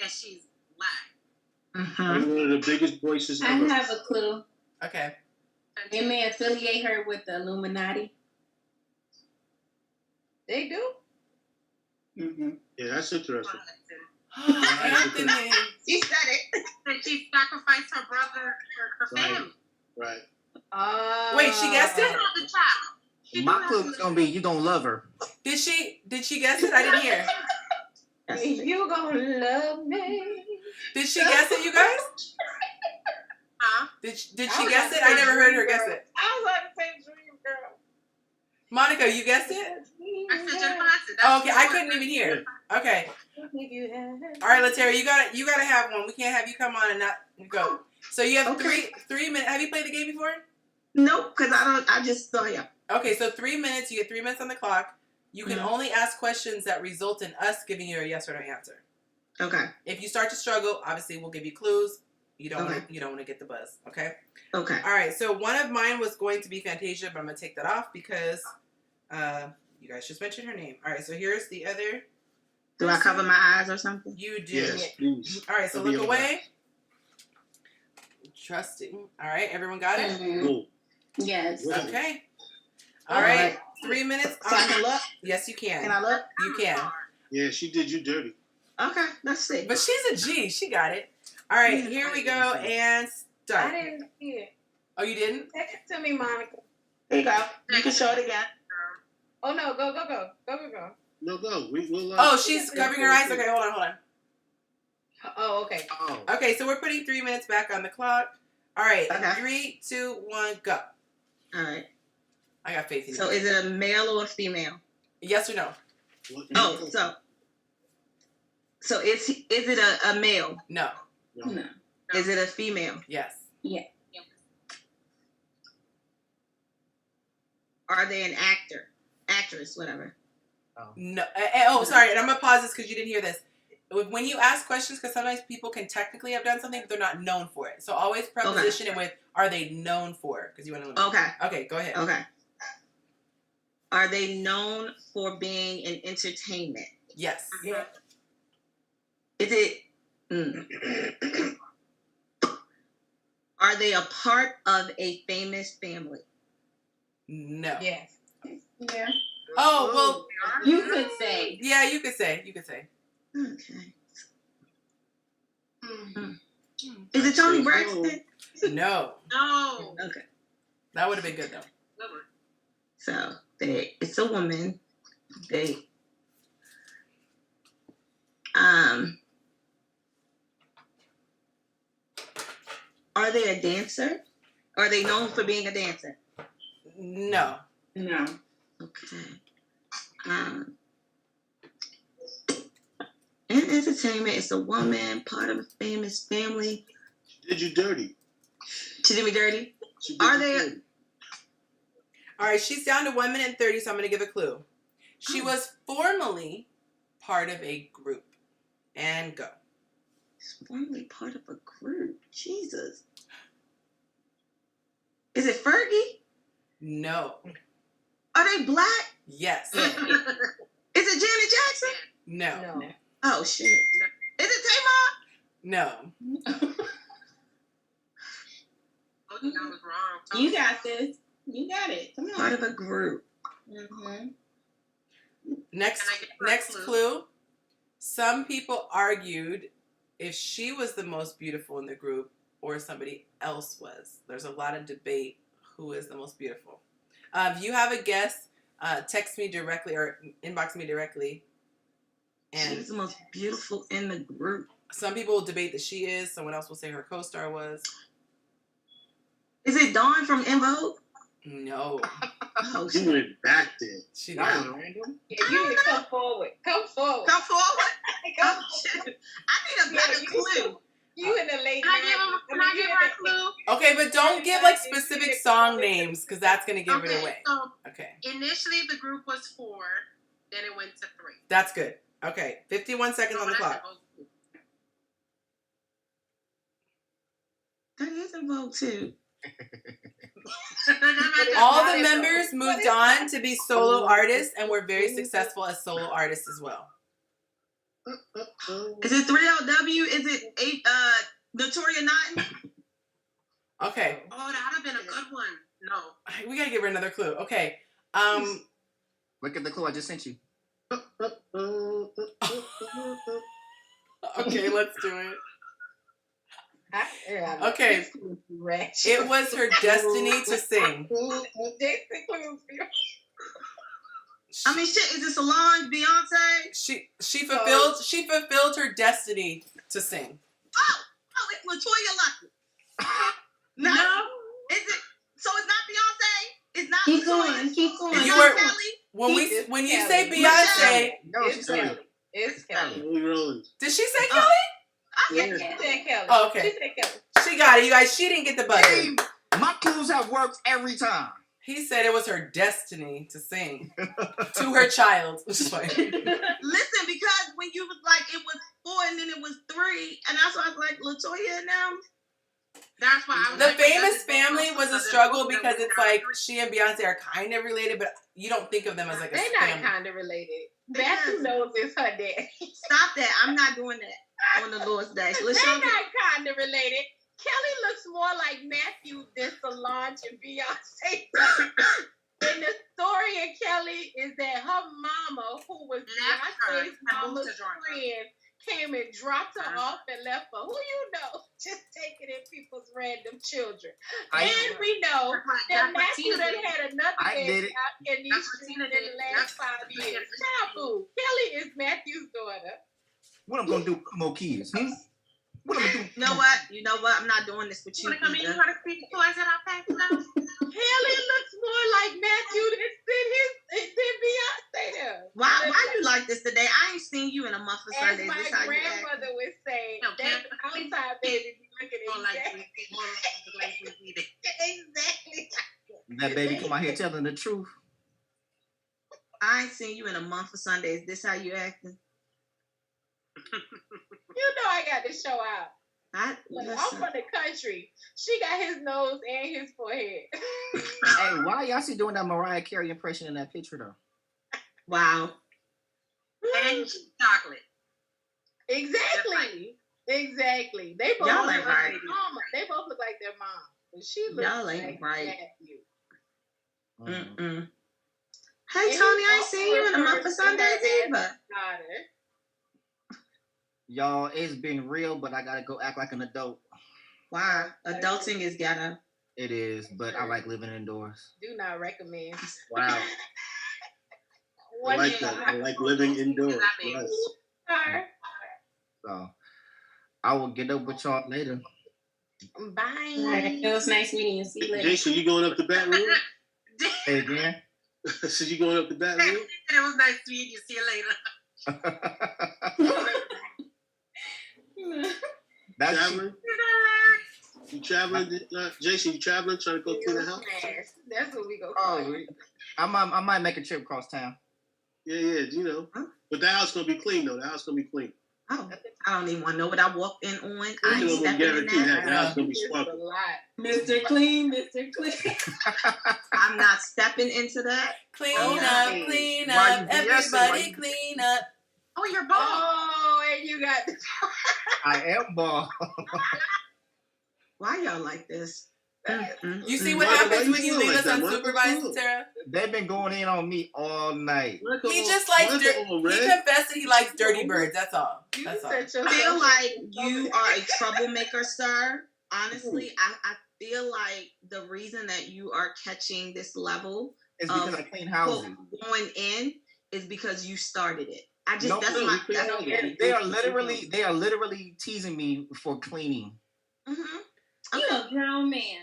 B: And she's black.
J: Mm-hmm.
G: One of the biggest voices
H: I
G: ever.
H: have a clue.
A: Okay.
H: They may affiliate her with the Illuminati.
I: They do?
G: Mm-hmm. Yeah, that's interesting.
A: Anthony.
J: She said it.
B: That she sacrificed her brother, her
G: Right.
B: family.
G: Right.
A: Wait, she guessed it?
B: Not the child. She
E: My
B: do
E: clue
B: have
E: is gonna be you gonna love her.
A: Did she guess it? I didn't hear.
I: You gonna love me?
A: Did she guess it, you guys?
B: Huh?
A: Did she guess it? I never heard her guess it.
I: I was like the same dream girl.
A: Monica, you guessed it?
B: I said Jennifer Hudson.
A: Oh, okay, I couldn't even hear. Okay. All right, Latera, you gotta have one. We can't have you come on and not go. So you have
J: Okay.
A: three minutes. Have you played the game before?
J: Nope, because I just saw you.
A: Okay, so 3 minutes. You get 3 minutes on the clock. You can only ask questions that result in us giving you a yes or no answer.
J: Okay.
A: If you start to struggle, obviously we'll give you clues. You don't
J: Okay.
A: want to get the buzz. Okay.
J: Okay.
A: All right. So one of mine was going to be Fantasia, but I'm gonna take that off because you guys just mentioned her name. All right. So here's the other.
J: Do I cover my eyes or something?
A: You do.
G: Yes, please.
A: All right. So
G: That'll be
A: look
G: all
A: away. Trusting. All right. Everyone got it.
H: Mhm.
G: Cool.
H: Yes.
G: Yeah.
A: Okay. All right. 3 minutes.
J: So I can look?
A: Yes, you
J: Can
A: can.
J: I look?
A: You can.
G: Yeah, she did you dirty.
J: Okay, let's see.
A: But she's a G. She got it. All right. Here we go and
I: I
A: start.
I: didn't see it.
A: Oh, you didn't?
I: Text it to me, Monica.
J: There you go. You can show it again.
I: Oh no, go.
G: No, go. We'll.
A: Oh, she's covering her eyes. Okay, hold on.
I: Oh, okay.
E: Oh.
A: Okay, so we're putting 3 minutes back on the clock. All right.
J: Okay.
A: 3, 2, 1, go.
J: All right.
A: I got faith in you.
J: So is it a male or a female?
A: Yes or no?
J: Oh, so is it a male?
A: No.
H: No.
J: Is it a female?
A: Yes.
J: Are they an actor? Actress, whatever.
A: No. Oh, sorry. And I'm going to pause this because you didn't hear this. When you ask questions, because sometimes people can technically have done something, but they're not known for it. So always preposition it with, are they known for it? Because you want to know.
J: Okay.
A: Okay, go ahead.
J: Okay. Are they known for being in entertainment?
A: Yes.
I: Yeah.
J: Is it? Are they a part of a famous family?
A: No.
I: Yes.
H: Yeah.
A: Oh, well,
H: You could say.
A: yeah, you could say.
J: Okay. Is it Tony Braxton?
A: No.
B: No.
J: Okay.
A: That would have been good, though.
B: Good one.
J: So it's a woman. Are they a dancer? Are they known for being a dancer?
A: No.
H: No.
J: Okay. In entertainment, it's a woman, part of a famous family.
G: She did you dirty.
J: She did me dirty.
G: She did
J: Are
G: you
J: they?
G: dirty.
A: All right, she's down to 1 minute and 30, so I'm going to give a clue. She was formerly part of a group. And go.
J: She's formerly part of a group. Jesus. Is it Fergie?
A: No.
J: Are they black?
A: Yes.
J: Is it Janet Jackson?
A: No.
J: Oh shit. Is it Tamar?
A: No.
B: Oh, you know, I was wrong.
H: You got this. You got it. Come
J: Part
H: on.
J: of a group.
H: Mm-hmm.
A: Next
B: Can I get her a
A: next
B: clue?
A: clue. Some people argued if she was the most beautiful in the group or somebody else was. There's a lot of debate who is the most beautiful. If you have a guess, text me directly or inbox me directly. And
J: She's the most beautiful in the group.
A: some people will debate that she is. Someone else will say her co-star was.
J: Is it Dawn from In Vogue?
A: No,
J: Oh
G: You
J: shit.
G: went back there.
A: she
E: That was
A: not.
E: random.
C: Yeah, you need to come forward. Come forward.
J: Come forward.
C: Come
J: Oh shit. I need a better clue.
C: You in the late
B: Can I give her a clue?
A: Okay, but don't give like specific song names because that's gonna give it away.
B: So
A: Okay,
B: initially the group was 4, then it went to 3.
A: that's good. Okay, 51 seconds on the clock.
J: That is In Vogue too.
A: All the members moved on to be solo artists and were very successful as solo artists as well.
J: Is it 3LW? Is it Notoria Naughton?
A: Okay,
B: Oh, that would have been a good one. No.
A: we gotta give her another clue. Okay,
E: Look at the clue I just sent you.
A: okay, let's do it.
C: Yeah,
A: Okay,
C: Wretch.
A: it was her destiny to sing.
J: I mean, shit. Is it Solange, Beyonce?
A: She fulfilled her destiny to sing.
J: Oh, it's Latoya Luckett. No. Is it? So it's not Beyonce. It's not.
H: Keep
J: Latoya.
H: going. Keep going.
A: If
J: It's
A: you
J: not
A: were-
J: Kelly.
A: When you
C: Kelly.
A: say Beyonce,
E: No,
C: It's
E: she said
C: Kelly. It's Kelly.
G: Holy Rollins.
A: did she say
J: Oh.
A: Kelly?
C: Yeah, she said Kelly.
A: Oh, okay.
C: She said Kelly.
A: She got it, you guys. She didn't get the buzzer.
E: Hey, my clues have worked every time.
A: He said it was her destiny to sing to her child.
J: Listen, because when you was like it was 4 and then it was 3, and that's why I was like Latoya and them.
B: That's why I was
A: The
B: like,
A: Famous
B: because
A: Family
B: it's
A: was a
B: both
A: struggle
B: of them
A: because
B: were
A: it's
B: down
A: like
B: three.
A: she and Beyonce are kind of related, but you don't think of them as like a
C: They're not
A: family.
C: kind of related. Matthew knows it's her dad.
J: Stop that! I'm not doing that on the Lord's Day.
C: They're
J: Latoya,
C: not kind of related. Kelly looks more like Matthew than Solange and Beyonce. And the story of Kelly is that her mama, who was
B: Left her
C: Beyonce's
B: and moved
C: mama's
B: to Georgia.
C: friend, came and dropped her off and left her. Who you know? Just taking in people's random children. And we know that Matthew done had another
E: I did
C: baby
E: it.
C: out in these
B: That's what
C: streets
B: Tina
C: in
B: did.
C: the last
B: That's-
C: 5 years. Shabu. Kelly is Matthew's daughter.
E: What I'm gonna do with more kids? What I'm gonna do?
J: you know what? You know what? I'm not doing this with
B: You
J: you.
B: want to come in? You
J: either.
B: want to speak to us at our pack now?
C: Kelly looks more like Matthew than Beyonce does.
J: Why you like this today? I ain't seen you in a month of
C: As
J: Sundays.
C: my
J: This how you act.
C: grandmother would say,
B: No,
C: that's the only time baby be looking
B: More
C: at
B: like
C: you.
B: we did.
C: Exactly.
E: That baby come out here telling the truth.
J: I ain't seen you in a month of Sundays. This how you acting?
C: You know I got to show out. I'm
J: Listen.
C: from the country. She got his nose and his forehead.
E: Hey, why y'all see doing that Mariah Carey impression in that picture though?
J: Wow.
B: And chocolate.
C: Exactly. Exactly. They both
J: Y'all
C: look
J: ain't
C: like
J: right.
C: their mama. They both look like their mom. And she looks
J: Y'all ain't
C: like
J: right.
C: Matthew.
J: Mm-mm. Hey Tony, I ain't seen you in a month of Sundays either.
C: Daughter.
E: Y'all, it's been real, but I gotta go act like an adult.
J: Why? Adulting is gotta.
E: It is, but I like living indoors.
C: Do not recommend.
E: Wow.
G: I like that. I like living indoors. Yes.
C: Her.
E: So I will get up with y'all later.
C: Bye.
H: All right. It was nice meeting you. See you later.
G: Jason, you going up to Baton Rouge?
E: Hey again.
G: So you going up to Baton Rouge?
B: It was nice to meet you. See you later.
E: That's
G: Traveling? You traveling? Jason, you traveling? Trying to go to the house?
C: That's what we go call
E: oh,
C: it.
E: I might make a trip across town.
G: Yeah, you know. But the house gonna be clean though. The house gonna be clean.
J: Oh,
C: At the
J: I don't even want to know what I walked in on. I
G: You
J: ain't
G: know,
J: stepping in
G: guarantee
J: that.
G: that house gonna be
I: It's a
G: sparkling.
I: lot.
H: Mr. Clean, Mr. Clean.
J: I'm not stepping into that.
A: Clean
J: Oh,
A: up, clean
E: why
A: up,
E: you BSing? Why
A: everybody
E: you-
A: clean up.
J: Oh, you're bald.
I: Oh, and you got
E: I am bald.
J: Why y'all like this?
A: You see what
G: Why
A: happens
G: you
A: when you
G: doing
A: leave
G: like
A: us
G: that, Mark?
A: unsupervised,
G: What's
A: Tara?
E: They've been going in on me all night.
A: He just likes
G: Michael
A: dirty.
G: all
A: He
G: red?
A: confessed that he likes dirty birds. That's all.
I: you
A: That's all.
I: set yourself
J: I feel
I: up
J: like
I: for
J: you
I: trouble.
J: are a troublemaker, sir. Honestly, I feel like the reason that you are catching this level
E: It's because I clean houses.
J: going in is because you started it. I just
E: No,
J: that's
G: no,
J: my
G: we clean
J: that's
G: houses.
E: They are literally teasing me for cleaning.
H: You a grown man.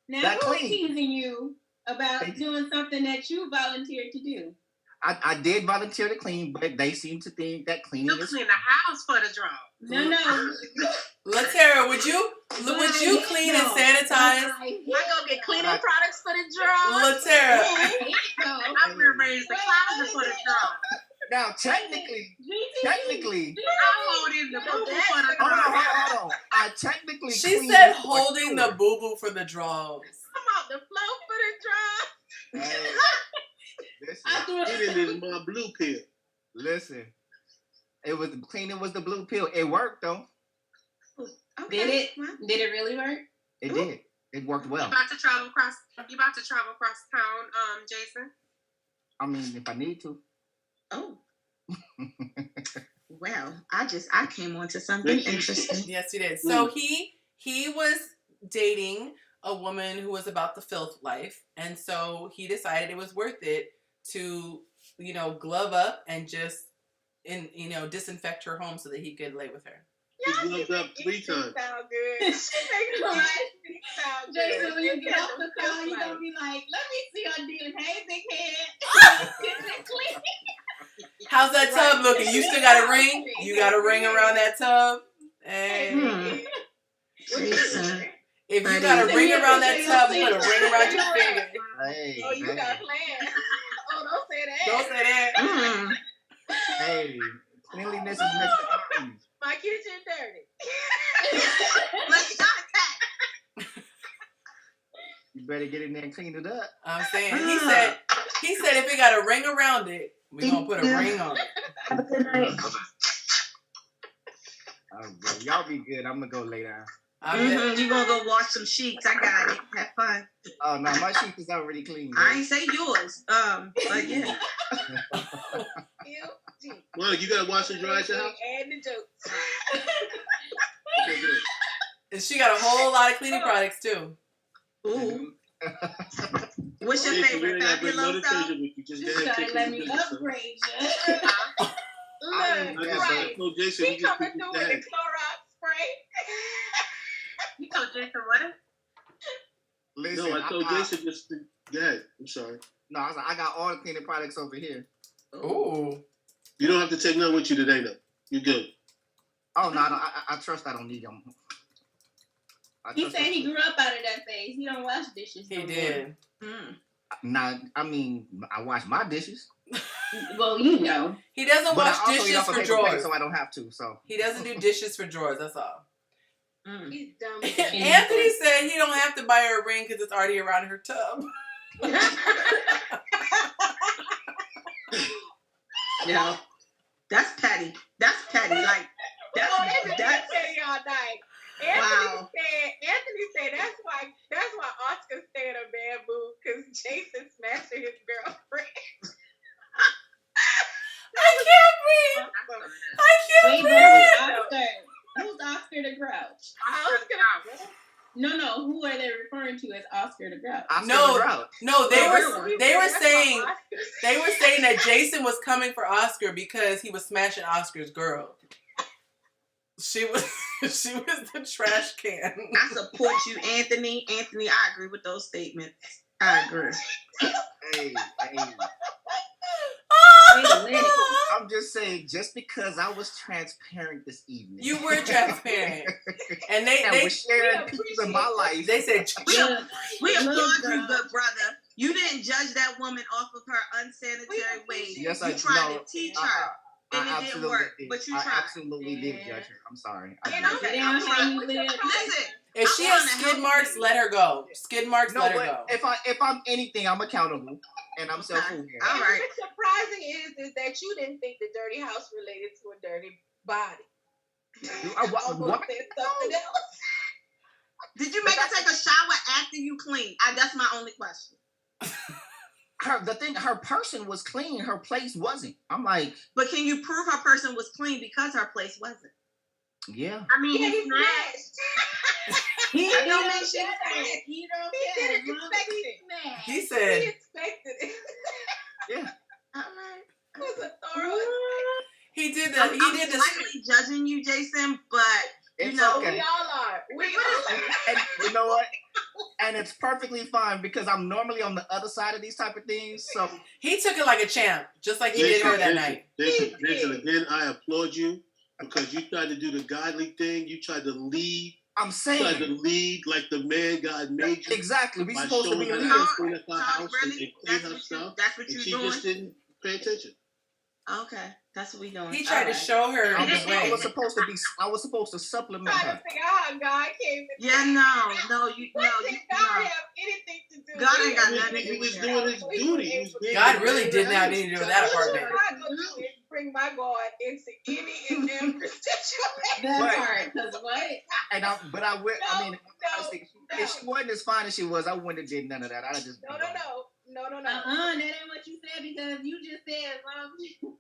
H: Now
E: That
H: who's
E: clean.
H: teasing you about doing something that you volunteered to do?
E: I did volunteer to clean, but they seem to think that cleaning
B: You
E: is.
B: clean the house for the draw.
H: No.
A: Latera, would you clean and sanitize?
I: I go get cleaning products for the drawers.
A: Latera,
B: I'm gonna raise the closet for the draw.
E: Now, technically,
B: I'm holding the boo for the draw.
E: hold on. I technically
A: she
E: clean
A: said
E: for
A: holding
E: sure.
A: the boo boo for the draws.
I: Come out the flow for the drawers.
E: Hey, listen,
H: I threw
G: It is my blue pill.
E: listen. It was cleaning was the blue pill. It worked though.
J: okay.
H: Did it really work?
E: It did. It worked
B: You
E: well.
B: about to travel across town, Jason?
E: I mean, if I need to.
J: Oh. Well, I came on to something interesting.
A: Yes, you did. So he was dating a woman who was about the filth life, and so he decided it was worth it to, glove up and just disinfect her home so that he could lay with her.
G: He gloved up 3 times.
I: Sound good. Sound
H: Jason,
I: good.
H: when you get off the call, you're going to be like, let me see her dealing. Hey, big head. Clean.
A: How's that tub looking? You still got a ring? You got a ring around that tub? Hey.
J: Jason.
A: If you got a ring around that tub, put a ring around your finger.
E: Hey,
I: Oh, you
E: hey,
I: got plans. Oh, don't say that.
A: Don't say that.
E: hey, cleanliness is next to godliness.
I: My kitchen dirty.
J: Let's start that.
E: You better get in there and clean it up.
A: I'm saying he said if it got a ring around it, we gonna put a ring on it.
D: Have a good night.
E: Oh, bro, y'all be good. I'm gonna go lay down.
J: You gonna go wash some sheets? I got it. Have fun.
E: Oh no, my sheet is already clean.
J: I ain't say yours. But yeah.
G: Monica, you gotta wash and dry at your house?
I: And the jokes.
G: Okay, good.
A: And she got a whole lot of cleaning products too.
J: Ooh. What's your
G: Jason, you
J: favorite?
G: ain't gotta bring no
J: Fabuloso?
G: detergent with you. Just go ahead and take
H: Let
G: some
H: me
G: business, son.
H: upgrade you.
I: Look,
G: I
I: right.
G: told Jason
I: He
G: we just
I: coming
G: keep
I: through
G: it
I: with the
G: down.
I: Clorox spray.
B: You told Jason what?
E: Listen,
G: No, I told Jason just to go ahead. I'm sorry.
E: No, I was like, I got all the cleaning products over here.
A: Ooh.
G: You don't have to take none with you today, though. You're good.
E: Oh no, I trust I don't need them.
H: He said he grew up out of that phase. He don't wash dishes.
A: He
H: no more.
A: did.
E: Nah, I mean, I wash my dishes.
H: Well,
A: He doesn't
E: But
A: wash
E: I also
A: dishes
E: eat off a
A: for
E: paper plate,
A: drawers.
E: so I don't have to. So
A: He doesn't do dishes for drawers. That's all.
I: He's dumb.
A: Anthony said he don't have to buy her a ring because it's already around her tub.
J: Yeah. That's petty. That's petty. Like
I: That's
J: that's
I: petty all night.
J: wow.
I: Anthony said that's why Oscar stay in a bad mood because Jason smashing his girlfriend.
A: I can't breathe. I can't
H: Wait,
A: breathe.
H: but who's Oscar the Grouch?
I: Oscar.
H: No. Who are they referring to as Oscar the Grouch?
E: Oscar
A: No.
E: the Grouch.
A: No, they were
I: That's
A: saying
I: why
A: they were saying that Jason was coming for Oscar because he was smashing Oscar's girl. She was the trash can.
J: I support you, Anthony. Anthony, I agree with those statements. I agree.
E: Hey, I'm just saying, just because I was transparent this evening.
A: You were transparent, and they
E: was sharing pieces of my life.
A: They said
J: We applaud
H: girl.
J: you, good brother. You didn't judge that woman off of her unsanitary ways.
E: Yes,
J: you
E: I
J: tried
E: no,
J: to teach her. And it didn't work, but you tried.
E: I absolutely did judge her. I'm sorry. I
J: And
E: did.
J: okay,
H: Damn,
J: I'm
H: how
J: trying.
H: you live.
J: Listen,
A: If she has skid marks, let her go. Skid marks, let her go.
E: If I'm anything, I'm accountable and I'm self-aware.
J: All right.
I: What's surprising is that you didn't think the dirty house related to a dirty body.
E: What?
I: Said something else.
J: Did you make her take a shower after you cleaned? That's my only question.
E: Her person was clean. Her place wasn't. I'm like,
J: but can you prove her person was clean because her place wasn't?
E: Yeah.
J: I mean, he
I: smashed.
H: He
J: don't
H: don't
J: make
H: care.
J: shit
H: He don't
I: He
H: care.
I: didn't expect it.
A: He said,
I: He expected it.
E: Yeah.
J: I'm like,
I: It was a thorough.
A: he did
J: I'm
A: the
J: slightly judging you, Jason, but you
E: It's
J: know,
E: okay.
I: We all are. We all are.
E: And you know what? And it's perfectly fine because I'm normally on the other side of these type of things. So
A: he took it like a champ, just like he did her that night.
G: Jason, again, I applaud you because you tried to do the godly thing. You tried to lead.
E: I'm
G: You
E: saying
G: tried to lead like the man God made you.
E: exactly. We
G: By
E: supposed to
G: showing
E: be
G: her
E: leaders.
G: how to clean up her
J: Tom,
G: house and
J: really?
G: clean her stuff.
J: That's what
G: And
J: you're
G: she
J: doing?
G: just didn't pay attention.
J: Okay, that's what we doing.
A: He tried to show her
E: I
A: the way.
E: was supposed to supplement
I: Trying
E: her.
I: to figure out how God came in.
J: Yeah, no, you
I: What did God
J: no.
I: have anything to do
J: God
I: with
J: ain't got
I: it?
J: nothing
G: He was
J: to
G: doing his duty. He was being
A: God
G: the
A: really
G: man of
A: didn't
G: the
A: have
G: house.
A: anything to do with that
I: What
A: apartment.
I: I'm gonna do is bring my God into any and every situation.
H: That
E: Right.
H: part, because what?
E: And I would. I mean, honestly,
I: no.
E: if she wasn't as fine as she was, I wouldn't have did none of that. I'd have just.
I: No.
H: That ain't what you said because you just said as long as you...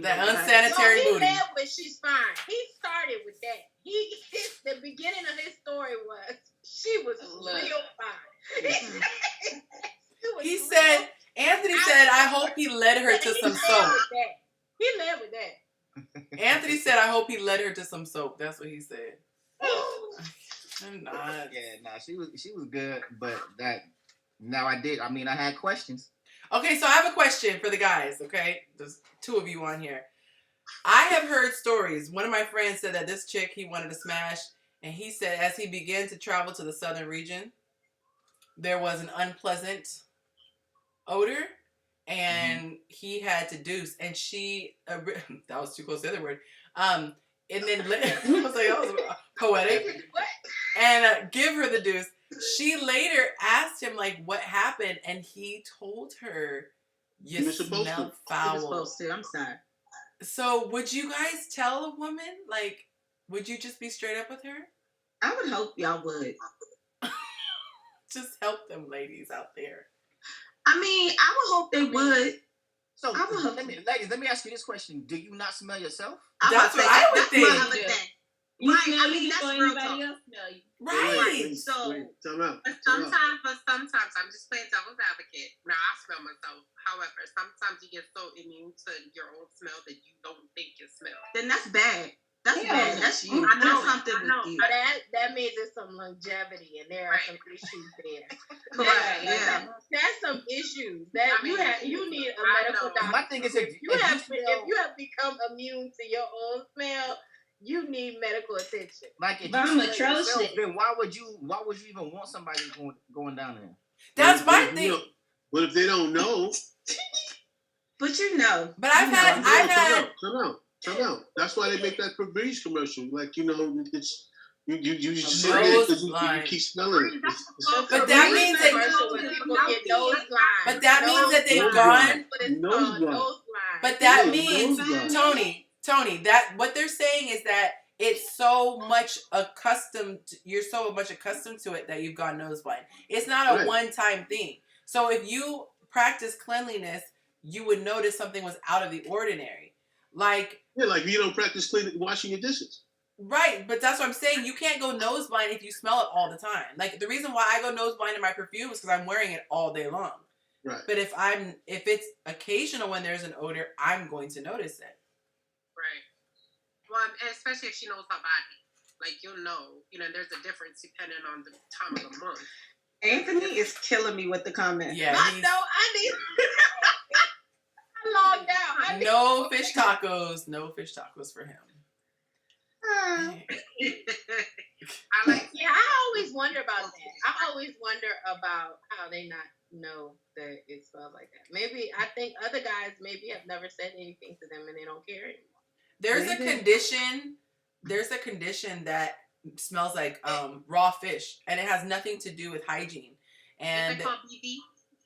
A: That unsanitary
I: he
A: booty.
I: led with she's fine. He started with that. The beginning of his story was she was real fine.
A: He said, Anthony said, I hope he led her to some soap.
I: He led with that.
A: Anthony said, I hope he led her to some soap. That's what he said. I'm not.
E: Yeah, no, she was good, but that. Now I did. I mean, I had questions.
A: Okay, so I have a question for the guys, okay? There's two of you on here. I have heard stories. One of my friends said that this chick he wanted to smash, and he said as he began to travel to the southern region, there was an unpleasant odor, and he had to deuce, and she, that was too close to the other word, and then, I was like, that was poetic, and give her the deuce. She later asked him, like, what happened, and he told her, you smell foul.
J: He was supposed to. I'm sorry.
A: So, would you guys tell a woman? Like, would you just be straight up with her?
J: I would hope y'all would.
A: Just help them ladies out there.
J: I mean, I would hope they would.
E: So,
J: I would hope
E: ladies, let me ask you this question: do you not smell yourself?
A: That's what I would think.
H: You
J: Right,
H: smell
J: I mean,
H: you
J: that's
H: before
J: real
H: anybody
J: talk.
H: else smell you.
A: Right.
B: So,
G: Time out.
B: but sometimes, I'm just playing devil's advocate. Now, I smell myself. However, sometimes you get so immune to your own smell that you don't think you smell.
J: Then that's bad. That's
H: Yeah,
J: bad. That's you.
B: I know,
J: That's something
B: I know.
J: with you.
I: But that means there's some longevity and there are some issues there.
J: Correct. Yeah.
I: That's some issues that you need a medical doctor.
E: My thing is, if
I: you have become immune to your own smell, you need medical attention.
E: like if
H: But
E: you
H: I'm
E: smell
H: atrocious.
E: yourself, then why would you even want somebody going down there?
A: That's my thing.
G: But if they don't know,
J: But you know.
A: But I've had.
G: Come out. That's why they make that Febreze commercial. Like, you know, it's you just sit
A: Nose
G: there because you
A: blind.
G: keep smelling it.
A: But that means that they've gone.
G: Nose blind.
A: But that
G: Yeah,
A: means,
G: nose blind.
A: Tony, that what they're saying is that it's so much accustomed. You're so much accustomed to it that you've gone nose blind. It's not a
G: Right.
A: one-time thing. So if you practice cleanliness, you would notice something was out of the ordinary. Like
G: You don't practice washing your dishes.
A: right, but that's what I'm saying. You can't go nose blind if you smell it all the time. Like the reason why I go nose blind in my perfume is because I'm wearing it all day long.
G: Right.
A: But if it's occasional when there's an odor, I'm going to notice it.
B: Right. Well, and especially if she knows her body. Like, you'll know. There's a difference depending on the time of the month.
J: Anthony is killing me with the comment.
A: Yeah.
I: I need. I logged out.
A: No fish tacos. No fish tacos for him.
I: I always wonder about that. I always wonder about how they not know that it smells like that. Maybe I think other guys maybe have never said anything to them and they don't care anymore.
A: There's a condition. There's a condition that smells like raw fish, and it has nothing to do with hygiene. And
B: Is it called BV?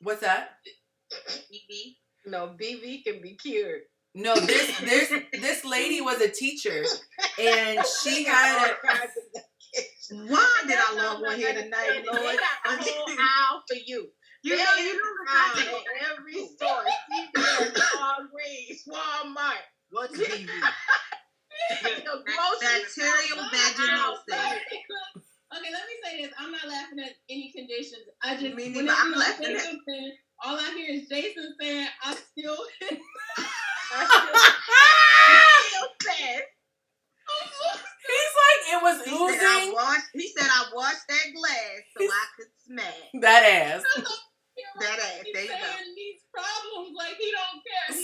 A: what's that?
B: BV?
I: No, BV can be cured.
A: No, this lady was a teacher, and she had
J: Why did I love one here tonight,
I: They
J: Lord?
I: got a whole aisle for you.
J: You know the
I: In every store, CVS, Walgreens, Walmart.
E: What's BV?
J: bacterial vaginosis.
H: Okay, let me say this. I'm not laughing at any conditions. I just
J: Me
H: when
J: neither. I'm
H: it's
J: laughing at-
H: Jason, all I hear is Jason saying, "I still."
I: Sad.
A: He's like, it was
J: He said
A: oozing
J: he said I washed that glass so I could smack
A: that ass.
J: that ass.
H: He's
J: There you go.
H: saying these problems like he don't care.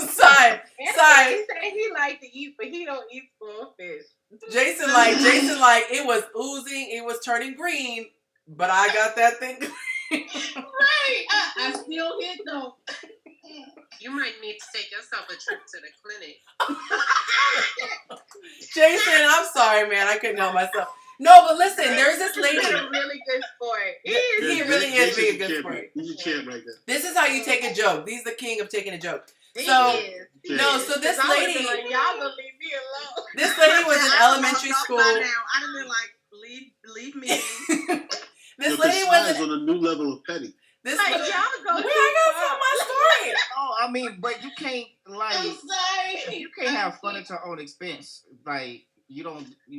H: He's
A: Side.
I: He said he like to eat, but he don't eat spoiled fish.
A: Jason like, it was oozing, it was turning green, but I got that thing.
H: right. I still hit though.
B: You might need to take yourself a trip to the clinic.
A: Jason, I'm sorry, man. I couldn't help myself. No, but listen, there's this lady.
I: He's a really good sport.
A: He really is being a good sport.
G: He's a champ right there.
A: This is how you take a joke. He's the king of taking a joke.
I: He
A: So,
I: is.
A: no, so this
I: I would've
A: lady,
I: been like, y'all gonna leave me alone.
A: this lady was in elementary
J: By
A: school.
J: now, I'd have been like, leave me.
A: This
G: But
A: lady
G: the
A: was
G: slide's on a new level of petty.
A: this.
I: Like,
A: Wait,
I: y'all go
A: I
I: too
A: gotta tell
I: far.
A: my story.
E: Oh, I mean, but you can't like
H: I'm sorry.
E: you can't have fun at your own expense. Like you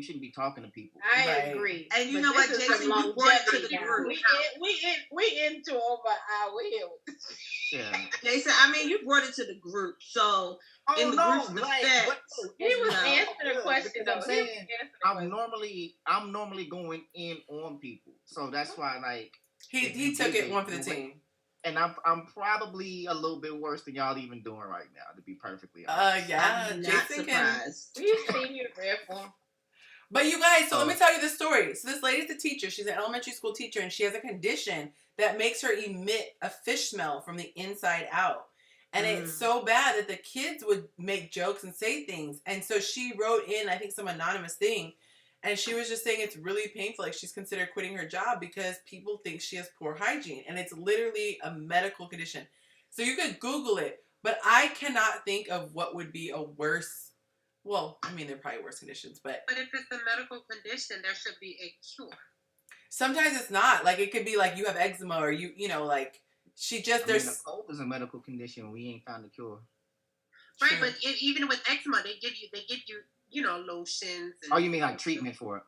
E: shouldn't be talking to people.
I: I
A: Right.
I: agree.
J: And you
I: But
J: know what,
I: this is
J: Jason,
I: some
J: you brought it to
I: longevity
J: the
I: now.
J: group.
I: We into over an hour here.
E: Yeah.
J: Jason, I mean, you brought it to the group, so in the group's defense,
I: He was
J: No.
I: answering the question
E: Because
I: though.
E: I'm
I: He was
E: saying,
I: answering the question.
E: I'm normally going in on people, so that's why like
A: He took it one for the team.
E: and I'm probably a little bit worse than y'all even doing right now, to be perfectly honest.
A: Yeah,
J: I'm not
A: Jason can.
J: surprised.
I: We've seen you red form.
A: But you guys, so let me tell you the story. So this lady's a teacher. She's an elementary school teacher, and she has a condition that makes her emit a fish smell from the inside out. And it's so bad that the kids would make jokes and say things. And so she wrote in, I think, some anonymous thing. And she was just saying it's really painful. Like, she's considered quitting her job because people think she has poor hygiene. And it's literally a medical condition. So you could Google it. But I cannot think of what would be a worse... Well, I mean, there are probably worse conditions, but...
B: But if it's a medical condition, there should be a cure.
A: Sometimes it's not. Like, it could be like you have eczema or you know, like... She just...
E: I mean,
A: There's...
E: the cold is a medical condition. We ain't found a cure.
B: Right,
A: True.
B: but even with eczema, they give you, you know, lotions. And,
E: Oh, you mean like treatment for it?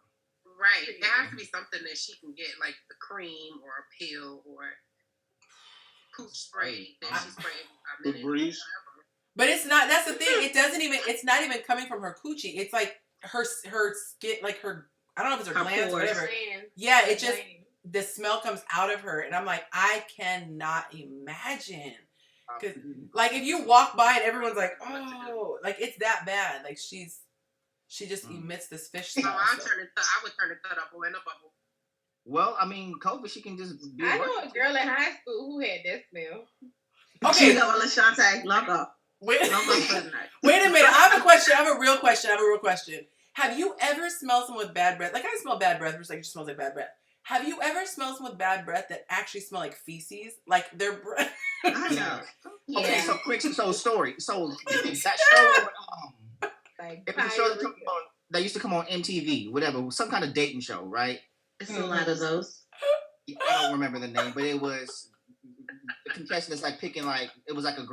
B: Right. There has to be something that she can get, like the cream or a pill or poof spray that she sprays a minute.
G: Breeze.
A: But it's not. That's the thing. It doesn't even. It's not even coming from her coochie. It's like her skin, like her. I don't know if it's her glands or whatever. Yeah, it just the smell comes out of her, and I'm like, I cannot imagine. Because like if you walk by and everyone's like, oh, like it's that bad. Like she just emits this fish
B: So
A: smell.
B: I would turn it up in a bubble.
E: Well, I mean, COVID, she can just be
I: I
E: a
I: know
E: worker.
I: a girl in high school who had that smell.
A: Okay.
J: You know what, LaShante, lock up.
A: Wait,
J: Lock up for the night.
A: wait a minute. I have a question. I have a real question. Have you ever smelled someone with bad breath? Like I smell bad breath, which like just smells like bad breath. Have you ever smelled someone with bad breath that actually smell like feces? Like their breath?
E: Yeah.
I: Yeah.
E: Okay, so quick, so story. So if that show,
I: Like
E: if the show that come on, they used to come on MTV, whatever, some kind of dating show, right?
J: It's a lot of those.
E: I don't remember the name, but it was the contestant is like picking like it was like a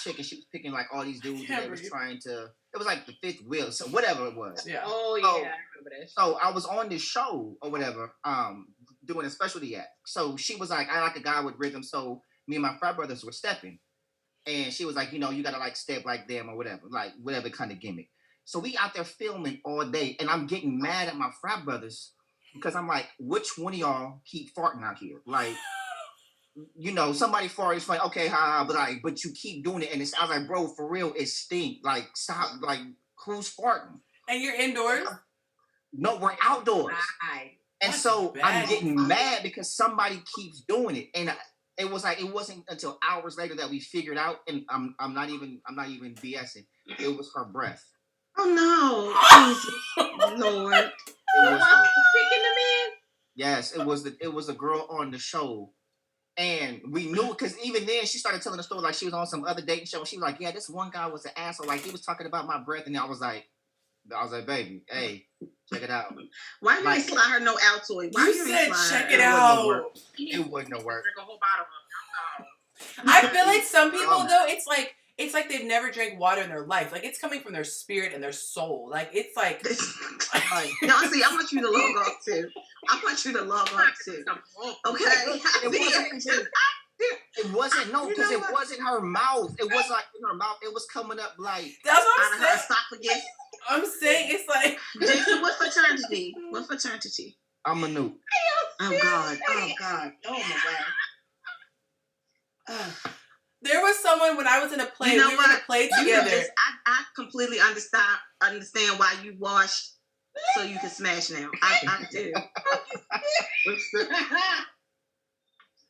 E: chick and she was picking like all these dudes and they was trying to. It was like the fifth wheel, so whatever it was.
A: Yeah.
I: Oh yeah, I remember that.
E: So I was on this show or whatever, doing a specialty act. So she was like, I like a guy with rhythm. So me and my frat brothers were stepping, and she was like, you know, you gotta like step like them or whatever, like whatever kind of gimmick. So we out there filming all day, and I'm getting mad at my frat brothers because I'm like, which one of y'all keep farting out here? Like, you know, somebody farted, it's like, okay, but you keep doing it, and I was like, bro, for real, it stink. Like, stop. Like, who's farting?
A: And you're indoors?
E: No, we're outdoors.
I: Right.
E: And
A: That's
E: so
A: bad.
E: I'm getting mad because somebody keeps doing it. And it was like it wasn't until hours later that we figured out, and I'm not even BSing. It was her breath.
J: Oh no, Jesus, Lord!
E: It was her,
I: Picking the man.
E: yes, it was the girl on the show, and we knew because even then she started telling the story like she was on some other dating show. And she was like, "Yeah, this one guy was an asshole. Like he was talking about my breath," and I was like, "Baby, hey, check it out."
J: Why you
E: Like,
J: ain't slide her no Altoid? Why
A: You said
J: ain't slide
A: check
J: her?
A: it out.
E: It wouldn't have worked.
B: Drink a whole bottle of
A: I feel like some people though, it's like they've never drank water in their life. Like it's coming from their spirit and their soul. Like it's like
J: No, see, I want you to log off too. I want you to log off too. Okay.
E: It wasn't no, because it wasn't her mouth. It was like in her mouth. It was coming up like
A: that's what
J: out
A: I'm
J: of her
A: saying.
J: esophagus.
A: I'm saying it's like
J: Jason, what fraternity? What fraternity?
E: I'm a noob.
J: Oh God. Oh God. Oh my God.
A: there was someone when I was in a play.
J: You know
A: We were in a play together.
J: I completely understand why you washed so you can smash now. I do.
G: What's the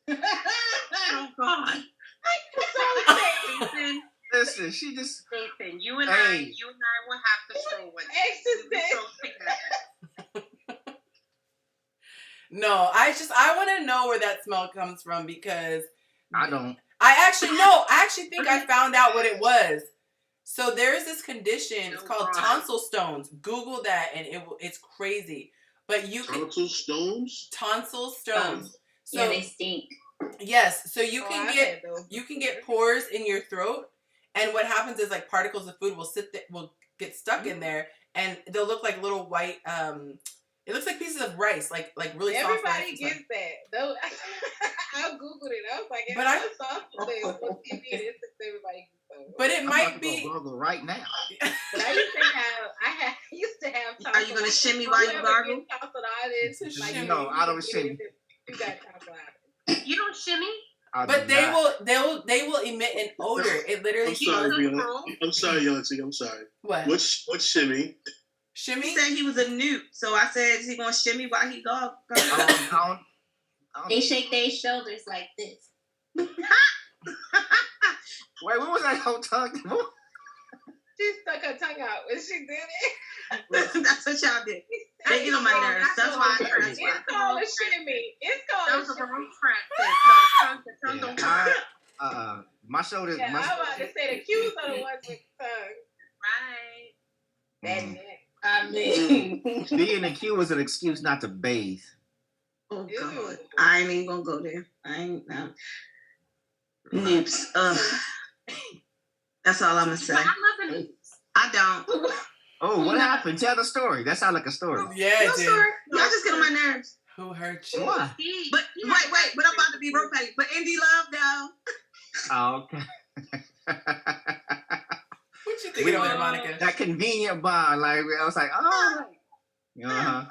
J: Oh God.
E: Listen, she just.
B: Nathan, you and
E: Hey.
B: I will have to throw one.
A: No, I want to know where that smell comes from because
E: I don't.
A: I actually think I found out what it was. So there's this condition. It's called tonsil stones. Google that, and it's crazy. But you can
G: tonsil stones?
A: tonsil stones. So
H: Yeah, they stink.
A: yes, so you can get pores in your throat, and what happens is like particles of food will get stuck in there, and they'll look like little white. It looks like pieces of rice, like really soft rice.
I: Everybody gets that. Though I googled it. I was like,
A: But
I: soft thing. Everybody gets those.
A: But it
E: I'm
A: might
E: about to
A: be.
E: go gargle right now.
I: But I used to have.
J: Are you gonna shimmy while you gargle?
I: Tonsillitis. Like,
E: No, I don't shimmy.
I: You got tonsillitis.
B: You don't shimmy?
A: But they will emit an odor. It literally.
G: I'm sorry, Beyonce. I'm sorry, Yancy. I'm sorry.
A: What?
G: What's shimmy?
A: Shimmy?
J: He said he was a newt, so I said, is he gonna shimmy while he go?
E: I don't-
H: They shake their shoulders like this.
E: Wait, what was that whole tongue?
I: She stuck her tongue out when she did it.
J: That's what y'all did. They get on my nerves. That's why I heard it.
I: It's called a shimmy. It's called
B: That
I: a
B: was a
I: shimmy.
B: room practice. The tongue don't work.
E: My shoulders.
I: Yeah,
E: my,
I: I'm about to say the cues are the ones with the tongue.
B: Right.
I: That neck.
H: I mean,
E: being a Q is an excuse not to bathe.
J: Oh
I: Ew.
J: God, I ain't even gonna go there. I ain't. Noops. That's all I'm gonna say.
B: But I love the news.
J: I don't.
E: Oh, what happened? Tell the story. That sounds like a story.
A: Yeah,
J: No
A: it did.
J: story. Y'all just get on my nerves.
A: Who hurt you?
E: Why?
J: But wait. But I'm about to be real petty. But indie love though.
E: Oh, okay.
A: What you thinking over there, Monica?
E: That convenient bond, like I was like, oh, uh-huh.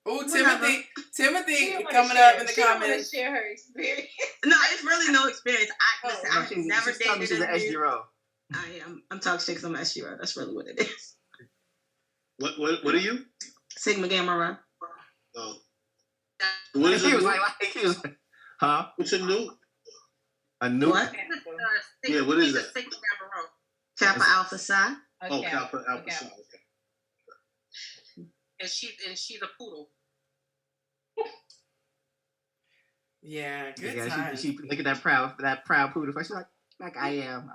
A: Oh,
J: Whatever.
A: Timothy coming up in the
I: She don't want to
A: comments.
I: share her experience.
J: No, it's really no experience. Listen, I have never
E: She's telling me
J: dated
E: she's an
J: a dude.
E: SGRO.
J: I am. I'm talking shit because I'm SGR. That's really what it is.
G: What are you?
J: Sigma Gamma Rho.
G: Oh. What is
E: He
G: a
E: was
G: new?
E: like, huh?
G: What's a new?
E: A new?
J: What?
G: Yeah, what is that?
J: Kappa Alpha Psi.
G: Oh, Kappa Alpha Psi. Okay.
B: And she's a poodle.
A: Yeah, good
E: Yeah,
A: time.
E: she look at that proud poodle. She's like I am.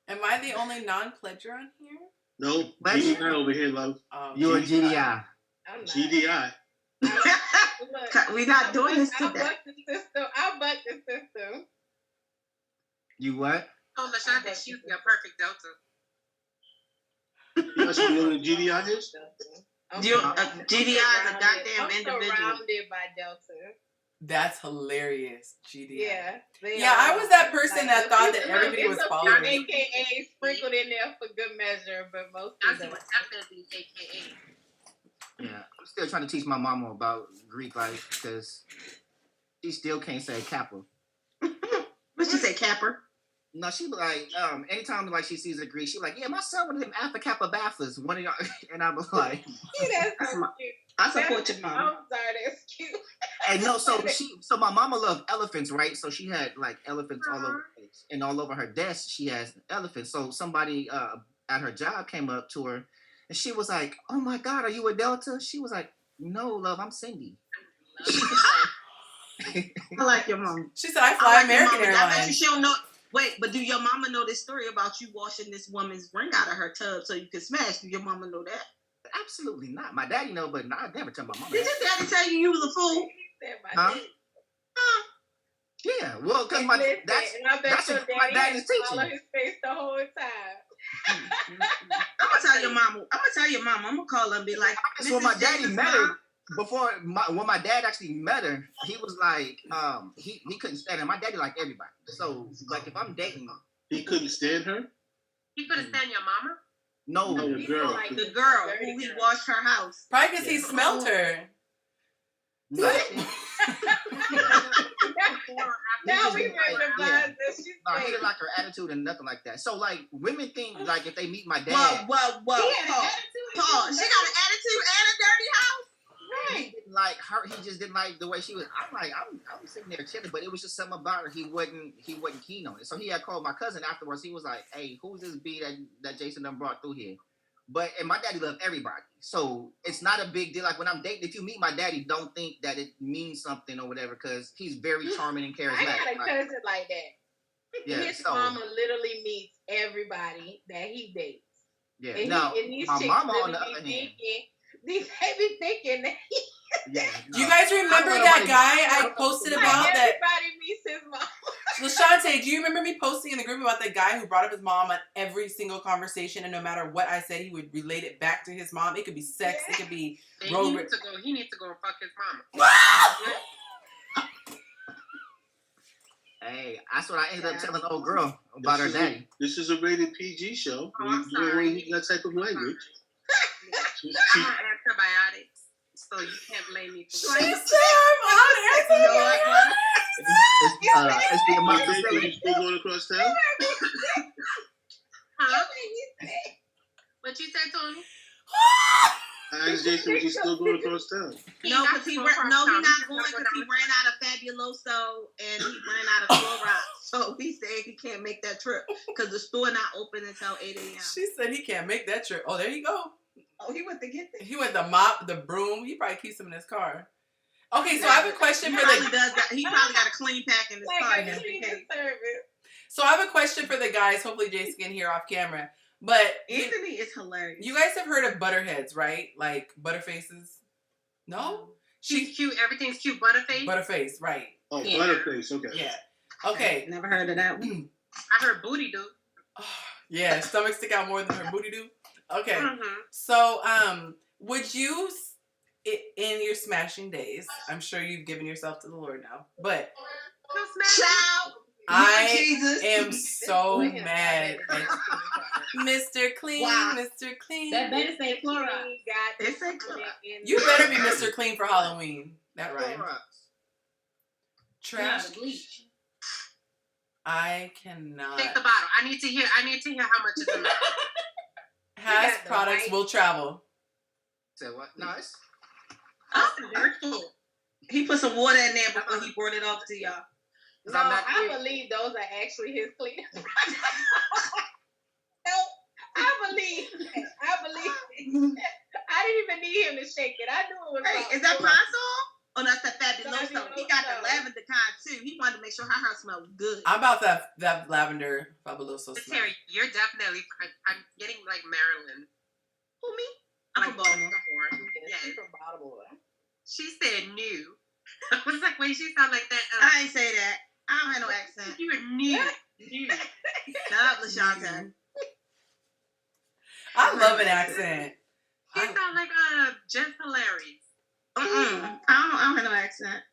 A: Am I the only non-pledger on here?
G: No,
E: Let's-
G: GDI over here, love.
E: You're a GDI.
I: I'm not.
G: GDI.
I: Look,
J: We're not doing this
I: I
J: today.
I: bucked the system. I bucked the system.
E: You what?
B: Oh, LaShawn thinks she's a perfect delta.
G: You guys know what a GDI is?
J: GDI is a goddamn
I: I'm
J: individual.
I: surrounded by Delta.
A: That's hilarious, GD.
I: Yeah.
A: Yeah, I was that person that thought that everybody was following me.
I: AKA sprinkled in there for good measure, but most
B: I
I: of
B: see
I: them.
B: what definitely AKA.
E: Yeah, I'm still trying to teach my mama about Greek life because she still can't say Kappa.
J: What you say, Capper?
E: No, she be like, anytime like she sees a Greek, she be like, yeah, my son one of them Alpha Kappa Bathas, one of y'all, and I'm like,
C: That's so cute.
J: I support your mom.
C: I'm sorry, that's cute.
E: and no, so my mama loved elephants, right? So she had like elephants all over the place, and all over her desk she has elephants. So somebody at her job came up to her, and she was like, "Oh my God, are you a Delta?" She was like, "No, love, I'm Cindy."
J: I like your mom.
A: She said, "I
J: I
A: fly
J: like your
A: American
J: mama. I bet you
A: Airlines."
J: she don't know. Wait, but do your mama know this story about you washing this woman's ring out of her tub so you can smash? Do your mama know that?
E: Absolutely not. My daddy know, but I never tell my mama.
J: Did your daddy tell you was a fool?
E: Huh? Yeah, well, because that's my daddy's teaching.
C: Follow his face the whole time.
J: I'm gonna tell your mama. I'm gonna call her and be like,
E: so when my daddy met her, when my dad actually met her, he was like, he couldn't stand her. My daddy liked everybody. So like if I'm dating,
G: he couldn't stand her.
B: He couldn't stand your mama.
E: No,
G: the girl.
J: Like the girl who he washed her house.
A: Probably because he smelled her.
E: No.
C: Now we recognize that she's
E: No, he
C: fake.
E: didn't like her attitude and nothing like that. So like women think like if they meet my dad,
J: Well, Paul. She got an attitude and a dirty house.
E: he didn't like her. He just didn't like the way she was. I'm like, I'm sitting there chilling, but it was just something about her. He wasn't keen on it. So he had called my cousin afterwards. He was like, "Hey, who's this B that Jason done brought through here?" And my daddy loved everybody, so it's not a big deal. Like when I'm dating, if you meet my daddy, don't think that it means something or whatever, because he's very charming and charismatic.
C: I got a cousin like that.
E: Yeah,
C: His mama literally meets everybody that he dates.
E: Yeah.
C: And
E: Now,
C: these
E: my
C: chicks
E: mama
C: really
E: on the
C: be
E: other hand,
C: thinking, they be thinking that
E: yeah.
A: Do you guys remember that guy I posted about that?
C: everybody meets his mom.
A: Lashante, do you remember me posting in the group about the guy who brought up his mom on every single conversation, and no matter what I said, he would relate it back to his mom? It could be sex, it could be road.
B: He needs to go and fuck his mama.
E: Hey, that's what I ended up telling the old girl about her daddy.
G: This is a rated PG show.
B: I'm sorry.
G: You use that type of language.
B: I'm on antibiotics, so you can't blame me for
A: She
B: that.
A: said I'm on antibiotics.
E: It's the amount of
G: Are you
E: facility.
G: still going across town?
B: Huh? What you said, Tony?
G: I asked Jason, was he still going across town?
J: No, because he's not going because he ran out of Fabuloso and he ran out of Clorox. So he said he can't make that trip because the store not open until 8 a.m.
A: She said he can't make that trip. Oh, there you go.
J: Oh, he went to get there.
A: He went the mop, the broom. He probably keeps them in his car. Okay, so I have a question for
J: He probably
A: the.
J: he probably got a clean pack in his car.
C: Like a cleaning service.
A: So I have a question for the guys. Hopefully Jason can hear off camera. But
J: Anthony is hilarious.
A: you guys have heard of butterheads, right? Like butterfaces. No,
B: She's cute. Everything's cute. Butterface.
A: Butterface, right?
G: Oh,
B: Yeah.
G: Butterface. Okay.
A: Yeah. Okay.
J: Never heard of that one.
B: I heard booty do.
A: Yeah, stomach stick out more than her booty do. Okay.
B: Mm-hmm.
A: So, would you, in your smashing days, I'm sure you've given yourself to the Lord now, but
J: Child.
A: I am so mad at Mr. Clean,
J: Wow.
A: Mr. Clean.
H: That better say Clorox.
J: They say Clorox.
A: You better be Mr. Clean for Halloween. That right. Trash.
H: Bleach.
A: I cannot.
B: Take the bottle. I need to hear how much is in there.
A: Has
C: got the
A: products
C: right-
A: will travel.
E: Say what? No, it's
J: He put some water in there before he brought it off to y'all.
C: No, I believe those are actually his cleaning products. No, I believe it. I didn't even need him to shake it. I knew it was.
J: Hey, is that Pine-Sol? Oh, that's the Fabuloso.
C: Fabuloso.
J: He got the lavender kind too. He wanted to make sure her house smelled good.
A: I'm about that lavender fabuloso smell.
B: Terry, you're definitely. I'm getting like Marilyn.
J: Who, me? I'm from Baltimore.
B: Yes.
C: from Baltimore.
B: She said new. I was like, wait, she sound like that.
J: I ain't say that. I don't have no accent.
B: You were new. New.
J: Shut up, LaShonta.
A: I love an accent.
B: She sound like just hilarious.
J: I don't have no accent.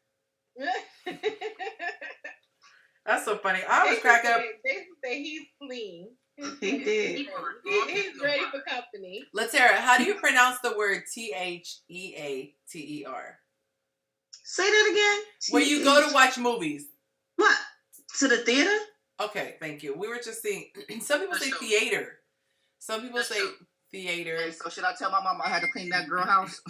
A: That's so funny. I always crack up.
C: They say he's clean.
J: He did.
C: He's ready for company.
A: Latera, how do you pronounce the word Theater?
J: Say that again.
A: Where you go to watch movies.
J: What? To the theater?
A: Okay, thank you. We were just seeing. Some people say
B: Show.
A: theater. Some people
B: Let's
A: say
B: show.
A: theater.
E: Hey, so should I tell my mom I had to clean that girl house?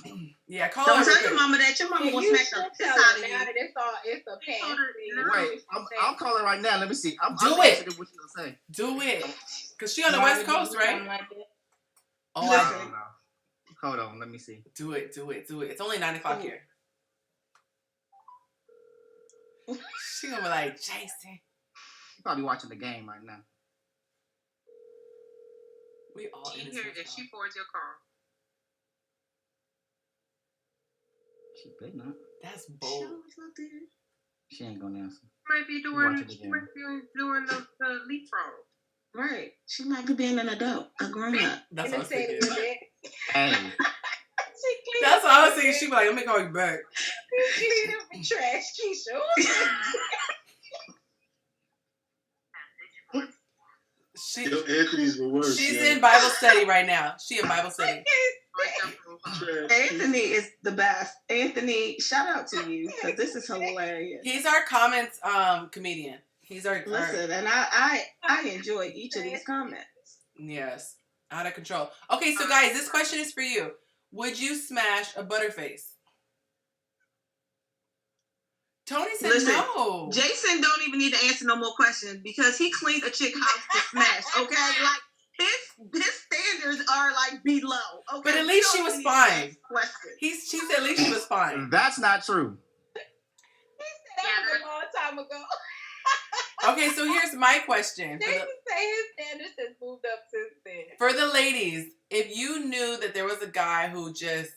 A: Yeah, call
J: Don't
A: her.
J: tell
A: real
J: your
A: quick.
J: mama that. Your mama
I: Yeah,
J: gonna
I: you
J: smack
I: should
J: the piss
I: tell
J: out
I: her
J: of
I: now
J: you.
I: that it's a
B: She told
I: past
B: her,
I: thing.
B: no.
E: Wait, I'll call her right now. Let me see. I'm
A: Do
E: interested
A: it.
E: in what she'll say.
A: Do it. Because she on the
H: Why
A: West
H: would you
A: Coast,
H: do
A: right?
H: something like that?
A: Oh,
E: I
J: Listen.
E: don't know. Hold on, let me see.
A: do it. It's only 9 o'clock here. She gonna be like, Jason.
E: She's probably watching the game right now.
A: We all
B: She
A: in this
B: here
A: mess,
B: if she
A: y'all.
B: forwards your call.
E: She better not.
A: That's bold.
E: She ain't gonna answer.
B: Might be
E: watching the
B: she
E: game.
B: might be doing the leapfrog.
J: Right. She might be being an adult, a grown up.
A: That's
C: In
A: what I
C: the
A: was
C: state
A: thinking.
C: of your bed.
E: Hey,
A: That's what I was thinking. She be like, let me call you back.
C: Clean up the trash, Keisha.
G: Yo, Anthony's the worst.
A: She's
G: yo.
A: in Bible study right now. She in Bible study.
J: Anthony is the best. Anthony, shout out to you because this is hilarious.
A: He's our comments comedian. He's our
J: Listen, and I enjoy each of these comments.
A: yes, out of control. Okay, so guys, this question is for you. Would you smash a butterface? Tony said
J: Listen,
A: no.
J: Jason don't even need to answer no more questions because he cleaned a chick house to smash. Okay, like his standards are like below. Okay,
A: But at least she was fine.
J: Question.
A: She said at least she was fine.
E: that's not true.
C: That was a long time ago.
A: Okay, so here's my question.
C: Jason say his standards has moved up since then.
A: For the ladies, if you knew that there was a guy who just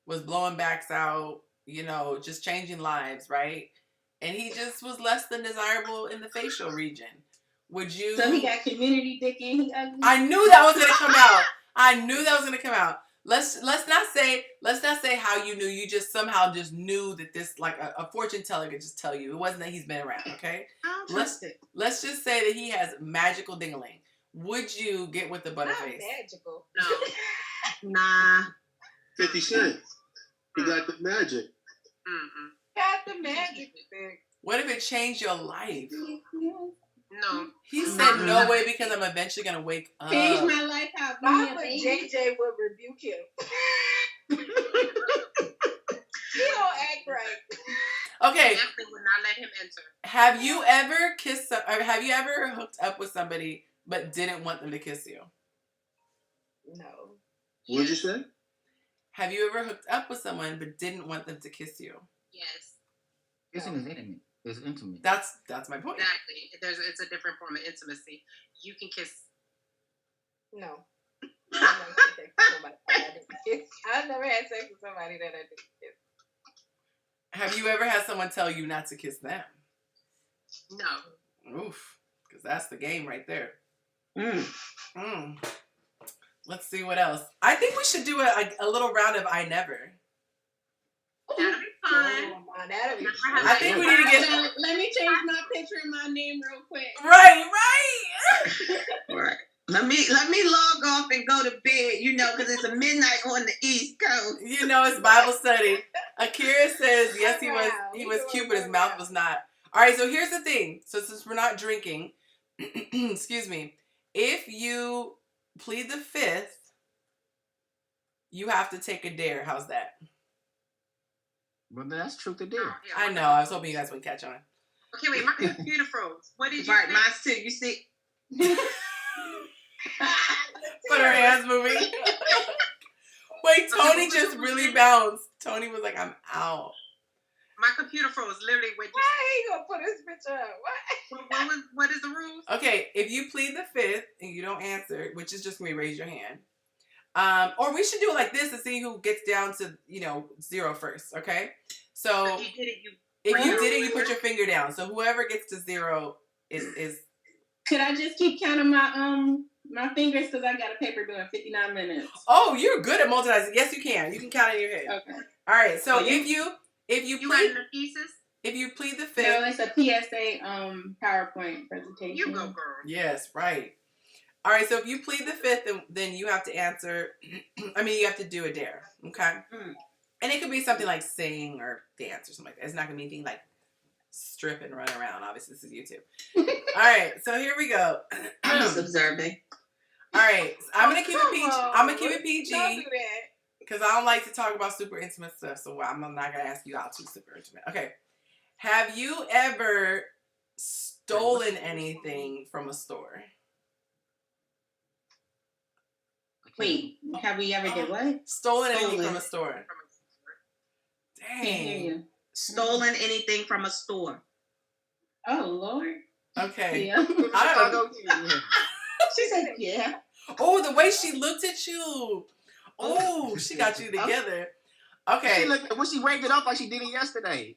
A: was blowing backs out, you know, just changing lives, right? And he just was less than desirable in the facial region, would you?
H: So he got community dick and he ugly.
A: I knew that was gonna come out. I knew that was gonna come out. Let's not say how you knew. You just somehow just knew that this, like a fortune teller could just tell you. It wasn't that he's been around, okay?
J: I don't trust it.
A: Let's just say that he has magical dingling. Would you get with the
C: Not
A: butterface?
C: magical.
B: No.
J: Nah.
G: 50 Cent. He got the magic.
C: Got the magic thing.
A: What if it changed your life?
B: No.
A: He said no way because I'm eventually gonna wake up.
H: Change my life out.
C: Mama JJ would rebuke him. He don't act right.
A: Okay,
B: Definitely would not let him enter.
A: have you ever kissed? Or have you ever hooked up with somebody but didn't want them to kiss you?
C: No.
G: What'd you say?
A: Have you ever hooked up with someone but didn't want them to kiss you?
B: Yes.
E: Kissing is intimate. It's intimate.
A: That's my point.
B: Exactly. It's a different form of intimacy. You can kiss.
C: No. I've never had sex with somebody that I didn't kiss. I've never had sex with somebody that I didn't kiss.
A: Have you ever had someone tell you not to kiss them?
B: No.
A: Oof, because that's the game right there.
J: Mm.
A: Let's see what else. I think we should do a little round of I never.
B: That'll be fun.
C: Oh, my, that'll be
A: I think we need to get
H: Let me change my picture and my name real quick.
A: right.
J: All right. Let me log off and go to bed, because it's a midnight on the East Coast.
A: You know, it's Bible study. Akira says yes, he was cute, but his mouth was not. All right, so here's the thing. So since we're not drinking, excuse me, if you plead the fifth, you have to take a dare. How's that?
E: But that's truth to dare.
B: Oh, yeah.
A: I know. I was hoping you guys would catch on.
B: Okay, wait. My computer froze. What did you
J: Right,
B: say?
J: mine too. You see?
A: But her hands moving. Wait, Tony just really bounced. Tony was like, I'm out.
B: My computer froze. Literally, what you
C: Why he gonna put his picture up?
B: what is the rules?
A: Okay, if you plead the fifth and you don't answer, which is just me, raise your hand. Or we should do it like this to see who gets down to, 0 first, okay? So
B: If you did it,
A: if you did it, you put your finger down. So whoever gets to 0 is
H: Could I just keep counting my fingers because I got a paper doing 59 minutes?
A: Oh, you're good at multitasking. Yes, you can. You can count in your head.
H: Okay.
A: All right. So if you
B: you
A: plead
B: got the pieces.
A: if you plead the
H: No,
A: fifth,
H: it's a PSA PowerPoint presentation.
B: You go, girl.
A: yes, right. All right. So if you plead the fifth, then you have to answer. I mean, you have to do a dare. Okay.
J: Mm.
A: And it could be something like sing or dance or something like that. It's not gonna be anything like strip and run around. Obviously, this is YouTube. All right, so here we go.
J: I'm just observing.
A: All right, so I'm gonna keep it PG. I'm gonna keep it
I: Don't
A: PG
I: do that.
A: because I don't like to talk about super intimate stuff. So I'm not gonna ask you out too super intimate. Okay, have you ever stolen anything from a store?
H: Wait, have we ever did what?
A: Stolen anything
J: Stolen.
A: from a store?
H: Can't hear
A: Dang.
H: you.
J: Stolen anything from a store.
H: Oh Lord.
A: Okay.
H: Yeah.
J: She said, yeah.
A: Oh, the way she looked at you. Oh, she got you together. Okay.
E: She looked when she waved it up like she did it yesterday.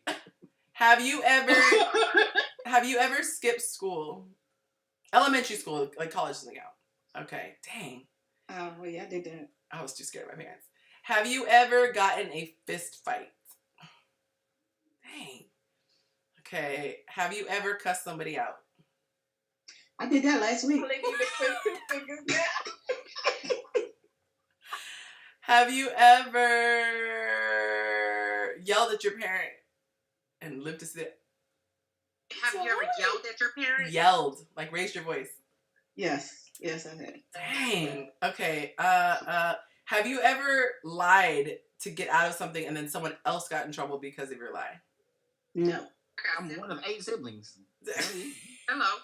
A: Have you ever skipped school? Elementary school, like college doesn't count. Okay. Dang.
H: Oh well, yeah, I did that.
A: I was too scared of my parents. Have you ever gotten a fist fight? Dang. Okay. Have you ever cussed somebody out?
H: I did that last week.
I: Only need to put 2 fingers down.
A: Have you ever yelled at your parent and lived to see it?
B: Have you ever yelled at your parents?
A: Yelled, like raised your voice.
H: Yes, I had.
A: Dang. Okay. Have you ever lied to get out of something and then someone else got in trouble because of your lie?
H: No.
E: I'm one of 8 siblings.
B: Hello.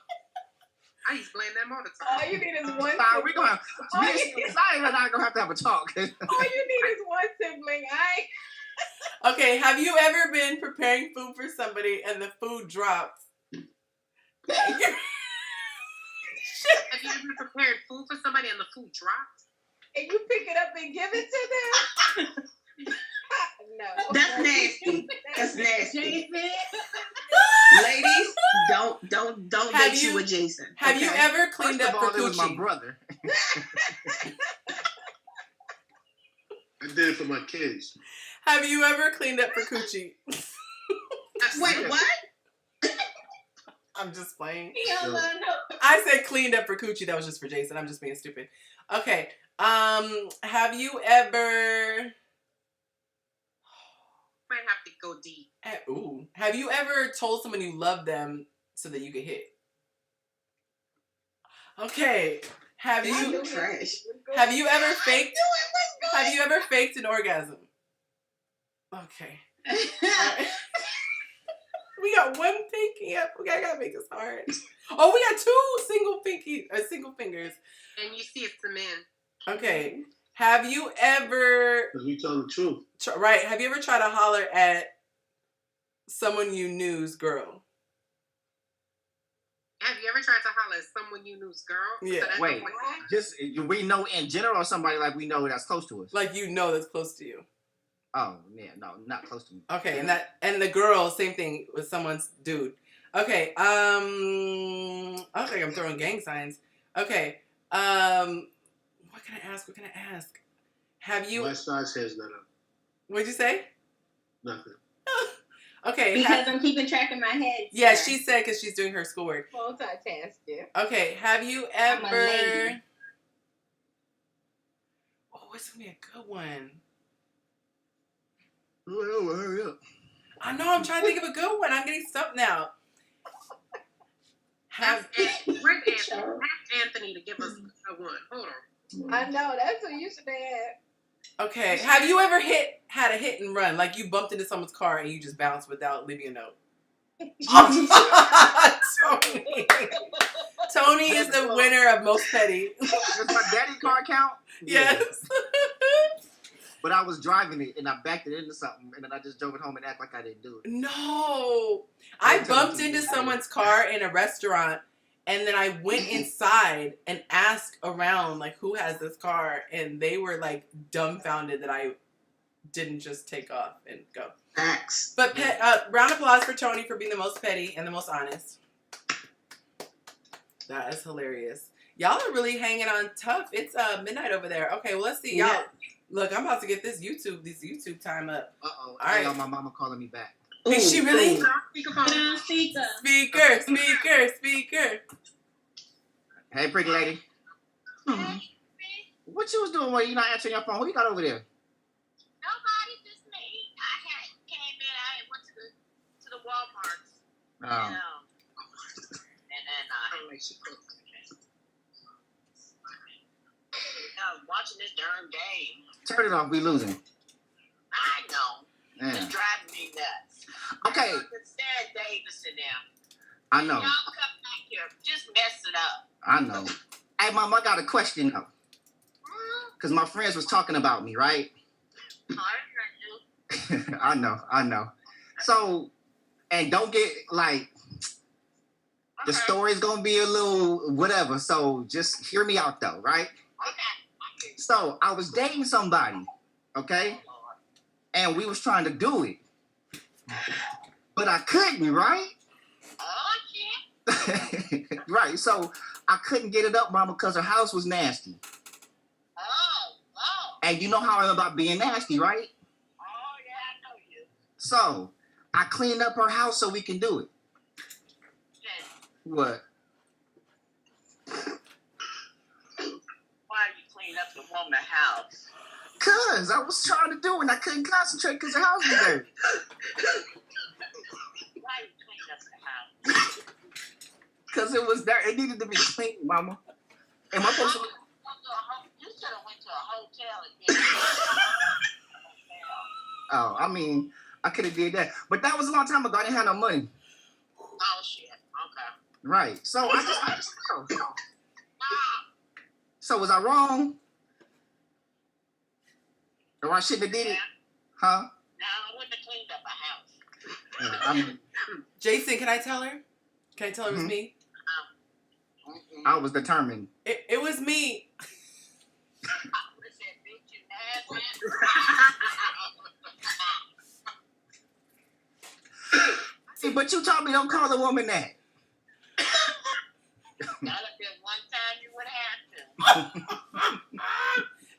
B: I used to blame them all the time.
I: All you need is one
E: Sorry, we're
I: sibling.
E: gonna. Me and Zion and I are gonna have to have a talk.
I: All you need is one sibling.
A: Okay. Have you ever been preparing food for somebody and the food drops?
B: Have you ever prepared food for somebody and the food dropped?
I: And you pick it up and give it to them? No.
J: That's nasty. That's nasty. Ladies, don't
A: Have
J: date you with Jason.
A: Have you
J: okay?
A: ever cleaned
E: First
A: up
E: of all,
A: for
E: it was my
A: coochie?
E: brother.
G: I did it for my kids.
A: Have you ever cleaned up for coochie?
J: Wait, what?
A: I'm just playing.
H: Yeah,
G: No.
A: I said cleaned up for coochie. That was just for Jason. I'm just being stupid. Okay. Have you ever?
B: Might have to go deep.
A: Ooh. Have you ever told someone you love them so that you could hit? Okay. Have
J: You
A: you
J: trash.
A: have you ever faked? Have you ever faked an orgasm? Okay. Alright. We got one pinky up. I gotta make this hard. Oh, we got 2 single fingers.
B: And you see it's the men.
A: Okay. Have you ever
G: Because we tell the truth.
A: right? Have you ever tried to holler at someone you knew's girl?
B: Have you ever tried to holler at someone you knew's girl?
A: Yeah.
B: that's
E: Wait.
B: the point.
E: Just we know in general or somebody like we know that's close to us.
A: Like you know that's close to you.
E: Oh yeah, no, not close to me.
A: Okay, and the girl, same thing with someone's dude. Okay, okay, I'm throwing gang signs. Okay, what can I ask? Have you?
G: My side says that.
A: What'd you say?
G: Nothing.
A: Okay.
H: Because I'm keeping track in my head.
A: Yeah,
H: sir.
A: she said because she's doing her schoolwork.
I: Multitasking.
A: Okay, have you
H: I'm a
A: ever?
H: lady.
A: Oh, what's gonna be a good one?
E: Oh, hurry up.
A: I know. I'm trying to think of a good one. I'm getting stumped now. Have
B: Where's Anthony? Ask Anthony to give us a one. Hold on.
I: I know, that's what you should have.
A: okay. Have you ever had a hit and run? Like you bumped into someone's car and you just bounced without leaving a note. Tony is the winner of most petty.
E: Does my daddy car count?
A: Yes.
E: But I was driving it and I backed it into something and then I just drove it home and act like I didn't do it.
A: No. I bumped into someone's car in a restaurant and then I went inside and asked around like who has this car and they were like dumbfounded that I didn't just take off and go.
J: Facts.
A: But round of applause for Tony for being the most petty and the most honest. That is hilarious. Y'all are really hanging on tough. It's midnight over there. Okay, well let's see. Y'all
J: Yeah.
A: look, I'm about to get this YouTube time up.
E: Uh-oh.
A: All right.
E: Yo, my mama calling me back.
A: Is she really?
J: Ooh.
B: Speakerphone.
A: Speaker.
E: Hey, pretty lady.
J: Hmm.
E: What you was doing while you not answering your phone? Who you got over there?
K: Nobody, just me. I had came in. I went to the Walmart.
E: Oh.
J: And then I was watching this darn game.
E: Turn it off. We losing.
J: I know.
E: Yeah.
J: It's driving me nuts.
E: Okay.
J: I understand Davis and them.
E: I know.
J: Y'all come back here. Just mess it up.
E: I know. Hey, Mom, I got a question though. Because my friends was talking about me, right? I know. So, and don't get like, the story's gonna be a little whatever. So just hear me out though, right?
J: Okay.
E: So I was dating somebody, okay? And we was trying to do it. But I couldn't, right?
J: Oh, shit.
E: Right. So I couldn't get it up, Mama, because her house was nasty.
J: Oh.
E: And you know how I'm about being nasty, right?
J: Oh, yeah, I know you.
E: So I cleaned up her house so we can do it.
J: Yes.
E: What?
J: Why you clean up the woman's house?
E: Cause I was trying to do it and I couldn't concentrate because her house was dirty.
J: Why you clean up the house?
E: Because it was there. It needed to be clean, Mama. Am I supposed to?
J: You should have went to a hotel and did it.
E: Oh, I mean, I could have did that. But that was a long time ago. I didn't have no money.
J: Oh, shit. Okay.
E: Right. So I just So was I wrong? Or I shouldn't have did it? Huh?
J: No, I wouldn't have cleaned up a house.
E: Yeah, I mean,
A: Jason, can I tell her? Can I tell her it was me?
E: I was determined.
A: It was me.
J: I would have said, bitch, you nasty.
E: See, but you told me don't call a woman that.
J: That'd have been one time you would have to.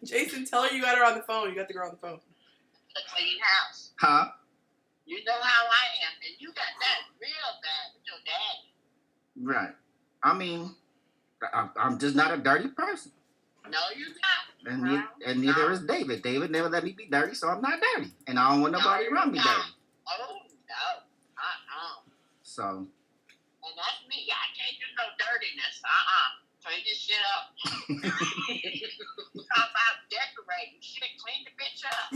A: Jason, tell her you got her on the phone. You got the girl on the phone.
J: A clean house.
E: Huh?
J: You know how I am, and you got that real bad with your daddy.
E: Right. I mean, I'm just not a dirty person.
J: No, you're not.
E: And neither is David. David never let me be dirty, so I'm not dirty. And I don't want nobody around me dirty.
J: Oh, no.
E: So.
J: And that's me. I can't do no dirtiness. Clean this shit up. Talk about decorating. Shit, clean the bitch up.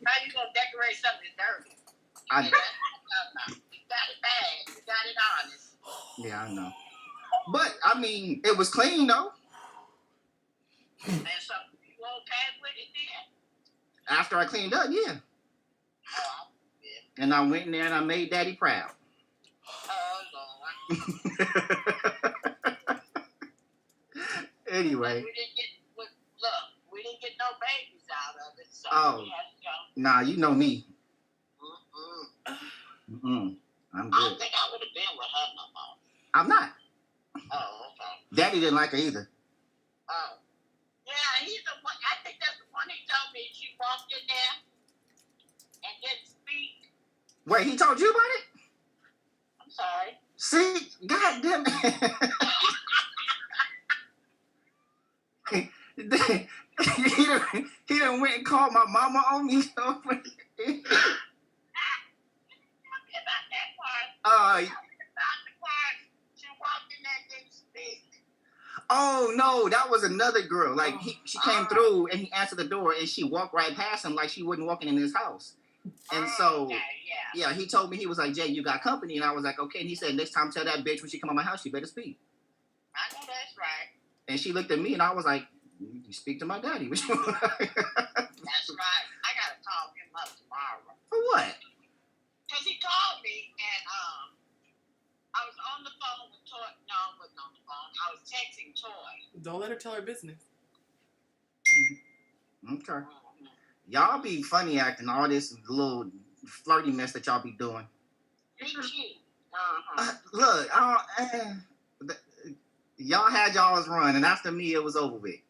J: How you gonna decorate something dirty? You got it bad. You got it honest.
E: Yeah, I know. But, I mean, it was clean, though.
J: And so, you okay with it then?
E: After I cleaned up, yeah.
J: Oh, yeah.
E: And I went in there and I made Daddy proud.
J: Oh, Lord.
E: Anyway.
J: We didn't get no babies out of it, so
E: Oh.
J: we had to go.
E: Nah, you know me.
J: Mm-mm.
E: I'm
J: I
E: good.
J: don't think I would have been with her no more.
E: I'm not.
J: Oh, okay.
E: Daddy didn't like her either.
J: Oh. Yeah, he's the one. I think that's the one he told me. She walked in there and didn't speak.
E: Wait, he told you about it?
J: I'm sorry.
E: See? God damn it. he done went and called my mama on me.
J: Tell me about that part. About the part. She walked in there and didn't speak.
E: Oh no, that was another girl. Like she came through and he answered the door and she walked right past him like she wasn't walking in his house. And so
J: Okay,
E: yeah, he told me, he was like, Jay, you got company. And I was like, okay. And he said, next time tell that bitch when she come on my house, she better speak.
J: I know that's right.
E: And she looked at me and I was like, you speak to my daddy.
J: That's right. I gotta call him up tomorrow.
E: For what?
J: Because he called me and I was on the phone with Toy. No, I wasn't on the phone. I was texting Toy.
A: Don't let her tell her business.
E: Okay. Y'all be funny acting, all this little flirty mess that y'all be doing.
J: Me too.
E: Look, y'all had y'all's run, and after me, it was over with.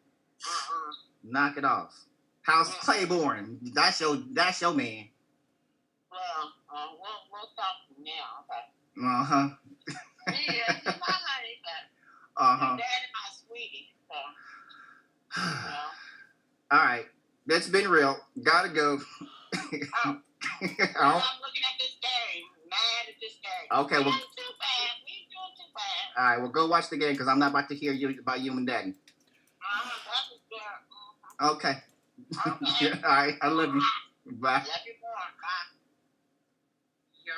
E: Knock it off. How's Claiborne? That's your man.
J: Well, we'll talk from now, okay?
E: Uh-huh.
J: Yeah, she's my honey, but
E: Uh-huh.
J: your daddy my sweetie, so, you know.
E: All right. That's been real. Gotta go.
J: I'm looking at this game, mad at this game.
E: Okay, well,
J: We ain't too bad. We ain't doing too bad.
E: all right. Well, go watch the game because I'm not about to hear you about you and Daddy.
J: That was good.
E: Okay.
J: Okay.
E: All right. I love you. Bye.
J: Love you more. Bye.
B: Your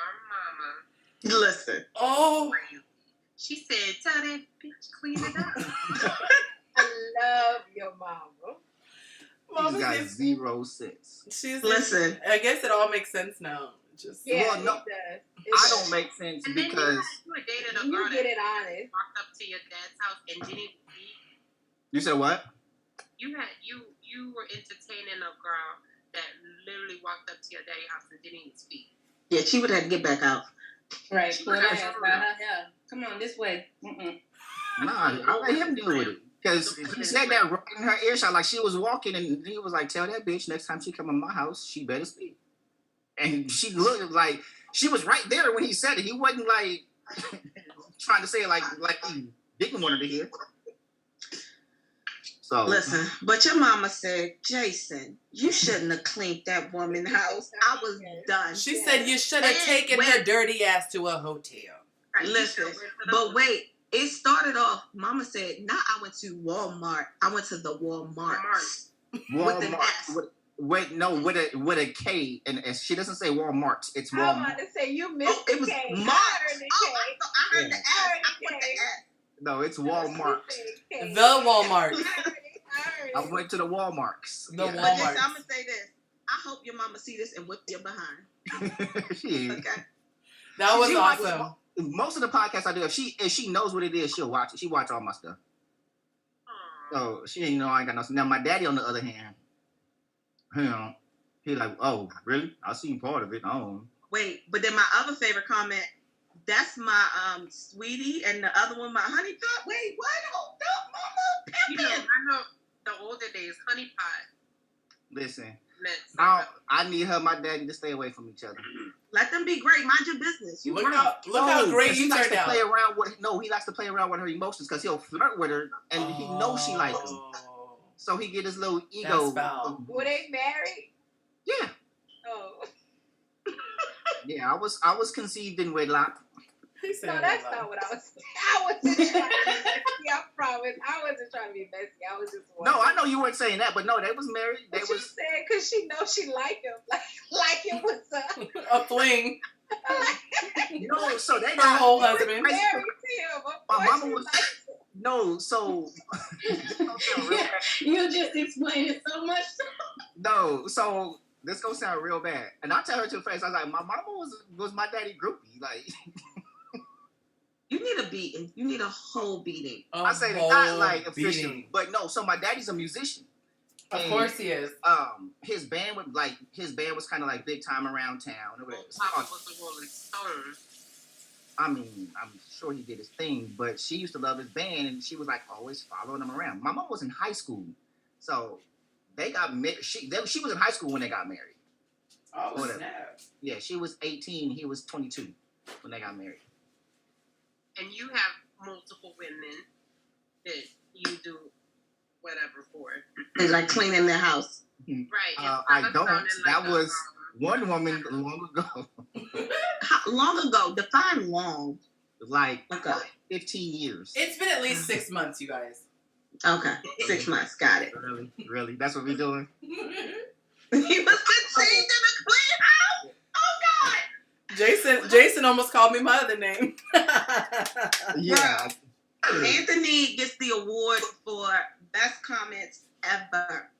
B: mama. Listen.
A: Oh,
B: She said, "Tell that bitch clean it up."
I: I love your mama.
E: He's got
A: says
E: 0 sense.
A: she's.
B: Listen.
A: I guess it all makes sense now. Just
I: Yeah,
E: Well, no,
I: it does.
E: I don't make sense
B: And then
E: because
B: you had dated a
I: You
B: girl
I: get
B: that
I: it honest.
B: walked up to your dad's house and didn't eat.
E: you said what?
B: You were entertaining a girl that literally walked up to your daddy's house and didn't even speak.
H: Yeah, she would have to get back out. Right,
B: She
H: pull her
B: would've
H: ass
B: had
H: by her hair. Come on, this way.
E: Nah, I let him deal with it. Because he said that right in her earshot, like she was walking, and he was like, "Tell that bitch next time she come in my house, she better speak." And she looked like she was right there when he said it. He wasn't like trying to say it like he didn't want her to hear. So
H: Listen, but your mama said, Jason, you shouldn't have cleaned that woman's house. I was done.
A: she said you should have taken her dirty ass to a hotel.
B: Right,
H: Listen,
B: you should've went to the
H: but
B: hotel.
H: wait, it started off, mama said, I went to Walmart. I went to the Walmart. With an S.
E: with a K, and she doesn't say Walmart. It's
I: I'm
E: Walmart.
I: about to say you missed
H: Oh, it was
I: the K.
H: Mart.
I: I heard the K.
H: I heard the S. I
I: I
H: put
I: heard
H: the
I: the
H: S.
E: No, it's Walmart.
A: The Walmart.
E: I went to the Walmarts.
A: The
H: But
A: Walmart.
H: listen, I'm going to say this. I hope your mama see this and whip your behind.
E: She-
H: Okay?
A: That was
E: she
A: awesome.
E: watches- most of the podcasts I do, if she knows what it is, she'll watch it. She watch all my stuff. So she ain't know I ain't got no. Now my daddy, on the other hand, he like, oh, really? I seen part of it. Oh,
H: Wait, but then my other favorite comment, that's my sweetie, and the other one, my honey pot. Wait, what? Hold up, mama.
B: You know, I know the older days, honey pot
E: listen,
B: meant
E: I need her, my daddy, to stay away from each other.
H: Let them be great. Mind your business. You
A: Look
H: grown.
A: how great
E: he
A: you
E: likes
A: turned
E: to play
A: out.
E: around with. No, he likes to play around with her emotions because he'll flirt with her, and he knows she likes him. So he get his little ego.
A: That's foul.
I: Were they married?
E: Yeah,
I: Oh.
E: yeah. I was conceived in wedlock.
A: He said
I: No, that's not what I was saying. I wasn't trying to be messy. I promise. I wasn't trying to be messy. I was just
E: No, I know you weren't saying that, but no, they was married. They
I: But she
E: was.
I: said because she knows she like him. Like it was
A: a fling.
E: No, so they
A: Her
E: got
A: whole husband.
I: married to him. Of
E: My
I: course
E: mama
I: she
E: was
I: likes him.
E: no, so
H: You just explained it so much.
E: no, so this gonna sound real bad, and I tell her to her face, I was like, my mama was my daddy groupie, like
H: You need a beating. You need a whole beating.
E: I say that not like officially, but no. So my daddy's a musician.
A: Of
E: And,
A: course he is.
E: his band was kind of like big time around town.
B: Papa was the Rolling Stone.
E: I mean, I'm sure he did his thing, but she used to love his band, and she was like always following him around. My mom was in high school, so they got married. She was in high school when they got married.
A: Oh,
E: Whatever.
A: snap.
E: Yeah, she was 18, he was 22 when they got married.
B: And you have multiple women that you do whatever for.
H: They like cleaning their house.
B: Right.
E: I don't. That was one woman long ago.
H: How long ago? Define long.
E: Like
H: Okay.
E: 15 years.
A: It's been at least 6 months, you guys.
H: Okay. 6 months. Got it.
E: Really? That's what we're doing?
H: He was conceived in a clean house. Oh God.
A: Jason almost called me my other name.
E: Yeah.
H: Anthony gets the award for best comments ever.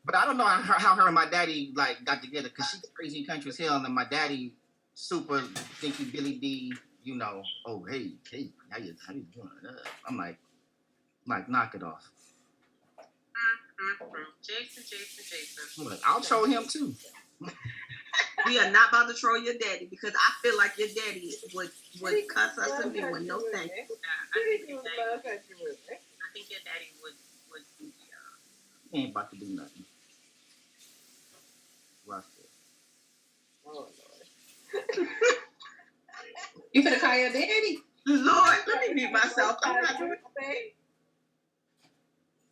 E: But I don't know how her and my daddy like got together because she's crazy country as hell, and my daddy super thinky Billy D. You know, oh hey, how you doing? I'm like, knock it off.
B: Jason.
E: I'm like, I'll troll him too.
H: We are not about to troll your daddy because I feel like your daddy would cuss us and be with no thanks.
B: I think your daddy would
E: He ain't about to do nothing. Watch this.
I: Oh, Lord.
H: You finna call your daddy? Lord, let me mute myself. I'm not doing
I: it.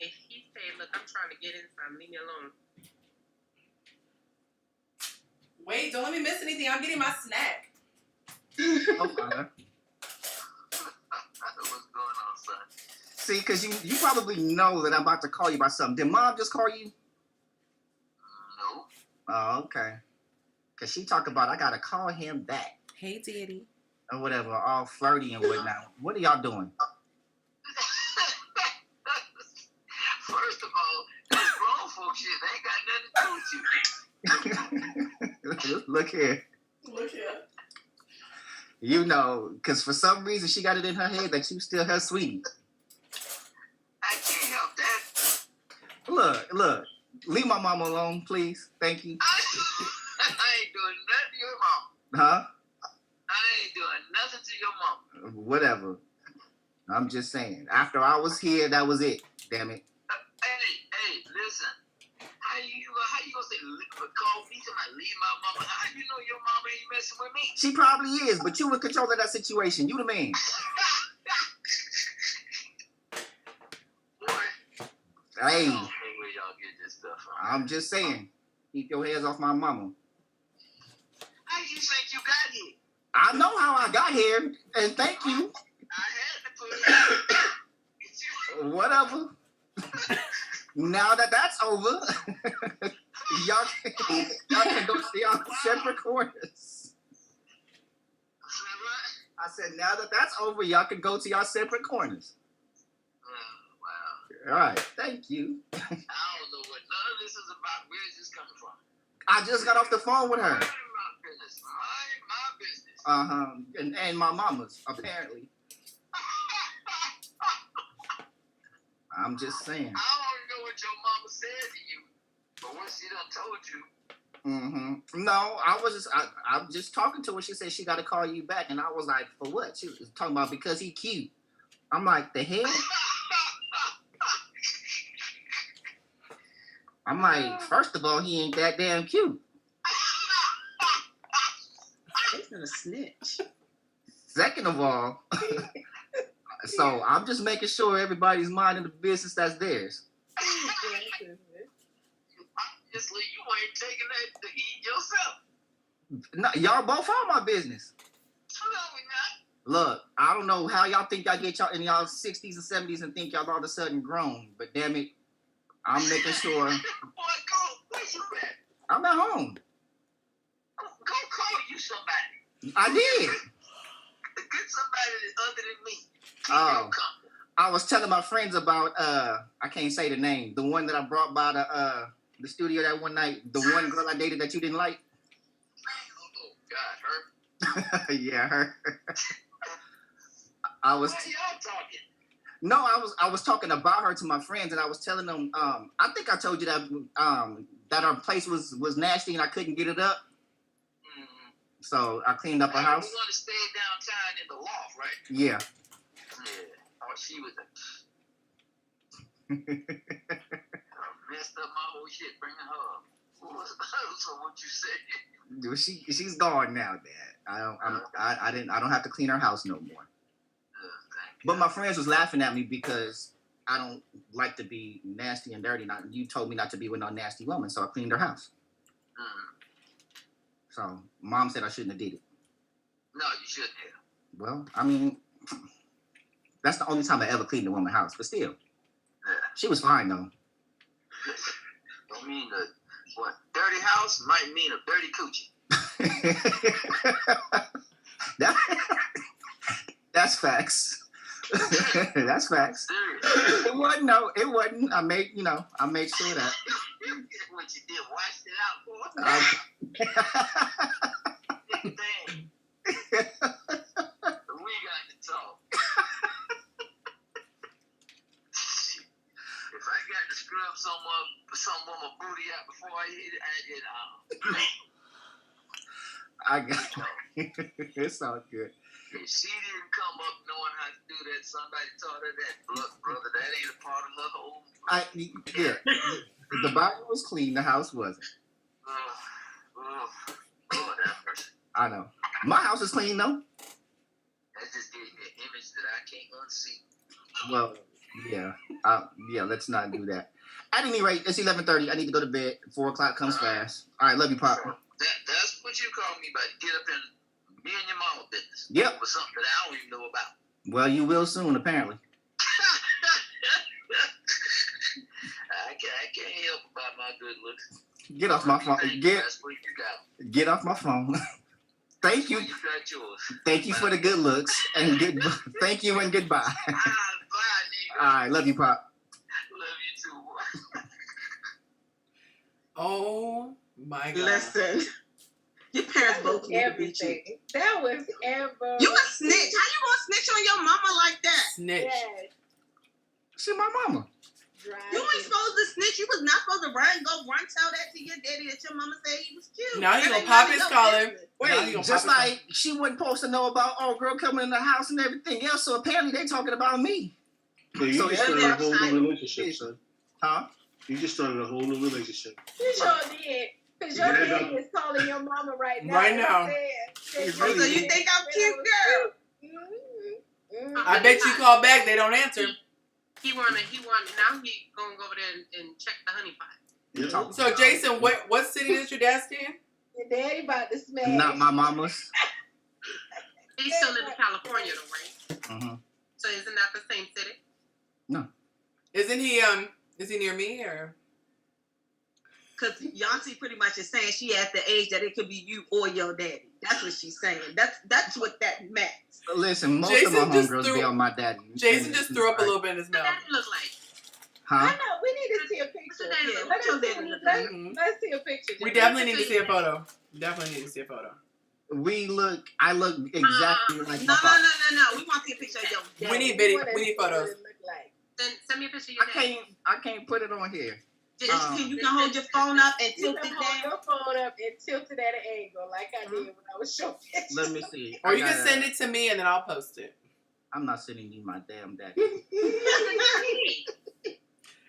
B: If he say, look, I'm trying to get in some, leave me alone.
A: Wait, don't let me miss anything. I'm getting my snack.
E: No father.
J: What's going on, son?
E: See, because you probably know that I'm about to call you about something. Did mom just call you?
J: No.
E: Oh, okay. Because she talked about, I got to call him back.
A: Hey, Daddy.
E: Or whatever, all flirty and whatnot. What are y'all doing?
J: First of all, that's grown folk shit. They ain't got nothing to do with you.
E: Look here.
A: Look here.
E: You know, because for some reason she got it in her head that you still her sweetie.
J: I can't help that.
E: Look. Leave my mama alone, please. Thank you.
J: I ain't doing nothing to your mom.
E: Huh?
J: I ain't doing nothing to your mom.
E: Whatever. I'm just saying. After I was here, that was it. Damn it.
J: Hey, listen. How you gonna say call me to my leave my mama? How you know your mama ain't messing with me?
E: She probably is, but you in control of that situation. You the man.
J: Boy.
E: Hey.
J: I don't know where y'all get this stuff from.
E: I'm just saying. Keep your hands off my mama.
J: How you think you got here?
E: I know how I got here, and thank you.
J: I had to put it.
E: Whatever. Now that that's over, y'all can go to y'all separate corners. I said, now that that's over, y'all can go to y'all separate corners.
J: Wow.
E: All right, thank you.
J: I don't know what none of this is about. Where is this coming from?
E: I just got off the phone with her.
J: Mind my business. Mind my business.
E: And my mama's, apparently. I'm just saying.
J: I don't know what your mama said to you, but what she done told you.
E: No, I'm just talking to her. She said she got to call you back, and I was like, for what? She was talking about because he cute. I'm like, the hell? I'm like, first of all, he ain't that damn cute.
A: He's gonna snitch.
E: Second of all, so I'm just making sure everybody's minding the business that's theirs.
J: Obviously, you ain't taking that to eat yourself.
E: No, y'all both are my business.
J: No, we not.
E: Look, I don't know how y'all think y'all get y'all in y'all 60s and 70s and think y'all all of a sudden grown, but damn it, I'm making sure.
J: Boy, go. Where you at?
E: I'm at home.
J: Go call you somebody.
E: I did.
J: Get somebody other than me.
E: Oh, I was telling my friends about I can't say the name, the one that I brought by the studio that one night, the one girl I dated that you didn't like.
J: Oh God, her.
E: Yeah, her. I was.
J: Why y'all talking?
E: No, I was talking about her to my friends, and I was telling them. I think I told you that that our place was nasty and I couldn't get it up. So I cleaned up her house.
J: You want to stay downtown in the loft, right?
E: Yeah.
J: Oh, she was messed up my whole shit, bringing her up. So what you said?
E: She's gone now, Dad. I don't have to clean her house no more. But my friends was laughing at me because I don't like to be nasty and dirty. You told me not to be with no nasty woman, so I cleaned her house. So Mom said I shouldn't have did it.
J: No, you shouldn't have.
E: Well, I mean, that's the only time I ever cleaned a woman's house. But still, she was fine though.
J: Don't mean dirty house might mean a dirty coochie.
E: That's facts. That's facts. It wasn't. No, it wasn't. I made sure that.
J: What you did, washed it out for? Dang. We got to talk. If I got to scrub some woman booty out before I hit it,
E: I got it's all good.
J: If she didn't come up knowing how to do that, somebody taught her that. Brother, that ain't a part of her whole.
E: Yeah. The body was clean. The house wasn't.
J: Lord have mercy.
E: I know. My house is clean though.
J: That just gave me an image that I can't unsee.
E: Well, yeah. Let's not do that. At any rate, it's 11:30. I need to go to bed. 4 o'clock comes fast. All right, love you, Pop.
J: That's what you call me, buddy. Get up and Me and your mama business.
E: Yep.
J: For something that I don't even know about.
E: Well, you will soon, apparently.
J: I can't help about my good looks.
E: Get off my phone.
J: That's what you got.
E: Get off my phone. Thank you.
J: You got yours.
E: Thank you for the good looks and good. Thank you and goodbye.
J: Bye, nigga.
E: All right, love you, Pop.
J: Love you too.
A: Oh my God.
C: Listen, your parents both need to beat you.
I: Everything. That was ever.
C: You a snitch? How you gonna snitch on your mama like that?
A: Snitch.
I: Yes.
E: She my mama.
C: You ain't supposed to snitch. You was not supposed to tell that to your daddy that your mama said he was cute.
A: Now he
C: That
A: gonna
C: ain't
A: pop
C: none of
A: his
C: your
A: collar.
C: business.
A: Now he
E: Wait,
A: gonna
E: just
A: pop his
E: like she wasn't supposed to know about old girl coming in the house and everything else, so apparently they talking about me.
G: So you
E: So
G: just started a whole new relationship, son.
E: Huh?
G: You just started a whole new relationship.
I: You sure did. Because your
G: Yeah,
I: daddy is calling your mama right now.
A: Right now.
E: He's
C: So
E: really-
C: you think I'm cute, girl?
A: I bet you call back, they don't answer.
B: He wanna. Now he gonna go over there and check the honey pot.
G: Yeah.
A: So Jason, what city is your dad stay in?
I: Your daddy about to smash.
E: Not my mama's.
B: He's still in California, though, right?
E: Mm-hmm.
B: So isn't that the same city?
A: Isn't he is he near me or?
C: Because Yancy pretty much is saying she at the age that it could be you or your daddy. That's what she's saying. That's what that meant.
E: Listen, most
A: Jason
E: of my
A: just
E: homegirls
A: threw-
E: be on my daddy.
A: Jason just threw up a little bit in his
B: What
A: mouth.
B: that look like?
I: I
E: Huh?
I: know. We need to see a picture.
B: Yeah,
I: Let
C: what your
I: us
C: daddy
I: see-
C: look
I: let's-
C: like?
A: Mhm.
I: Let's see a picture.
A: We
I: Jason.
A: definitely need to see a photo. Definitely need to see a photo.
E: I look exactly like
C: No,
E: my father.
C: no. We want to see a picture of your daddy.
A: We need video.
I: wanna
A: We need
I: see what
A: photos.
I: it look like.
B: Then send me a picture of your dad.
E: I can't put it on here.
C: You can hold your phone up and
I: You
C: tilt
I: can
C: it
I: hold
C: down.
I: your phone up and tilt it at an angle like I did when I was showing pictures.
E: Let me see.
A: Or you can send it to me and then I'll post it.
E: I'm not sending you my damn daddy.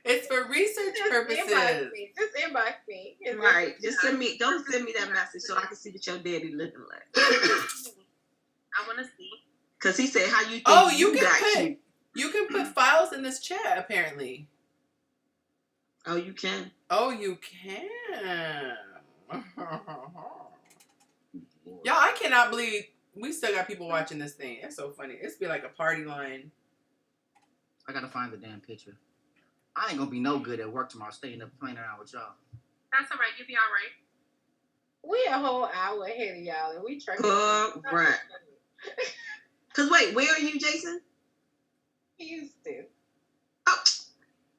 A: It's for research
I: Just
A: purposes.
I: inbox me. Just inbox me. And
C: Right. Just send me that message so I can see what your daddy looking like.
B: I want to see.
C: Cause he said, "How you think
A: Oh, you
C: got
A: can put files in this chat apparently.
C: Oh, you can.
A: Oh, you can. Y'all, I cannot believe we still got people watching this thing. It's so funny. It's be like a party line.
E: I gotta find the damn picture. I ain't gonna be no good at work tomorrow, staying up playing around with y'all.
B: That's all right. You'll be all right.
I: we a whole hour ahead of y'all, and we trying.
C: Right. Cause wait, where are you, Jason?
I: Houston.
C: Oh,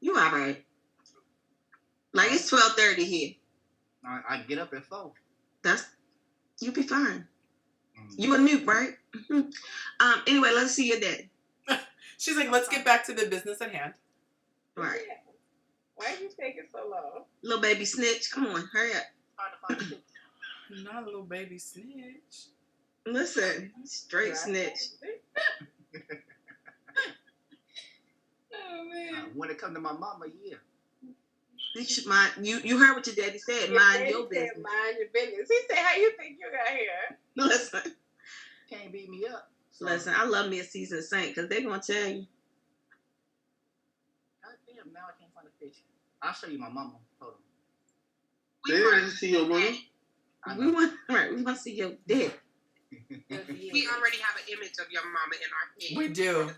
C: you all right? Like it's 12:30 here.
E: I get up at 4.
C: You'll be fine. You a noob, right? Mm-hmm. Anyway, let's see your daddy.
A: She's like, let's get back to the business at hand.
C: Right.
I: Yeah. Why are you taking so long?
C: Little baby snitch. Come on, hurry up.
A: Not a little baby snitch.
C: Listen, straight
I: Right.
C: snitch.
I: Oh man.
E: When it come to my mama, yeah.
C: You should mind. You heard what your daddy said.
I: Your
C: Mind
I: daddy
C: your
I: said,
C: business.
I: Mind your business. He said, "How you think you got here?"
C: Listen,
E: Can't beat me up. So,
C: listen. I love me a seasoned saint because they gonna tell you.
E: God damn, now I can't find a picture. I'll show you my mama. Hold on.
G: They didn't see your mother.
E: I
C: We
E: know.
C: want we want to see your daddy.
B: We already have an image of your mama in our head.
A: We do.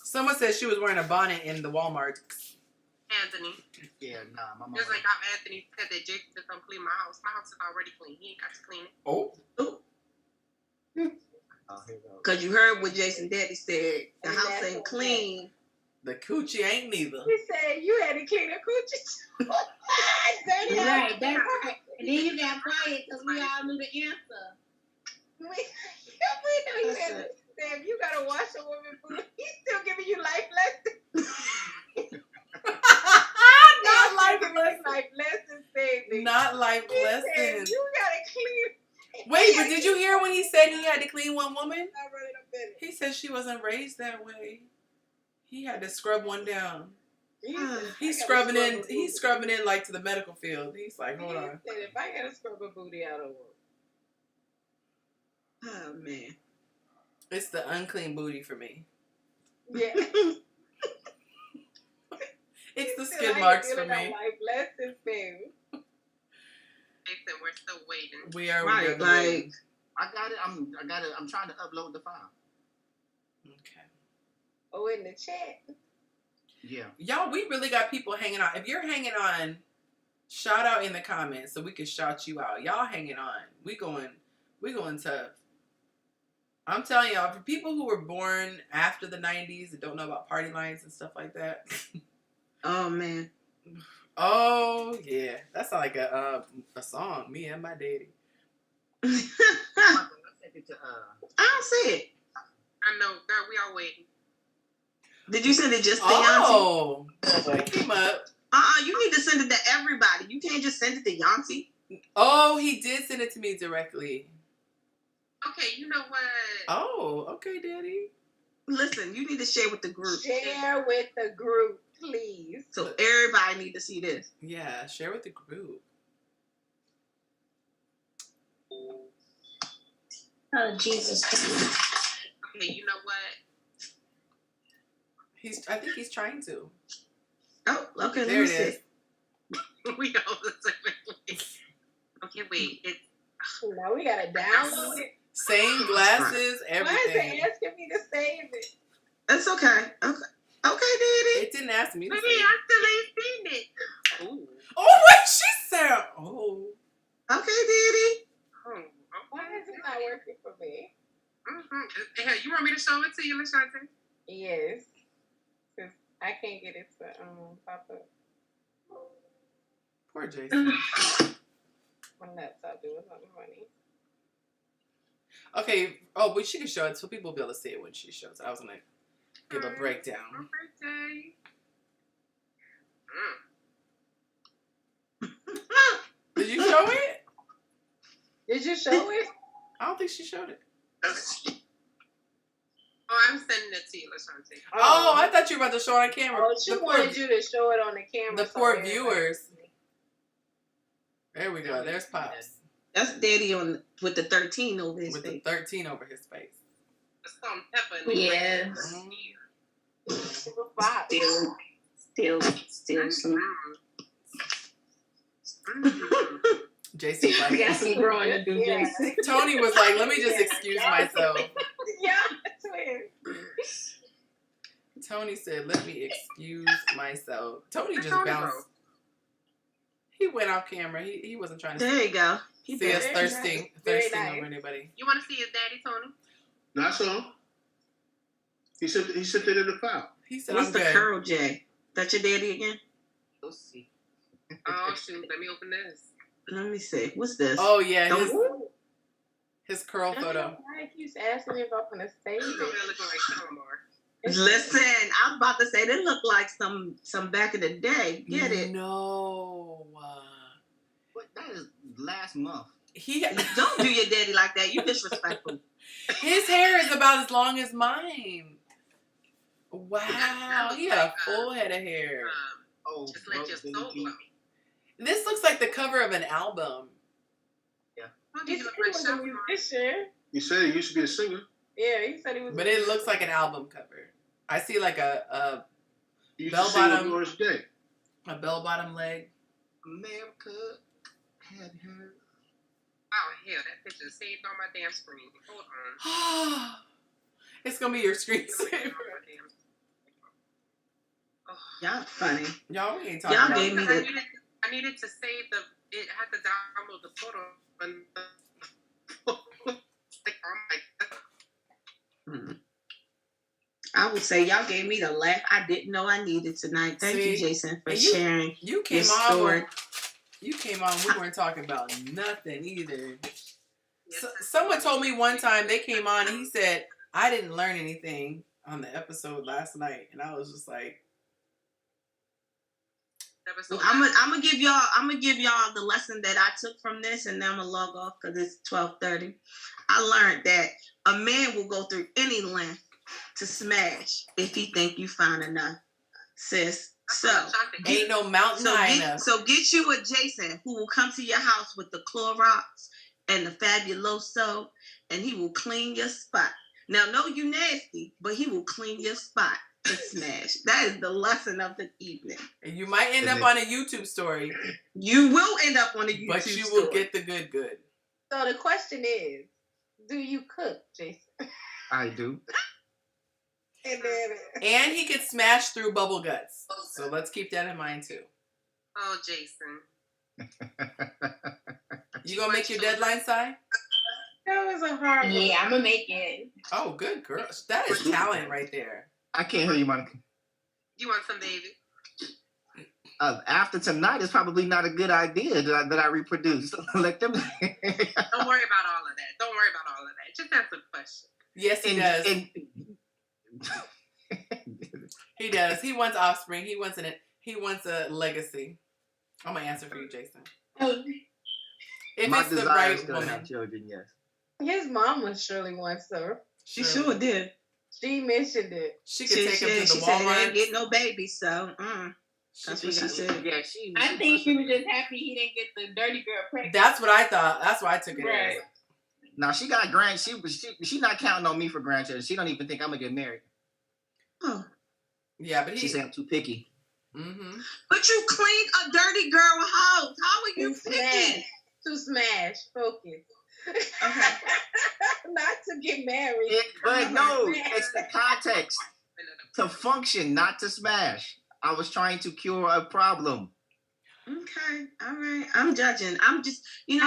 A: Someone said she was wearing a bonnet in the Walmart.
B: Anthony.
E: Yeah, nah, my mama.
B: Just like how Anthony said that Jake to come clean my house. My house is already clean. He ain't got to clean it.
A: Oh.
E: Oh, here we go.
C: Cause you heard what Jason daddy said. The
I: And
C: house
I: that's
C: ain't
I: okay.
C: clean.
A: The coochie ain't neither.
I: He said, "You had to clean a coochie." Dirty ass.
H: Right, that's right. And then you got quiet because we all knew the answer.
I: We know you had to. Sam, you gotta wash a woman food. He's still giving you life lessons.
A: Not life lessons.
I: Life lessons, baby.
A: Not life
I: He said,
A: lessons.
I: you gotta clean.
A: Wait, but did you hear when he said he had to clean one woman?
I: I'm running a minute.
A: He said she wasn't raised that way. He had to scrub one down. He's scrubbing in. He's scrubbing in like to the medical field. He's like, hold on.
I: Said, if I gotta scrub a booty, I don't want.
C: Oh man.
A: It's the unclean booty for me.
I: Yeah.
A: It's the
I: Still,
A: skid
I: I
A: marks
I: ain't
A: for
I: feeling
A: me.
I: that life lessons, baby.
B: They said we're still waiting.
A: We are
C: Right,
A: definitely-
C: like
E: I got it. I'm trying to upload the file.
A: Okay.
I: Oh, in the chat.
E: Yeah.
A: Y'all, we really got people hanging on. If you're hanging on, shout out in the comments so we can shout you out. Y'all hanging on. We going tough. I'm telling y'all, for people who were born after the 90s and don't know about party lines and stuff like that.
K: Oh man.
A: Oh yeah, that's like a song. Me and my daddy.
K: I don't see it.
B: I know, girl. We all waiting.
K: Did you send it just to
A: Oh, it came up.
K: You need to send it to everybody. You can't just send it to Yancy.
A: Oh, he did send it to me directly.
B: Okay, you know what?
A: Oh, okay, daddy.
K: Listen, you need to share with the group.
I: Share with the group, please.
K: So everybody need to see this.
A: Yeah, share with the group.
H: Oh, Jesus.
B: Okay, you know what?
A: I think he's trying to.
K: Oh, okay.
A: There it
K: let me
A: is.
K: see.
B: We know this. Okay, wait.
I: Now we gotta download it.
A: Same glasses,
I: Why is
A: everything.
I: it asking me to save it?
K: It's okay. Okay, Daddy.
A: It didn't ask me to
B: Maybe
A: say.
B: I still ain't seen it. Ooh.
A: Oh, what she said. Oh.
K: Okay, Daddy.
B: Oh.
I: Why is it not working for me?
B: Mm-hmm. Hey, you want me to show it to you, Lashante?
I: Yes. Cause I can't get it to pop up.
A: Poor Jason.
I: My laptop doing something funny.
A: Okay. Oh, but she can show it so people will be able to see it when she shows it. I was gonna give a breakdown.
B: Birthday.
A: Did you show it?
I: Did you show it?
A: I don't think she showed it.
B: Oh, I'm sending it to you, Lashante.
A: Oh, I thought you were about to show it on camera.
I: Oh, she wanted you to show it on the camera.
A: The
I: so
A: poor
I: everybody
A: viewers.
I: can see.
A: There we go. There's Pops.
K: That's Daddy with the 13 over his
A: With the
K: face.
A: 13 over his face.
B: The salt and pepper. In the
H: Yes.
I: Super Fox.
H: Still some.
A: Jason
H: I got some growing to do,
I: Yeah.
H: Jason.
A: Tony was like, let me just excuse myself.
I: Yeah, twins.
A: Tony said, let me excuse myself. Tony just
B: Tony
A: bounced. He went off camera. He wasn't trying to
K: There you go.
A: see us
I: Very
A: thirsting
I: nice. Very
A: thirsting
I: nice.
A: over anybody.
B: You want to see his daddy, Tony?
G: Not so. He sent it in the file.
A: He said,
K: What's
A: I'm
K: the
A: good.
K: curl J? That your daddy again?
E: Let's see.
B: Oh, shoot. Let me open this.
K: Let me see. What's this?
A: Oh, yeah.
K: Don't-
A: His curl photo.
I: Why he keeps asking me if I'm gonna save
B: He's over
I: it?
B: there looking like Shalimar.
K: Listen, I was about to say they look like some back in the day. Get it?
A: No.
E: What? That is last month.
K: Don't do your daddy like that. You disrespectful.
A: His hair is about as long as mine. Wow. He got a full head of hair.
E: Oh,
B: Just let your soul glow.
A: This looks like the cover of an album.
B: How do
I: He
B: you
I: said
B: look
I: he
B: like
I: was a
B: Shalimar?
I: musician.
G: He said he used to be a singer.
I: Yeah, he said he was.
A: But it looks like an album cover. I see like a
G: He used
A: Bell
G: to sing on
A: bottom.
G: Humorous Day.
A: bell-bottom leg.
E: America had her.
B: Oh, hell, that picture saved on my damn screen. Hold on.
A: It's going to be your
B: It's saved
A: screensaver.
B: on my damn- Oh.
K: Y'all funny.
A: Y'all, we ain't talking
K: Y'all
A: about
K: gave me
B: Because
K: the.
B: I needed to save it had to download the photo. And like, oh my God.
K: I would say y'all gave me the laugh I didn't know I needed tonight. Thank you,
A: See?
K: Jason, for
A: And you-
K: sharing
A: You
K: your
A: came
K: story.
A: on. You came on. We weren't talking about nothing either.
B: Yes,
A: Someone told me one time they came on and he said, I didn't learn anything on the episode last night. And I was just like,
B: that was so
K: I'm gonna give y'all the lesson that I took from this, and then I'm gonna log off because it's 12:30. I learned that a man will go through any length to smash if he think you fine enough, sis. So
A: ain't no mountain high enough.
K: So get you a Jason who will come to your house with the Clorox and the Fabuloso, and he will clean your spot. Now, no, you nasty, but he will clean your spot to smash. That is the lesson of the evening.
A: And you might end up on a YouTube story.
K: You will end up on a YouTube
A: But you
K: story.
A: will get the good.
I: So the question is, Do you cook, Jason?
E: I do.
A: And he could smash through bubble guts. So let's keep that in mind too.
B: Oh, Jason.
A: You gonna make your deadline, Si?
I: That was a hard one.
H: Yeah, I'm gonna make it.
A: Oh, good girl. That is talent right there.
E: I can't hear you, Monica.
B: You want some, baby?
E: After tonight, it's probably not a good idea that I reproduce. Let them.
B: Don't worry about all of that. Don't worry about all of that. Just answer the question.
A: Yes, he does. He does. He wants offspring. He wants a legacy. I'm gonna answer for you, Jason. If
E: My
A: it's the
E: desire is
A: right
E: to
A: woman.
E: have children, yes.
I: His mama surely wants her.
K: She sure did.
I: She mentioned it.
A: She could take him to the
K: She said they
A: Walmart.
K: didn't get no baby, so that's what she said.
E: Yeah,
H: I think she was just happy he didn't get the dirty girl pregnant.
A: That's what I thought. That's why I took it
H: Right.
A: as.
E: Now she got she not counting on me for grandchildren. She don't even think I'm gonna get married.
K: Oh.
A: Yeah, but
E: She said I'm too picky.
A: Mm-hmm.
K: But you cleaned a dirty girl house. How are you picky?
I: To smash. Focus.
K: Okay.
I: Not to get married.
E: But no, it's the context. To function, not to smash. I was trying to cure a problem.
K: Okay. All right. I'm judging. I'm just, Jason,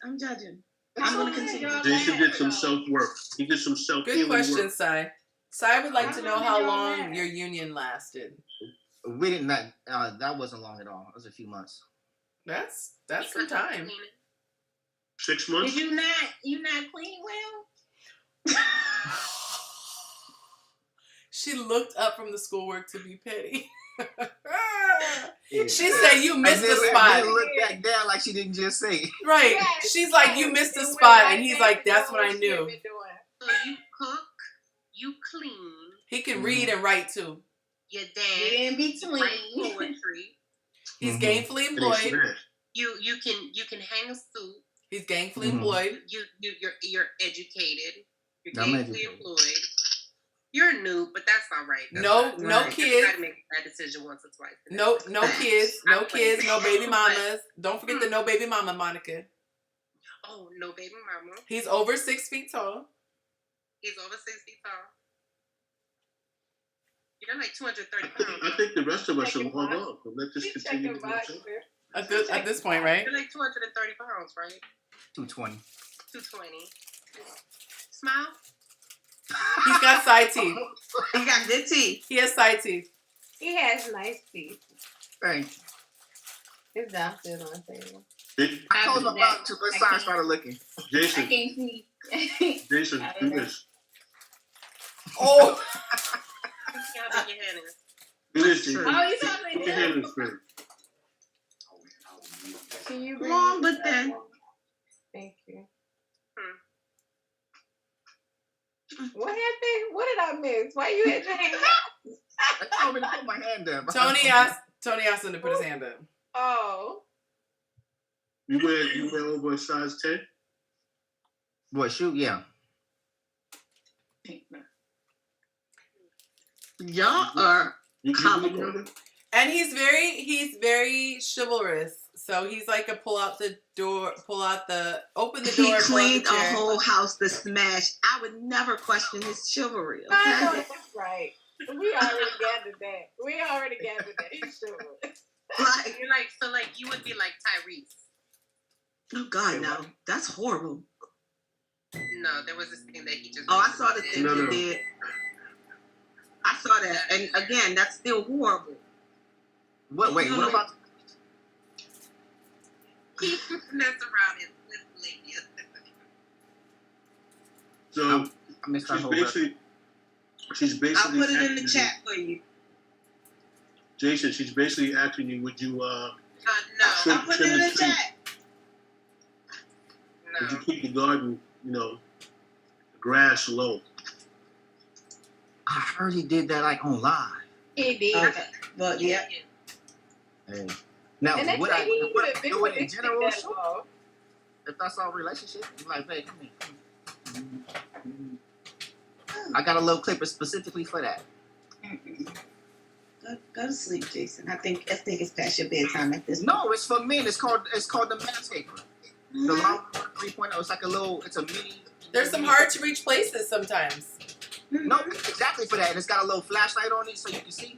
K: I'm judging. I'm going to continue.
G: Jason did some self-work. He did some self-healing
A: Good question,
G: work.
A: Si. Si would like to know how
H: y'all
A: long
H: married?
A: your union lasted.
E: We didn't that wasn't long at all. It was a few months.
A: That's some time.
G: 6 months?
H: Did you not clean well?
A: She looked up from the schoolwork to be petty.
E: Yeah.
A: She said you missed the
E: I
A: spot.
E: didn't look back down like she didn't just say it.
A: Right.
I: Yes.
A: She's like, you missed the
I: It went
A: spot.
I: right
A: And he's
I: back
A: like,
I: to
A: that's
I: doing
A: what I
I: she
A: knew.
I: had been doing.
B: So you cook, you clean,
A: He can read and write too.
B: you
H: Get
B: dance,
H: in
B: you write
H: between.
B: poetry.
A: He's
E: Mhm.
A: gainfully
G: And he
A: employed.
G: smashed.
B: You can hang a suit.
A: He's gainfully
E: Mhm.
A: employed.
B: You're educated. You're
E: I'm
B: gainfully
E: educated.
B: employed. You're a noob, but that's all right. That's
A: No
B: fine.
A: no
B: You
A: kids.
B: gotta make that decision once or twice.
A: No kids. No
B: I'm
A: kids.
B: playing.
A: No baby mamas. Don't forget the no baby mama, Monica.
B: Oh, no baby mama.
A: He's over 6 feet tall.
B: He's over 6 feet tall. You're like 230 pounds.
G: I think the rest of us are
I: Checking
G: long
I: box.
G: on. So let's just
I: She's
G: continue
I: checking
G: to do the
I: boxes.
G: show.
A: At this point, right?
B: You're like 230 pounds, right?
E: 220.
B: 220. Smile.
A: He's got side teeth.
K: He got good teeth.
A: He has side teeth.
I: He has nice teeth.
E: Thanks.
I: His downstairs on the table.
E: I closed my mouth too, but
H: I
E: Sign
H: can't-
E: started looking.
H: I
G: Jason,
H: can't see.
G: Jason, do this.
A: Oh,
B: See how big your hand is.
G: Do this, Jason.
H: Oh, you talking
G: Put your hand in the screen.
I: Can you bring
K: Long
I: me
K: but
I: that
K: thin.
I: one? Thank you. What happened? What did I miss? Why you had your hand up?
E: I told me to put my hand up.
A: Tony asked him to put his hand up.
I: Oh.
G: You wear over a size 10?
E: Boy, shoot, yeah.
K: Y'all are
G: You
K: comical.
G: remember?
A: And he's very chivalrous. So he's like a open the door,
K: He
A: pull out the
K: cleaned a
A: chair.
K: whole house to smash. I would never question his chivalry.
I: I know
K: Okay.
I: that's right. We already gathered that. He's sure.
K: Like,
B: You're like, so like you would be like Tyrese.
K: oh God, no, that's horrible.
B: No, there was this thing that he just.
K: Oh, I saw the thing
G: No,
K: he
G: no.
K: did. I saw that, and again, that's still horrible.
E: Wait, what about
B: He messed around and flipped lady.
G: So
E: I missed that
G: she's
E: whole
G: basically
K: I'll
G: basically
K: put it in the
G: asking
K: chat for you.
G: Jason, she's basically asking you, would you
B: No,
K: I'll put it in the chat.
G: would you
B: no.
G: keep the garden, the grass low?
E: I heard he did that like on live.
I: He did.
K: Okay, but yeah,
E: Hey. Now,
I: And they
E: would
I: say
E: I
I: he would have been
E: do it in
I: with
E: general?
I: that
E: Sure.
I: long.
E: If that's our relationship, I'm like, babe, come here. I got a little clipper specifically for that.
K: go to sleep, Jason. I think it's past your bedtime at this point.
E: No, it's for men. It's called the man taper. The long 3.0. It's like it's a mini
A: There's some hard to reach places sometimes.
E: No, exactly for that. And it's got a little flashlight on it so you can see.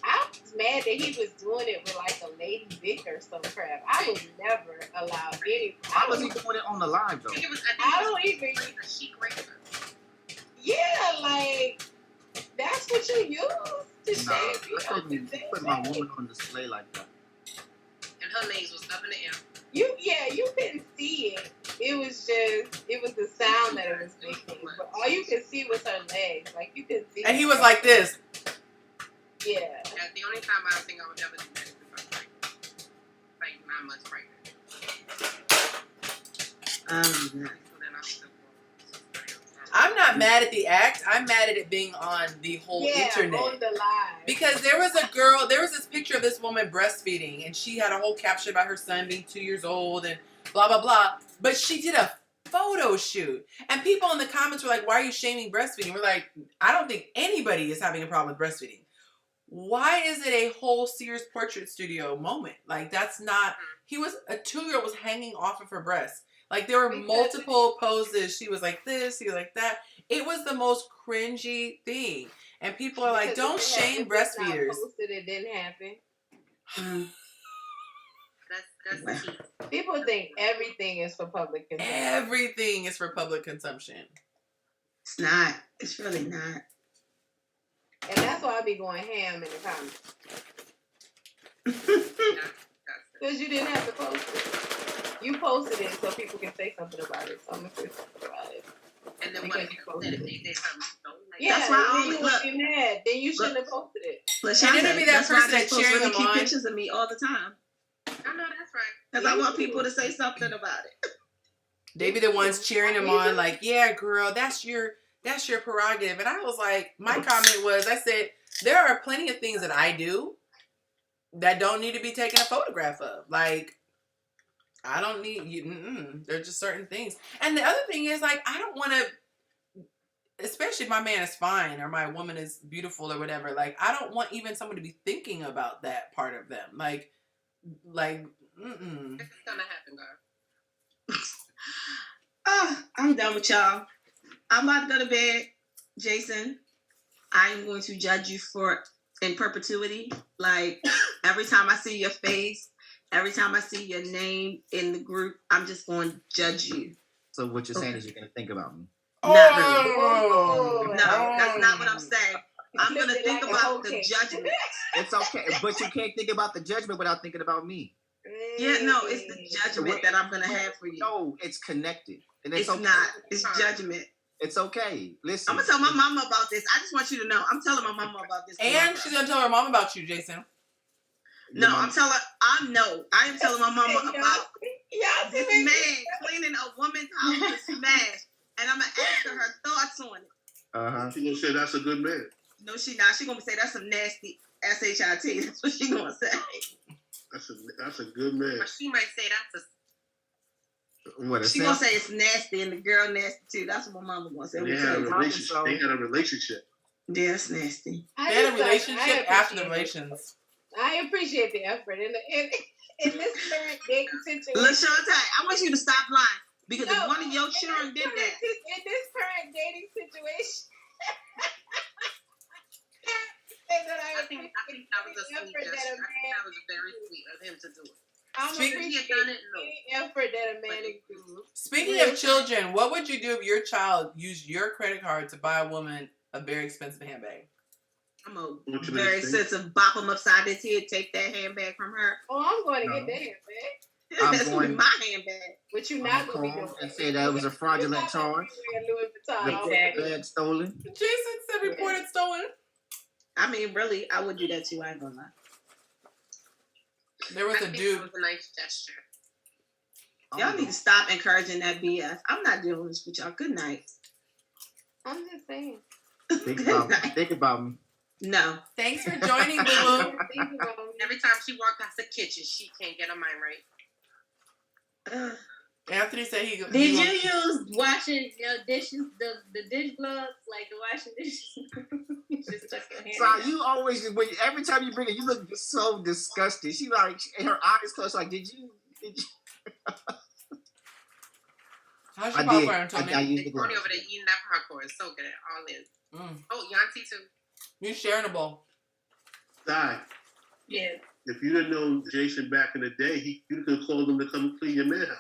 I: I was mad that he was doing it with like a lady dick or some crap. I would never allow any.
E: Why was he doing it on the live though?
I: I don't even.
B: A chic razor.
I: Yeah, like that's what you use to
E: Nah,
I: shave.
E: I couldn't put my woman on display like that.
B: And her legs was up in the air.
I: You couldn't see it. It was the sound that it was making. But all you could see was her legs. Like you could see.
A: And he was like this.
I: Yeah.
B: The only time I think I would ever do that is if I'm pregnant. Like 9 months pregnant.
A: I'm not mad at the act. I'm mad at it being on the whole internet.
I: On the live.
A: Because there was this picture of this woman breastfeeding, and she had a whole caption about her son being 2 years old and blah, blah, blah. But she did a photo shoot. And people in the comments were like, why are you shaming breastfeeding? We're like, I don't think anybody is having a problem with breastfeeding. Why is it a whole Sears portrait studio moment? Like, that's not, a 2-year-old was hanging off of her breast. Like, there were multiple poses. She was like this, she was like that. It was the most cringy thing. And people are like, don't shame breastfeeders.
I: Posted, it didn't happen.
B: That's cheap.
I: People think everything is for public consumption.
A: Everything is for public consumption.
K: It's not. It's really not.
I: And that's why I be going ham in the comments. Because you didn't have to post it. You posted it so people can say something about it. So I'm going to say something about it.
B: And then when people said if they did something, don't like
I: yeah,
K: that's why I
I: you would be mad. Then you shouldn't have posted it.
A: And it'll be that person that's cheering them
K: keep
A: on.
K: pictures of me all the time.
B: I know that's right.
K: Because I want people to say something about it.
A: They be the ones cheering them on, like, yeah, girl, that's your prerogative. And I was like, my comment was, I said, there are plenty of things that I do that don't need to be taken a photograph of. Like, I don't need you. There's just certain things. And the other thing is, like, I don't want to, especially if my man is fine or my woman is beautiful or whatever. Like, I don't want even someone to be thinking about that part of them. Like,
B: It's gonna happen, girl.
K: I'm done with y'all. I'm about to go to bed. Jason, I'm going to judge you in perpetuity. Like, every time I see your face, every time I see your name in the group, I'm just going to judge you.
E: So what you're saying is you're gonna think about me?
K: Not really. No, that's not what I'm saying. I'm gonna think about the judgment.
E: It's okay, but you can't think about the judgment without thinking about me.
K: Yeah, no, it's the judgment that I'm gonna have for you.
E: No, it's connected. And
K: it's
E: okay.
K: not. It's judgment.
E: It's okay. Listen.
K: I'm gonna tell my mama about this. I just want you to know. I'm telling my mama about this.
A: And she's gonna tell her mom about you, Jason.
K: No, I'm telling. I am telling my mama about this man cleaning a woman's house to smash, and I'm gonna ask her thoughts on it.
G: She gonna say that's a good man.
K: No, she not. She gonna say that's some nasty shit. That's what she gonna say.
G: That's a good man.
B: But she might say that's a.
K: She gonna say it's nasty and the girl nasty too. That's what my mama gonna say.
G: They had a relationship. They had a relationship.
K: Yeah, it's nasty.
A: They had a relationship after the relations.
I: I appreciate the effort in this current dating situation.
K: LaShante, I want you to stop lying because if one of your children did that
I: in this current dating situation.
B: I think that was a sweet gesture. I think that was very sweet of him to do it.
A: Speaking of children, what would you do if your child used your credit card to buy a woman a very expensive handbag?
K: I'm very sensitive. Bop them upside his head, take that handbag from her.
I: Oh, I'm going to get that handbag.
K: That's going to be my handbag.
I: But you're not going to be doing
E: and say that was a fraudulent charge. The bag stolen.
A: Jason said reported stolen.
K: I mean, really, I would do that too. I ain't gonna lie.
A: There was a dude.
B: It was a nice gesture.
K: Y'all need to stop encouraging that BS. I'm not dealing with y'all. Good night.
I: I'm just saying.
E: Think about me.
K: No.
A: Thanks for joining, Boo.
B: Every time she walked past the kitchen, she can't get her mind right.
A: Anthony said he.
H: Did you use washing dishes, the dish gloves, like the washing dishes? Just tuck your hand.
E: So you always, every time you bring it, you look so disgusted. She like, her eyes closed. Like, did you?
A: How's your
E: I did.
A: popcorn, Tony?
E: I used the
B: Tony
E: glass.
B: over there eating that popcorn. So good. All in.
A: Mm.
B: Oh, Yanti too.
A: You sharing a bowl.
G: Di,
H: Yeah.
G: if you didn't know Jason back in the day, you could have called him to come clean your man house.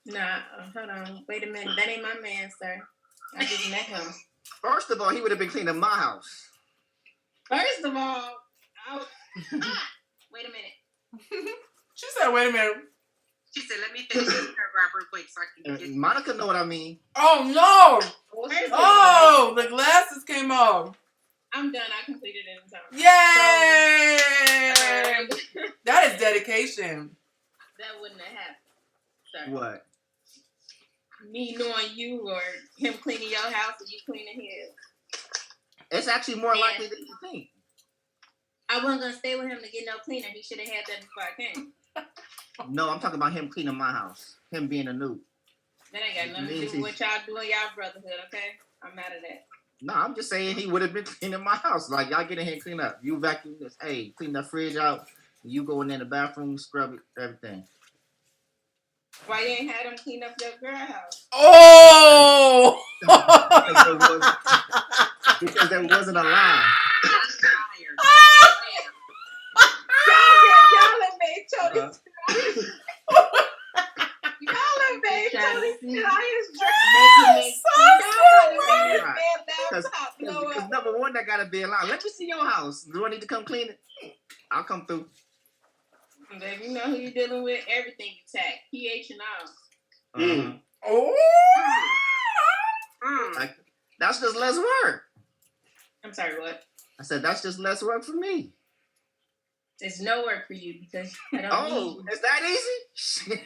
H: Nah, hold on. Wait a minute. That ain't my man, sir. I just met him.
E: First of all, he would have been cleaning my house.
H: First of all, wait a minute.
A: She said, wait a minute.
B: She said, let me finish this paragraph real quick so I can get
E: Monica know what I mean.
A: Oh, no.
H: First of
A: Oh, the glasses came off.
H: I'm done. I completed it in time.
A: Yay!
H: So,
A: That is dedication.
H: that wouldn't have happened. Sorry.
E: What?
H: Me knowing you or him cleaning your house or you cleaning his.
E: It's actually more
H: Yeah.
E: likely than you think.
H: I wasn't gonna stay with him to get no cleaner. He should have had that before I came.
E: No, I'm talking about him cleaning my house. Him being a noob.
H: That ain't got nothing to do with what y'all do in y'all brotherhood, okay? I'm mad at that.
E: No, I'm just saying he would have been cleaning my house. Like, y'all get in here and clean up. You vacuum this. Hey, clean that fridge out. You go in there in the bathroom, scrub it, everything.
H: Why you ain't had him clean up your girl house?
A: Oh!
E: Because there wasn't a line.
I: Y'all have made Tony y'all have made Tony sit on his dress.
E: Because number one, that gotta be a line. Let me see your house. Do I need to come clean it? I'll come through.
H: Baby, you know who you dealing with. Everything you tag. pH and all.
E: Uh-huh.
A: Oh!
E: Like, that's just less work.
H: I'm sorry, what?
E: I said that's just less work for me.
H: It's no work for you because I don't
E: Oh,
H: need
E: is that easy?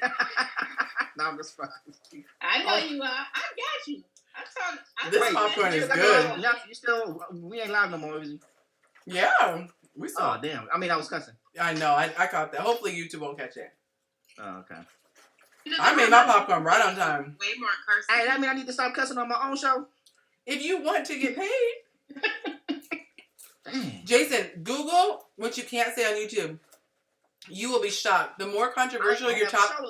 E: No, I'm just fucking.
H: I know you are. I got you.
A: This popcorn is good.
E: You still, we ain't live no more, is you?
A: Yeah, we saw.
E: Oh, damn. I mean, I was cussing.
A: I know. I caught that. Hopefully YouTube won't catch it.
E: Oh, okay.
A: I made my popcorn right on time.
B: Way more cursing.
E: Hey, that mean I need to stop cussing on my own show?
A: If you want to get paid.
E: Damn.
A: Jason, Google what you can't say on YouTube. You will be shocked. The more controversial your topic,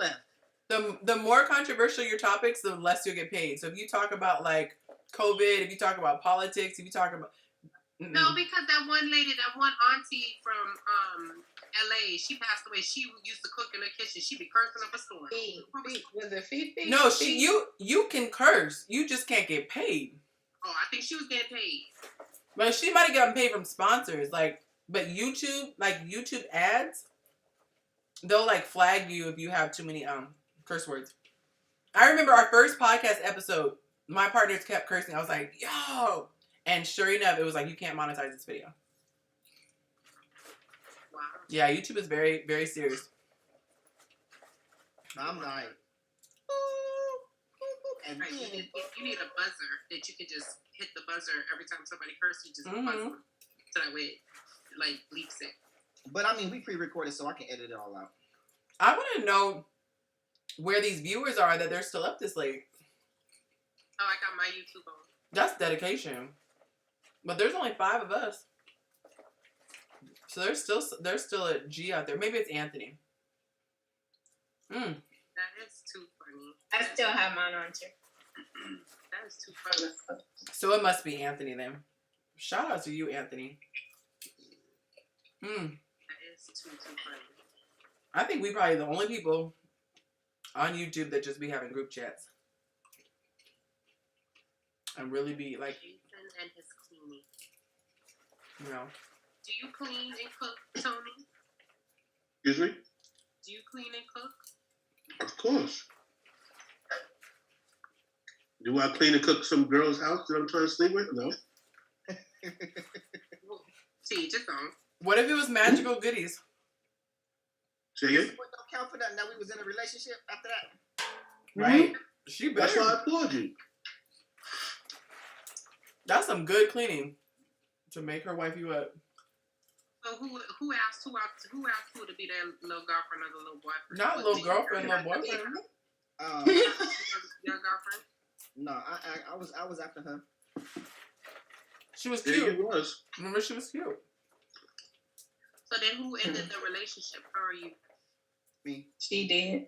A: the more controversial your topics, the less you'll get paid. So if you talk about like COVID, if you talk about politics, if you talk about
B: No, because that one lady, that one auntie from LA, she passed away. She used to cook in her kitchen. She be cursing up a storm.
C: Was it Fifi?
A: No, you can curse. You just can't get paid.
B: Oh, I think she was getting paid.
A: But she might have gotten paid from sponsors, but YouTube ads, they'll like flag you if you have too many curse words. I remember our first podcast episode, my partners kept cursing. I was like, yo, and sure enough, it was like, you can't monetize this video.
B: Wow.
A: Yeah, YouTube is very, very serious.
E: I'm like, and
B: Right, you need a buzzer that you can just hit the buzzer every time somebody curses. You just buzz them, so that way it like leaks it.
E: but I mean, we pre-recorded, so I can edit it all out.
A: I want to know where these viewers are that they're still up this late.
B: Oh, I got my YouTube on.
A: That's dedication. But there's only 5 of us. So there's still a G out there. Maybe it's Anthony.
B: That is too funny.
H: I still have mine on too.
B: That is too funny.
A: So it must be Anthony then. Shout out to you, Anthony.
B: That is too funny.
A: I think we probably the only people on YouTube that just be having group chats. And really be like,
B: Jason and his cleaning.
A: you know.
B: Do you clean and cook, Tony?
G: Excuse me?
B: Do you clean and cook?
G: Of course. Do I clean and cook some girl's house that I'm trying to sleep with? No.
B: See, just on.
A: What if it was magical goodies?
G: Say again?
E: What don't count for that? Now we was in a relationship after that.
A: Right? She better.
G: That's why I applaud you.
A: That's some good cleaning to make her wife you up.
B: So who asked who to be their little girlfriend or the little boyfriend?
A: Not little girlfriend, little boyfriend.
B: Your girlfriend?
E: No, I was after her.
A: She was
G: Yeah,
A: cute.
G: it was.
A: Remember, she was cute.
B: So then who ended the relationship? Her or you?
E: Me.
H: She did.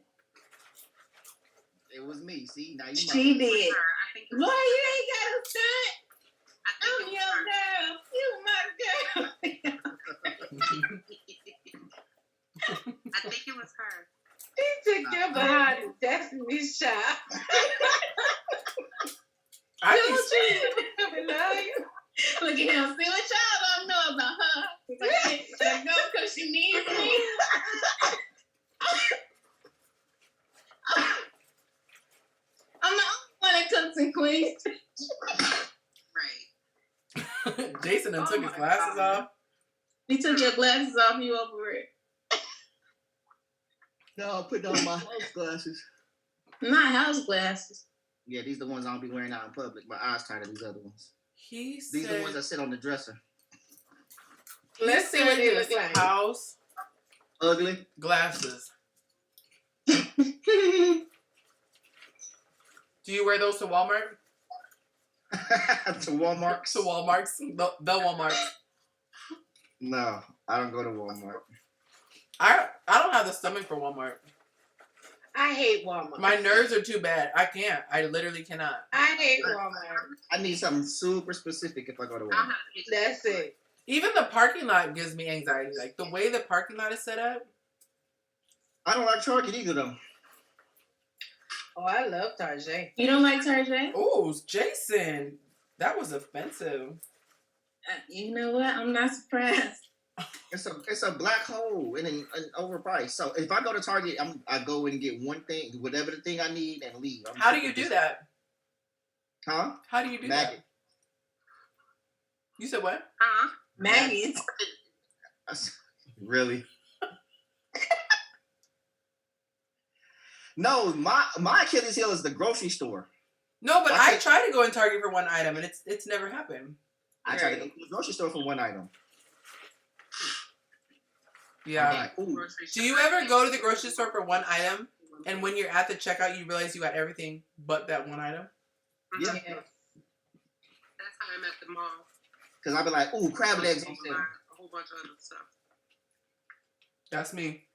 E: It was me. See, now you.
K: She did.
B: I think it
K: Boy,
B: was,
K: you ain't got to stunt.
B: I think
K: I'm
B: it was
K: your
B: her.
K: girl. You my girl.
B: I think it was her.
I: He took your behind to Destiny's Child.
A: I think
H: Look at him. See what y'all don't know about her. Like, she go because she needs me. I'm the only one that cooks and cleans.
B: Right.
A: Jason done took his glasses off.
H: He took your glasses off. You over it.
E: No, put on my house glasses.
H: Not house glasses.
E: Yeah, these are the ones I don't be wearing out in public. My eyes tired of these other ones.
A: These
E: are the ones that sit on the dresser.
I: Let's see what they look like.
A: House
E: Ugly.
A: glasses. Do you wear those to Walmart?
E: To Walmart?
A: To Walmart's? The Walmart.
E: No, I don't go to Walmart.
A: I don't have the stomach for Walmart.
I: I hate Walmart.
A: My nerves are too bad. I can't. I literally cannot.
I: I hate Walmart.
E: I need something super specific if I go to Walmart.
I: That's it.
A: Even the parking lot gives me anxiety. Like the way the parking lot is set up.
E: I don't like Target either, though.
I: Oh, I love Target.
H: You don't like Target?
A: Oh, Jason. That was offensive.
H: You know what? I'm not surprised.
E: It's a black hole and an overpriced. So if I go to Target, I go and get one thing, whatever the thing I need, and leave.
A: How do you do that?
E: Huh?
A: How do you do that? You said what?
B: Huh?
H: Maggots.
E: Really? No, my Achilles heel is the grocery store.
A: No, but I try to go in Target for one item, and it's never happened.
E: I try to go to the grocery store for one item.
A: Yeah. Do you ever go to the grocery store for one item, and when you're at the checkout, you realize you got everything but that one item?
E: Yeah.
B: That's how I'm at the mall.
E: Because I'll be like, ooh, crab legs on sale.
B: A whole bunch of other stuff.
A: That's me.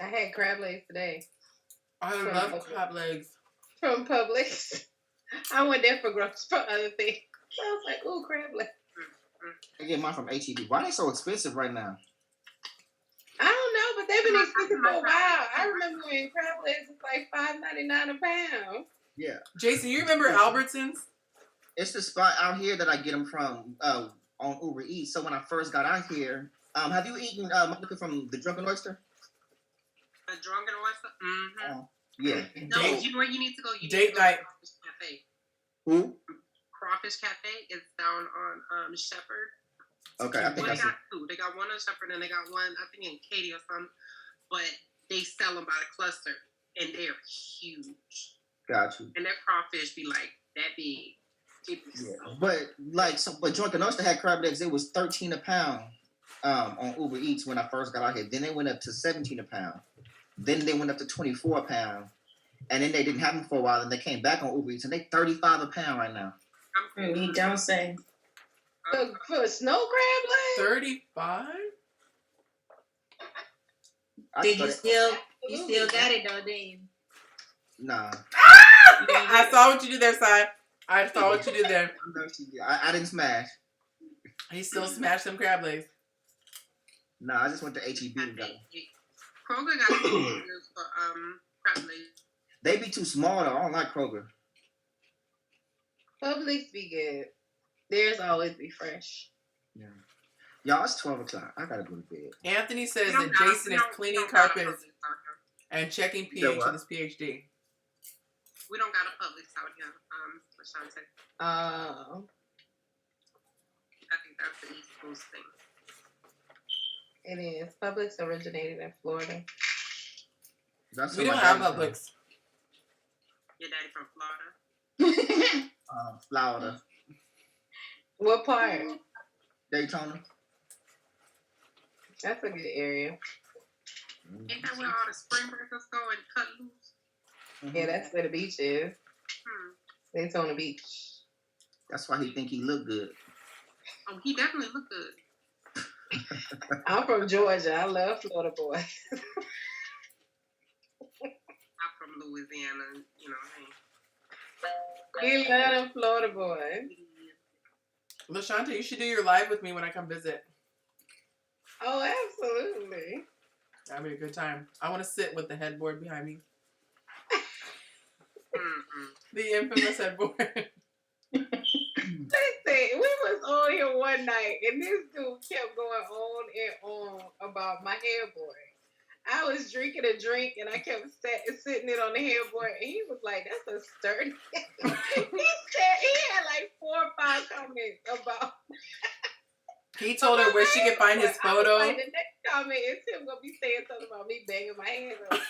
I: I had crab legs today.
A: I love crab legs.
I: From Publix. I went there for other things. So I was like, ooh, crab legs.
E: I get mine from H-E-B. Why are they so expensive right now?
I: I don't know, but they've been expensive for a while. I remember when crab legs was like $5.99 a pound.
E: Yeah.
A: Jason, you remember Albertsons?
E: It's the spot out here that I get them from on Uber Eats. So when I first got out here, have you eaten Monica from the Drunken Oyster?
B: The Drunken Oyster? Mm-hmm.
E: Yeah.
B: No, you know where you need to go? You
A: Date
B: need to go
A: night.
B: to Crawfish Cafe.
E: Who?
B: Crawfish Cafe is down on Shepherd.
E: Okay, I think
B: Well,
E: I
B: they
E: see.
B: got two. They got one on Shepherd and they got one, I think, in Katy or something. But they sell them by the cluster, and they're huge.
E: Got you.
B: And their crawfish be like that big.
E: Yeah. But Drunken Oyster had crab legs. It was $13 a pound on Uber Eats when I first got out here. Then they went up to $17 a pound. Then they went up to $24 a pound. And then they didn't have them for a while, and they came back on Uber Eats, and they $35 a pound right now.
H: You don't say.
I: For snow crab legs?
A: 35?
H: Did you still got it though, didn't you?
E: Nah.
A: I saw what you did there, Si. I saw what you did there.
E: I didn't smash.
A: He still smashed some crab legs.
E: Nah, I just went to H-E-B and got them.
B: Kroger got some for crab legs.
E: They be too small though. I don't like Kroger.
I: Publix be good. Theirs always be fresh.
E: Yeah. Y'all, it's 12 o'clock. I gotta go to bed.
A: Anthony says that Jason is cleaning carpets and checking pH with his PhD.
B: We don't got a Publix out here. Shante.
I: Oh.
B: I think that's the East Coast thing.
I: It is. Publix originated in Florida.
A: We don't have Publix.
B: Your daddy from Florida?
E: Florida.
I: What part?
E: Daytona.
I: That's a good area.
B: Ain't that where all the spring breakers go and cut loose?
I: Yeah, that's where the beach is. Daytona Beach.
E: That's why he think he look good.
B: Oh, he definitely look good.
I: I'm from Georgia. I love Florida boys.
B: I'm from Louisiana, you know.
I: We love them Florida boys.
A: LaShanta, you should do your live with me when I come visit.
I: Oh, absolutely.
A: That'd be a good time. I want to sit with the headboard behind me. The infamous headboard.
I: Listen, we was on here one night, and this dude kept going on and on about my headboard. I was drinking a drink, and I kept sitting it on the headboard, and he was like, "That's a sturdy." He said he had like 4 or 5 comments about.
A: He told her where she could find his photo.
I: Like, the next comment is him gonna be saying something about me banging my head up.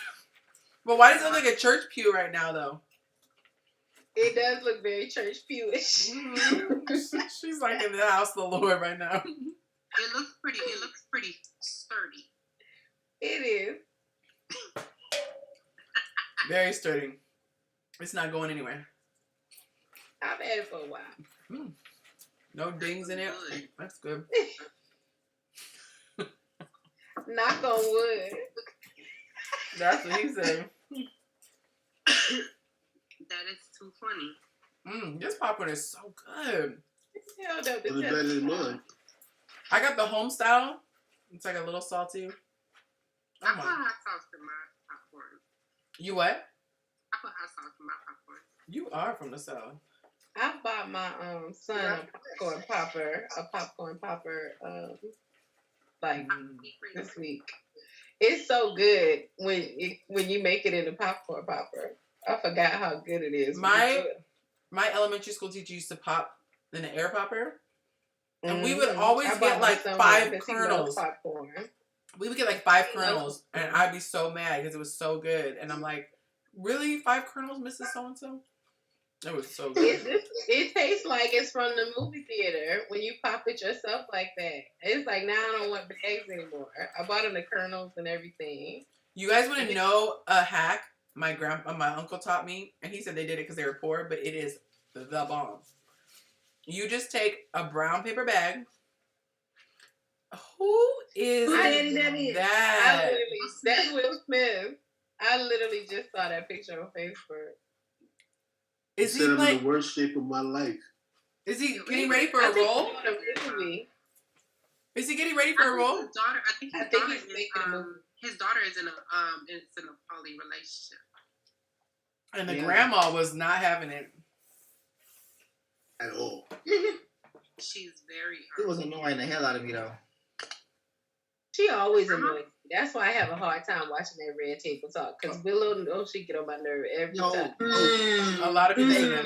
A: But why does it look like a church pew right now, though?
I: It does look very church pewish.
A: She's like in the house of the Lord right now.
B: It looks pretty. It looks pretty sturdy.
I: It is.
A: Very sturdy. It's not going anywhere.
I: I've had it for a while.
A: No dings in it. That's good.
I: Knock on wood.
A: That's what he said.
B: That is too funny.
A: This popcorn is so good.
I: Held up the
G: Put it better than mine.
A: I got the home style. It's like a little salty.
B: I put hot sauce in my popcorn.
A: You what?
B: I put hot sauce in my popcorn.
A: You are from the South.
I: I bought my son a popcorn popper like this week. It's so good when you make it in a popcorn popper. I forgot how good it is.
A: My elementary school teacher used to pop in an air popper, and we would always get like 5 kernels. We would get like 5 kernels, and I'd be so mad because it was so good. And I'm like, really, 5 kernels, Mrs. So-and-so? It was so good.
I: It tastes like it's from the movie theater when you pop it yourself like that. It's like, now I don't want bags anymore. I bought them the kernels and everything.
A: You guys want to know a hack my uncle taught me? And he said they did it because they were poor, but it is the bomb. You just take a brown paper bag. Who is that?
I: That's Will Smith. I literally just saw that picture on Facebook.
A: Is he
G: I'm
A: like
G: in the worst shape of my life?
A: Is he getting ready for a role? Is he getting ready for a role?
B: I think his daughter is in a poly relationship.
A: And the grandma was not having it
G: at all.
B: She's very.
E: It was annoying the hell out of me though.
I: She always annoys me. That's why I have a hard time watching that Red Table Talk. Because Willow, she get on my nerve every time.
A: A lot of people do that.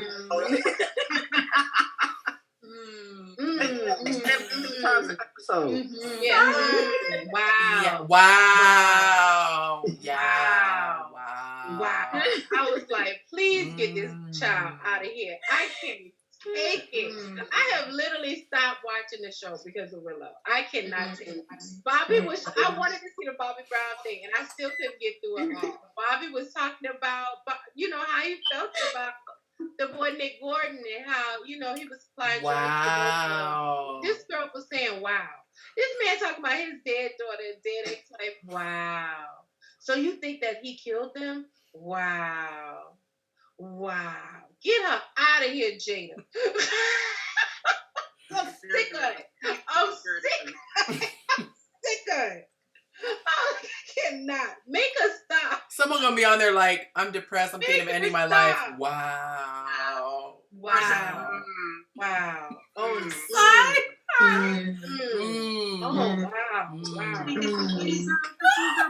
I: Wow.
A: Yeah. Wow. Yeah.
I: Wow. I was like, please get this child out of here. I can't take it. I have literally stopped watching the show because of Willow. I cannot take it. I wanted to see the Bobby Brown thing, and I still couldn't get through it all. Bobby was talking about, how he felt about the boy Nick Gordon and how, he was supplying
A: wow.
I: This girl was saying, wow. This man talking about his dead daughter, dead ex-wife. Wow. So you think that he killed them? Wow. Wow. Get her out of here, Jada. I'm sick of it. I'm sick of it. I cannot. Make her stop.
A: Someone gonna be on there like, I'm depressed, I'm thinking of ending my life. Wow.
I: Wow. Wow. Oh, wow.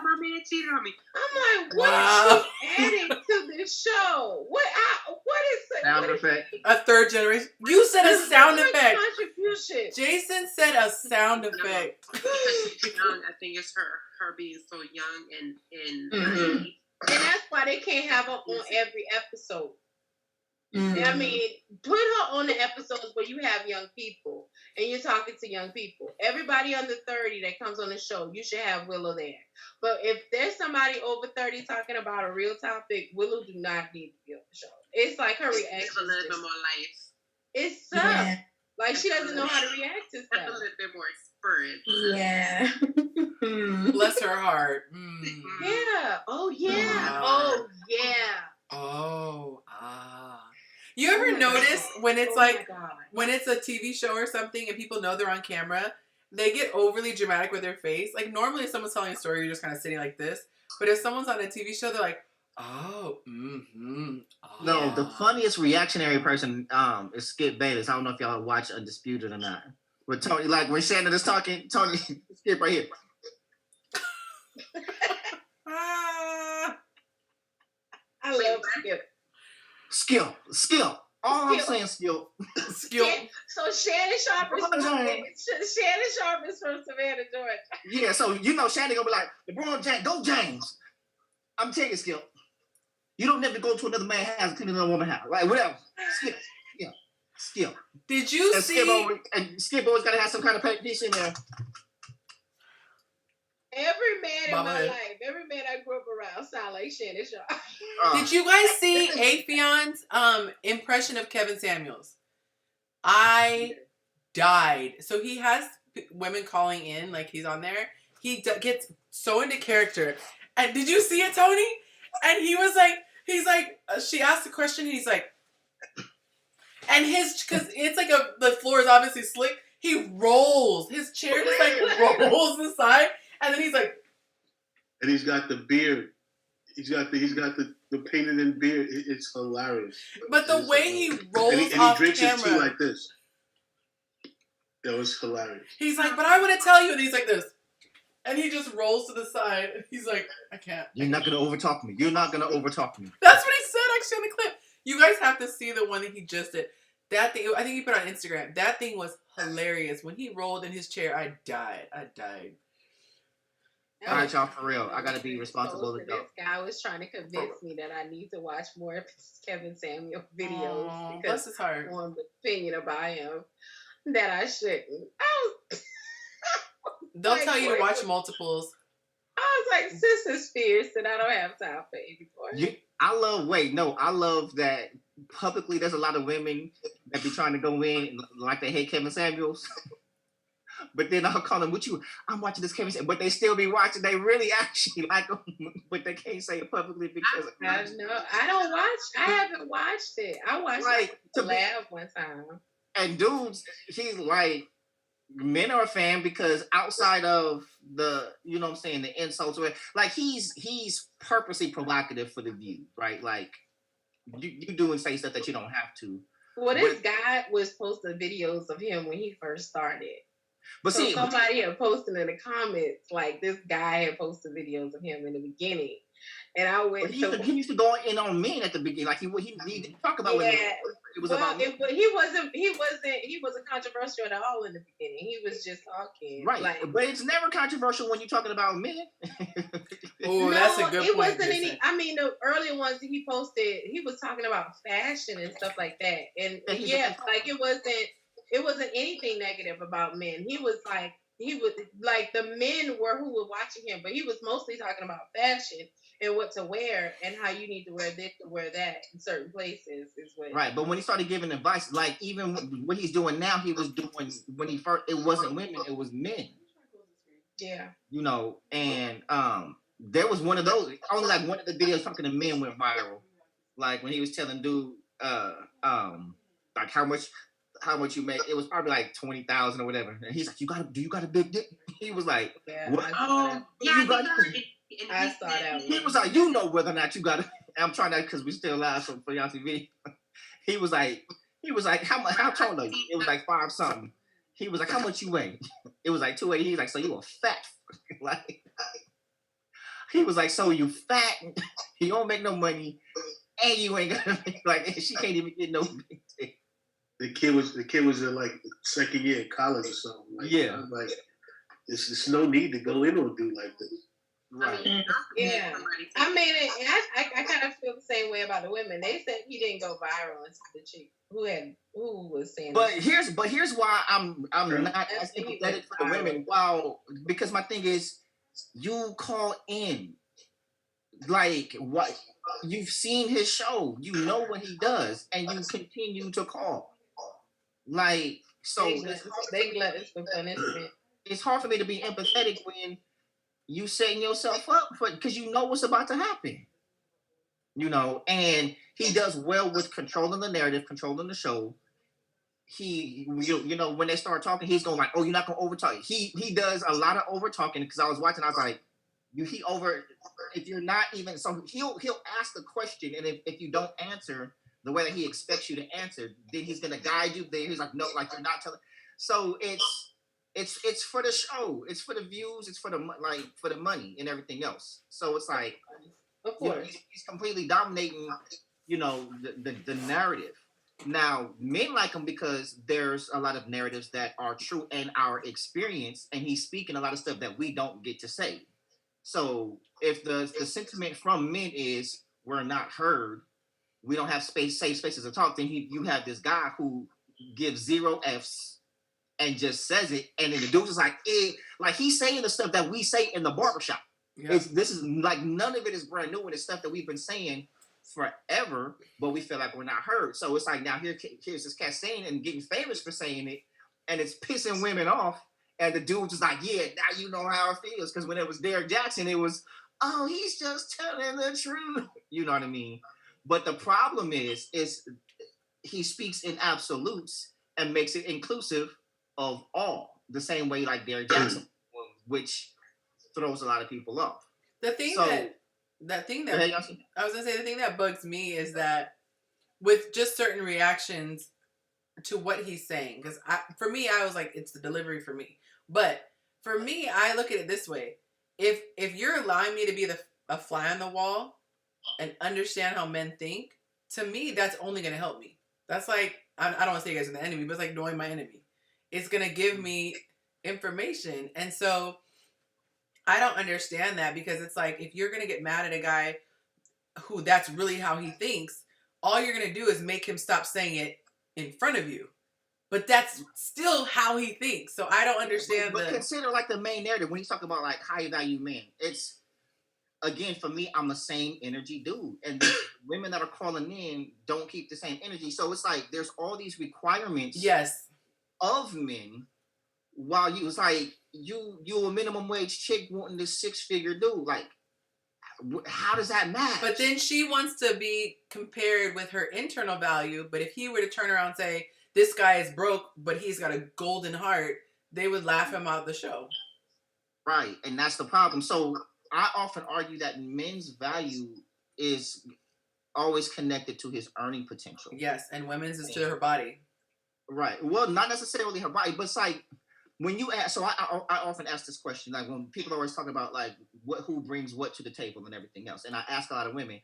B: My man cheated on me.
I: I'm like, what is she adding to this show? What is it?
E: Sound effect.
A: A third generation. You said a sound effect.
I: Contribution.
A: Jason said a sound effect.
B: Because she's young. I think it's her being so young and
I: And that's why they can't have her on every episode. I mean, put her on the episodes where you have young people and you're talking to young people. Everybody under 30 that comes on the show, you should have Willow there. But if there's somebody over 30 talking about a real topic, Willow do not need to be on the show. It's like her reaction.
B: A little bit more life.
I: It's tough. Yeah. Like she doesn't know how to react to stuff.
B: A little bit more experience.
I: Yeah.
A: Bless her heart.
I: Yeah. Oh yeah.
A: Wow.
I: Oh yeah.
A: Oh, You ever notice when it's when it's a TV show or something and people know they're on camera, they get overly dramatic with their face? Like normally if someone's telling a story, you're just kind of sitting like this. But if someone's on a TV show, they're like, oh, mm-hmm. Oh.
E: No, the funniest reactionary person is Skip Bayless. I don't know if y'all watch Undisputed or not. But Tony, like when Shannon is talking, Tony, Skip right here.
C: I love Skip.
E: Skill. All I'm saying, skill.
I: So Shannon Sharp is from Savannah, Georgia.
E: Yeah, so you know Shannon gonna be like, LeBron James, go James. I'm telling you, Skill. You don't never go to another man's house and clean another woman's house. Like whatever. Skill.
A: Did you see?
E: Skip always gotta have some kind of piece in there.
I: Every man in my life, every man I grew up around sound like Shannon Sharp.
A: Did you guys see Afion's impression of Kevin Samuels? I died. So he has women calling in, like he's on there. He gets so into character. And did you see it, Tony? And he was like, she asked the question, and he's like, and because it's like the floor is obviously slick. He rolls. His chair just like rolls aside. And then he's like,
G: and he's got the beard. He's got the painted in beard. It's hilarious.
A: But the way he rolls
G: and
A: off
G: he drinks
A: camera,
G: his tea like this. That was hilarious.
A: He's like, but I want to tell you, and he's like this, and he just rolls to the side. He's like, I can't.
E: You're not gonna overtalk me. You're not gonna overtalk me.
A: That's what he said actually on the clip. You guys have to see the one that he just did. That thing, I think he put on Instagram. That thing was hilarious. When he rolled in his chair, I died.
E: All right, y'all, for real. I gotta be responsible.
I: This guy was trying to convince me that I need to watch more of Kevin Samuel videos because I formed an opinion about him that I shouldn't.
A: They'll tell you to watch multiples.
I: I was like, Sister Spears said I don't have time for anymore.
E: I love that publicly there's a lot of women that be trying to go in like they hate Kevin Samuels. But then I'll call them with you. I'm watching this Kevin Samuels, but they still be watching. They really actually like him, but they can't say it publicly because
I: I don't watch. I haven't watched it. I watched like the Lab one time.
E: And dudes, he's like, men are a fan because outside of the, you know what I'm saying, the insults, like he's purposely provocative for the view, right? Like you do and say stuff that you don't have to.
I: Well, this guy was posting videos of him when he first started.
E: But
I: so somebody had posted in the comments, like this guy had posted videos of him in the beginning. And I went.
E: He used to go in on men at the beginning, like he didn't talk about it was about.
I: But he wasn't controversial at all in the beginning. He was just talking,
E: right? But it's never controversial when you're talking about men.
A: Oh, that's a good point.
I: It wasn't any. I mean, the earlier ones that he posted, he was talking about fashion and stuff like that, and like it wasn't anything negative about men. He was like the men were who were watching him, but he was mostly talking about fashion and what to wear and how you need to wear this to wear that in certain places is what.
E: Right, but when he started giving advice, like even what he's doing now, he was doing when he first. It wasn't women, it was men.
I: Yeah.
E: You know, and there was one of those. Only like one of the videos talking to men went viral. Like when he was telling dude, like how much you make. It was probably like 20,000 or whatever. And he's like, do you got a big dick? He was like, what?
I: I saw that one.
E: He was like, you know whether or not you got it. I'm trying that because we still live for y'all TV. He was like, how tall are you? It was like 5 something. He was like, how much you weigh? It was like 280. He's like, so you a fat. Like, he was like, so you fat, you don't make no money, and you ain't gonna make, like, she can't even get no big dick.
G: The kid was in like second year of college or something. Like,
E: yeah.
G: Like, there's no need to go in on a dude like this.
E: Right.
I: Yeah. I mean, I kind of feel the same way about the women. They said he didn't go viral until the chick who was saying.
E: But here's why I'm not as empathetic for the women. Wow, because my thing is, you call in, like, what you've seen his show, you know what he does, and you continue to call. Like, so it's hard for me to be empathetic when you setting yourself up for, because you know what's about to happen. you know, and he does well with controlling the narrative, controlling the show. You know, when they start talking, he's going like, oh, you're not gonna over talk. He does a lot of over talking because I was watching, I was like, if you're not even, so he'll ask a question, and if you don't answer the way that he expects you to answer, then he's gonna guide you there. He's like, no, like you're not telling. So it's for the show, it's for the views, it's for the money and everything else. So it's like,
C: Of
E: you know,
C: course.
E: he's completely dominating, you know, the narrative. Now, men like him because there's a lot of narratives that are true in our experience, and he's speaking a lot of stuff that we don't get to say. So if the sentiment from men is we're not heard, we don't have safe spaces to talk, then you have this guy who gives 0 Fs and just says it, and then the dude's just like, like he's saying the stuff that we say in the barbershop. Yeah. This is like, none of it is brand new, and it's stuff that we've been saying forever, but we feel like we're not heard. So it's like, now here's this cat saying and getting famous for saying it, and it's pissing women off. And the dude just like, yeah, now you know how it feels. Because when it was Derek Jackson, it was, oh, he's just telling the truth. You know what I mean? But the problem is he speaks in absolutes and makes it inclusive of all, the same way like Derek Jackson, which throws a lot of people off.
A: The thing that I was gonna say, the thing that bugs me is that with just certain reactions to what he's saying, because for me, I was like, it's the delivery for me. But for me, I look at it this way: if you're allowing me to be a fly on the wall and understand how men think, to me, that's only gonna help me. That's like, I don't want to say you guys are the enemy, but it's like knowing my enemy. It's gonna give me information, and so I don't understand that, because it's like, if you're gonna get mad at a guy who that's really how he thinks, all you're gonna do is make him stop saying it in front of you. But that's still how he thinks. So I don't understand.
E: But consider like the main narrative when he's talking about like high value men. It's, again, for me, I'm the same energy dude, and the women that are calling in don't keep the same energy. So it's like there's all these requirements,
A: yes,
E: of men, while you, it's like you a minimum wage chick wanting this 6-figure dude. Like, how does that match?
A: But then she wants to be compared with her internal value. But if he were to turn around and say, this guy is broke, but he's got a golden heart, they would laugh him out of the show.
E: Right, and that's the problem. So I often argue that men's value is always connected to his earning potential.
A: Yes, and women's is to her body.
E: Right. Well, not necessarily her body, but it's like when you ask. So I often ask this question, like when people are always talking about like who brings what to the table and everything else, and I ask a lot of women,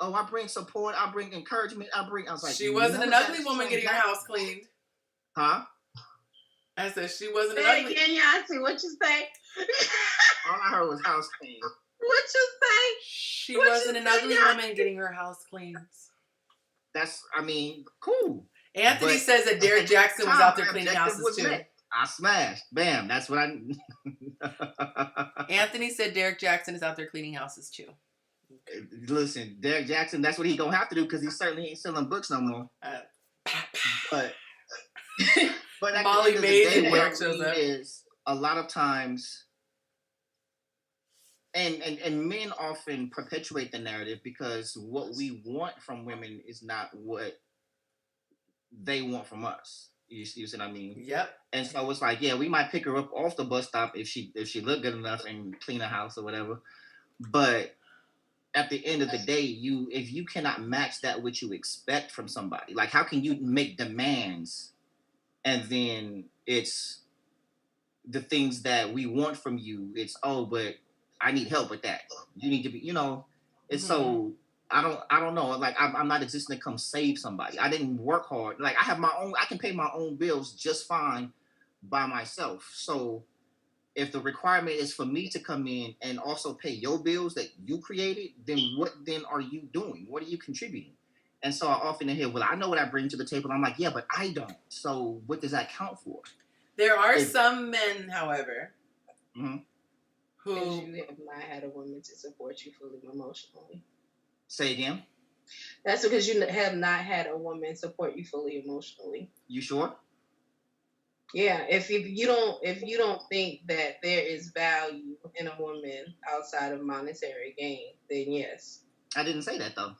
E: oh, I bring support, I bring encouragement, I was like,
A: she wasn't an ugly woman getting her house cleaned.
E: Huh?
A: I said she wasn't an ugly.
I: Again, Yancy, what you say?
E: All I heard was house clean.
I: What you say?
A: She wasn't an ugly woman getting her house cleaned.
E: That's, I mean, cool.
A: Anthony says that Derek Jackson was out there cleaning houses too.
E: I smashed. Bam. That's what I.
A: Anthony said Derek Jackson is out there cleaning houses too.
E: Listen, Derek Jackson, that's what he gonna have to do, because he certainly ain't selling books no more. But at
A: Molly
E: the end of the day,
A: Derek shows up.
E: Is a lot of times, and men often perpetuate the narrative because what we want from women is not what they want from us. You see what I mean?
A: Yep.
E: And so it's like, yeah, we might pick her up off the bus stop if she looked good enough and clean a house or whatever. But at the end of the day, if you cannot match that which you expect from somebody, like how can you make demands and then it's the things that we want from you, it's, oh, but I need help with that. You need to be, it's so, I don't know. Like, I'm not existing to come save somebody. I didn't work hard. Like, I can pay my own bills just fine by myself. So if the requirement is for me to come in and also pay your bills that you created, then what then are you doing? What are you contributing? And so I often hear, well, I know what I bring to the table. I'm like, yeah, but I don't. So what does that count for?
A: There are some men, however,
I: Because
A: who
I: you have not had a woman to support you fully emotionally.
E: Say again?
I: That's because you have not had a woman support you fully emotionally.
E: You sure?
I: Yeah, if you don't think that there is value in a woman outside of monetary gain, then yes.
E: I didn't say that though.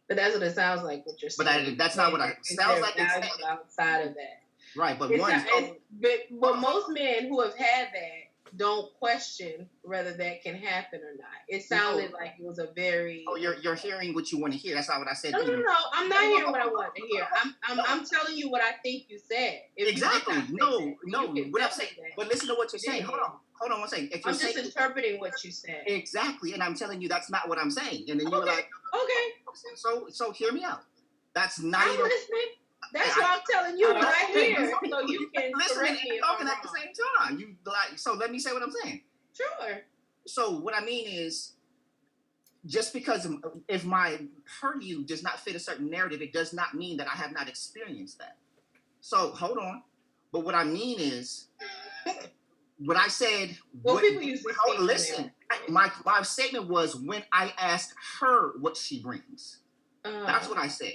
C: But that's what it sounds like. What you're saying.
E: But that's not what I sounds like. It's
C: outside of that.
E: Right, but
C: but most men who have had that don't question whether that can happen or not. It sounded like it was a very.
E: Oh, you're hearing what you want to hear. That's not what I said.
C: No. I'm not hearing what I want to hear. I'm telling you what I think you said.
E: Exactly. No. What I'm saying. But listen to what you're saying. Hold on one second. If you're
C: I'm just interpreting what you said.
E: Exactly, and I'm telling you that's not what I'm saying. And then you're like,
C: okay.
E: So hear me out. That's not
C: I'm listening. That's why I'm telling you what I hear, so you can correct me.
E: Talking at the same time. You like. So let me say what I'm saying.
C: Sure.
E: So what I mean is, just because if my purview does not fit a certain narrative, it does not mean that I have not experienced that. So hold on. But what I mean is, what I said.
C: Well, people usually
E: listen. My statement was when I asked her what she brings. That's what I said.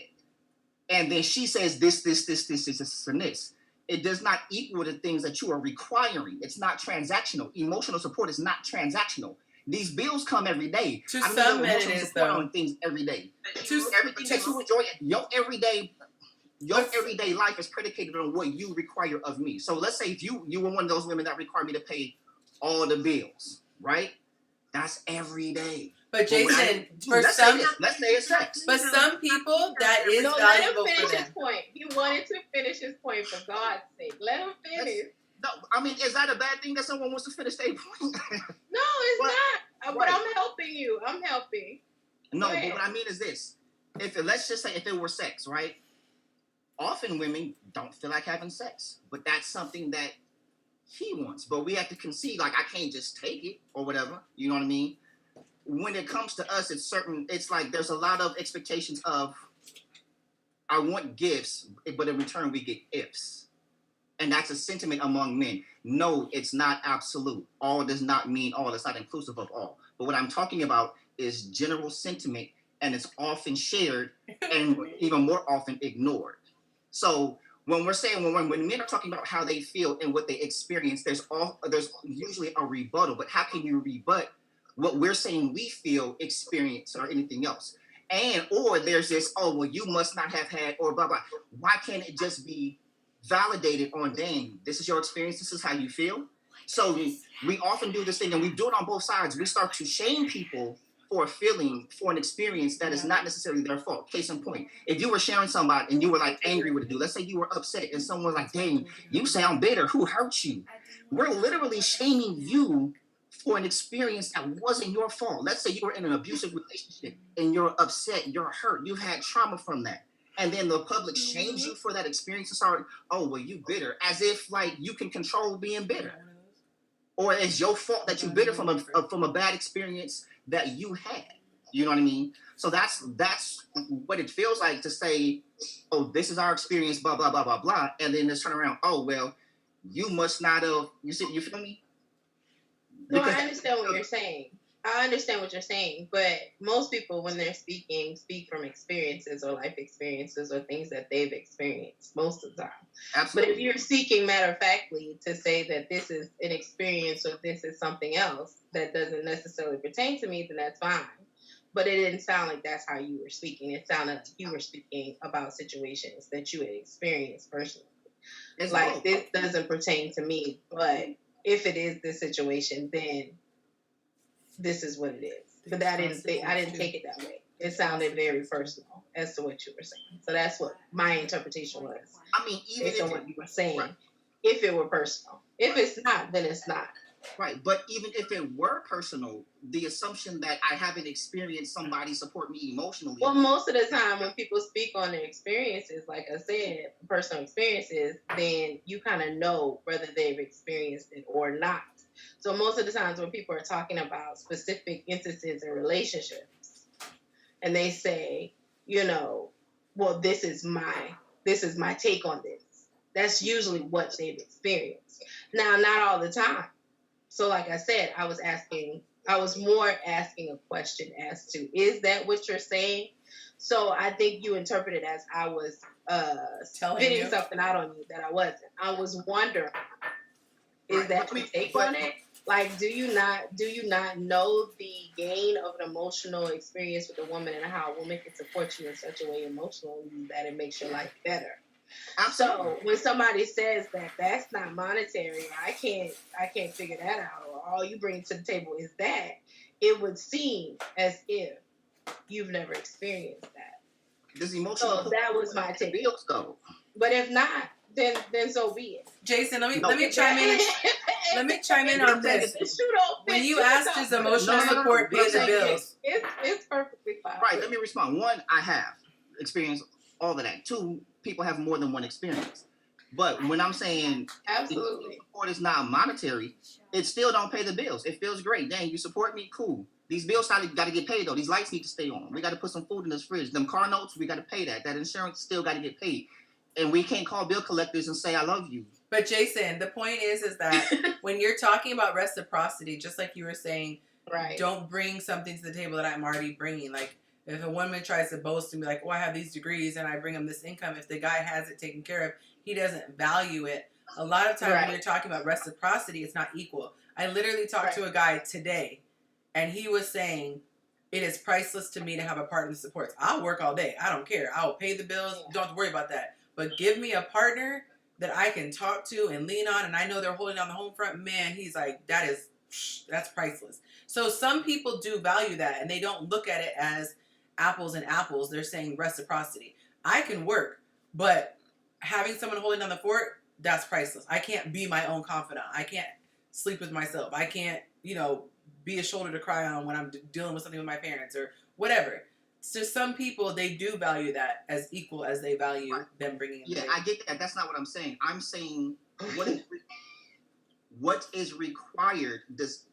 E: And then she says this, and this. It does not equal the things that you are requiring. It's not transactional. Emotional support is not transactional. These bills come every day.
A: To some men, it is though.
E: On things every day. Everything that you enjoy, your everyday life is predicated on what you require of me. So let's say if you were one of those women that require me to pay all the bills, right? That's every day.
A: But Jason, let's say it's sex. But some people, that is valuable for them.
C: Let him finish his point. He wanted to finish his point, for God's sake. Let him finish.
E: No, I mean, is that a bad thing that someone wants to finish their point?
C: No, it's not. But I'm helping you. I'm helping.
E: No, but what I mean is this. Let's just say if it were sex, right? Often women don't feel like having sex. But that's something that he wants. But we have to concede, like, I can't just take it or whatever. You know what I mean? When it comes to us, it's like there's a lot of expectations of, I want gifts, but in return we get ifs. And that's a sentiment among men. No, it's not absolute. All does not mean all. It's not inclusive of all. But what I'm talking about is general sentiment, and it's often shared and even more often ignored. So when we're saying, when men are talking about how they feel and what they experience, there's usually a rebuttal. But how can you rebut what we're saying we feel, experience, or anything else? Or there's this, oh, well, you must not have had, or blah, blah. Why can't it just be validated on, dang, this is your experience, this is how you feel? So we often do this thing, and we do it on both sides. We start to shame people for a feeling, for an experience that is not necessarily their fault. Case in point, if you were sharing somebody and you were like angry with a dude, let's say you were upset and someone was like, dang, you sound bitter, who hurt you? We're literally shaming you for an experience that wasn't your fault. Let's say you were in an abusive relationship and you're upset, you're hurt, you've had trauma from that. And then the public shames you for that experience and start, oh, well, you bitter, as if like you can control being bitter. Or it's your fault that you're bitter from a bad experience that you had. You know what I mean? So that's what it feels like to say, oh, this is our experience, blah, blah, blah, blah, blah. And then just turn around, oh, well, you must not have, you feel me?
C: No, I understand what you're saying. I understand what you're saying, but most people, when they're speak from experiences or life experiences or things that they've experienced most of the time. Absolutely. But if you're speaking matter-of-factly to say that this is an experience or this is something else that doesn't necessarily pertain to me, then that's fine. But it didn't sound like that's how you were speaking. It sounded like you were speaking about situations that you had experienced personally. It's like, this doesn't pertain to me, but if it is this situation, then this is what it is. But I didn't take it that way. It sounded very personal as to what you were saying. So that's what my interpretation was.
E: I mean, even
C: based on what you were saying, right. If it were personal. If it's not, then it's not.
E: Right, but even if it were personal, the assumption that I haven't experienced somebody support me emotionally.
C: Well, most of the time when people speak on their experiences, like I said, personal experiences, then you kind of know whether they've experienced it or not. So most of the times when people are talking about specific instances in relationships, and they say, you know, well, this is my take on this. That's usually what they've experienced. Now, not all the time. So like I said, I was more asking a question as to, is that what you're saying? So I think you interpreted as I was spitting something out on you that I wasn't. I was wondering, is that your take on it?
I: Like, do you not know the gain of an emotional experience with a woman and how a woman can support you in such a way emotionally that it makes your life better? So when somebody says that that's not monetary, I can't figure that out, or all you bring to the table is that, it would seem as if you've never experienced that.
E: This emotional.
I: So that was my take.
E: Bills go.
I: But if not, then so be it.
A: Jason, let me chime in. Let me chime in on this. When you asked, is emotional support pay the bills?
I: It's perfectly fine.
E: Right. Let me respond. One, I have experienced all of that. Two, people have more than one experience. But when I'm saying
I: absolutely
E: support is not monetary, it still don't pay the bills. It feels great. Dang, you support me? Cool. These bills got to get paid though. These lights need to stay on. We got to put some food in this fridge. Them car notes, we got to pay that. That insurance still got to get paid. And we can't call bill collectors and say, I love you.
A: But Jason, the point is that when you're talking about reciprocity, just like you were saying,
I: right,
A: don't bring something to the table that I'm already bringing. Like, if a woman tries to boast and be like, oh, I have these degrees and I bring him this income, if the guy has it taken care of, he doesn't value it. A lot of times when you're talking about reciprocity, it's not equal. I literally talked to a guy today, and he was saying, it is priceless to me to have a partner that supports. I'll work all day. I don't care. I'll pay the bills. Don't have to worry about that. But give me a partner that I can talk to and lean on, and I know they're holding down the home front. Man, he's like, that's priceless. So some people do value that, and they don't look at it as apples and apples. They're saying reciprocity. I can work, but having someone holding down the fort, that's priceless. I can't be my own confidant. I can't sleep with myself. I can't, be a shoulder to cry on when I'm dealing with something with my parents or whatever. So some people, they do value that as equal as they value them bringing in.
E: Yeah, I get that. That's not what I'm saying. I'm saying what is required does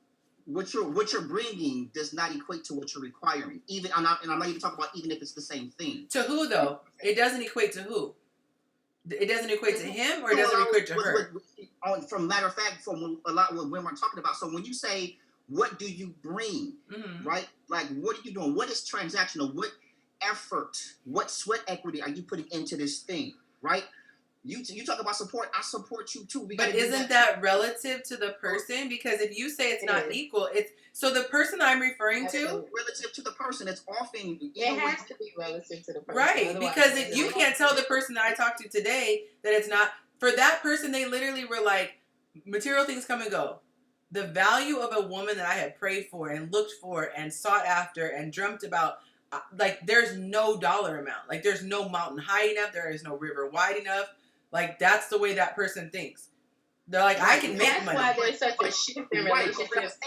E: what you're bringing does not equate to what you're requiring. Even I'm not even talking about even if it's the same thing.
A: To who though? It doesn't equate to who? It doesn't equate to him, or it doesn't equate to her.
E: From matter of fact, from a lot when we're talking about. So when you say, what do you bring, right? Like, what are you doing? What is transactional? What effort, what sweat equity are you putting into this thing, right? You talk about support. I support you too.
A: But isn't that relative to the person? Because if you say it's not equal, it's so the person I'm referring to.
E: Relative to the person, it's often.
I: It has to be relative to the person,
A: right? Because you can't tell the person that I talked to today that it's not for that person. They literally were like, material things come and go. The value of a woman that I had prayed for and looked for and sought after and dreamt about, like, there's no dollar amount. Like, there's no mountain high enough. There is no river wide enough. Like, that's the way that person thinks. They're like, I can make money.
I: That's why there's such a shift in relationships.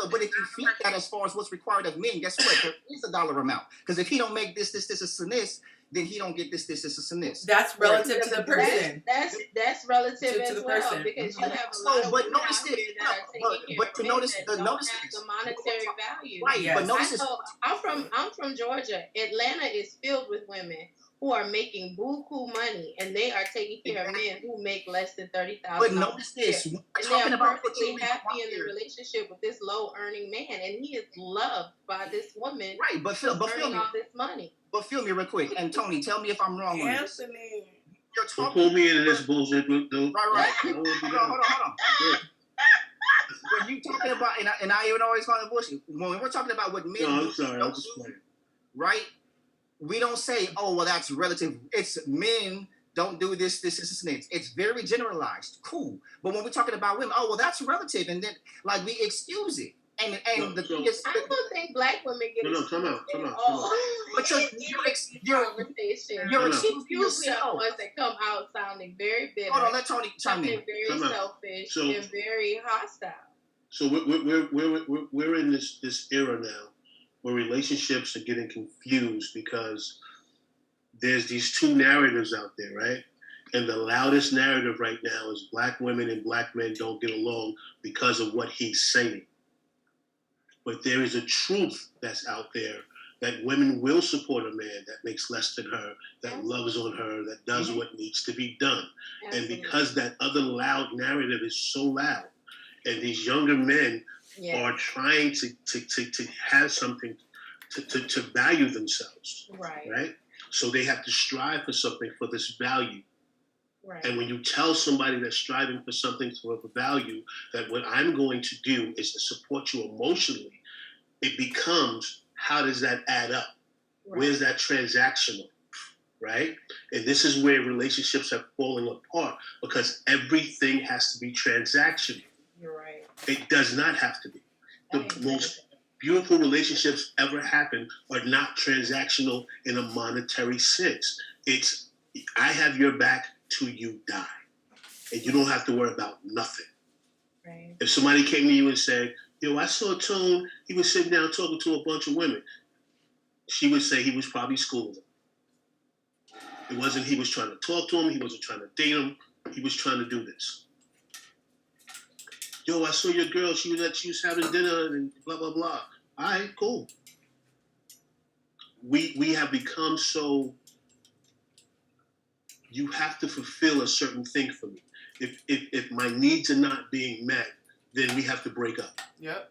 E: But if you feed that as far as what's required of men, guess what? There is a dollar amount. Because if he don't make this, and this, then he don't get this, and this.
A: That's relative to the person.
I: That's relative
A: to
I: as
A: the
I: well,
A: person.
I: because you have a lot of
E: but
I: women
E: notice
I: out there that are taking care of men that don't have the monetary value.
E: Right,
A: yes.
E: But notice this.
I: I'm from Georgia. Atlanta is filled with women who are making buku money, and they are taking care of men who make less than $30,000.
E: But notice this.
I: And they are perfectly happy in the relationship with this low-earning man, and he is loved by this woman.
E: Right, but feel me.
I: All this money.
E: But feel me real quick, and Tony, tell me if I'm wrong on this. You're
G: talking. Pull me into this bullshit, dude.
E: Right. Hold on. When you talking about, and I even always call it bullshit. When we're talking about what men
G: do, I'm sorry, I'm just playing.
E: Right? We don't say, oh, well, that's relative. It's men don't do this. It's very generalized. Cool. But when we're talking about women, oh, well, that's relative. And then, like, we excuse it. And the thing is,
I: I don't think black women get
G: come out.
E: But you're excusing
I: usually are the ones that come out sounding very bitter.
E: Hold on, let Tony chime in.
I: Very selfish and very hostile.
G: So we're in this era now where relationships are getting confused because there's these two narratives out there, right? And the loudest narrative right now is black women and black men don't get along because of what he's saying. But there is a truth that's out there that women will support a man that makes less than her, that loves on her, that does what needs to be done. And because that other loud narrative is so loud, and these younger men are trying to have something to value themselves, right? So they have to strive for something for this value.
I: Right.
G: And when you tell somebody that's striving for something for a value, that what I'm going to do is to support you emotionally, it becomes, how does that add up?
I: Right.
G: Where's that transactional, right? And this is where relationships are falling apart, because everything has to be transactional.
I: You're right.
G: It does not have to be. The most beautiful relationships ever happen are not transactional in a monetary sense. It's, I have your back till you die, and you don't have to worry about nothing.
I: Right.
G: If somebody came to you and said, yo, I saw Tone, he was sitting down talking to a bunch of women, she would say he was probably schooling them. It wasn't he was trying to talk to him, he wasn't trying to date him, he was trying to do this. Yo, I saw your girl, she was having dinner and blah, blah, blah. All right, cool. We have become so, you have to fulfill a certain thing for me. If my needs are not being met, then we have to break up.
A: Yep.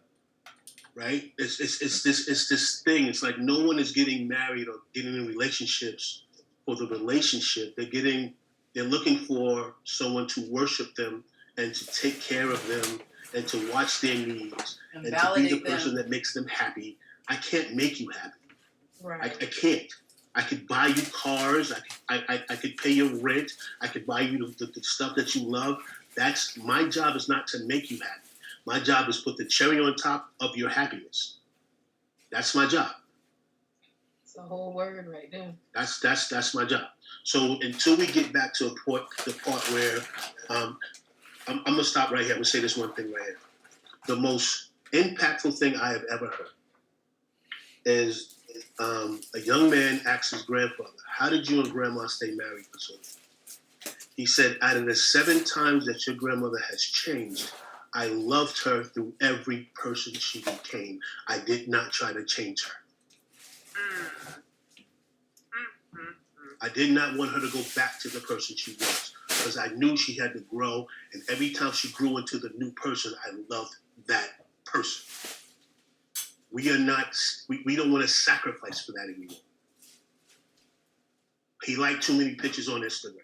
G: Right? It's this thing. It's like no one is getting married or getting in relationships for the relationship. They're looking for someone to worship them and to take care of them and to watch their needs and to be the person that makes them happy. I can't make you happy.
I: Right.
G: I can't. I could buy you cars. I could pay your rent. I could buy you the stuff that you love. That's my job. Is not to make you happy. My job is put the cherry on top of your happiness. That's my job.
I: It's a whole word right there.
G: That's my job. So until we get back to the part where I'm gonna stop right here. I'm gonna say this one thing right here. The most impactful thing I have ever heard is a young man asked his grandfather, "How did you and grandma stay married for so long?" He said, "Out of the 7 times that your grandmother has changed, I loved her through every person she became. I did not try to change her. I did not want her to go back to the person she was, because I knew she had to grow, and every time she grew into the new person, I loved that person. We don't want to sacrifice for that anymore." He liked too many pictures on Instagram.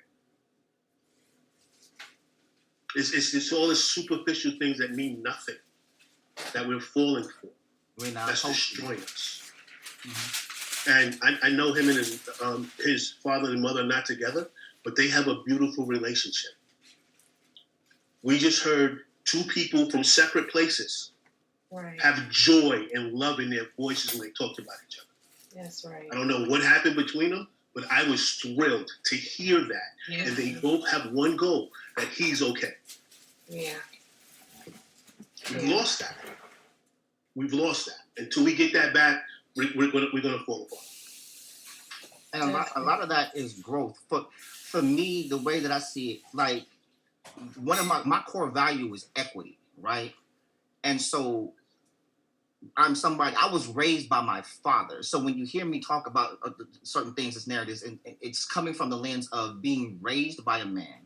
G: It's all the superficial things that mean nothing that we're falling for. That's destroying us. Mm-hmm. And I know him and his father and mother are not together, but they have a beautiful relationship. We just heard 2 people from separate places have joy and love in their voices when they talked about each other.
I: That's right.
G: I don't know what happened between them, but I was thrilled to hear that. Yeah. And they both have one goal, that he's okay.
I: Yeah.
G: We've lost that. We've lost that. Until we get that back, we're gonna fall apart.
E: And a lot of that is growth. For me, the way that I see it, like one of my core value is equity, right? And so I was raised by my father. So when you hear me talk about certain things as narratives, and it's coming from the lens of being raised by a man.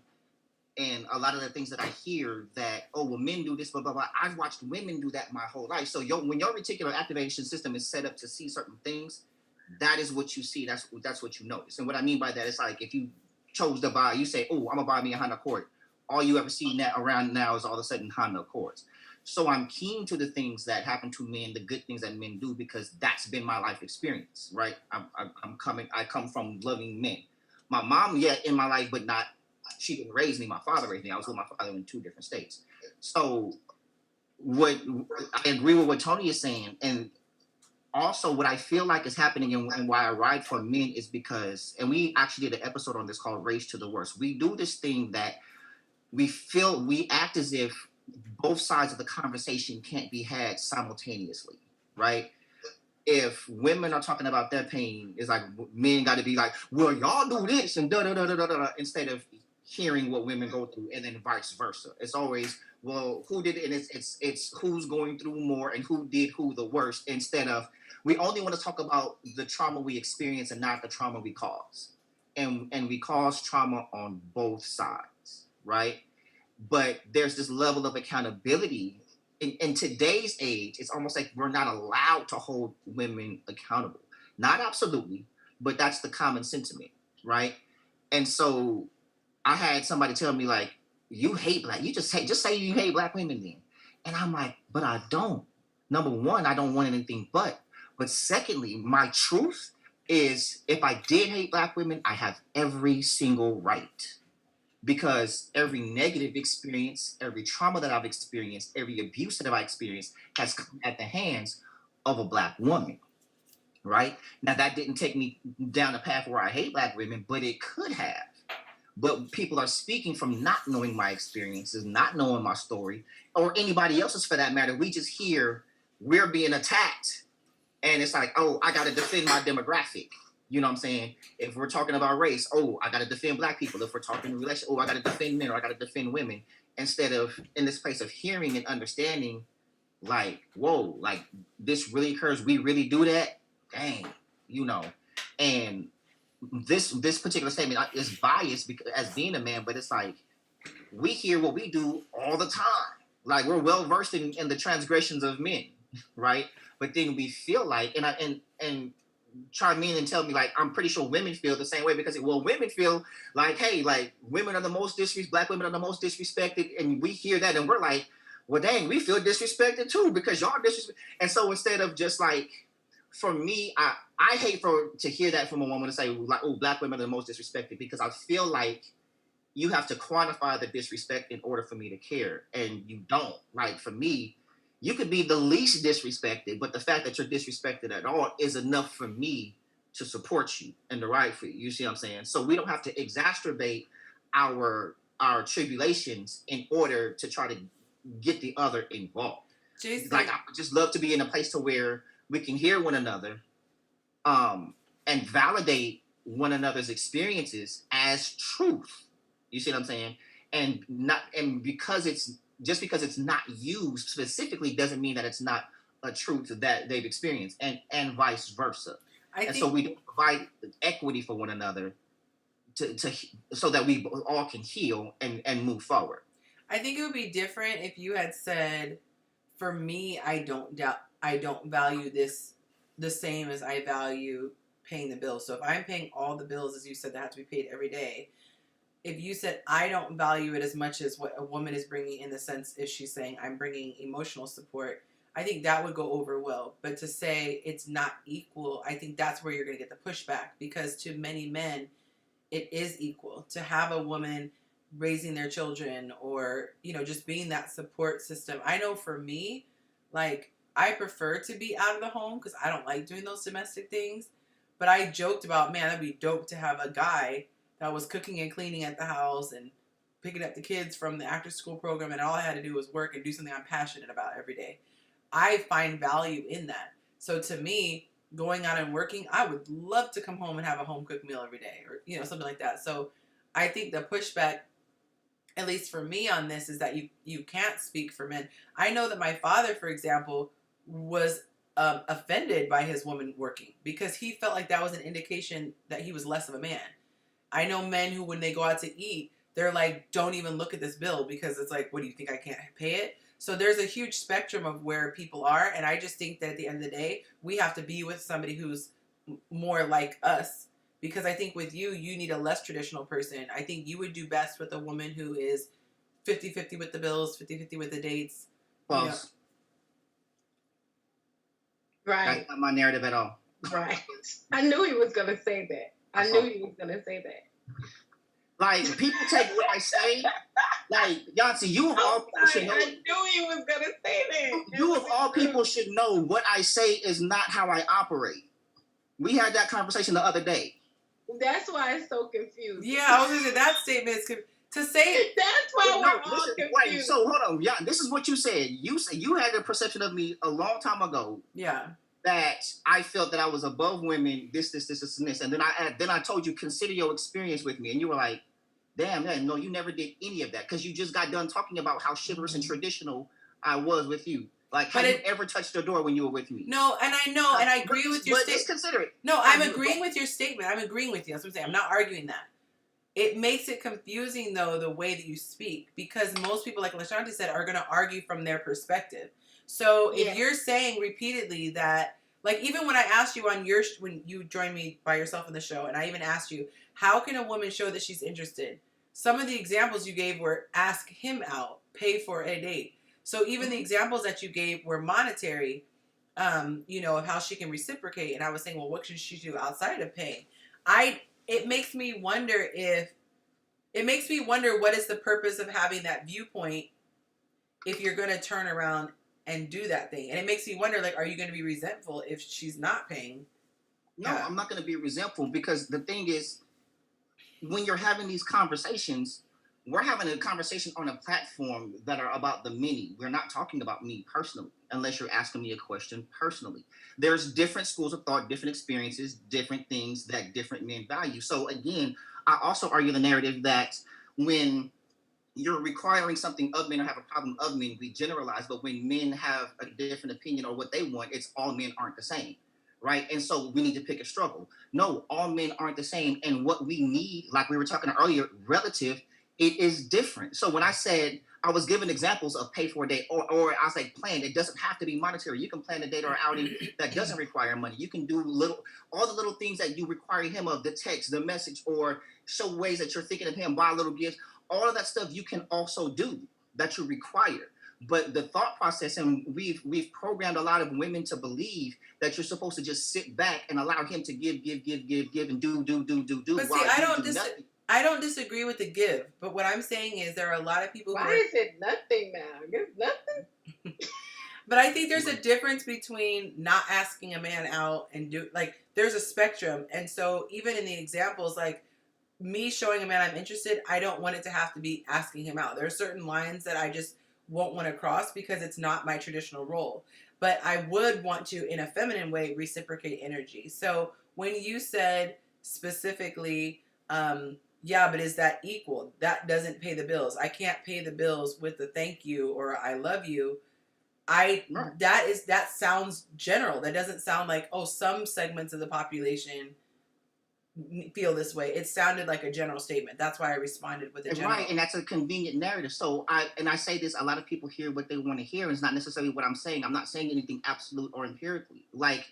E: And a lot of the things that I hear that, oh, well, men do this, blah, blah, blah. I've watched women do that my whole life. So when your reticular activation system is set up to see certain things, that is what you see. That's what you notice. And what I mean by that is like if you chose to buy, you say, oh, I'm going to buy me a Honda Accord. All you ever see around now is all of a sudden Honda Accords. So I'm keen to the things that happen to men, the good things that men do, because that's been my life experience, right? I come from loving men. My mom, in my life, but not, she didn't raise me. My father raised me. I was with my father in 2 different states. So I agree with what Tony is saying. And also what I feel like is happening and why I ride for men is because, and we actually did an episode on this called Race to the Worst. We do this thing that we act as if both sides of the conversation can't be had simultaneously, right? If women are talking about their pain, it's like men got to be like, well, y'all do this and da-da-da-da-da-da, instead of hearing what women go through, and then vice versa. It's always, well, who did it? And it's who's going through more and who did who the worst, instead of, we only want to talk about the trauma we experience and not the trauma we cause. And we cause trauma on both sides, right? But there's this level of accountability. In today's age, it's almost like we're not allowed to hold women accountable. Not absolutely, but that's the common sentiment, right? And so I had somebody tell me like, you hate black, just say you hate black women then. And I'm like, but I don't. Number one, I don't want anything but secondly, my truth is if I did hate black women, I have every single right. Because every negative experience, every trauma that I've experienced, every abuse that I've experienced has come at the hands of a black woman, right? Now, that didn't take me down the path where I hate black women, but it could have. But people are speaking from not knowing my experiences, not knowing my story, or anybody else's for that matter. We just hear we're being attacked, and it's like, oh, I got to defend my demographic. You know what I'm saying? If we're talking about race, oh, I got to defend black people. If we're talking relation, oh, I got to defend men or I got to defend women. Instead of in this place of hearing and understanding, like, whoa, like this really occurs. We really do that. Dang, you know. And this particular statement is biased because as being a man, but it's like we hear what we do all the time. Like we're well versed in the transgressions of men, right? But then we feel like, and chime in and tell me like I'm pretty sure women feel the same way because women feel like, hey, like women are the most black women are the most disrespected, and we hear that and we're like, well, dang, we feel disrespected too because y'all disrespect. And so instead of just like, for me, I hate to hear that from a woman to say like, oh, black women are the most disrespected, because I feel like you have to quantify the disrespect in order for me to care, and you don't. Like for me, you could be the least disrespected, but the fact that you're disrespected at all is enough for me to support you and to ride for you. You see what I'm saying? So we don't have to exacerbate our tribulations in order to try to get the other involved.
A: Jason.
E: Like I would just love to be in a place to where we can hear one another, and validate one another's experiences as truth. You see what I'm saying? And because it's not used specifically doesn't mean that it's not a truth that they've experienced, and vice versa. So we don't provide equity for one another to so that we all can heal and move forward.
A: I think it would be different if you had said, for me, I don't value this the same as I value paying the bills. So if I'm paying all the bills, as you said, that have to be paid every day, if you said I don't value it as much as what a woman is bringing, in the sense if she's saying I'm bringing emotional support, I think that would go over well. But to say it's not equal, I think that's where you're going to get the pushback, because to many men, it is equal to have a woman raising their children or, you know, just being that support system. I know for me, like, I prefer to be out of the home because I don't like doing those domestic things. But I joked about, man, that'd be dope to have a guy that was cooking and cleaning at the house and picking up the kids from the after school program, and all I had to do was work and do something I'm passionate about every day. I find value in that. So to me, going out and working, I would love to come home and have a home cooked meal every day, or, you know, something like that. So I think the pushback, at least for me on this, is that you can't speak for men. I know that my father, for example, was offended by his woman working because he felt like that was an indication that he was less of a man. I know men who, when they go out to eat, they're like, don't even look at this bill, because it's like, what do you think, I can't pay it? So there's a huge spectrum of where people are. And I just think that at the end of the day, we have to be with somebody who's more like us. Because I think with you need a less traditional person. I think you would do best with a woman who is 50-50 with the bills, 50-50 with the dates.
E: False.
A: You know.
I: Right.
E: That's not my narrative at all.
I: Right. I knew he was going to say that. I knew he was going to say that.
E: Like, people take what I say. Like, Yancy, you of all people should know.
I: I knew he was going to say that.
E: You of all people should know what I say is not how I operate. We had that conversation the other day.
I: That's why it's so confused.
A: Yeah, I was going to say that statement is to say it.
I: That's why we're all confused.
E: Wait, so hold on. Yeah, this is what you said. You said you had a perception of me a long time ago.
A: Yeah.
E: That I felt that I was above women, this, and this. And then I told you, consider your experience with me. And you were like, damn, no, you never did any of that. Because you just got done talking about how chivalrous and traditional I was with you. Like, have you ever touched the door when you were with me?
A: No, and I know, and I agree with your statement.
E: But just consider it.
A: No, I'm agreeing with your statement. I'm agreeing with you. That's what I'm saying. I'm not arguing that. It makes it confusing, though, the way that you speak. Because most people, like LaShanti said, are going to argue from their perspective. So if you're saying repeatedly that, like, even when I asked you when you joined me by yourself on the show, and I even asked you, how can a woman show that she's interested? some of the examples you gave were ask him out, pay for a date. So even the examples that you gave were monetary, you know, of how she can reciprocate. And I was saying, well, what should she do outside of paying? It makes me wonder what is the purpose of having that viewpoint if you're going to turn around and do that thing. And it makes me wonder, like, are you going to be resentful if she's not paying?
E: No, I'm not going to be resentful, because the thing is, when you're having these conversations, we're having a conversation on a platform that are about the many. We're not talking about me personally, unless you're asking me a question personally. There's different schools of thought, different experiences, different things that different men value. So again, I also argue the narrative that when you're requiring something of men or have a problem of men, we generalize, but when men have a different opinion or what they want, it's all men aren't the same, right? And so we need to pick a struggle. No, all men aren't the same. And what we need, like we were talking earlier, relative, it is different. So when I said, I was giving examples of pay for a date, or I say plan, it doesn't have to be monetary. You can plan a date or outing that doesn't require money. You can do all the little things that you require him of, the text, the message, or show ways that you're thinking of him, buy little gifts. All of that stuff you can also do that you require. But the thought process, and we've programmed a lot of women to believe that you're supposed to just sit back and allow him to give, and do.
A: But see, I don't disagree with the give. But what I'm saying is there are a lot of people
I: Why is it nothing now? It's nothing.
A: But I think there's a difference between not asking a man out and there's a spectrum. And so even in the examples, like, me showing a man I'm interested, I don't want it to have to be asking him out. There are certain lines that I just won't want to cross because it's not my traditional role. But I would want to, in a feminine way, reciprocate energy. So when you said specifically, yeah, but is that equal? That doesn't pay the bills. I can't pay the bills with a thank you or I love you. That sounds general. That doesn't sound like, oh, some segments of the population feel this way. It sounded like a general statement. That's why I responded with a general.
E: Right, and that's a convenient narrative. So I say this, a lot of people hear what they want to hear, and it's not necessarily what I'm saying. I'm not saying anything absolute or empirically. Like,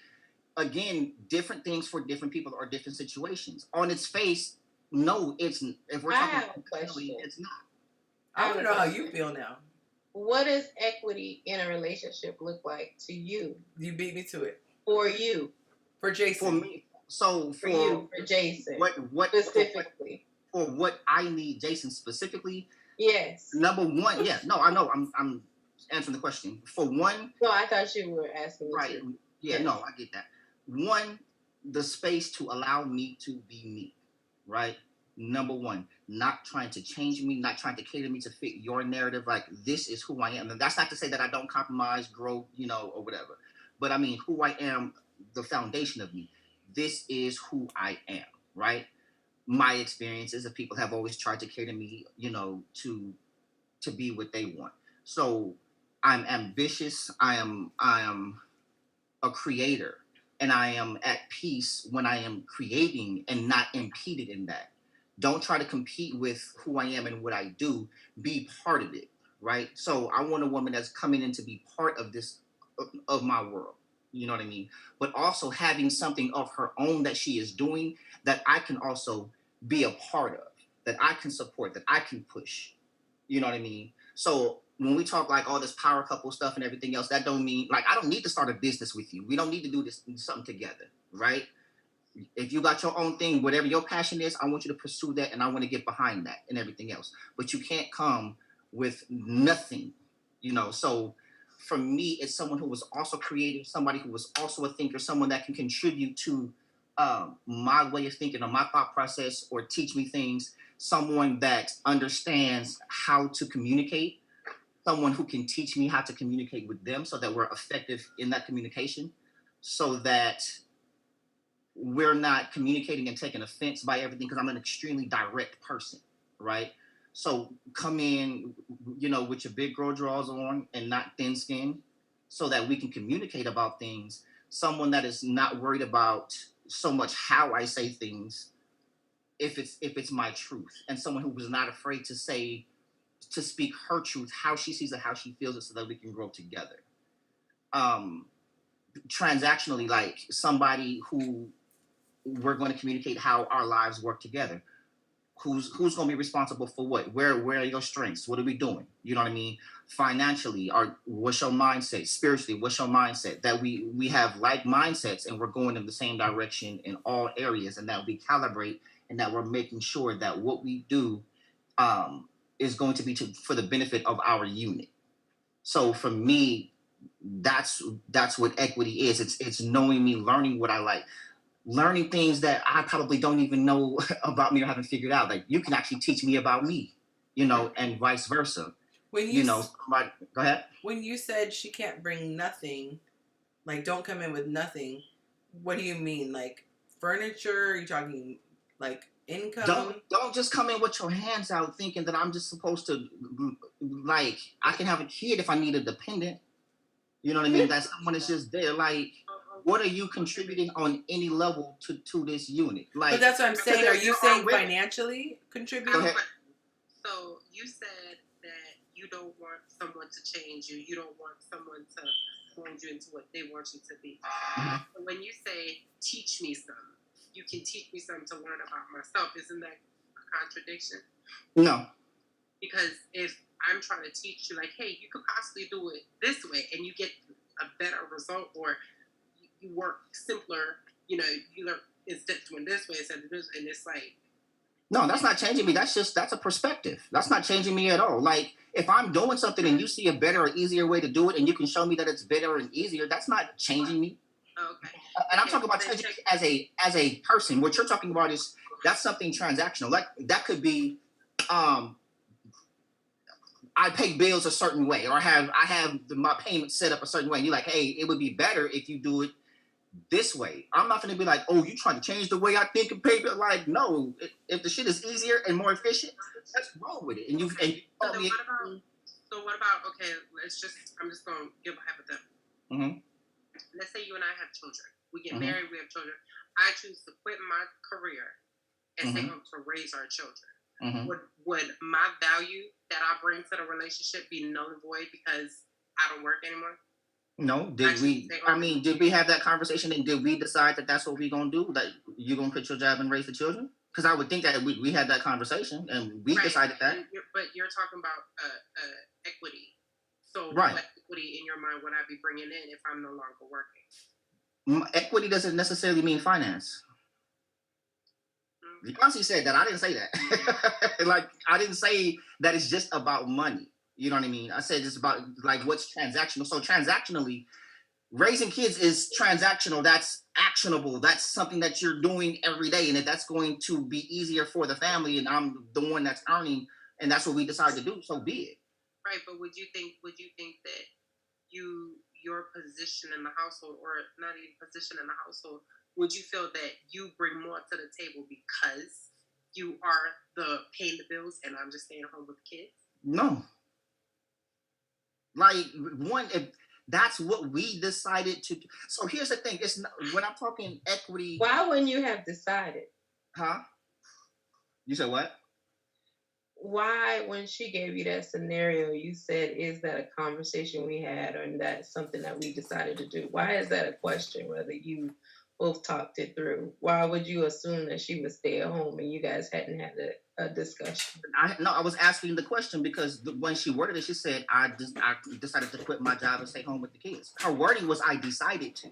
E: again, different things for different people or different situations. On its face, no, it's, if we're talking
I: question,
E: it's not.
A: I want to know how you feel now.
I: What does equity in a relationship look like to you?
A: You beat me to it.
I: For you.
A: For Jason.
E: For me. So
I: for you, for Jason,
E: what
I: specifically?
E: For what I need, Jason specifically.
I: Yes.
E: Number one, yeah. No, I know. I'm answering the question. For one.
I: No, I thought you were asking.
E: Right.
I: Too.
E: Yeah. Yes. No, I get that. One, the space to allow me to be me. Right. Number one, not trying to change me, not trying to cater me to fit your narrative. Like, this is who I am, and that's not to say that I don't compromise, grow, or whatever. But I mean, who I am, the foundation of me. This is who I am, right? My experiences of people have always tried to cater me, to be what they want. So I'm ambitious. I am a creator, and I am at peace when I am creating and not impeded in that. Don't try to compete with who I am and what I do. Be part of it, right? So I want a woman that's coming in to be part of this, of my world. You know what I mean? But also having something of her own that she is doing that I can also be a part of, that I can support, that I can push. You know what I mean? So when we talk like all this power couple stuff and everything else, that don't mean, like, I don't need to start a business with you. We don't need to do something together, right? If you got your own thing, whatever your passion is, I want you to pursue that, and I want to get behind that and everything else. But you can't come with nothing, so for me, it's someone who was also creative, somebody who was also a thinker, someone that can contribute to my way of thinking or my thought process or teach me things, someone that understands how to communicate, someone who can teach me how to communicate with them so that we're effective in that communication, so that we're not communicating and taking offense by everything, because I'm an extremely direct person, right? So come in, with your big girl drawers on and not thin skin, so that we can communicate about things. Someone that is not worried about so much how I say things, if it's my truth, and someone who was not afraid to speak her truth, how she sees it, how she feels it, so that we can grow together. Transactionally, like somebody who we're going to communicate how our lives work together. who's going to be responsible for what? Where are your strengths? What are we doing? You know what I mean? Financially, what's your mindset? Spiritually, what's your mindset? That we have like mindsets and we're going in the same direction in all areas, and that we calibrate and that we're making sure that what we do is going to be for the benefit of our unit. So for me, that's what equity is. It's knowing me, learning what I like, learning things that I probably don't even know about me or haven't figured out. Like you can actually teach me about me, you know, and vice versa.
A: When
E: go ahead.
A: When you said she can't bring nothing, like don't come in with nothing, what do you mean? Like furniture? Are you talking like income?
E: Don't just come in with your hands out thinking that I'm just supposed to, like, I can have a kid if I need a dependent. You know what I mean? That someone is just there. Like, what are you contributing on any level to this unit? Like,
A: but that's what I'm saying. Are you saying financially contribute?
B: So you said that you don't want someone to change you. You don't want someone to mold you into what they want you to be.
E: Mm-hmm.
B: When you say teach me some, you can teach me some to learn about myself. Isn't that a contradiction?
E: No.
B: Because if I'm trying to teach you, like, hey, you could possibly do it this way, and you get a better result, or you work simpler, you know, you learn instead of doing this way instead of this, and it's like.
E: No, that's not changing me. That's a perspective. That's not changing me at all. Like, if I'm doing something and you see a better or easier way to do it, and you can show me that it's better and easier, that's not changing me.
B: Okay.
E: And I'm talking about changing me as a person. What you're talking about is that's something transactional. Like that could be, I pay bills a certain way, or I have my payment set up a certain way. And you're like, hey, it would be better if you do it this way. I'm not going to be like, oh, you trying to change the way I think and pay bill. Like, no, if the shit is easier and more efficient, let's roll with it. And you
B: so what about, okay, I'm just going to give a hypothetical.
E: Mm-hmm.
B: Let's say you and I have children. We get married, we have children. I choose to quit my career and stay home to raise our children.
E: Mm-hmm.
B: Would my value that I bring to the relationship be null and void because I don't work anymore?
E: No. Did we have that conversation, and did we decide that that's what we're going to do? That you're going to quit your job and raise the children? Because I would think that we had that conversation, and we decided that.
B: But you're talking about equity. So
E: right.
B: What equity in your mind would I be bringing in if I'm no longer working?
E: Equity doesn't necessarily mean finance. Beyonce said that. I didn't say that. Like, I didn't say that it's just about money. You know what I mean? I said it's about, like, what's transactional. So transactionally, raising kids is transactional. That's actionable. That's something that you're doing every day. And if that's going to be easier for the family, and I'm the one that's earning, and that's what we decide to do, so be it.
B: Right, but would you think that your position in the household, or not even position in the household, would you feel that you bring more to the table because you are the paying the bills and I'm just staying home with the kids?
E: No. Like, if that's what we decided to do. So here's the thing. It's not, when I'm talking equity.
I: Why wouldn't you have decided?
E: Huh? You said what?
I: Why, when she gave you that scenario, you said, is that a conversation we had, or that's something that we decided to do? Why is that a question, whether you both talked it through? Why would you assume that she would stay at home and you guys hadn't had a discussion?
E: I was asking the question because when she worded it, she said, I decided to quit my job and stay home with the kids. Her wording was, I decided to.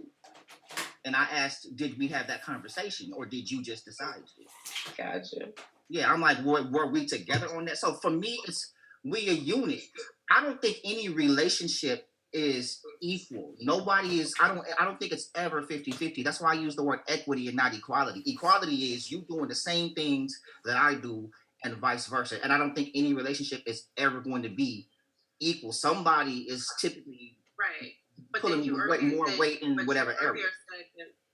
E: And I asked, did we have that conversation, or did you just decide to?
I: Gotcha.
E: Yeah, I'm like, were we together on that? So for me, we a unit. I don't think any relationship is equal. Nobody is, I don't think it's ever 50-50. That's why I use the word equity and not equality. Equality is you doing the same things that I do and vice versa. And I don't think any relationship is ever going to be equal. Somebody is typically pulling more weight in whatever area.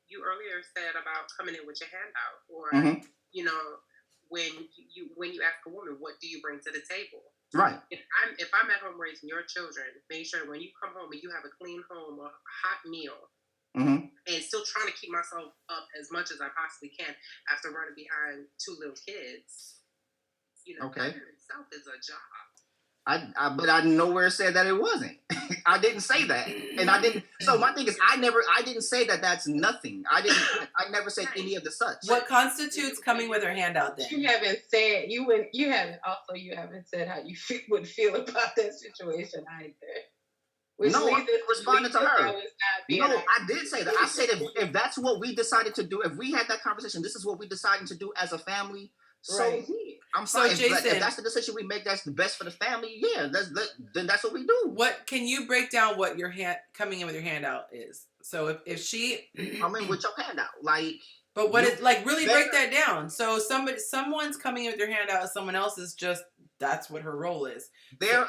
B: You earlier said about coming in with your hand out, or you know, when you ask a woman, what do you bring to the table?
E: Right.
B: If I'm at home raising your children, make sure when you come home and you have a clean home, a hot meal, and still trying to keep myself up as much as I possibly can after running behind two little kids. You know, that in itself is a job.
E: But I nowhere said that it wasn't. I didn't say that, and I didn't. So my thing is, I didn't say that that's nothing. I never said any of the such.
A: What constitutes coming with her hand out then?
I: You haven't said you haven't said how you would feel about that situation either. Which
E: No, I responded to her. No,
I: I
E: I did say that. I said if that's what we decided to do, if we had that conversation, this is what we decided to do as a family. So
I: Right.
E: I'm
A: So,
E: fine.
A: Jason,
E: if that's the decision we make, that's the best for the family. Yeah, then that's what we do.
A: What can you break down what your hand coming in with your hand out is? So if she
E: I'm in with your hand out, like.
A: But what
E: you
A: is like really
E: better-
A: break that down. So someone's coming in with their hand out, someone else is just that's what her role is.
E: There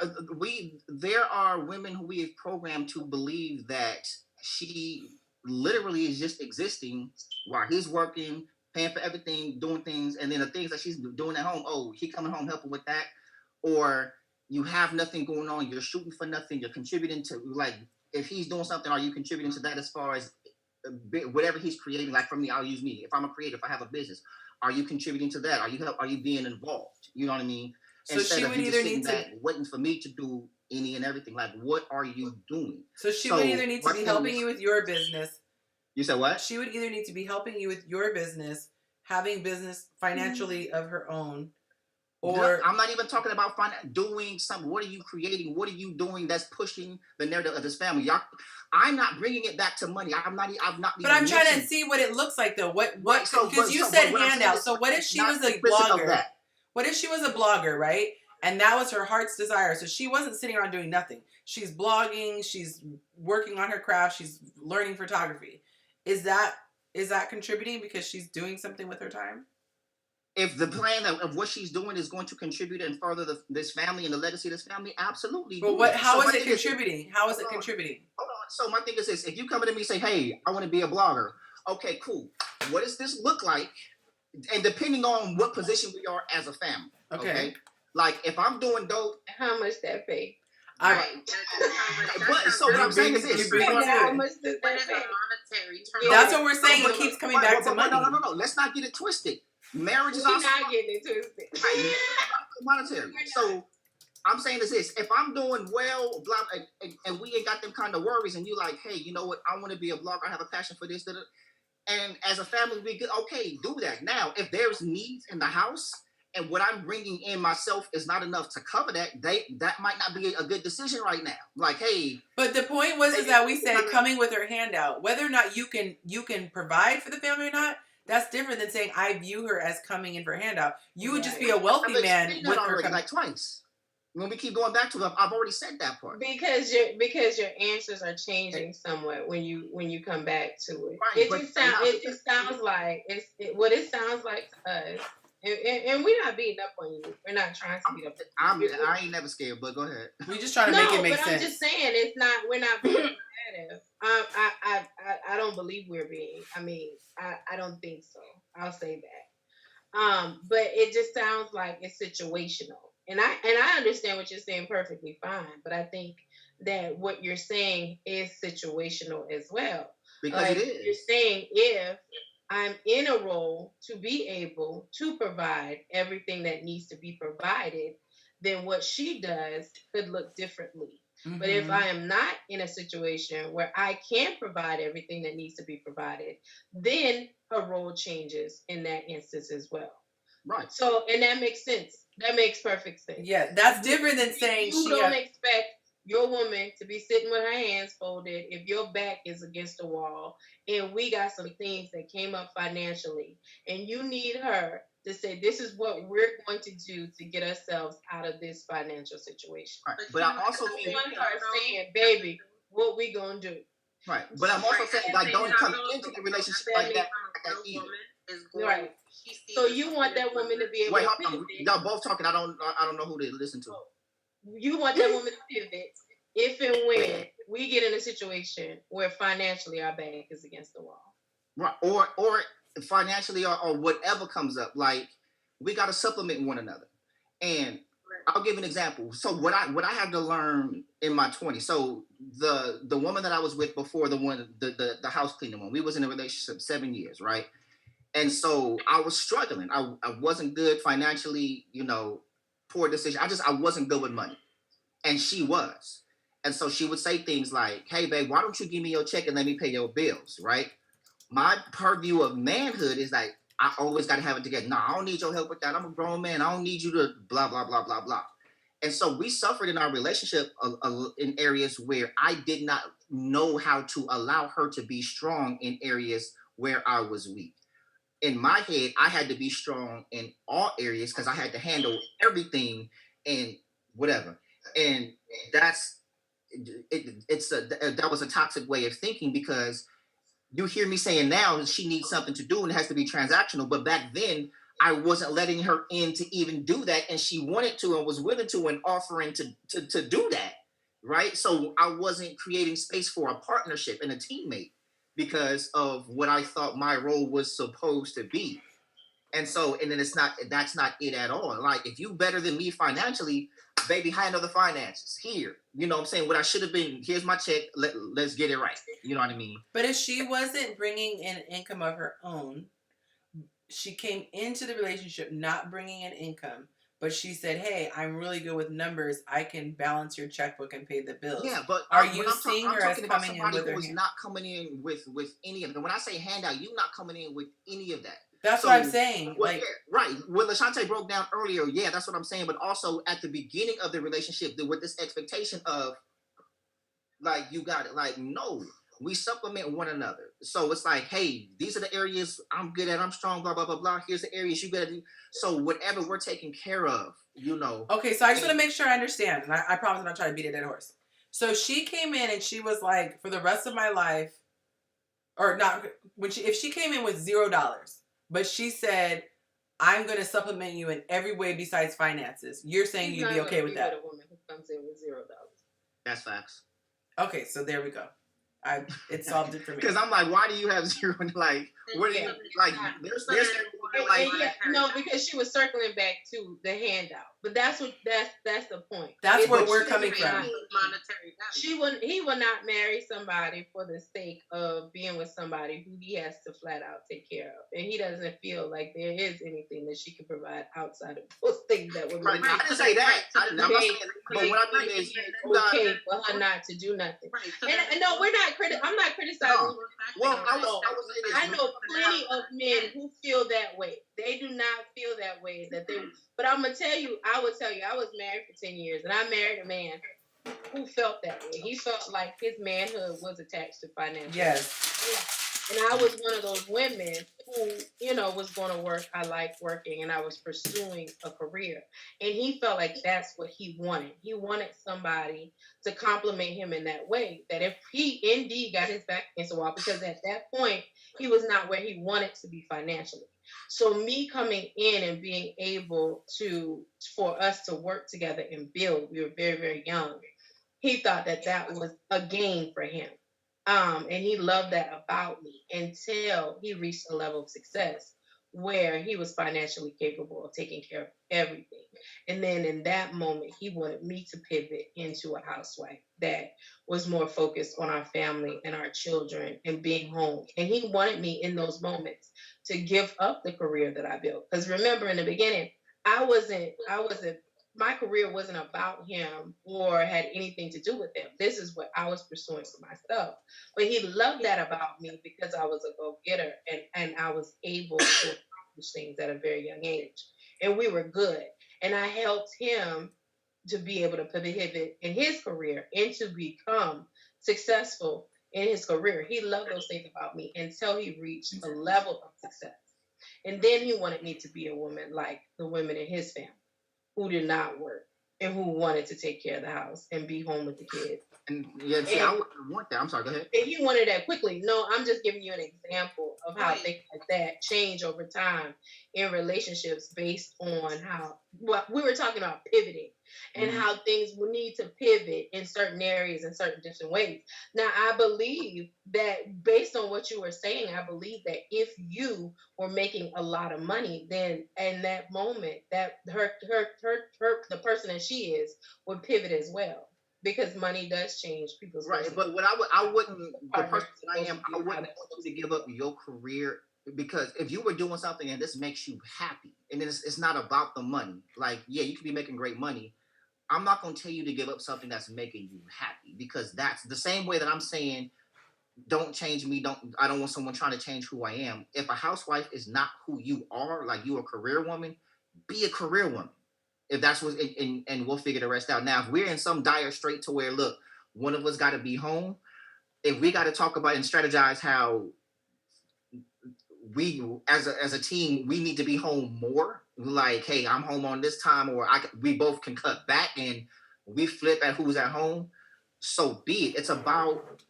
E: are women who we have programmed to believe that she literally is just existing while he's working, paying for everything, doing things, and then the things that she's doing at home. Oh, he coming home helping with that, or you have nothing going on. You're shooting for nothing. You're contributing to like if he's doing something, are you contributing to that as far as whatever he's creating? Like for me, I'll use me. If I'm a creator, if I have a business, are you contributing to that? Are you being involved? You know what I mean?
A: So
E: Instead
A: she
E: of
A: would
E: you
A: either
E: just
A: need
E: sitting
A: to
E: back waiting for me to do any and everything. Like, what are you doing?
A: So she would either need to be helping you with your business.
E: You said what?
A: She would either need to be helping you with your business, having business financially of her own, or
E: I'm not even talking about doing something. What are you creating? What are you doing that's pushing the narrative of this family? I'm not bringing it back to money. I'm not.
A: But I'm trying to see what it looks like though. What? Because you said handout. So what if she was a blogger? What if she was a blogger, right? And that was her heart's desire. So she wasn't sitting around doing nothing. She's blogging. She's working on her craft. She's learning photography. Is that contributing because she's doing something with her time?
E: If the plan of what she's doing is going to contribute and further this family and the legacy of this family, absolutely.
A: But how is it contributing? How is it contributing?
E: Hold on. So my thing is this: if you come to me and say, "Hey, I want to be a blogger," okay, cool. What does this look like? And depending on what position we are as a family, okay? Like if I'm doing dope,
I: how much that pay?
A: All right.
E: But so what I'm saying is this:
I: how much does that pay?
A: That's what we're saying. It keeps coming back to money.
E: No. Let's not get it twisted. Marriage is also
I: not getting it twisted.
E: Monetary. So I'm saying is this: if I'm doing well, blah, and we ain't got them kind of worries, and you like, hey, you know what? I want to be a blogger. I have a passion for this. And as a family, we good. Okay, do that. Now, if there's needs in the house, and what I'm bringing in myself is not enough to cover that, that might not be a good decision right now. Like, hey.
A: But the point is that we said coming with her handout, whether or not you can provide for the family or not. That's different than saying I view her as coming in for a handout. You would just be a wealthy man with her
E: coming. Like twice. When we keep going back to it, I've already said that part.
I: Because your answers are changing somewhat when you come back to it.
E: Right,
I: it just sounds like what it sounds like to us. And we're not beating up on you. We're not trying to beat up.
E: I ain't never scared, but go ahead.
A: We just trying to make it make sense.
I: I'm just saying it's not. We're not being competitive. I don't believe we're being. I mean, I don't think so. I'll say that. But it just sounds like it's situational. And I understand what you're saying perfectly fine, but I think that what you're saying is situational as well.
E: Because it is.
I: You're saying if I'm in a role to be able to provide everything that needs to be provided, then what she does could look differently. Mm-hmm. But if I am not in a situation where I can provide everything that needs to be provided, then her role changes in that instance as well.
E: Right.
I: So, and that makes sense. That makes perfect sense.
A: Yeah, that's different than saying
I: you don't expect your woman to be sitting with her hands folded if your back is against the wall and we got some things that came up financially and you need her to say, this is what we're going to do to get ourselves out of this financial situation.
E: Right. But I also mean,
I: saying, baby, what we gonna do?
E: Right. But I'm also saying, like, don't come into the relationship like that either.
I: Right. So you want that woman to be able to pivot.
E: Y'all both talking. I don't know who to listen to.
I: You want that woman to pivot if and when we get in a situation where financially our back is against the wall.
E: Right. Or financially or whatever comes up. Like, we got to supplement one another. And I'll give an example. So what I had to learn in my 20s. So the woman that I was with before the house cleaner one, we was in a relationship 7 years, right? And so I was struggling. I wasn't good financially, poor decision. I wasn't good with money. And she was. And so she would say things like, hey, babe, why don't you give me your check and let me pay your bills, right? My purview of manhood is like, I always got to have it together. No, I don't need your help with that. I'm a grown man. I don't need you to blah, blah, blah, blah, blah. And so we suffered in our relationship in areas where I did not know how to allow her to be strong in areas where I was weak. In my head, I had to be strong in all areas because I had to handle everything and whatever. And that was a toxic way of thinking, because you hear me saying now she needs something to do and it has to be transactional. But back then, I wasn't letting her in to even do that. And she wanted to and was willing to and offering to do that, right? So I wasn't creating space for a partnership and a teammate because of what I thought my role was supposed to be. And so, and then that's not it at all. Like, if you better than me financially, baby, handle the finances here. You know what I'm saying? What I should have been, here's my check, let's get it right. You know what I mean?
A: But if she wasn't bringing in an income of her own, she came into the relationship not bringing in income, but she said, hey, I'm really good with numbers. I can balance your checkbook and pay the bills.
E: Yeah, but
A: are you seeing her as coming in with her
E: hand? Not coming in with any of them. When I say handout, you're not coming in with any of that.
A: That's what I'm saying.
E: Well, yeah, right. What LaShante broke down earlier, yeah, that's what I'm saying. But also at the beginning of the relationship, with this expectation of, like, you got it. Like, no, we supplement one another. So it's like, hey, these are the areas I'm good at. I'm strong, blah, blah, blah, blah. Here's the areas you got to do. So whatever we're taking care of, you know.
A: Okay, so I just want to make sure I understand. And I promise I'm not trying to beat a dead horse. So she came in and she was like, for the rest of my life, or not, if she came in with $0, but she said, I'm going to supplement you in every way besides finances, you're saying you'd be okay with that?
I: A woman who comes in with $0.
E: That's facts.
A: Okay, so there we go. It solved it for me.
E: Because I'm like, why do you have zero? Like, what do you like? There's like,
I: no, because she was circling back to the handout. But that's the point.
A: That's where we're coming from.
B: Monetary value.
I: He will not marry somebody for the sake of being with somebody who he has to flat out take care of, and he doesn't feel like there is anything that she can provide outside of those things that would.
E: Right. I didn't say that. I'm not saying, but what I mean is,
I: okay for her not to do nothing. And no, we're not. I'm not criticizing.
E: No. Well,
I: I know plenty of men who feel that way. They do not feel that way. But I'm gonna tell you, I was married for 10 years, and I married a man who felt that way. He felt like his manhood was attached to financial.
A: Yes.
I: And I was one of those women who, was going to work. I liked working, and I was pursuing a career. And he felt like that's what he wanted. He wanted somebody to compliment him in that way, that if he indeed got his back against the wall, because at that point, he was not where he wanted to be financially. So me coming in and being able for us to work together and build, we were very, very young. He thought that was a gain for him. And he loved that about me until he reached a level of success where he was financially capable of taking care of everything. And then in that moment, he wanted me to pivot into a housewife that was more focused on our family and our children and being home. And he wanted me in those moments to give up the career that I built. Because remember, in the beginning, my career wasn't about him or had anything to do with him. This is what I was pursuing for myself. But he loved that about me because I was a go-getter and I was able to accomplish things at a very young age. And we were good. And I helped him to be able to pivot in his career and to become successful in his career. He loved those things about me until he reached a level of success. And then he wanted me to be a woman like the women in his family, who did not work and who wanted to take care of the house and be home with the kids.
E: And I wouldn't want that. I'm sorry, go ahead.
I: And he wanted that quickly. No, I'm just giving you an example of how things like that change over time in relationships based on we were talking about pivoting and how things will need to pivot in certain areas in certain different ways. Now, I believe that based on what you were saying, I believe that if you were making a lot of money, then in that moment, that the person that she is would pivot as well. Because money does change people's
E: right. But what I wouldn't, the person that I am, I wouldn't want you to give up your career, because if you were doing something and this makes you happy, and it's not about the money. Like, yeah, you could be making great money. I'm not going to tell you to give up something that's making you happy, because that's the same way that I'm saying, don't change me. I don't want someone trying to change who I am. If a housewife is not who you are, like you a career woman, be a career woman. If that's what, and we'll figure the rest out. Now, if we're in some dire strait to where, look, one of us got to be home, if we got to talk about and strategize how we, as a team, we need to be home more. Like, hey, I'm home on this time, or we both can cut back and we flip at who's at home. So be it. It's about,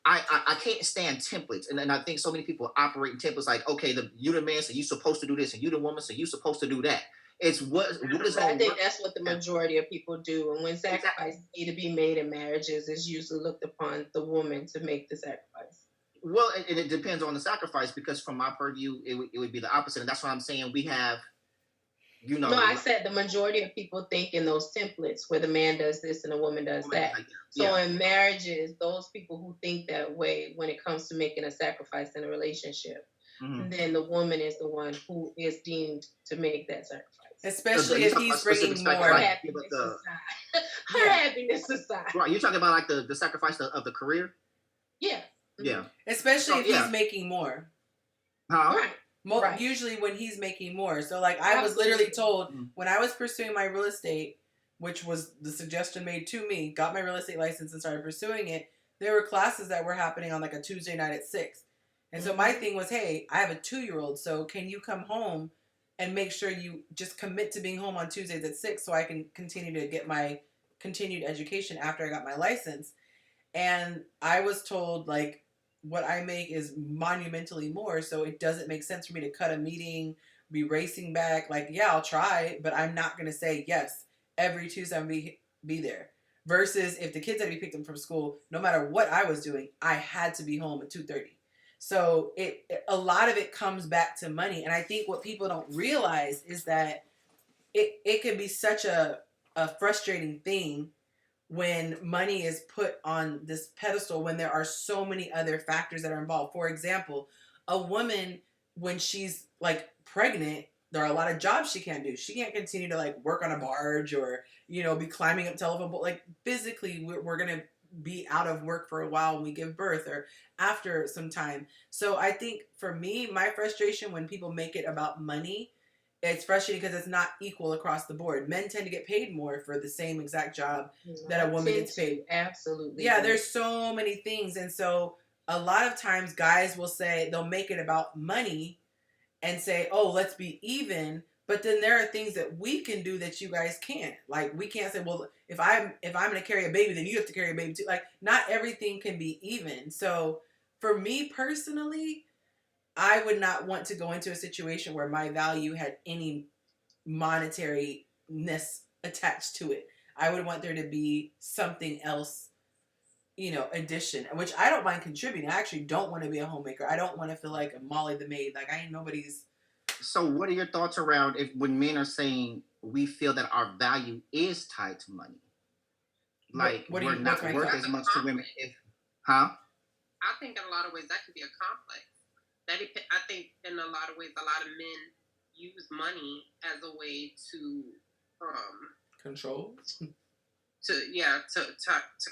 E: I can't stand templates, and I think so many people operate in templates like, okay, you the man, so you supposed to do this, and you the woman, so you supposed to do that. It's what is.
I: I think that's what the majority of people do, and when sacrifices need to be made in marriages, it's usually looked upon the woman to make the sacrifice.
E: Well, and it depends on the sacrifice, because from my purview, it would be the opposite, and that's why I'm saying we have. No,
I: I said the majority of people think in those templates where the man does this and the woman does that. So in marriages, those people who think that way when it comes to making a sacrifice in a relationship, then the woman is the one who is deemed to make that sacrifice.
A: Especially if he's bringing more
I: happiness aside. Her happiness aside.
E: Right, you're talking about like the sacrifice of the career?
I: Yeah.
E: Yeah.
A: Especially if he's making more.
E: Huh?
I: Right.
A: Usually when he's making more. So like I was literally told when I was pursuing my real estate, which was the suggestion made to me, got my real estate license and started pursuing it, there were classes that were happening on like a Tuesday night at 6. And so my thing was, hey, I have a 2-year-old, so can you come home and make sure you just commit to being home on Tuesdays at 6 so I can continue to get my continued education after I got my license. And I was told, like, what I make is monumentally more, so it doesn't make sense for me to cut a meeting, be racing back. Like, yeah, I'll try, but I'm not going to say, yes, every Tuesday I'm be there. Versus if the kids had to be picked up from school, no matter what I was doing, I had to be home at 2:30. So a lot of it comes back to money. And I think what people don't realize is that it can be such a frustrating thing when money is put on this pedestal when there are so many other factors that are involved. For example, a woman, when she's like pregnant, there are a lot of jobs she can't do. She can't continue to like work on a barge or, be climbing up telephone. But like physically, we're going to be out of work for a while when we give birth or after some time. So I think for me, my frustration when people make it about money, it's frustrating because it's not equal across the board. Men tend to get paid more for the same exact job that a woman gets paid.
I: Absolutely.
A: Yeah, there's so many things. And so a lot of times guys will say, they'll make it about money and say, oh, let's be even. But then there are things that we can do that you guys can't. Like, we can't say, well, if I'm going to carry a baby, then you have to carry a baby too. Like, not everything can be even. So for me personally, I would not want to go into a situation where my value had any monetariness attached to it. I would want there to be something else, addition, which I don't mind contributing. I actually don't want to be a homemaker. I don't want to feel like a Molly the maid. Like, I ain't nobody's.
E: So what are your thoughts around when men are saying we feel that our value is tied to money? Like, we're not worth as much to women.
B: I think in a lot of ways that can be a complex. I think in a lot of ways, a lot of men use money as a way to
A: control.
B: To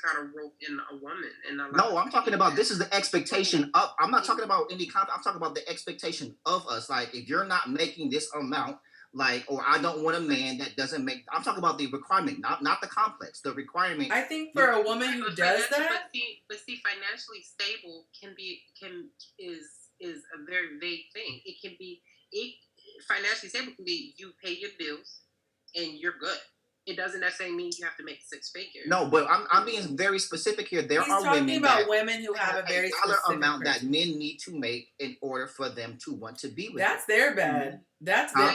B: kind of rope in a woman.
E: No, I'm talking about this is the expectation of. I'm not talking about any I'm talking about the expectation of us. Like, if you're not making this amount, like, or I don't want a man that doesn't make. I'm talking about the requirement, not the complex. The requirement.
A: I think for a woman who does that,
B: but see, financially stable is a very vague thing. It can be financially stable can be you pay your bills and you're good. It doesn't necessarily mean you have to make 6 figures.
E: No, but I'm being very specific here. He's
A: talking about women who have a very
E: dollar
A: specific
E: amount that men need to make in order for them to want to be with.
A: That's their bad. That's their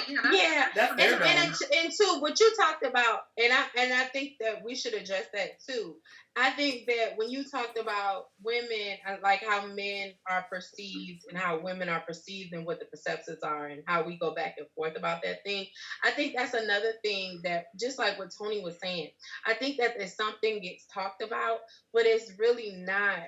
I: That's
A: their bad.
I: And too, what you talked about, and I think that we should address that too. I think that when you talked about women, like how men are perceived and how women are perceived and what the perceptions are and how we go back and forth about that thing, I think that's another thing that, just like what Tony was saying, I think that if something gets talked about, but it's really not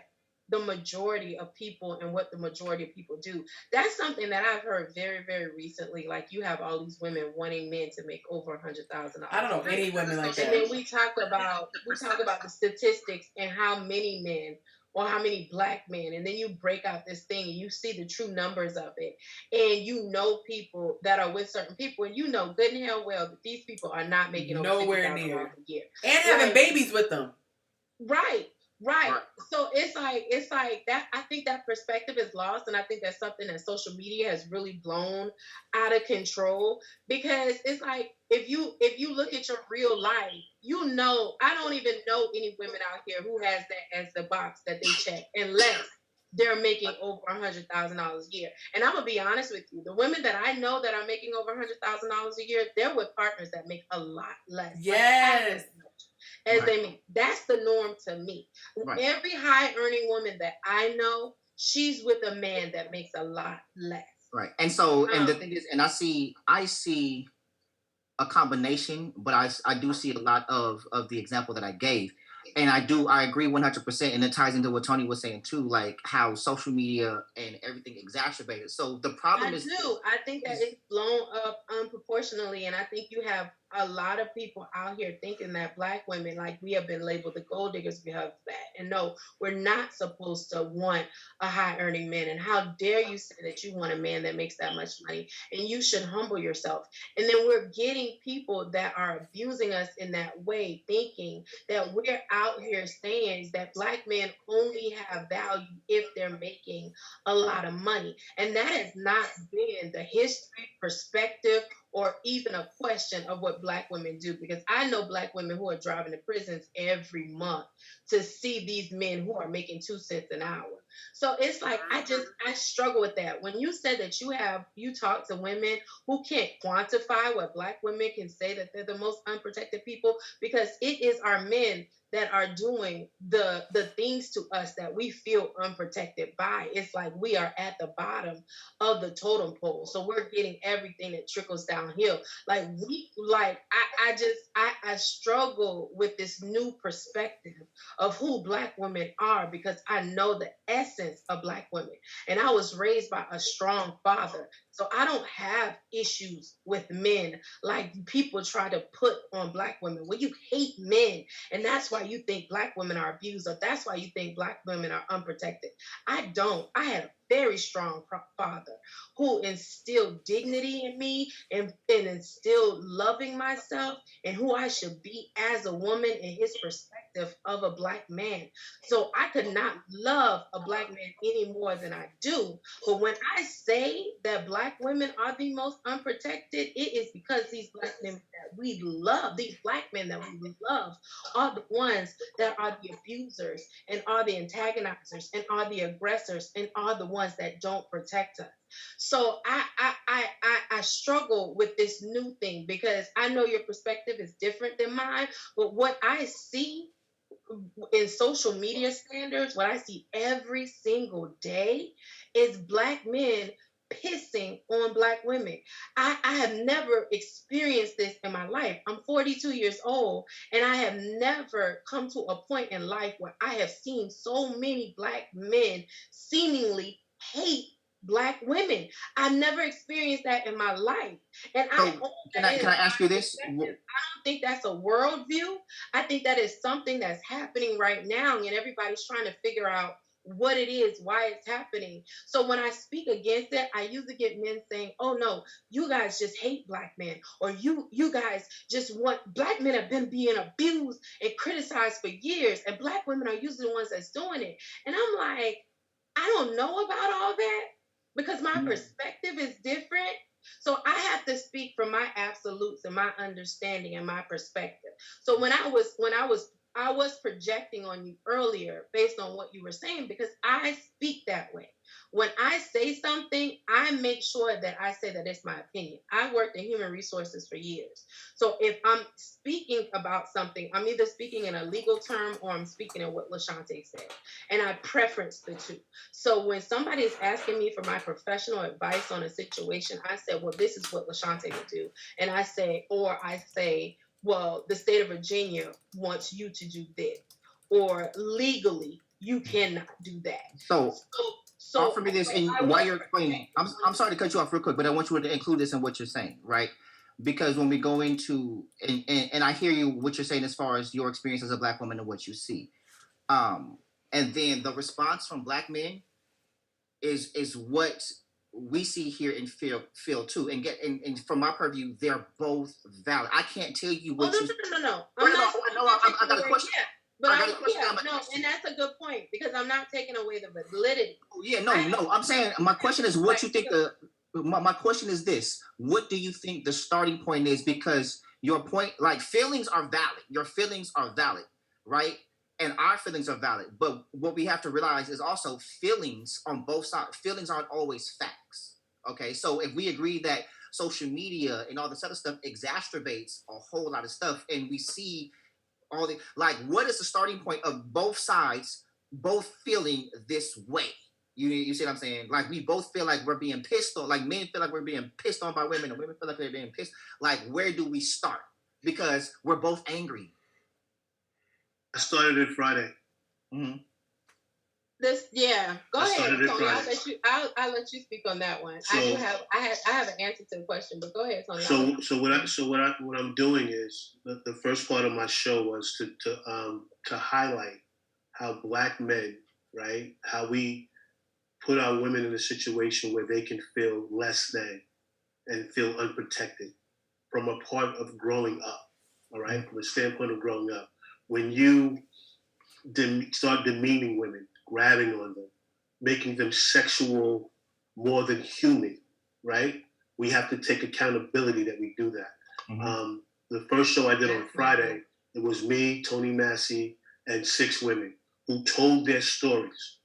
I: the majority of people and what the majority of people do. That's something that I've heard very, very recently. Like you have all these women wanting men to make over $100,000.
A: I don't know any women like
I: And
A: that.
I: then we talk about the statistics and how many men or how many black men, and then you break out this thing and you see the true numbers of it, and you know people that are with certain people, and you know good and hell well that these people are not making over
A: Nowhere
I: $50,000
A: near.
I: a year
A: And having
I: Like,
A: babies with them.
I: Right. So it's like that. I think that perspective is lost, and I think that's something that social media has really blown out of control. Because it's like if you look at your real life, you know, I don't even know any women out here who has that as the box that they check, unless they're making over $100,000 a year. And I'm gonna be honest with you, the women that I know that are making over $100,000 a year, they're with partners that make a lot less.
A: Yes.
I: As they make. That's the norm to me.
E: Right.
I: Every high earning woman that I know, she's with a man that makes a lot less.
E: Right. And so, and the thing is, and I see a combination, but I do see a lot of the example that I gave. And I agree 100%. And it ties into what Tony was saying too, like how social media and everything exacerbated. So the problem is,
I: I think that it's blown up unproportionally. And I think you have a lot of people out here thinking that black women, like we have been labeled the gold diggers because of that. And no, we're not supposed to want a high earning man. And how dare you say that you want a man that makes that much money? And you should humble yourself. And then we're getting people that are abusing us in that way, thinking that we're out here saying that black men only have value if they're making a lot of money. And that has not been the history, perspective, or even a question of what black women do, because I know black women who are driving to prisons every month to see these men who are making 2 cents an hour. So it's like I struggle with that. When you said that you talk to women who can't quantify what black women can say that they're the most unprotected people, because it is our men that are doing the things to us that we feel unprotected by. It's like we are at the bottom of the totem pole. So we're getting everything that trickles downhill. I struggle with this new perspective of who black women are, because I know the essence of black women. And I was raised by a strong father. So I don't have issues with men like people try to put on black women. Well, you hate men, and that's why you think black women are abused, or that's why you think black women are unprotected. I don't. I had a very strong father who instilled dignity in me and instilled loving myself and who I should be as a woman in his perspective of a black man. So I could not love a black man any more than I do. But when I say that black women are the most unprotected, it is because these black men that we love, these black men that we love, are the ones that are the abusers and are the antagonizers and are the aggressors and are the ones that don't protect us. So I struggle with this new thing, because I know your perspective is different than mine, but what I see in social media standards, what I see every single day is black men pissing on black women. I have never experienced this in my life. I'm 42 years old, and I have never come to a point in life where I have seen so many black men seemingly hate black women. I've never experienced that in my life. And
E: can I ask you this?
I: I don't think that's a worldview. I think that is something that's happening right now, and everybody's trying to figure out what it is, why it's happening. So when I speak against it, I usually get men saying, oh no, you guys just hate black men, or you guys just want, black men have been being abused and criticized for years, and black women are usually the ones that's doing it. And I'm like, I don't know about all that, because my perspective is different. So I have to speak from my absolutes and my understanding and my perspective. So when I was projecting on you earlier based on what you were saying, because I speak that way. When I say something, I make sure that I say that it's my opinion. I worked in human resources for years. So if I'm speaking about something, I'm either speaking in a legal term or I'm speaking in what LaShante said. And I preference the two. So when somebody is asking me for my professional advice on a situation, I say, well, this is what LaShante would do. And I say, well, the state of Virginia wants you to do this. Or legally, you cannot do that.
E: So offer me this, and
I: I
E: while
I: will
E: you're explaining, I'm sorry to cut you off real quick, but I want you to include this in what you're saying, right? Because when we go into and I hear you what you're saying as far as your experience as a Black woman and what you see, and then the response from Black men is what we see here and feel too, and from my purview, they're both valid. I can't tell you what
I: No.
E: I got a question.
I: Yeah. But and that's a good point because I'm not taking away the validity.
E: Yeah, no. I'm saying my question is what you think my question is this. What do you think the starting point is? Because your point, like feelings are valid. Your feelings are valid, right? And our feelings are valid. But what we have to realize is also feelings on both sides. Feelings aren't always facts. Okay, so if we agree that social media and all this other stuff exacerbates a whole lot of stuff, and we see all the like, what is the starting point of both sides both feeling this way? You see what I'm saying? Like we both feel like we're being pissed on, like men feel like we're being pissed on by women, and women feel like they're being pissed. Like, where do we start? Because we're both angry.
G: I started it Friday.
E: Mm-hmm.
I: Go ahead, Tony. I'll let you speak on that one. So, I have an answer to the question, but go ahead, Tony.
G: What I'm doing is the first part of my show was to highlight how Black men, right, how we put our women in a situation where they can feel less than and feel unprotected from a part of growing up, all right, from a standpoint of growing up. When you start demeaning women, grabbing on them, making them sexual more than human, right? We have to take accountability that we do that. Mm-hmm. The first show I did on Friday, it was me, Tony Massey, and 6 women who told their stories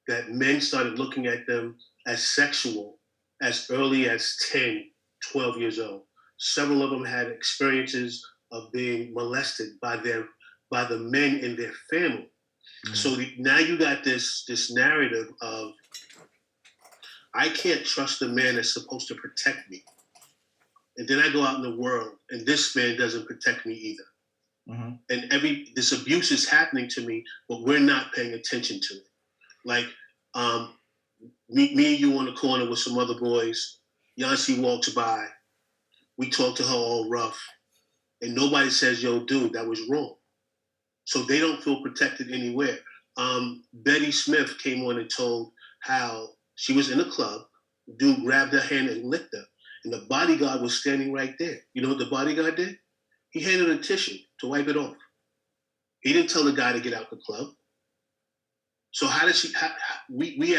G: that men started looking at them as sexual as early as 10, 12 years old. Several of them had experiences of being molested by the men in their family. Mm-hmm. So now you got this narrative of, I can't trust the man that's supposed to protect me. And then I go out in the world and this man doesn't protect me either. Mm-hmm. And this abuse is happening to me, but we're not paying attention to it. Like, me and you on the corner with some other boys, Yancy walks by, we talk to her all rough, and nobody says, yo, dude, that was wrong. So they don't feel protected anywhere. Betty Smith came on and told how she was in a club, dude grabbed her hand and licked her, and the bodyguard was standing right there. You know what the bodyguard did? He handed her a tissue to wipe it off. He didn't tell the guy to get out the club. So how does she? We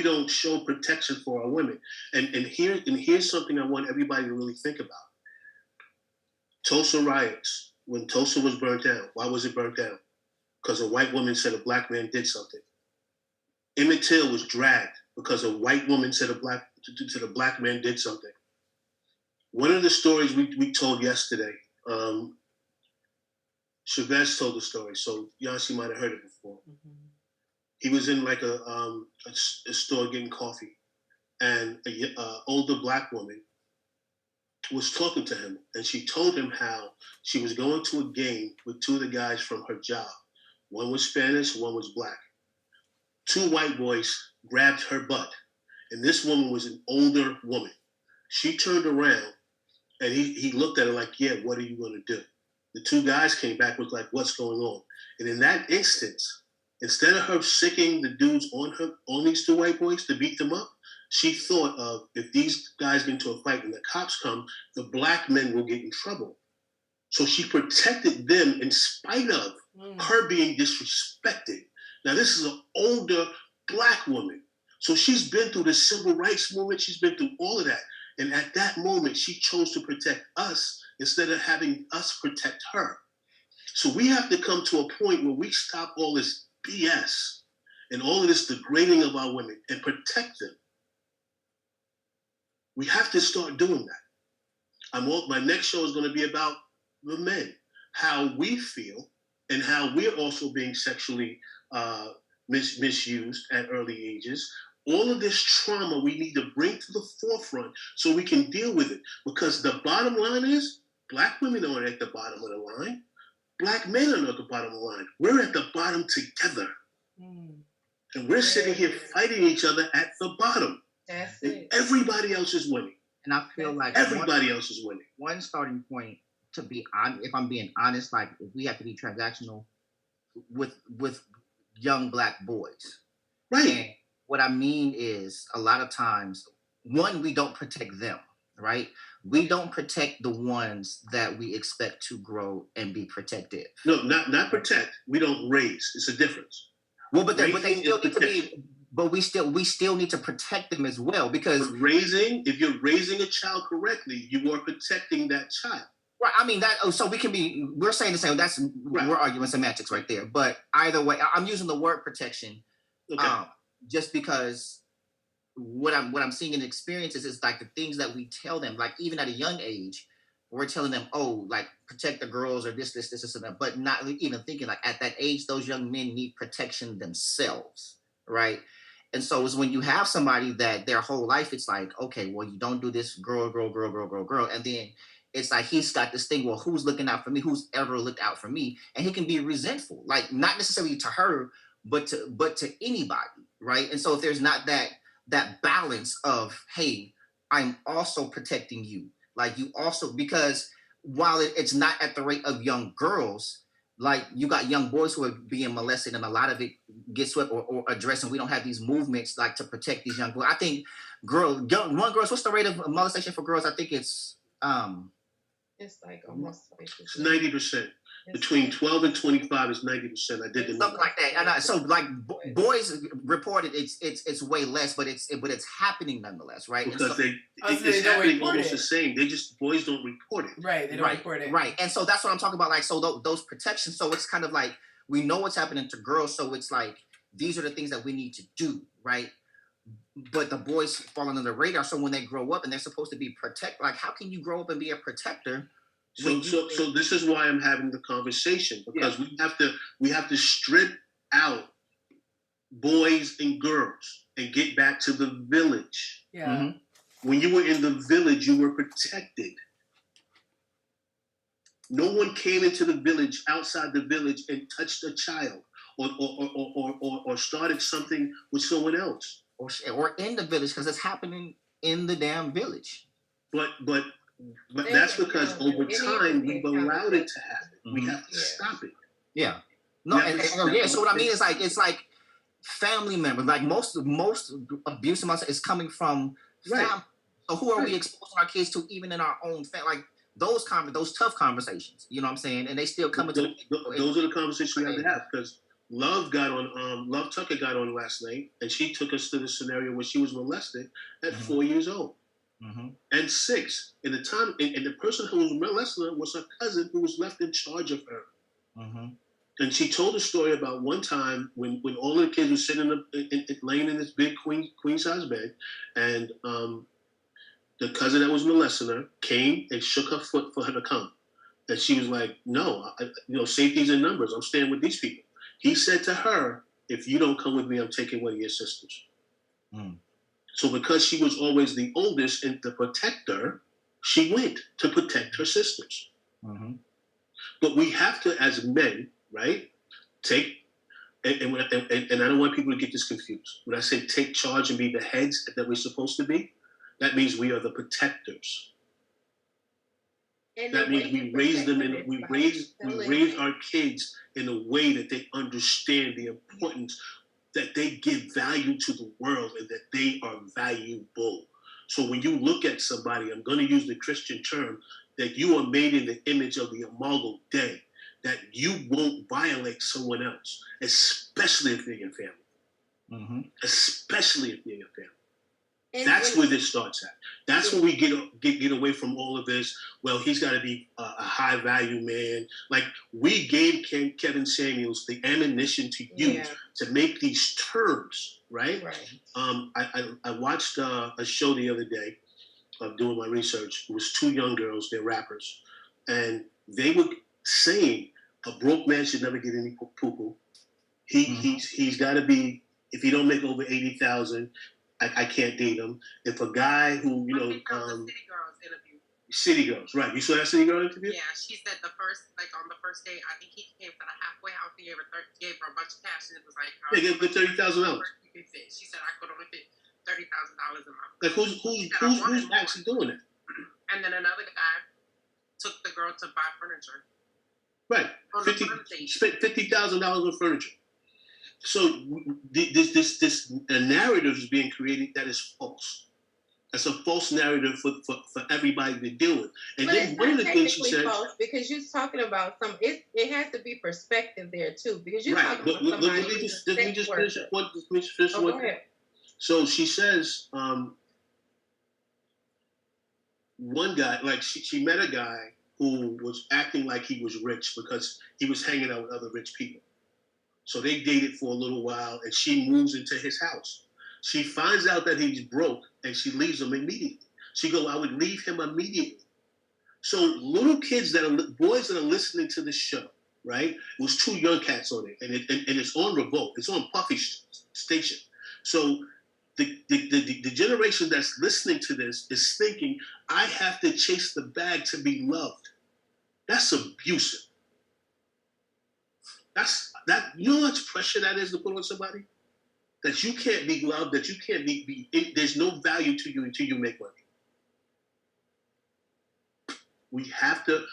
G: don't show protection for our women, and here's something I want everybody to really think about. Tulsa riots, when Tulsa was burnt down, why was it burnt down? Because a white woman said a Black man did something. Emmett Till was dragged because a white woman said a Black man did something. One of the stories we told yesterday. Chavez told the story, so Yancy might have heard it before. Mm-hmm. He was in like a store getting coffee, and an older Black woman was talking to him, and she told him how she was going to a game with 2 of the guys from her job. One was Spanish, one was Black. 2 white boys grabbed her butt, and this woman was an older woman. She turned around, and he looked at her like, yeah, what are you going to do? The 2 guys came back, was like, what's going on? And in that instance, instead of her sicking the dudes on these 2 white boys to beat them up, she thought of, if these guys get into a fight and the cops come, the Black men will get in trouble. So she protected them in spite of her being disrespected. Now, this is an older Black woman. So she's been through the civil rights movement. She's been through all of that. And at that moment, she chose to protect us instead of having us protect her. So we have to come to a point where we stop all this BS and all of this degrading of our women and protect them. We have to start doing that. My next show is going to be about the men, how we feel and how we're also being sexually misused at early ages. All of this trauma we need to bring to the forefront so we can deal with it. Because the bottom line is, Black women aren't at the bottom of the line. Black men are not the bottom of the line. We're at the bottom together. And we're sitting here fighting each other at the bottom.
I: That's
G: and
I: it.
G: everybody else is winning.
E: And I feel like
G: everybody else is winning.
E: One starting point, to be honest, if I'm being honest, like if we have to be transactional with young Black boys.
G: Right.
E: And what I mean is a lot of times, one, we don't protect them, right? We don't protect the ones that we expect to grow and be protected.
G: No, not protect. We don't raise. It's a difference.
E: Well, but they still need to be. But we still need to protect them as well, because
G: if you're raising a child correctly, you are protecting that child.
E: Right. I mean that. Oh, so we're saying the same. That's right. We're arguing semantics right there. But either way, I'm using the word protection, just because what I'm seeing in experiences is like the things that we tell them, like even at a young age, we're telling them, oh, like protect the girls or this, and that, but not even thinking like at that age, those young men need protection themselves, right? And so it's when you have somebody that their whole life, it's like, okay, well, you don't do this, girl. And then it's like, he's got this thing, well, who's looking out for me? Who's ever looked out for me? And he can be resentful, like not necessarily to her, but to anybody, right? And so if there's not that balance of, hey, I'm also protecting you. Like you also, because while it's not at the rate of young girls, like you got young boys who are being molested, and a lot of it gets swept or addressed, and we don't have these movements like to protect these young boys. I think girls, what's the rate of molestation for girls? I think it's
I: like almost
G: 90%. Between 12 and 25 is 90%. I did
E: something like that. And so like boys reported it's way less, but it's happening nonetheless, right?
G: Because
E: so,
G: it's happening almost the same. Boys don't report it.
A: Right, they don't report it.
E: Right. And so that's what I'm talking about. Like, so those protections, so it's kind of like we know what's happening to girls, so it's like these are the things that we need to do, right? But the boys fall under the radar. So when they grow up and they're supposed to be like how can you grow up and be a protector?
G: So this is why I'm having the conversation, because we have to strip out boys and girls and get back to the village.
A: Yeah.
G: Mm-hmm. When you were in the village, you were protected. No one came into the village, outside the village, and touched a child or started something with someone else.
E: Or in the village, because it's happening in the damn village.
G: But that's because over time we've allowed it to happen. Mm-hmm. We have to stop it.
E: Yeah. No, so what I mean is like it's like family members. Like most abuse is coming from family. So who are we exposing our kids to, even in our own family? Like those tough conversations. You know what I'm saying? And they still come into
G: those are the conversations we have to have, because Love Tucker got on last night, and she took us to the scenario where she was molested at 4 years old. Mm-hmm. And 6. In the time, and the person who was molesting her was her cousin, who was left in charge of her. Mm-hmm. And she told a story about one time when all of the kids were sitting laying in this big queen size bed, and the cousin that was molesting her came and shook her foot for her to come, and she was like, "No, safety's in numbers. I'm staying with these people." He said to her, "If you don't come with me, I'm taking one of your sisters." Mm. So because she was always the oldest and the protector, she went to protect her sisters. Mm-hmm. But we have to, as men, right, take, and I don't want people to get this confused. When I say take charge and be the heads that we're supposed to be, that means we are the protectors. And that means we raise them and we raise our kids in a way that they understand the importance, that they give value to the world, and that they are valuable. So when you look at somebody, I'm going to use the Christian term, that you are made in the image of the Imago Dei, that you won't violate someone else, especially if they're your family. Mm-hmm. Especially if they're your family. That's where this starts at. That's when we get away from all of this. Well, he's got to be a high value man. Like, we gave Kevin Samuels the ammunition to use to make these terms, right? I watched a show the other day of doing my research. It was 2 young girls, they're rappers, and they were saying a broke man should never get any poo-poo. He's got to be, if he don't make over 80,000. I can't date him. If a guy who,
B: City Girls interview.
G: City Girls, right? You saw that City Girl interview?
B: Yeah, she said on the first day, I think he came to the halfway house. He gave her a bunch of cash, and it was like,
G: Yeah, give $30,000.
B: She said I could only fit $30,000 a month.
G: Like who's actually doing it?
B: And then another guy took the girl to buy furniture.
G: Right, spent $50,000 on furniture. So this narrative is being created that is false. That's a false narrative for everybody to deal with. And
I: but
G: then
I: it's
G: one of
I: not
G: the things she
I: technically
G: said,
I: false because you're talking about it has to be perspective there too because you're
G: right?
I: talking about somebody
G: Let me
I: who's
G: just finish
I: go
G: one.
I: ahead.
G: So she says, one guy, like she met a guy who was acting like he was rich because he was hanging out with other rich people. So they dated for a little while, and she moves into his house. She finds out that he's broke, and she leaves him immediately. She goes, I would leave him immediately. So little kids boys that are listening to this show, right? It was 2 young cats on it, and it's on Revolt. It's on Puffy's station. So the generation that's listening to this is thinking, I have to chase the bag to be loved. That's abusive. You know how much pressure that is to put on somebody? That you can't be loved, that you can't there's no value to you until you make money. We have to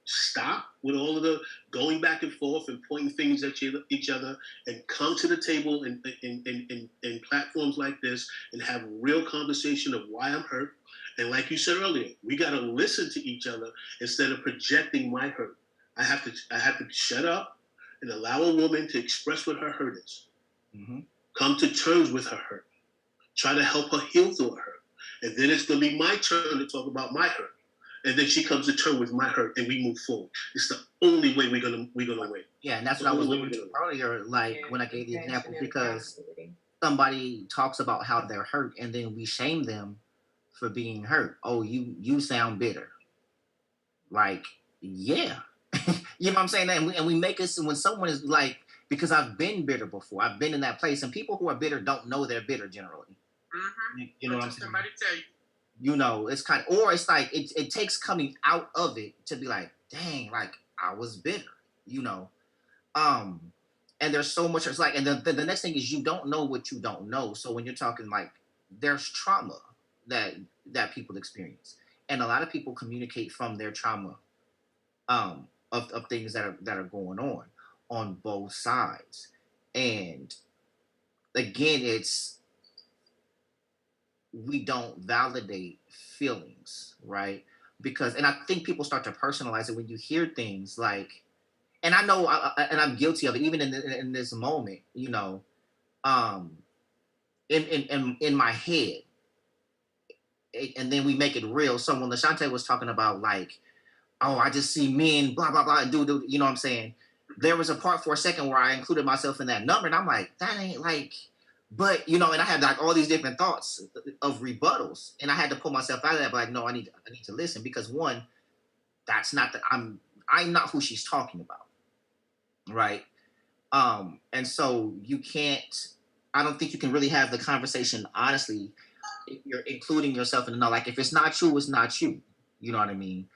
G: stop with all of the going back and forth and pointing fingers at each other and come to the table in platforms like this and have real conversation of why I'm hurt. And like you said earlier, we got to listen to each other instead of projecting my hurt. I have to shut up and allow a woman to express what her hurt is. Mm-hmm. Come to terms with her hurt. Try to help her heal through her hurt. And then it's going to be my turn to talk about my hurt. And then she comes to terms with my hurt and we move forward. It's the only way we're gonna win.
E: Yeah, and that's what I was alluding to earlier, when I gave the example, because somebody talks about how they're hurt and then we shame them for being hurt. Oh, you sound bitter. Like, yeah. You know what I'm saying? And we make it when someone is like, because I've been bitter before. I've been in that place, and people who are bitter don't know they're bitter generally.
B: Mm-hmm.
E: You know what I'm saying?
B: Somebody tell you.
E: You know, it's kind of, or it's like it takes coming out of it to be like, dang, like I was bitter, you know. And there's so much. It's like, and the next thing is you don't know what you don't know. So when you're talking like, there's trauma that people experience, and a lot of people communicate from their trauma, of things that are going on both sides. And again, we don't validate feelings, right? Because, and I think people start to personalize it when you hear things like, and I know, and I'm guilty of it, even in this moment, you know, in my head, and then we make it real. So when LaShante was talking about like, oh, I just see men, blah, blah, blah, do, you know what I'm saying? There was a part for a second where I included myself in that number, and I'm like, that ain't like, but, you know, and I had like all these different thoughts of rebuttals, and I had to pull myself out of that, but like, no, I need to listen, because one, that's not I'm not who she's talking about, right? And so I don't think you can really have the conversation honestly if you're including yourself in the know. Like, if it's not you, it's not you. You know what I mean?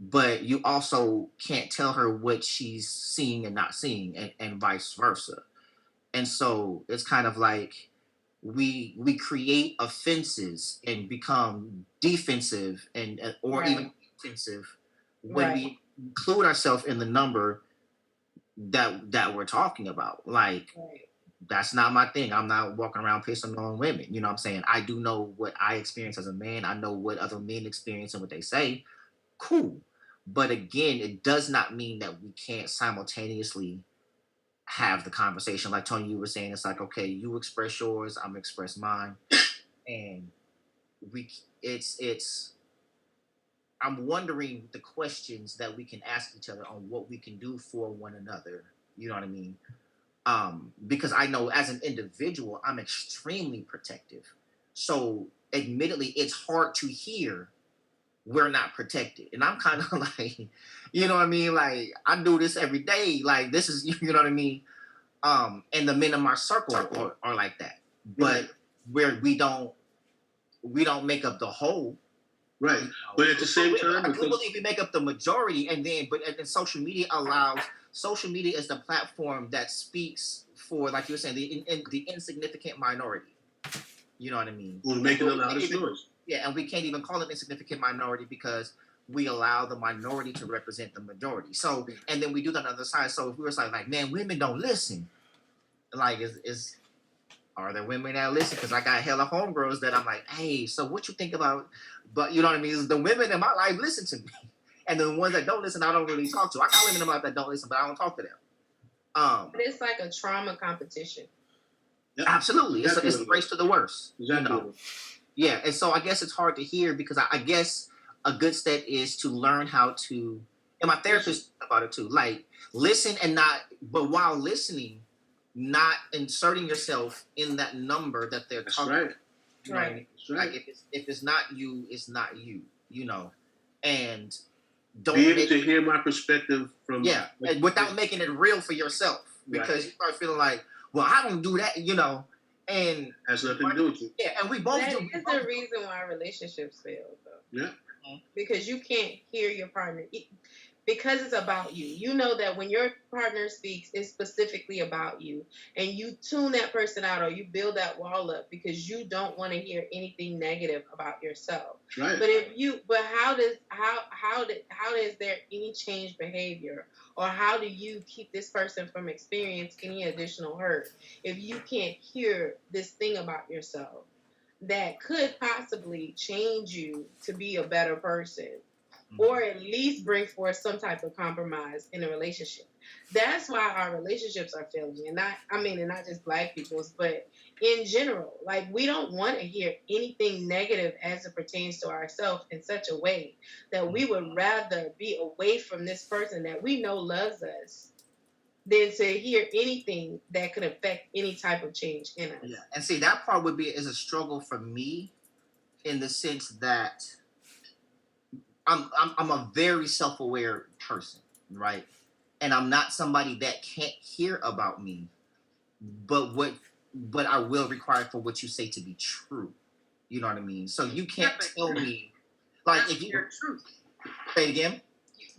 E: But you also can't tell her what she's seeing and not seeing, and vice versa. And so it's kind of like we create offenses and become defensive or right. even offensive when right. we include ourselves in the number that we're talking about. Like, right. That's not my thing. I'm not walking around pissing on women. You know what I'm saying? I do know what I experience as a man. I know what other men experience and what they say. Cool. But again, it does not mean that we can't simultaneously have the conversation. Like Tony, you were saying, it's like, okay, you express yours, I'm express mine. And I'm wondering the questions that we can ask each other on what we can do for one another. You know what I mean? Because I know as an individual, I'm extremely protective. So admittedly, it's hard to hear we're not protected. And I'm kind of like, you know what I mean? Like, I do this every day. Like, this is, you know what I mean? And the men in my circle are like that. But where we don't make up the whole,
G: Right. But at the same time,
E: I do believe we make up the majority, and then social media is the platform that speaks for, like you were saying, the insignificant minority. You know what I mean?
G: We're making the loudest noise.
E: Yeah, and we can't even call it insignificant minority because we allow the minority to represent the majority. So, and then we do that on the other side. So if we were like, man, women don't listen. Like, are there women that listen? Because I got hella homegirls that I'm like, hey, so what you think about? But you know what I mean? The women in my life listen to me. And the ones that don't listen, I don't really talk to. I got women in my life that don't listen, but I don't talk to them.
I: But it's like a trauma competition.
E: Yep. Absolutely. It's a race to the worst.
G: Exactly.
E: You know? Yeah, and so I guess it's hard to hear because I guess a good step is to learn how to, and my therapist about it too, like listen and not, but while listening, not inserting yourself in that number that they're talking about. You know what I mean? Like if it's not you, it's not you, you know, and don't
G: be able to hear my perspective from
E: and without making it real for yourself because you start feeling like, well, I don't do that, you know, and
G: has nothing to do with you.
E: Yeah, and we both
I: that
E: do.
I: That is the reason why relationships fail, though.
G: Yeah.
I: Because you can't hear your partner. Because it's about you. You know that when your partner speaks, it's specifically about you. And you tune that person out or you build that wall up because you don't want to hear anything negative about yourself.
G: Right.
I: But how is there any change behavior? Or how do you keep this person from experiencing any additional hurt if you can't hear this thing about yourself that could possibly change you to be a better person? Or at least bring forth some type of compromise in a relationship. That's why our relationships are failing. And not just Black people's, but in general. Like, we don't want to hear anything negative as it pertains to ourselves in such a way that we would rather be away from this person that we know loves us than to hear anything that could affect any type of change in us.
E: Yeah. And see, that part is a struggle for me in the sense that I'm a very self-aware person, right? And I'm not somebody that can't hear about me, but I will require for what you say to be true. You know what I mean? So you can't tell me, like, if you
B: truth.
E: Say it again.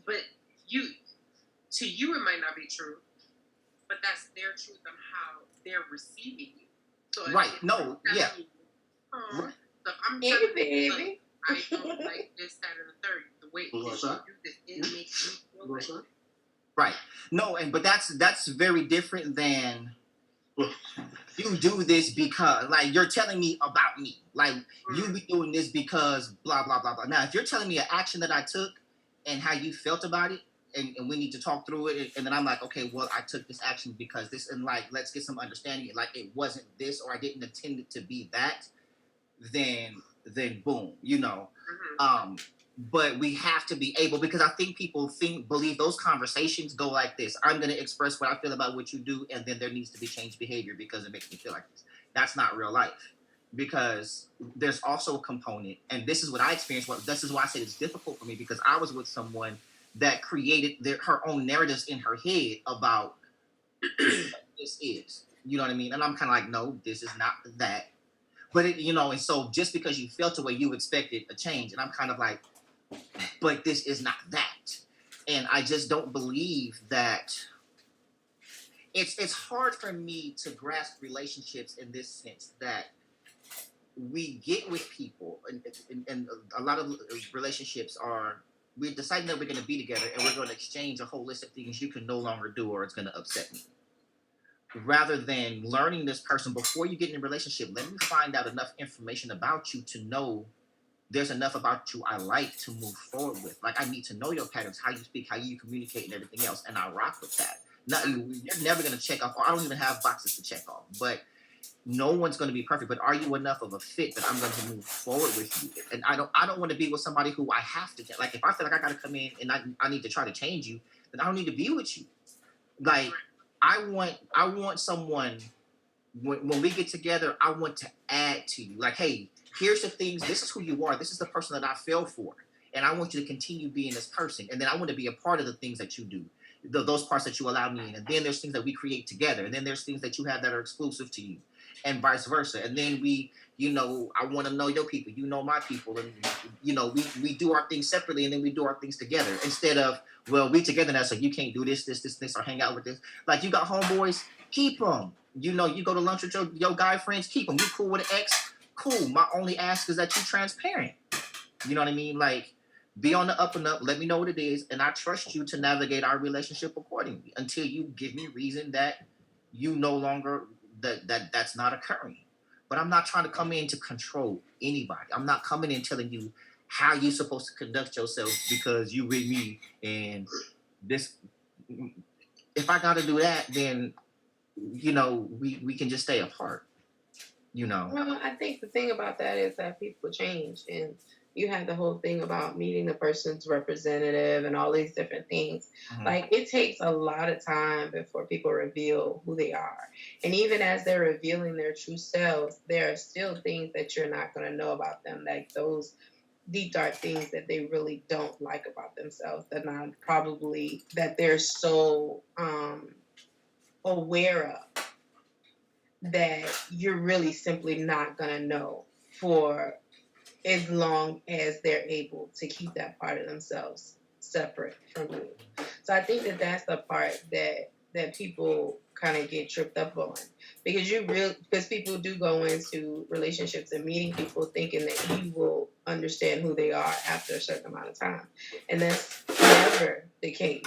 B: But to you, it might not be true, but that's their truth on how they're receiving you. So
E: right? No, yeah.
B: So if I'm
I: hey, baby.
B: I don't like this, that, and the third. The way you do this, it makes me feel like.
E: Right. No, but that's very different than you do this because, like, you're telling me about me. Like, you be doing this because blah, blah, blah, blah. Now, if you're telling me an action that I took and how you felt about it, and we need to talk through it, and then I'm like, okay, well, I took this action because this, and like, let's get some understanding. Like, it wasn't this, or I didn't intend it to be that, then boom, you know. But we have to be able, because I think people believe those conversations go like this. I'm going to express what I feel about what you do, and then there needs to be changed behavior because it makes me feel like this. That's not real life. Because there's also a component, and this is what I experienced. This is why I said it's difficult for me, because I was with someone that created her own narratives in her head about what this is. You know what I mean? And I'm kind of like, no, this is not that. But, and so just because you felt the way you expected a change, and I'm kind of like, but this is not that. And I just don't believe that. It's hard for me to grasp relationships in this sense that we get with people, and a lot of relationships we're deciding that we're going to be together and we're going to exchange a whole list of things you can no longer do or it's going to upset me. Rather than learning this person before you get in a relationship, let me find out enough information about you to know there's enough about you I like to move forward with. Like, I need to know your patterns, how you speak, how you communicate, and everything else, and I rock with that. You're never going to check off. I don't even have boxes to check off, but no one's going to be perfect. But are you enough of a fit that I'm going to move forward with you? And I don't want to be with somebody who I have to. Like, if I feel like I got to come in and I need to try to change you, then I don't need to be with you. Like, I want someone, when we get together, I want to add to you. Like, hey, here's the things. This is who you are. This is the person that I fell for. And I want you to continue being this person. And then I want to be a part of the things that you do, those parts that you allow me in. And then there's things that we create together. And then there's things that you have that are exclusive to you, and vice versa. And then we you know, I want to know your people, you know my people, and you know, we do our things separately and then we do our things together instead of, well, we together now, so you can't do this, or hang out with this. Like, you got homeboys, keep them. You know, you go to lunch with your guy friends, keep them. You cool with an ex, cool. My only ask is that you transparent. You know what I mean? Like, be on the up and up. Let me know what it is, and I trust you to navigate our relationship accordingly until you give me reason that you no longer that's not occurring. But I'm not trying to come in to control anybody. I'm not coming in telling you how you're supposed to conduct yourself because you with me and this. If I got to do that, then you know we can just stay apart. You know.
L: Well, I think the thing about that is that people change, and you have the whole thing about meeting the person's representative and all these different things.
E: Mhm.
L: Like, it takes a lot of time before people reveal who they are. And even as they're revealing their true selves, there are still things that you're not going to know about them, like those deep dark things that they really don't like about themselves, that not probably that they're so aware of, that you're really simply not going to know for as long as they're able to keep that part of themselves separate from you. So I think that that's the part that people kind of get tripped up on, because because people do go into relationships and meeting people thinking that you will understand who they are after a certain amount of time, and that's never the case.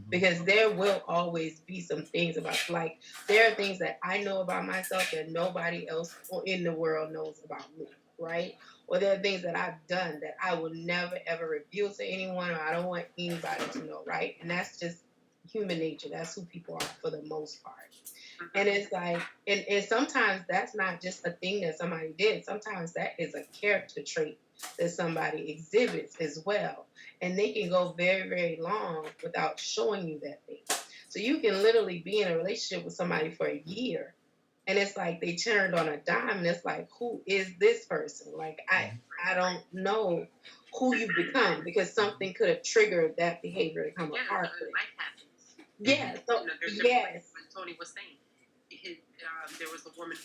L: Because there will always be some things about, like, there are things that I know about myself that nobody else in the world knows about me, right? Or there are things that I've done that I will never ever reveal to anyone, or I don't want anybody to know, right? And that's just human nature. That's who people are for the most part. And it's like, and sometimes that's not just a thing that somebody did. Sometimes that is a character trait that somebody exhibits as well. And they can go very, very long without showing you that thing. So you can literally be in a relationship with somebody for a year, and it's like they turned on a dime, and it's like, who is this person? Like, I don't know who you become, because something could have triggered that behavior to come apart.
B: Life happens.
L: Yeah. So
B: there's
L: yes.
B: What Tony was saying. There was a woman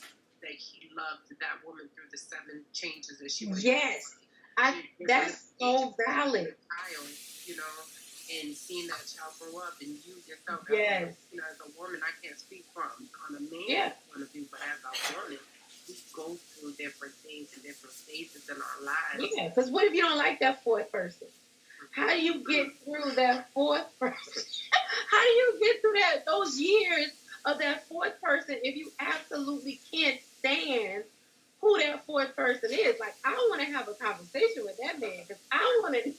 B: that he loved that woman through the 7 changes that she was.
L: Yes. That's so valid.
B: Child, you know, and seeing that child grow up, and you yourself,
L: yes,
B: you know, as a woman, I can't speak from on a man's point of view, but as a woman, we go through different things and different phases in our lives.
L: Yeah, because what if you don't like that 4th person? How do you get through that 4th person? How do you get through those years of that 4th person if you absolutely can't stand who that 4th person is? Like, I want to have a conversation with that man, because I want to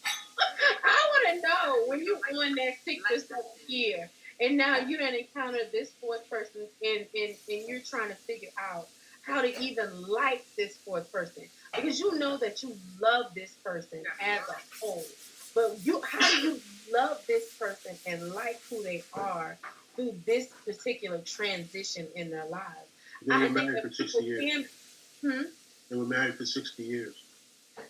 L: know when you're on that 6th or 7th year, and now you done encountered this 4th person, and you're trying to figure out how to even like this 4th person, because you know that you love this person as a whole. But how do you love this person and like who they are through this particular transition in their lives?
G: They were married for 60 years. They were married for 60 years.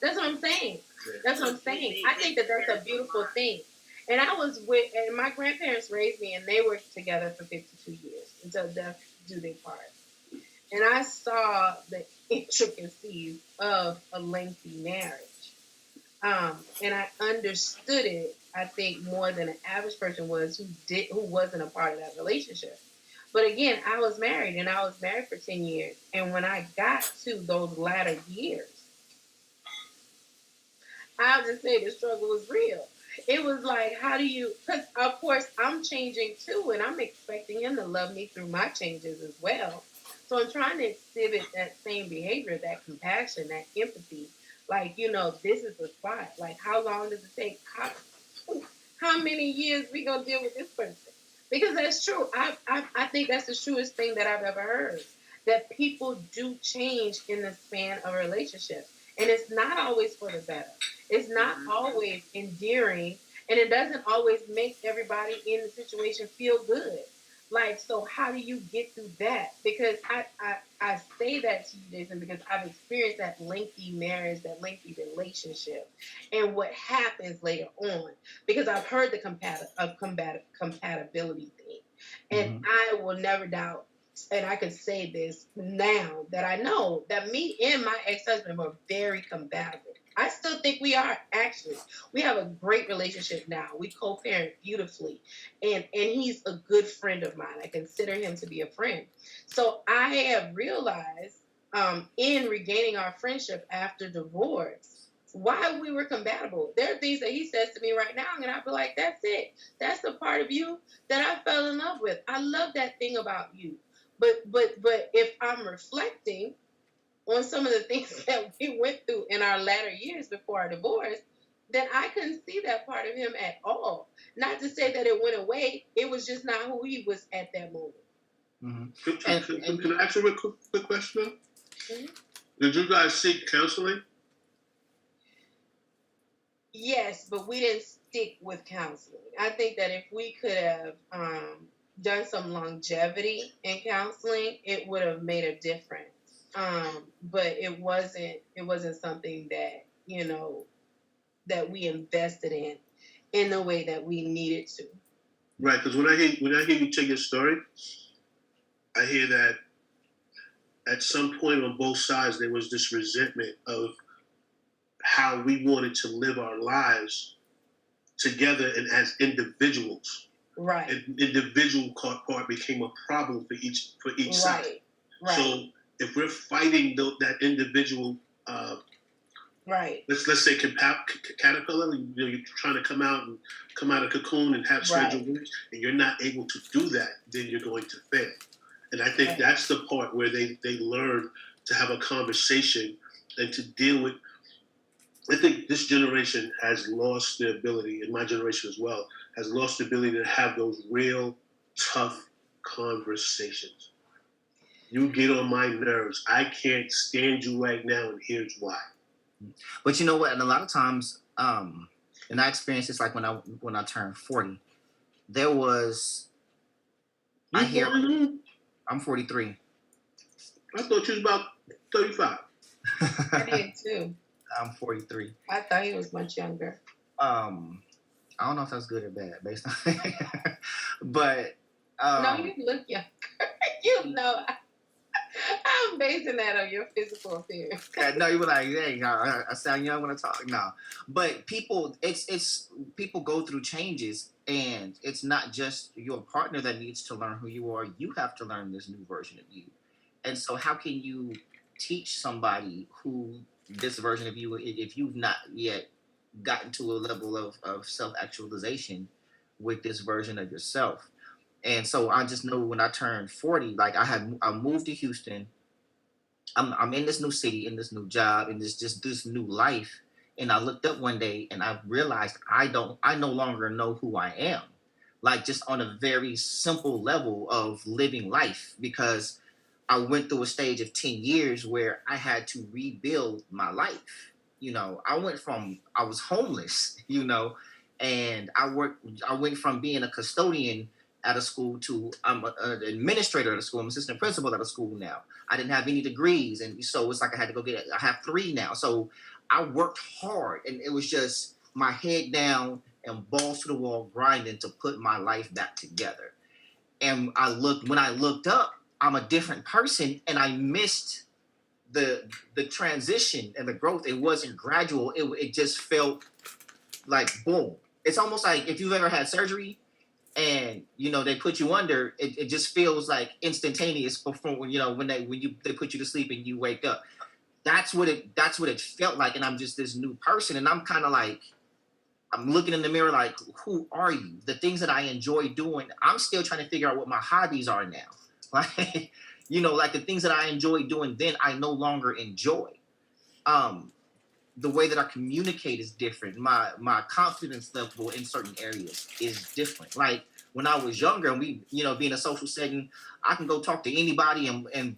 L: That's what I'm saying.
G: Yeah.
L: That's what I'm saying. I think that that's a beautiful thing. And and my grandparents raised me, and they were together for 52 years until death do their part. And I saw the intricacies of a lengthy marriage. And I understood it, I think, more than an average person was who wasn't a part of that relationship. But again, I was married, and I was married for 10 years. And when I got to those latter years, I'll just say the struggle was real. It was like, because of course I'm changing too, and I'm expecting him to love me through my changes as well. So I'm trying to exhibit that same behavior, that compassion, that empathy. Like, this is the spot. Like, how long does it take? How many years we gonna deal with this person? Because that's true. I think that's the truest thing that I've ever heard. That people do change in the span of a relationship. And it's not always for the better. It's not always endearing. And it doesn't always make everybody in the situation feel good. Like, so how do you get through that? Because I say that to you, Jason, because I've experienced that lengthy marriage, that lengthy relationship, and what happens later on. Because I've heard the compatibility thing. And I will never doubt and I could say this now that I know that me and my ex-husband were very compatible. I still think we are, actually. We have a great relationship now. We co-parent beautifully. And he's a good friend of mine. I consider him to be a friend. So I have realized in regaining our friendship after divorce why we were compatible. There are things that he says to me right now, and I'll be like, that's it. That's the part of you that I fell in love with. I love that thing about you. But if I'm reflecting on some of the things that we went through in our latter years before our divorce, then I couldn't see that part of him at all. Not to say that it went away. It was just not who he was at that moment.
G: Mm-hmm. Can I ask you a quick question?
L: Mm-hmm.
G: Did you guys seek counseling?
L: Yes, but we didn't stick with counseling. I think that if we could have done some longevity in counseling, it would have made a difference. But it wasn't something that, that we invested in the way that we needed to.
G: Right, because when I hear you tell your story, I hear that at some point on both sides there was this resentment of how we wanted to live our lives together and as individuals.
L: Right.
G: And individual part became a problem for each side.
L: Right.
G: So if we're fighting that individual,
L: right.
G: Let's say caterpillar, you're trying to come out of cocoon and have scheduled wings, and you're not able to do that, then you're going to fail. And I think that's the part where they learn to have a conversation and to deal with. I think this generation has lost the ability, and my generation as well, has lost the ability to have those real tough conversations. You get on my nerves. I can't stand you right now, and here's why.
E: But you know what? And a lot of times, and I experienced this like when I turned 40, there was. I'm 43.
G: I thought you was about 35.
L: I did too.
E: I'm 43.
L: I thought he was much younger.
E: I don't know if that's good or bad based on but
L: no, you look younger. I'm basing that on your physical appearance.
E: No, you were like, hey, I sound young when I talk. No, but people go through changes, and it's not just your partner that needs to learn who you are. You have to learn this new version of you. And so how can you teach somebody who this version of you, if you've not yet gotten to a level of self-actualization with this version of yourself? And so I just know when I turned 40, like I moved to Houston. I'm in this new city, in this new job, in this new life. And I looked up one day and I realized I no longer know who I am. Like just on a very simple level of living life, because I went through a stage of 10 years where I had to rebuild my life. I was homeless, and I went from being a custodian at a school to I'm an administrator at a school. I'm assistant principal at a school now. I didn't have any degrees, and so it's like I had to go I have 3 now. So I worked hard, and it was just my head down and balls to the wall grinding to put my life back together. And when I looked up, I'm a different person, and I missed the transition and the growth. It wasn't gradual. It just felt like boom. It's almost like if you've ever had surgery and they put you under, it just feels like instantaneous before when they put you to sleep and you wake up. That's what it felt like, and I'm just this new person, and I'm kind of like, I'm looking in the mirror like, who are you? The things that I enjoy doing, I'm still trying to figure out what my hobbies are now. Like, like the things that I enjoy doing then, I no longer enjoy. The way that I communicate is different. My confidence level in certain areas is different. Like when I was younger and we, be in a social setting, I can go talk to anybody and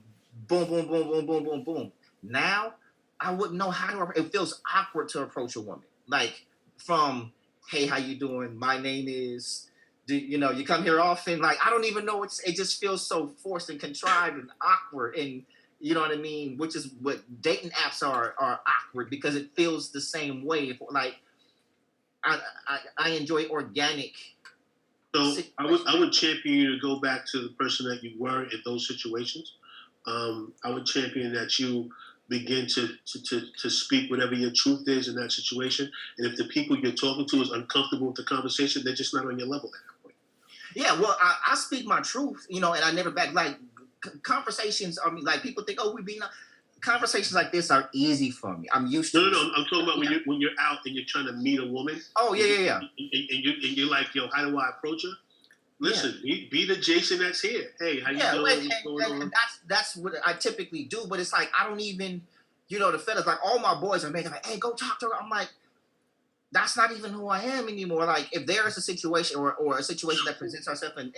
E: boom, boom, boom, boom, boom, boom, boom. Now, I wouldn't know how to. It feels awkward to approach a woman. Like from, hey, how you doing? My name is. You come here often? Like I don't even know. It just feels so forced and contrived and awkward, and you know what I mean. Which is what dating apps are awkward, because it feels the same way. Like I enjoy organic
G: So I would champion you to go back to the person that you were in those situations. I would champion that you begin to speak whatever your truth is in that situation. And if the people you're talking to is uncomfortable with the conversation, they're just not on your level at that point.
E: Yeah, well, I speak my truth, and I never back. Like conversations. I mean, like people think, oh, we be not. Conversations like this are easy for me. I'm used to.
G: No. I'm talking about when you're out and you're trying to meet a woman.
E: Oh yeah.
G: And you're like, yo, how do I approach her? Listen, be the Jason that's here. Hey, how you doing? What's going on?
E: That's what I typically do. But it's like I don't even, the fellas, like all my boys are making like, hey, go talk to her. I'm like, that's not even who I am anymore. Like if there is a situation or a situation that presents herself and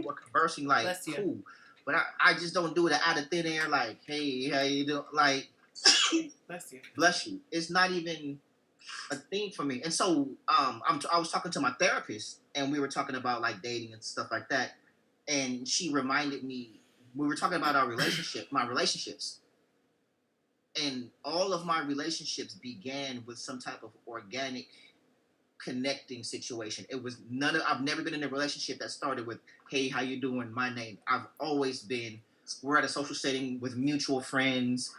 E: we're conversing, like cool. But I just don't do it out of thin air. Like, hey, how you doing? Like, bless you. It's not even a thing for me. And so, I was talking to my therapist, and we were talking about like dating and stuff like that. And she reminded me, we were talking about my relationships, and all of my relationships began with some type of organic connecting situation. It was I've never been in a relationship that started with, hey, how you doing? My name. I've always been, we're at a social setting with mutual friends.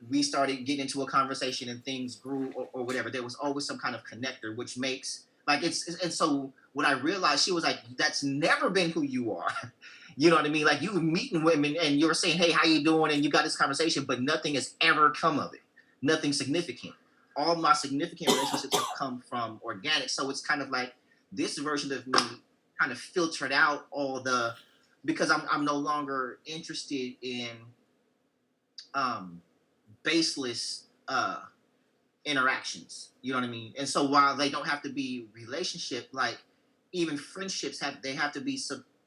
E: We started getting into a conversation and things grew or whatever. There was always some kind of connector, which makes like and so what I realized, she was like, that's never been who you are. You know what I mean? Like you were meeting women and you were saying, hey, how you doing? And you got this conversation, but nothing has ever come of it. Nothing significant. All my significant relationships have come from organic. So it's kind of like this version of me kind of filtered out all the, because I'm no longer interested in baseless interactions. You know what I mean? And so while they don't have to be relationship, like even friendships have to be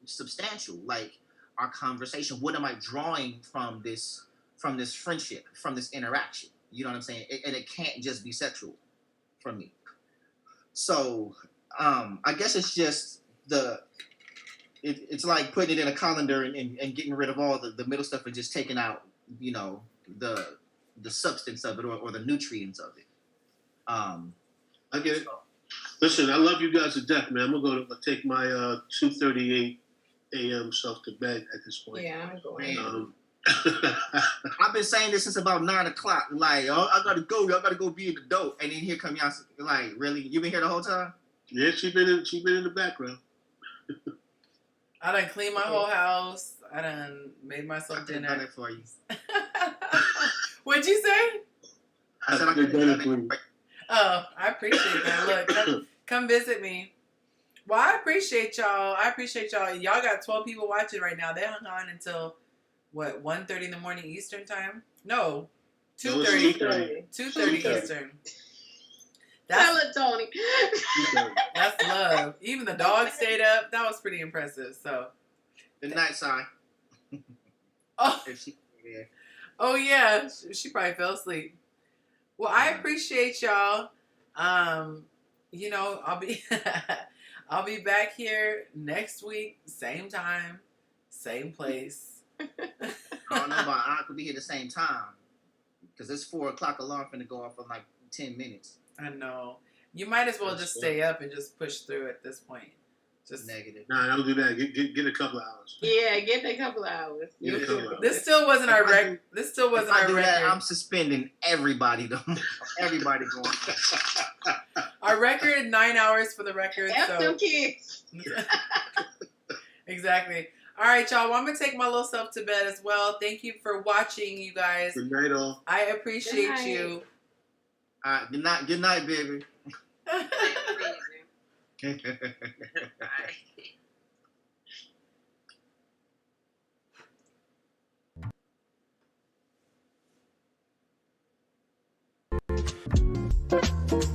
E: substantial. Like our conversation, what am I drawing from this friendship, from this interaction? You know what I'm saying? And it can't just be sexual for me. So I guess it's just it's like putting it in a colander and getting rid of all the middle stuff and just taking out, the substance of it or the nutrients of it.
G: I get it. Listen, I love you guys to death, man. I'm going to take my 2:38 a.m. self to bed at this point.
L: Yeah, I'm going.
E: I've been saying this since about 9 o'clock. Like, oh, I gotta go be in the dope. And then here come y'all. Like, really? You been here the whole time?
G: Yeah, she been in the background.
A: I done cleaned my whole house. I done made myself dinner.
E: Done it for you.
A: What'd you say?
E: I said I could done it for you.
A: Oh, I appreciate that. Look, come visit me. Well, I appreciate y'all. Y'all got 12 people watching right now. They hung on until, what, 1:30 in the morning Eastern time? No, 2:30. 2:30 Eastern.
L: Tell it, Tony.
A: That's love. Even the dog stayed up. That was pretty impressive. So.
E: Good night, Si.
A: Oh.
E: Yeah.
A: Oh yeah, she probably fell asleep. Well, I appreciate y'all. I'll be I'll be back here next week, same time, same place.
E: I don't know about I could be here at the same time because it's 4 o'clock alarm finna go off in like 10 minutes.
A: I know. You might as well just stay up and just push through at this point. Just
E: negative.
G: Nah, don't do that. Get a couple of hours.
L: Yeah, get a couple of hours.
A: This still wasn't our record. This still wasn't our record.
E: That, I'm suspending everybody. Everybody going.
A: Our record 9 hours for the record.
L: F them kids.
A: Exactly. All right, y'all. Well, I'm gonna take my little self to bed as well. Thank you for watching, you guys.
G: Good night, all.
A: I appreciate you.
E: Good night, baby.
M: Bye.